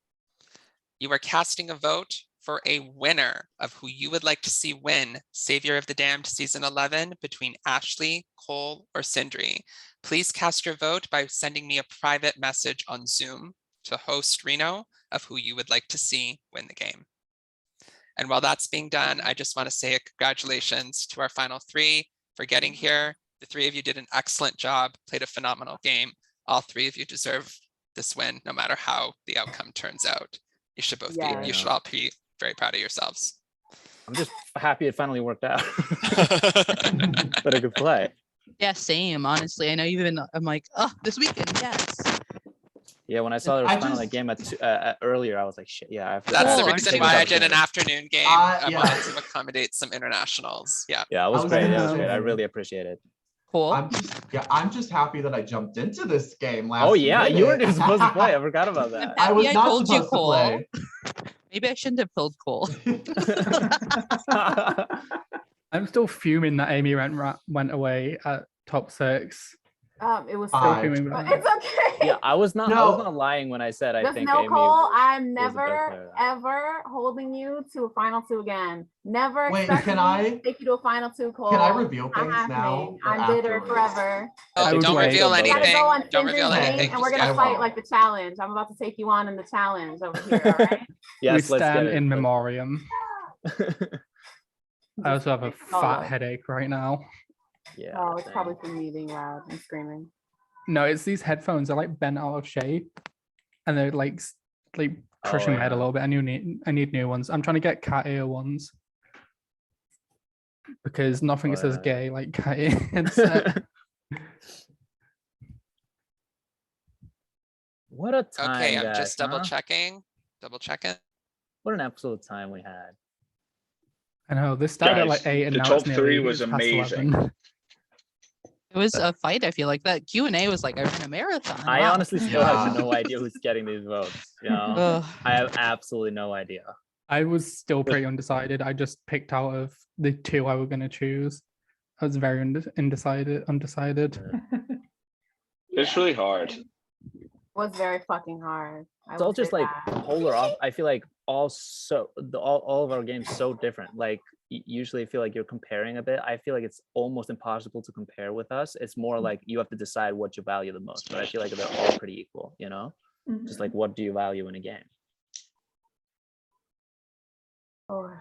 you are casting a vote for a winner of who you would like to see win Savior of the Damned Season 11 between Ashley, Cole, or Sindri. Please cast your vote by sending me a private message on Zoom to host Reno of who you would like to see win the game. And while that's being done, I just want to say a congratulations to our final 3 for getting here. The 3 of you did an excellent job, played a phenomenal game. All 3 of you deserve this win, no matter how the outcome turns out. You should both be, you should all be very proud of yourselves. I'm just happy it finally worked out. But I could play. Yeah, same, honestly. I know you've been, I'm like, oh, this weekend, yes. Yeah, when I saw there was finally a game earlier, I was like, shit, yeah. That's the reason why I did an afternoon game. I wanted to accommodate some internationals. Yeah. Yeah, it was great. It was great. I really appreciate it. Cool. I'm just happy that I jumped into this game last. Oh yeah, minute. you weren't even supposed to play. I forgot about that. I was not told you, supposed to play. Maybe I shouldn't have told Cole. I'm still fuming that Amy went away at top 6. It was Five. Joking, but it's okay. Yeah, I was not No. lying when I said I Just think know, Amy. Cole, I'm was a better never player. ever holding you to a final two again. Never Wait, expect can me I- to take you to a final two, Cole. Can I reveal Not things now happening. or I'm bitter afterwards? forever. Oh, would don't wait. reveal We gotta anything. go on Don't Cinder's reveal game, anything. and we're Just gonna I fight won't. like the challenge. I'm about to take you on in the challenge over here. All right. Yes, we let's get stand it. in memoriam. I also have a Oh, fat no. headache right now. Yeah. Oh, it's same. probably from me being loud and screaming. No, it's these headphones. They're like bent out of shape, and they're like crushing my head a yeah. little bit. I need new ones. I'm trying to get cat ear ones because nothing is as gay like cat ear headset. What a time, Okay, I'm guys, just double huh? checking. Double checking. What an absolute time we had. I know this started at Guys, like 8 and the now top it's nearly three was it's past amazing. 11. It was a fight. I feel like that Q&A was like I ran a marathon. I Wow. honestly still have no idea who's getting these votes. You know, Ugh. I have absolutely no idea. I was still pretty undecided. I just picked out of the two I was going to choose. I was very undecided. It's really hard. It was very fucking hard. It's all just like polar off. I feel like all of our games so different. Like usually I feel like you're comparing a bit. I feel like it's almost impossible to compare with us. It's more like you have to decide what you value the most. But I feel like they're all pretty equal, you know? Just like what do you value in a game? Oh.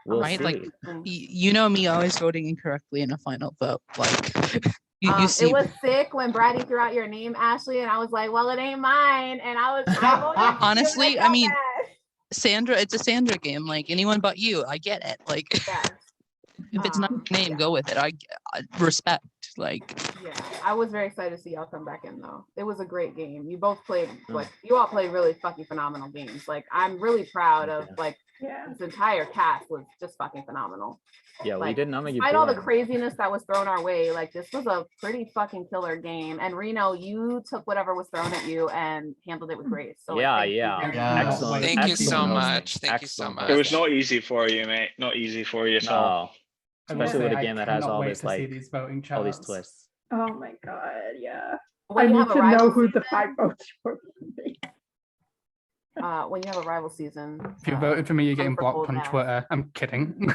We'll Right, see. like you know me always voting incorrectly in a final vote. Like you see, It was sick when Brady threw out your name, Ashley, and I was like, "Well, it ain't mine." And I voted for you, honestly, and I mean, felt Sandra, it's a Sandra game. Like anyone but you, I get it. Like bad. if it's not your name, go with it. I respect. Like Yeah, I was very excited to see y'all come back in though. It was a great game. You both played you all played really fucking phenomenal games. Like I'm really proud of like this entire cast was just fucking phenomenal. Yeah, like, we did not make you despite all the boring. craziness that was thrown our way, like this was a pretty fucking killer game. And Reno, you took whatever was thrown at you and handled it with grace. So like, Yeah, thank you yeah. very Yeah. much. Excellent. Thank you so excellent much. hosting. Thank you so Excellent much. It was hosting. not easy for you, mate. Not easy for you at all. No, I will especially say with a I game that has cannot all wait this to see like these voting all these charts. twists. Oh my god, yeah. When I you need have a to know rival who the season, 5 votes were. when you have a rival season. If you're voting for me, you're getting for blocked Cold on Mass. Twitter. I'm kidding.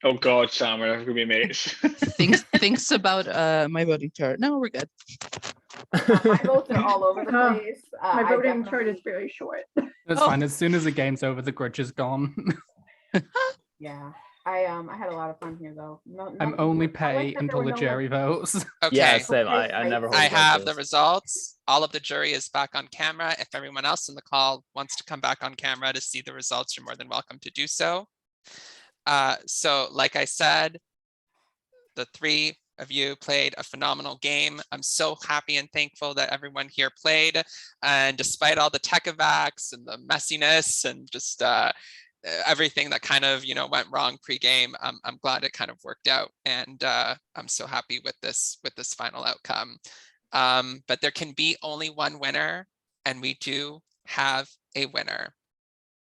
Oh God, Sam, we're never gonna be mates. thinks about my voting chart. No, we're good. My votes are all over the place. My I voting chart is definitely- very short. That's fine. As soon as the game's over, the grudge is gone. Yeah, I had a lot of fun here though. I'm only petty until the jury votes. Okay. Yeah, same. I never hold I have the grudges. results. All of the jury is back on camera. If everyone else in the call wants to come back on camera to see the results, you're more than welcome to do so. So like I said, the three of you played a phenomenal game. I'm so happy and thankful that everyone here played. And despite all the tech evacts and the messiness and just everything that kind of, went wrong pre-game, I'm glad it kind of worked out. And I'm so happy with this final outcome. But there can be only one winner, and we do have a winner.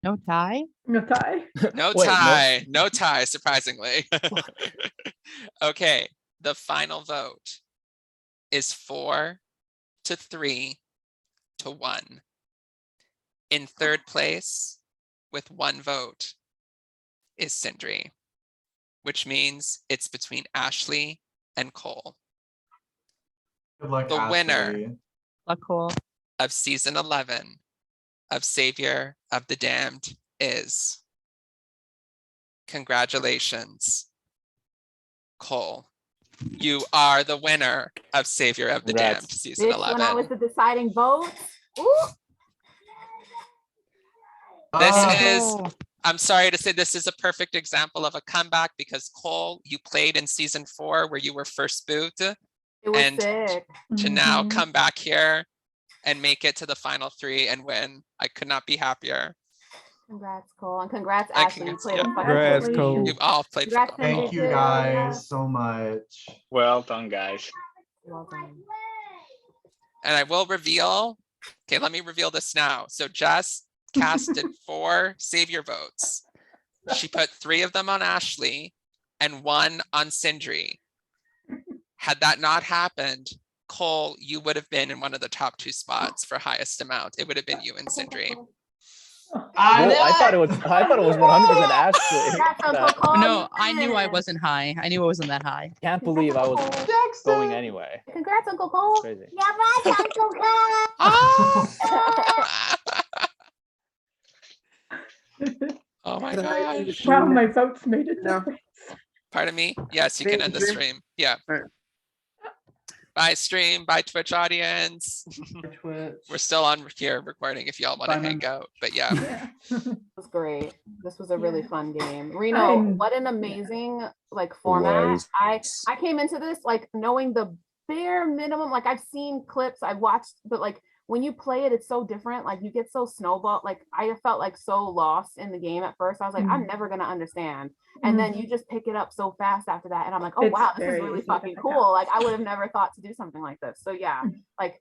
No tie? No tie. No Wait, no. tie, no tie, surprisingly. Okay, the final vote is 4-3 to 1. In third place with 1 vote is Sindri, which means it's between Ashley and Cole. Good luck, The Ashley. winner Luck, Cole. of season 11 of Savior of the Damned is, congratulations, Cole. You are the winner of Savior of the Congrats. Damned season Bitch, 11. when I was the deciding vote. Ooh. This Oh. is, I'm sorry to say, this is a perfect example of a comeback because Cole, you played in season 4 where you were first boot, It was and sick. to now come back here and make it to the final 3 and win. I could not be happier. Congrats, Cole, and congrats, And Ashley. You congrats, played yeah. a fucking Congrats, great Cole. game. You've all played Congrats, phenomenal. Thank you Cindy, too. guys so much. Well done, guys. Well done. And I will reveal, okay, let me reveal this now. So Jess casted 4 Savior votes. She put 3 of them on Ashley and 1 on Sindri. Had that not happened, Cole, you would have been in one of the top 2 spots for highest amount. It would have been you and Sindri. I thought it was 100% Ashley. No, I knew I wasn't high. I knew it wasn't that high. Can't believe I was going anyway. Congrats, Uncle Cole. Crazy. Yeah, right, Uncle Cole. Oh my gosh. Wow, my votes made a difference. Pardon me? Yes, you can end the stream. Yeah. Bye stream, bye Twitch audience. We're still on here recording if y'all want to hang out, but yeah. This was great. This was a really fun game. Reno, what an amazing like format. I came into this like knowing the bare minimum. Like I've seen clips, I've watched, but like when you play it, it's so different. Like you get so snowballed. Like I felt like so lost in the game at first. I was like, I'm never gonna understand. And then you just pick it up so fast after that. And I'm like, oh wow, this is really fucking cool. Like I would have never thought to do something like this. So yeah, like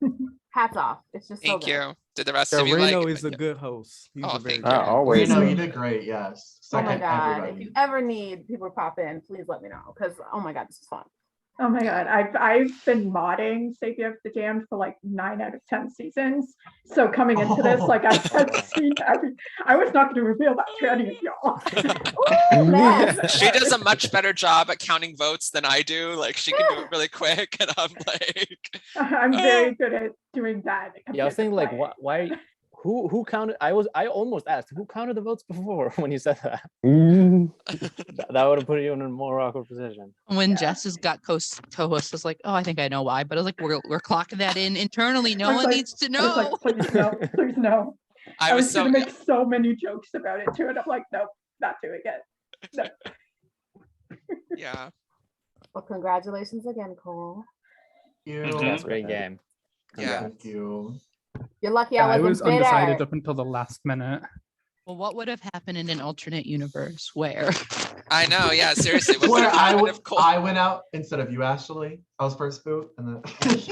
hats off. It's just Thank so good. you. Did the rest Yeah, of you Reno like? is a good host. He's a very thank good you. Always. Reno, you did great. Yes. Oh my Second, god. everybody. If you ever need people to pop in, please let me know. Because oh my god, this is fun. Oh my god, I've been modding Saviour of the Damned for like 9 out of 10 seasons. So coming into this, like I've seen I was not going to reveal that to any of y'all. She does a much better job at counting votes than I do. Like she can do it really quick, and I'm like, I'm very good at doing that. Yeah, I was thinking like, why? Who counted? I almost asked who counted the votes before when you said that. That would have put you in a more awkward position. When Jess has got co-host, I was like, oh, I think I know why. But I was like, we're clocking that in internally. No one needs to know. I was like, please no, please no. I was gonna make so many jokes about it too, and I'm like, nope, not doing it. No. Yeah. Well, congratulations again, Cole. That's a great game. Yeah. Thank you. You're lucky Yeah, I I was wasn't undecided bitter. up until the last minute. Well, what would have happened in an alternate universe where? I know. Yeah. Seriously. What would Where have happened if Cole? I went out instead of you, Ashley. I was first boot, and then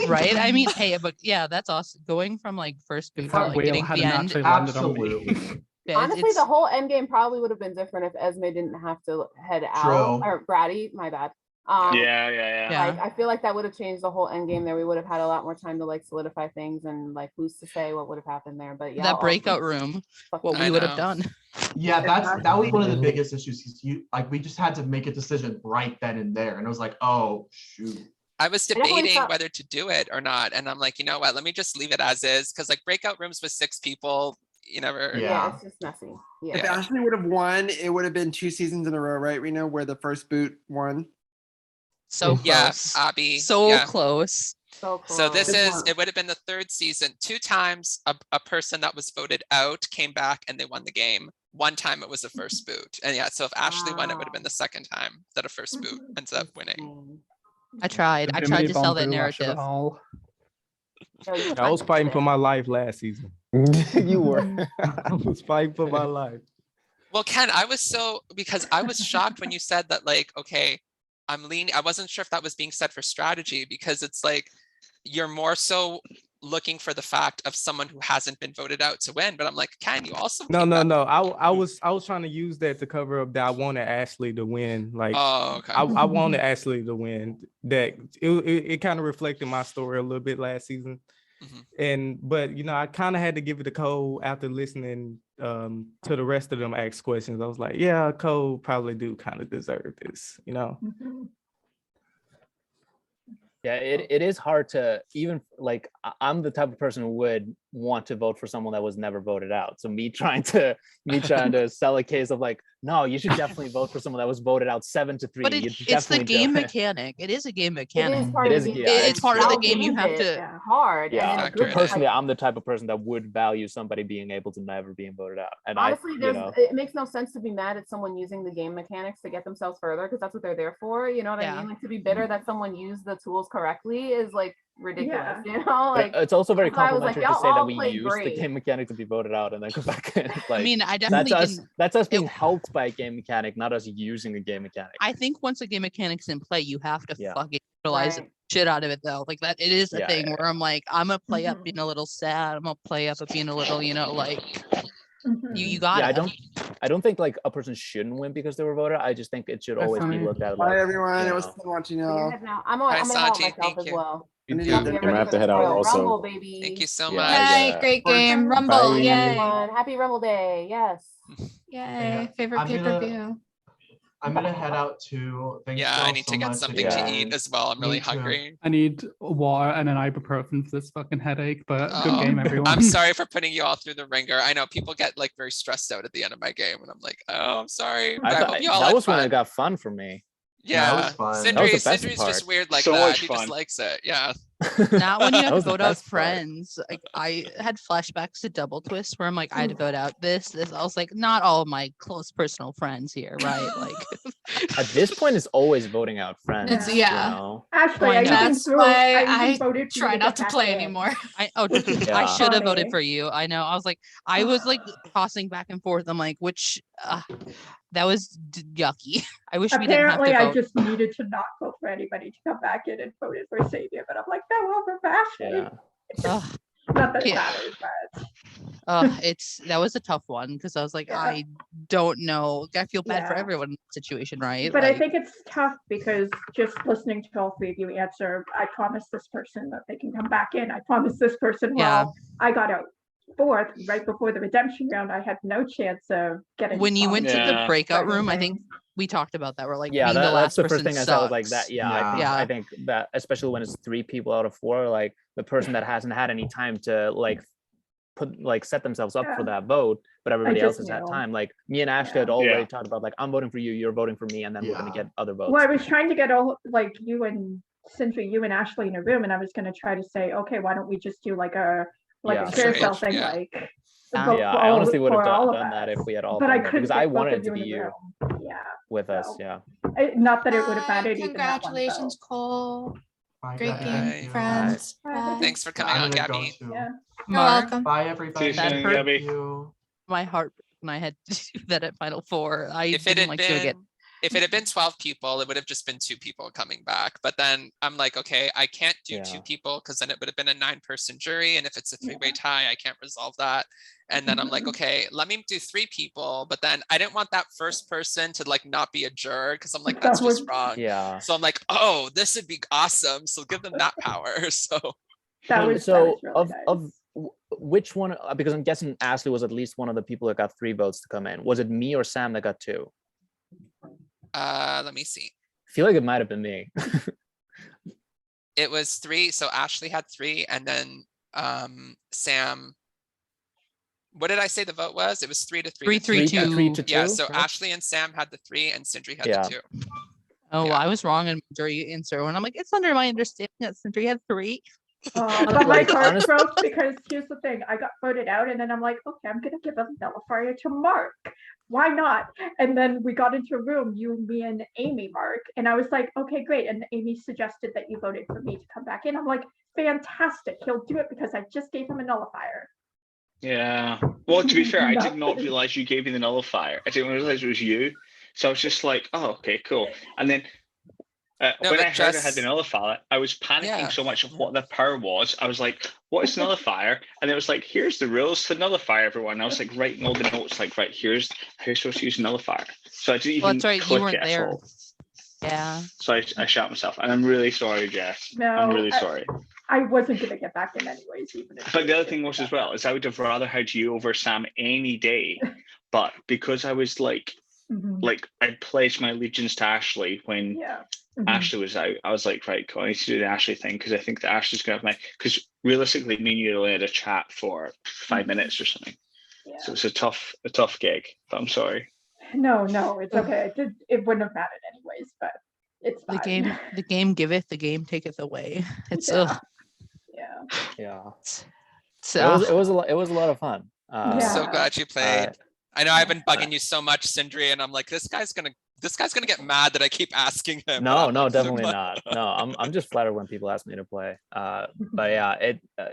Right? I mean, hey, but yeah, that's awesome. Going from like first boot to that like wheel getting to the hadn't end. actually landed on me. absolutely. Yeah, Honestly, the whole end game probably would have been different if Esme didn't have to head out. True. Or Brady, my bad. Yeah. Like I feel like that would have changed the whole end game there. We would have had a lot more time to like solidify things and like who's to say what would have happened there. But yeah, that breakout room, what we would have done. Yeah, that was one of the biggest issues. We just had to make a decision right then and there, and it was like, oh shoot. I was debating whether to do it or not, and I'm like, you know what? Let me just leave it as is, because like breakout rooms with 6 people, you never. Yeah, it's just messy. Yeah. If Ashley would have won, it would have been 2 seasons in a row, right, Reno, where the first boot won. So yeah, close. Abby. So yeah. close. So this is, it would have been the 3rd season. 2 times a person that was voted out came back and they won the game. 1 time it was a first boot. And yeah, so if Ashley won, it would have been the 2nd time that a first boot ends up winning. I tried to sell that narrative. I was fighting for my life last season. You were. I was fighting for my life. Well, Ken, because I was shocked when you said that, like, okay, I'm leaning. I wasn't sure if that was being said for strategy, because it's like you're more so looking for the fact of someone who hasn't been voted out to win. But I'm like, Ken, you also No. I was trying to use that to cover up that I wanted Ashley to win. Like, oh, okay. I wanted Ashley to win. That it kind of reflected my story a little bit last season. But I kind of had to give it to Cole after listening to the rest of them ask questions. I was like, yeah, Cole probably do kind of deserve this, Yeah, it is hard to even like I'm the type of person who would want to vote for someone that was never voted out. So me trying to sell a case of like, no, you should definitely vote for someone that was voted out 7-3. But it's the game mechanic. It is a game mechanic. It's part of the game. You have to hard. Yeah, personally, I'm the type of person that would value somebody being able to never being voted out. And honestly, it makes no sense to be mad at someone using the game mechanics to get themselves further, because that's what they're there for. You know what I mean? Like to be bitter that someone used the tools correctly is like ridiculous. Like it's also very complimentary to say that we played use the game mechanic to be voted out and then go back in. Like, I mean, I definitely that's us being helped by a game mechanic, not us using a game mechanic. I think once a game mechanic's in play, you have to fucking utilize the shit out of it though. Like that, it is a thing where I'm like, I'm gonna play up being a little sad. I'm gonna play up at being a little, like You got Yeah, it. I don't think like a person shouldn't win because they were voted. I just think it should always be looked at like. Bye, everyone. you It was know. fun watching Go y'all. ahead now. I'm gonna head out myself as well. You I too. need I'm to Get gonna ready have for to the head out Royal also. Rumble, baby. Thank you so Yeah, much. Yay, great game. Rumble. Bye. Yay. Everyone, happy Rumble Day. Yes. Yay. Favorite I'm pay-per-view. I'm gonna head out too. Thanks Yeah, y'all I need so to get much something to eat again. as well. I'm really Me too. hungry. I need water and an ibuprofen for this fucking headache, but good Oh, game, everyone. I'm sorry for putting you all through the ringer. I know people get like very stressed out at the end of my game, and I'm like, oh, I'm sorry. But I hope you all that had was when fun. it got fun for me. Yeah, That was fun. Sindri, That was the best Sindri's part. just weird like So that. much He fun. just likes it. Yeah. Not when you That have to was the vote out best part. friends. Like I had flashbacks to Double Twist where I'm like, I had to vote out this. I was like, not all of my close personal friends here, right? Like At this point, it's always voting out friends. It's yeah. You know? Actually, Why I not? even That's threw. why even I voted for you try to not get to back play in. anymore. I Yeah. should have voted Funny. for you. I know. I was like, I was like tossing back and forth. I'm like, which that was yucky. I wish we didn't have Apparently, to I vote. just needed to not vote for anybody to come back in and voted for Savior, but I'm like, that wasn't fashion. Ugh. Not that it Yeah. matters, but That was a tough one because I was like, Yeah. I don't know. I feel bad for Yeah. everyone in that situation, right? But I Like, think it's tough because just listening to all three of you answer, I promised this person that they can come back in. I promised this person, Yeah. well, I got out fourth right before the redemption round. I had no chance of getting. when you went to the Yeah. breakout Right, room, I right. think we talked about that. We're like, Yeah, being the that's last the person first thing I said was like that. sucks. Yeah, Yeah. I think that especially when it's 3 people out of 4, like the person that hasn't had any time to set themselves up for Yeah. that vote, but everybody else just has had knew. time. Like me and Ashley had Yeah. already Yeah. talked about like I'm voting for you, you're voting for me, and then we're gonna Yeah. get other votes. Well, I was trying to get all like you and Sindri, you and Ashley in a room, and I was going to try to say, okay, why don't we just do like a Yeah. carousel Switch, thing, yeah. like Yeah. Yeah, for I all- honestly would have for all of done that us. if we had all But I been there, couldn't because I get both wanted of it to you be in a you room. Yeah. with us. So- Yeah. Not that it would have mattered even that one Congratulations, vote. Cole. Bye, Great guys. game, Thank you. friends. Bye. Bye. Thanks for coming I'm on, gonna go Gabby. too. Yeah. You're Mark, welcome. Bye, See everybody. you That soon, hurt. Gabby. Thank you. my heart when I had to do that at Final Four. I If it didn't had like to get. been, if it had been 12 people, it would have just been 2 people coming back. But then I'm like, okay, I can't do 2 Yeah. people because then it would have been a 9-person jury. And if it's a 3-way tie, I can't resolve that. And then I'm like, okay, let me do 3 people. But then I didn't want that first person to like not be a juror because I'm like, that's just wrong. Yeah. So I'm like, oh, this would be awesome. So give them that power. So That was So really of nice. of which one? Because I'm guessing Ashley was at least one of the people that got 3 votes to come in. Was it me or Sam that got 2? let me see. I feel like it might have been me. It was 3. So Ashley had 3, and then Sam. What did I say the vote was? It was 3 to 3 to 3 3. 3 to 2. Yeah. So right? Ashley and Sam had the 3, and Sindri had Yeah. the 2. Oh, Yeah. I was wrong in jury answer when I'm like, it's under my understanding that Sindri had 3. But my Like, heart honest- broke because here's the thing. I got voted out and then I'm like, okay, I'm gonna give a nullifier to Mark. Why not? And then we got into a room, you, me, and Amy, Mark, and I was like, okay, great. And Amy suggested that you voted for me to come back in. I'm like, fantastic. He'll do it because I just gave him a nullifier. Yeah. Well, to be fair, I did No. not realize you gave me the nullifier. I didn't realize it was you. So I was just like, oh, okay, cool. And then No, when but I heard I had just- the nullifier, I was panicking Yeah. so much of what the power was. I was like, what is nullifier? And it was like, here's the rules to nullify everyone. And I was like writing all the notes, like, right, here's how you're supposed to use nullifier. So I didn't Well, even that's right. You click weren't it at there. all. Yeah. So I shot myself. And I'm really sorry, Jess. No, I'm really sorry. I wasn't gonna get back in anyways, even if But the other thing was as well, is I would have rather had you over Sam any day. But because I was like I pledged my allegiance to Ashley when Yeah. Ashley was out. I was like, right, cool, I need to do the Ashley thing because I think that Ashley's gonna have my because realistically me and you only had a chat for 5 minutes or something. Yeah. So it's a tough gig, but I'm sorry. No, it's okay. It wouldn't have mattered anyways, but it's The fine. the game giveth, the game taketh away. It's Yeah. Yeah. So It was a lot of fun. I'm so glad you played. uh, I know I've been bugging you so much, Sindri, and I'm like, this guy's gonna get mad that I keep asking him. but No, I'm, no, like, so definitely glad. not. No, I'm just flattered when people ask me to play. But yeah,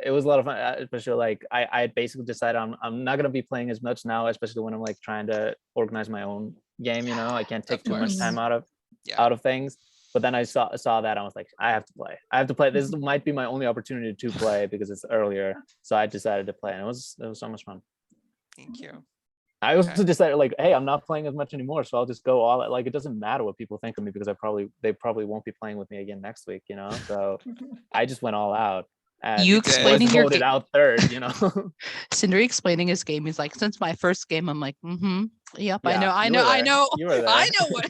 it was a lot of fun. Especially like I basically decided I'm not gonna be playing as much now, especially when I'm like trying to organize my own game. You know, I can't take too much time out of things. But then I saw that I was like, I have to play. This might be my only opportunity to play because it's earlier. So I decided to play, and it was so much fun. Thank you. I also decided like, hey, I'm not playing as much anymore, so I'll just go all like. It doesn't matter what people think of me because they probably won't be playing with me again next week, you know. So I just went all out. And You was explaining your voted out third, you know. Sindri explaining his game. He's like, since my first game, I'm like, yep, I Yeah, know, I you know, were I there. know, You were there. I know what.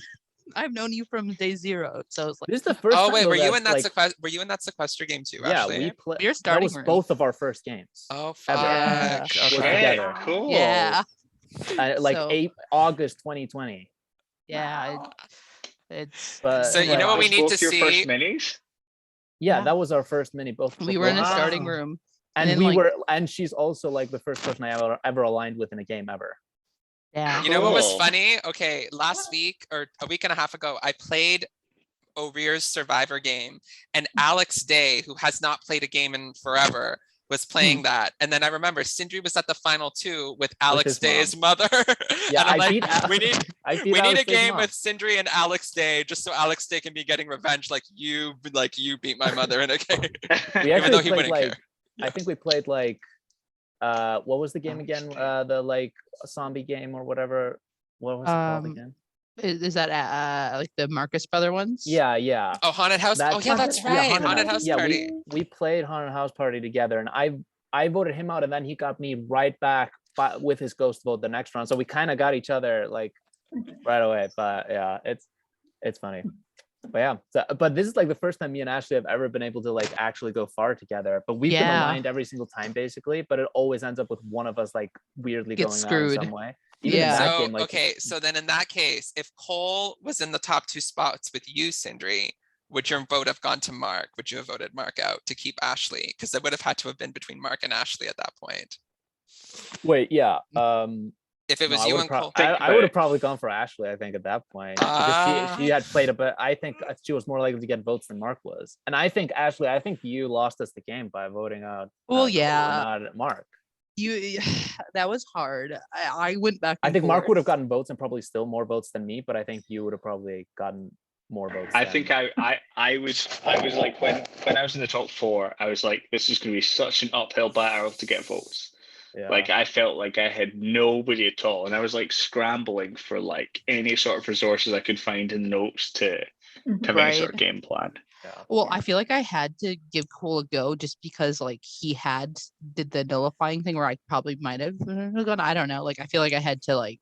I've known you from day zero, so it's like. This is the first. Oh time, wait, though, were you that, in that like, were you in that sequester game too? Yeah, Ashley? we played. Your That starting was room. both of our first games. Oh ever. Yeah. Was Okay. together. Cool. Yeah. Like So- August 2020. Yeah, it's. But So you like, know what we Was need both to your see? first minis? Yeah, Yeah. that was our first mini. Both We were in a starting Wow. room, and then, we like- were, and she's also like the first person I ever aligned with in a game ever. Yeah. You know what was Cool. funny? Okay, last week or a week and a half ago, I played O'Rear's Survivor game, and Alex Day, who has not played a game in forever, was playing that. And then I remember Sindri was at the final 2 with Alex his Day's mother. Yeah, and I'm I like, beat Al- we need I beat we need a Alex Day's game mom. with Sindri and Alex Day, just so Alex Day can be getting revenge, like you beat my mother in a game. We Even though actually he played wouldn't like, care. I think we played like, what was the game again? The like zombie game or whatever. What was it called again? Is that like the Marcus Brother ones? Yeah, yeah. Oh, Haunted House. Oh yeah, that's right. Haunted House yeah, Party. we played Haunted House Party together, and I voted him out, and then he got me right back with his ghost vote the next round. So we kind of got each other like right away. But yeah, it's funny. But yeah, but this is like the first time me and Ashley have ever been able to like actually go far together. But we've been Yeah. aligned every single time basically, but it always ends up with one of us like weirdly Get going screwed. out in some way. Even in Yeah. that So game, like, okay, so then in that case, if Cole was in the top 2 spots with you, Sindri, would your vote have gone to Mark? Would you have voted Mark out to keep Ashley? Because it would have had to have been between Mark and Ashley at that point. wait, yeah. If it was I you would've and Cole. I would have probably gone for Ashley, I think, at that point. Because she had played a bit. I think she was more likely to get votes than Mark was. And I think, Ashley, I think you lost us the game by voting out Well, Cole yeah. and not Mark. You that was hard. I went back. I and think Mark forth. would have gotten votes and probably still more votes than me, but I think you would have probably gotten more votes. I than- think I was like when I was in the top 4, I was like, this is going to be such an uphill battle to get votes. Yeah. Like I felt like I had nobody at all, and I was like scrambling for like any sort of resources I could find in notes to have any sort of game plan. Well, I feel like I had to give Cole a go just because like he did the nullifying thing where I probably might have gone. I don't know. Like I feel like I had to like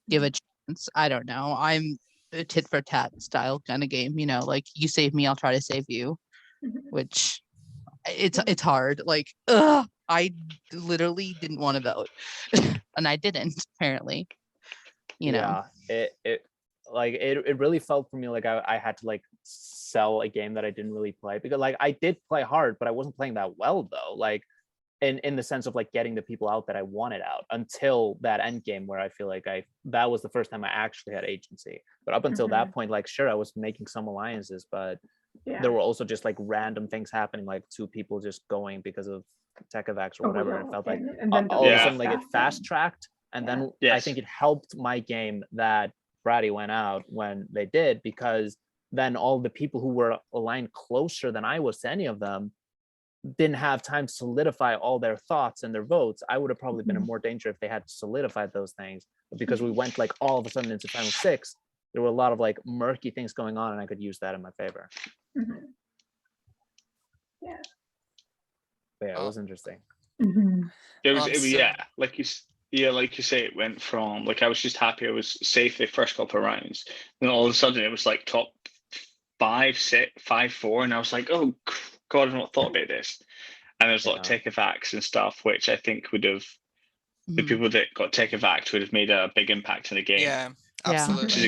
give a chance. I don't know. I'm a tit for tat style kind of game, you know, like you save me, I'll try to save you, which it's hard. Like, I literally didn't want to vote and I didn't apparently, you know. Yeah, it really felt for me like I had to like sell a game that I didn't really play, because like I did play hard, but I wasn't playing that well though. Like in the sense of like getting the people out that I wanted out until that end game where I feel like that was the first time I actually had agency. But up until that point, like sure, I was making some alliances, but there were also just like random things happening, like 2 people just going because of Techivax or whatever. It felt like all of a sudden like it fast tracked, and then I think it helped my game that Brady went out when they did, because then all the people who were aligned closer than I was to any of them didn't have time to solidify all their thoughts and their votes. I would have probably been in more danger if they had solidified those things. But because we went like all of a sudden into final 6, there were a lot of like murky things going on, and I could use that in my favor. Yeah. But yeah, it was interesting. It was yeah, like you say, it went from like I was just happy I was safe the first couple of rounds, and all of a sudden it was like top 5, 6, 5, 4, and I was like, oh God, I've not thought about this. And there's a lot of Techivax and stuff, which I think would have the people that got Techivax would have made a big impact in the game. Yeah, absolutely. Which is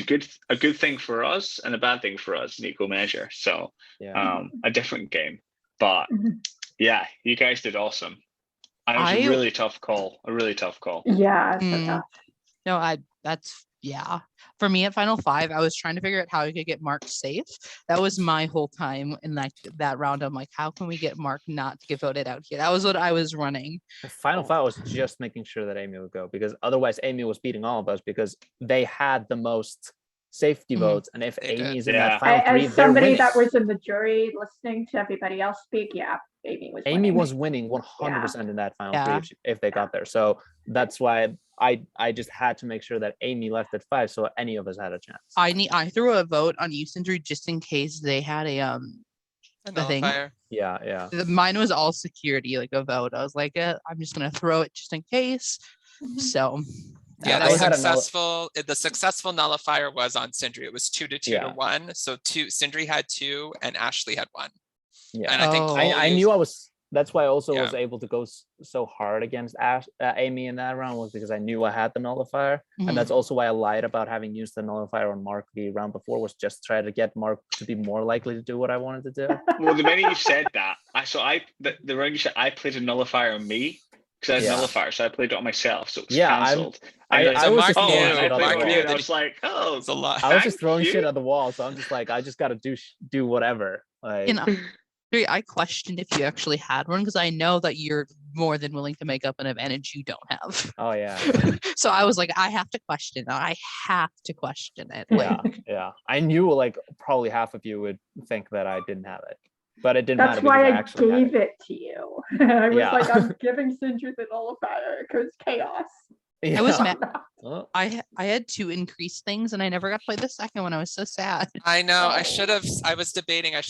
a good thing for us and a bad thing for us in equal measure. So a different game. But yeah, you guys did awesome. And it was a really tough call. A really tough call. Yeah. No, that's for me at final 5, I was trying to figure out how I could get Mark safe. That was my whole time in like that round. I'm like, how can we get Mark not to get voted out here? That was what I was running. Final 5 was just making sure that Amy would go, because otherwise Amy was beating all of us because they had the most safety Mhm. votes, and if They Amy did. is in Yeah. that final three, As they're somebody winning. that was in the jury listening to everybody else speak, yeah, Amy was Amy winning. was winning 100% in that final three Yeah. if they got there. So that's why I just had to make sure that Amy left at 5, so any of us had a chance. I threw a vote on you, Sindri, just in case they had A the thing. nullifier. Yeah. Mine was all security, like a vote. I was like, I'm just gonna throw it just in case. So Yeah, they the had a successful nullifier was on Sindri. It was 2 to 2 to Yeah. 1. So Sindri had 2 and Ashley had 1. Yeah. And I think Oh. Cole I used- knew I was. That's why I also Yeah. was able to go so hard against Amy in that round, was because I knew I had the nullifier, Mhm. and that's also why I lied about having used the nullifier on Mark the round before, was just try to get Mark to be more likely to do what I wanted to do. Well, the minute you said that, the round you said I played a nullifier on me because I had a Yeah. nullifier, so I played it on myself, so it was Yeah, cancelled. I And was Mark just knew- throwing and I shit on played the it with you, wall. and I was like, oh, It's a lot. I was just thank throwing you. shit at the wall, so I'm just like, I just got to do whatever. Like, I questioned if you actually had one because I know that you're more than willing to make up an advantage you don't have. oh yeah, So I was like, I have to question it. I have to question it. Like, yeah. I knew like probably half of you would think that I didn't have it, but it didn't That's matter because why I I actually had gave it to you. I was Yeah. like, I'm giving Sindri the nullifier because chaos. it. I was Yeah. mad. Oh, I had 2 increased things and I never got to play the second one. I was so sad. I know. I Oh. should have. I was debating. I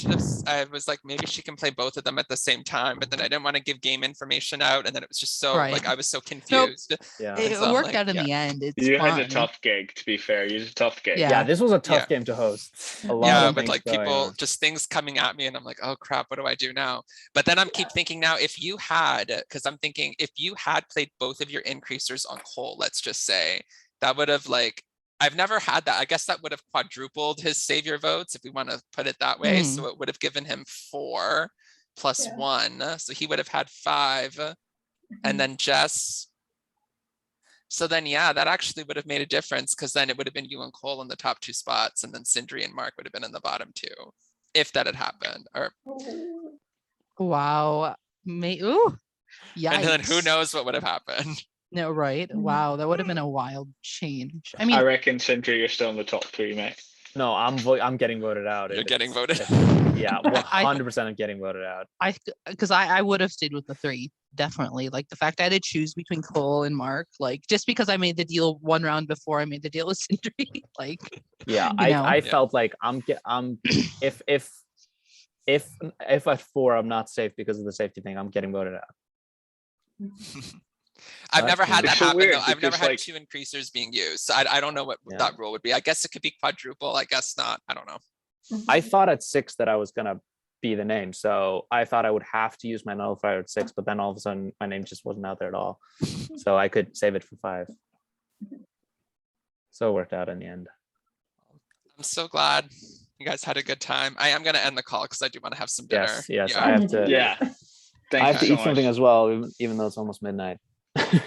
was like, maybe she can play both of them at the same time, but then I didn't want to give game information out, and then it was just so Right. like I was so confused. Yeah. It So I'm worked like, out in yeah. the end. It's You had a fine. tough gig, to be fair. You had a tough gig. Yeah. Yeah, this was a tough Yeah. game to host. A lot Yeah, of with things like going people on. just things coming at me, and I'm like, oh crap, what do I do now? But then I'm keep thinking now, if you had, because I'm thinking if you had played both of your increasers on Cole, let's just say, that would have like, I've never had that. I guess that would have quadrupled his savior votes if we want to put it that way. So it would have given him 4 plus Yeah. 1. So he would have had 5. And then Jess. So then, yeah, that actually would have made a difference because then it would have been you and Cole in the top 2 spots, and then Sindri and Mark would have been in the bottom 2 if that had happened. Or Wow. Ooh. and then who Yikes. knows what would have happened. No, right? Wow, that would have been a wild change. I mean, I reckon, Sindri, you're still in the top 3, mate. No, I'm getting voted out. You're if getting it's- voted. Yeah, 100% I'm getting voted out. because I would have stayed with the 3, definitely. Like the fact I had to choose between Cole and Mark, like just because I made the deal 1 round before I made the deal with Sindri, like Yeah, you know. I felt like I'm if at 4 I'm not safe because of the safety thing, I'm getting voted out. I've never had that It's so happen weird though. I've never because, had like- 2 increasers being used. So I don't know what Yeah. that rule would be. I guess it could be quadruple. I guess not. I don't know. I thought at 6 that I was gonna be the name, so I thought I would have to use my nullifier at 6, but then all of a sudden my name just wasn't out there at all, so I could save it for 5. So it worked out in the end. I'm so glad you guys had a good time. I am going to end the call because I do want to have some dinner. Yes, Yeah. I have to. Yeah. Thank I you have to so eat something much. as well, even though it's almost midnight.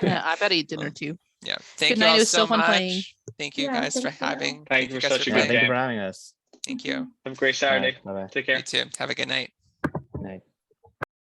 Yeah, I better eat dinner too. Yeah. Thank Good you night, all it was so so fun much. playing. Thank you Yeah, guys for thank you. having. Thank you for guys such a Yeah, good thank you game. for having us. Thank you. Have a great Saturday. Bye-bye. Take care. You too. Have a good night.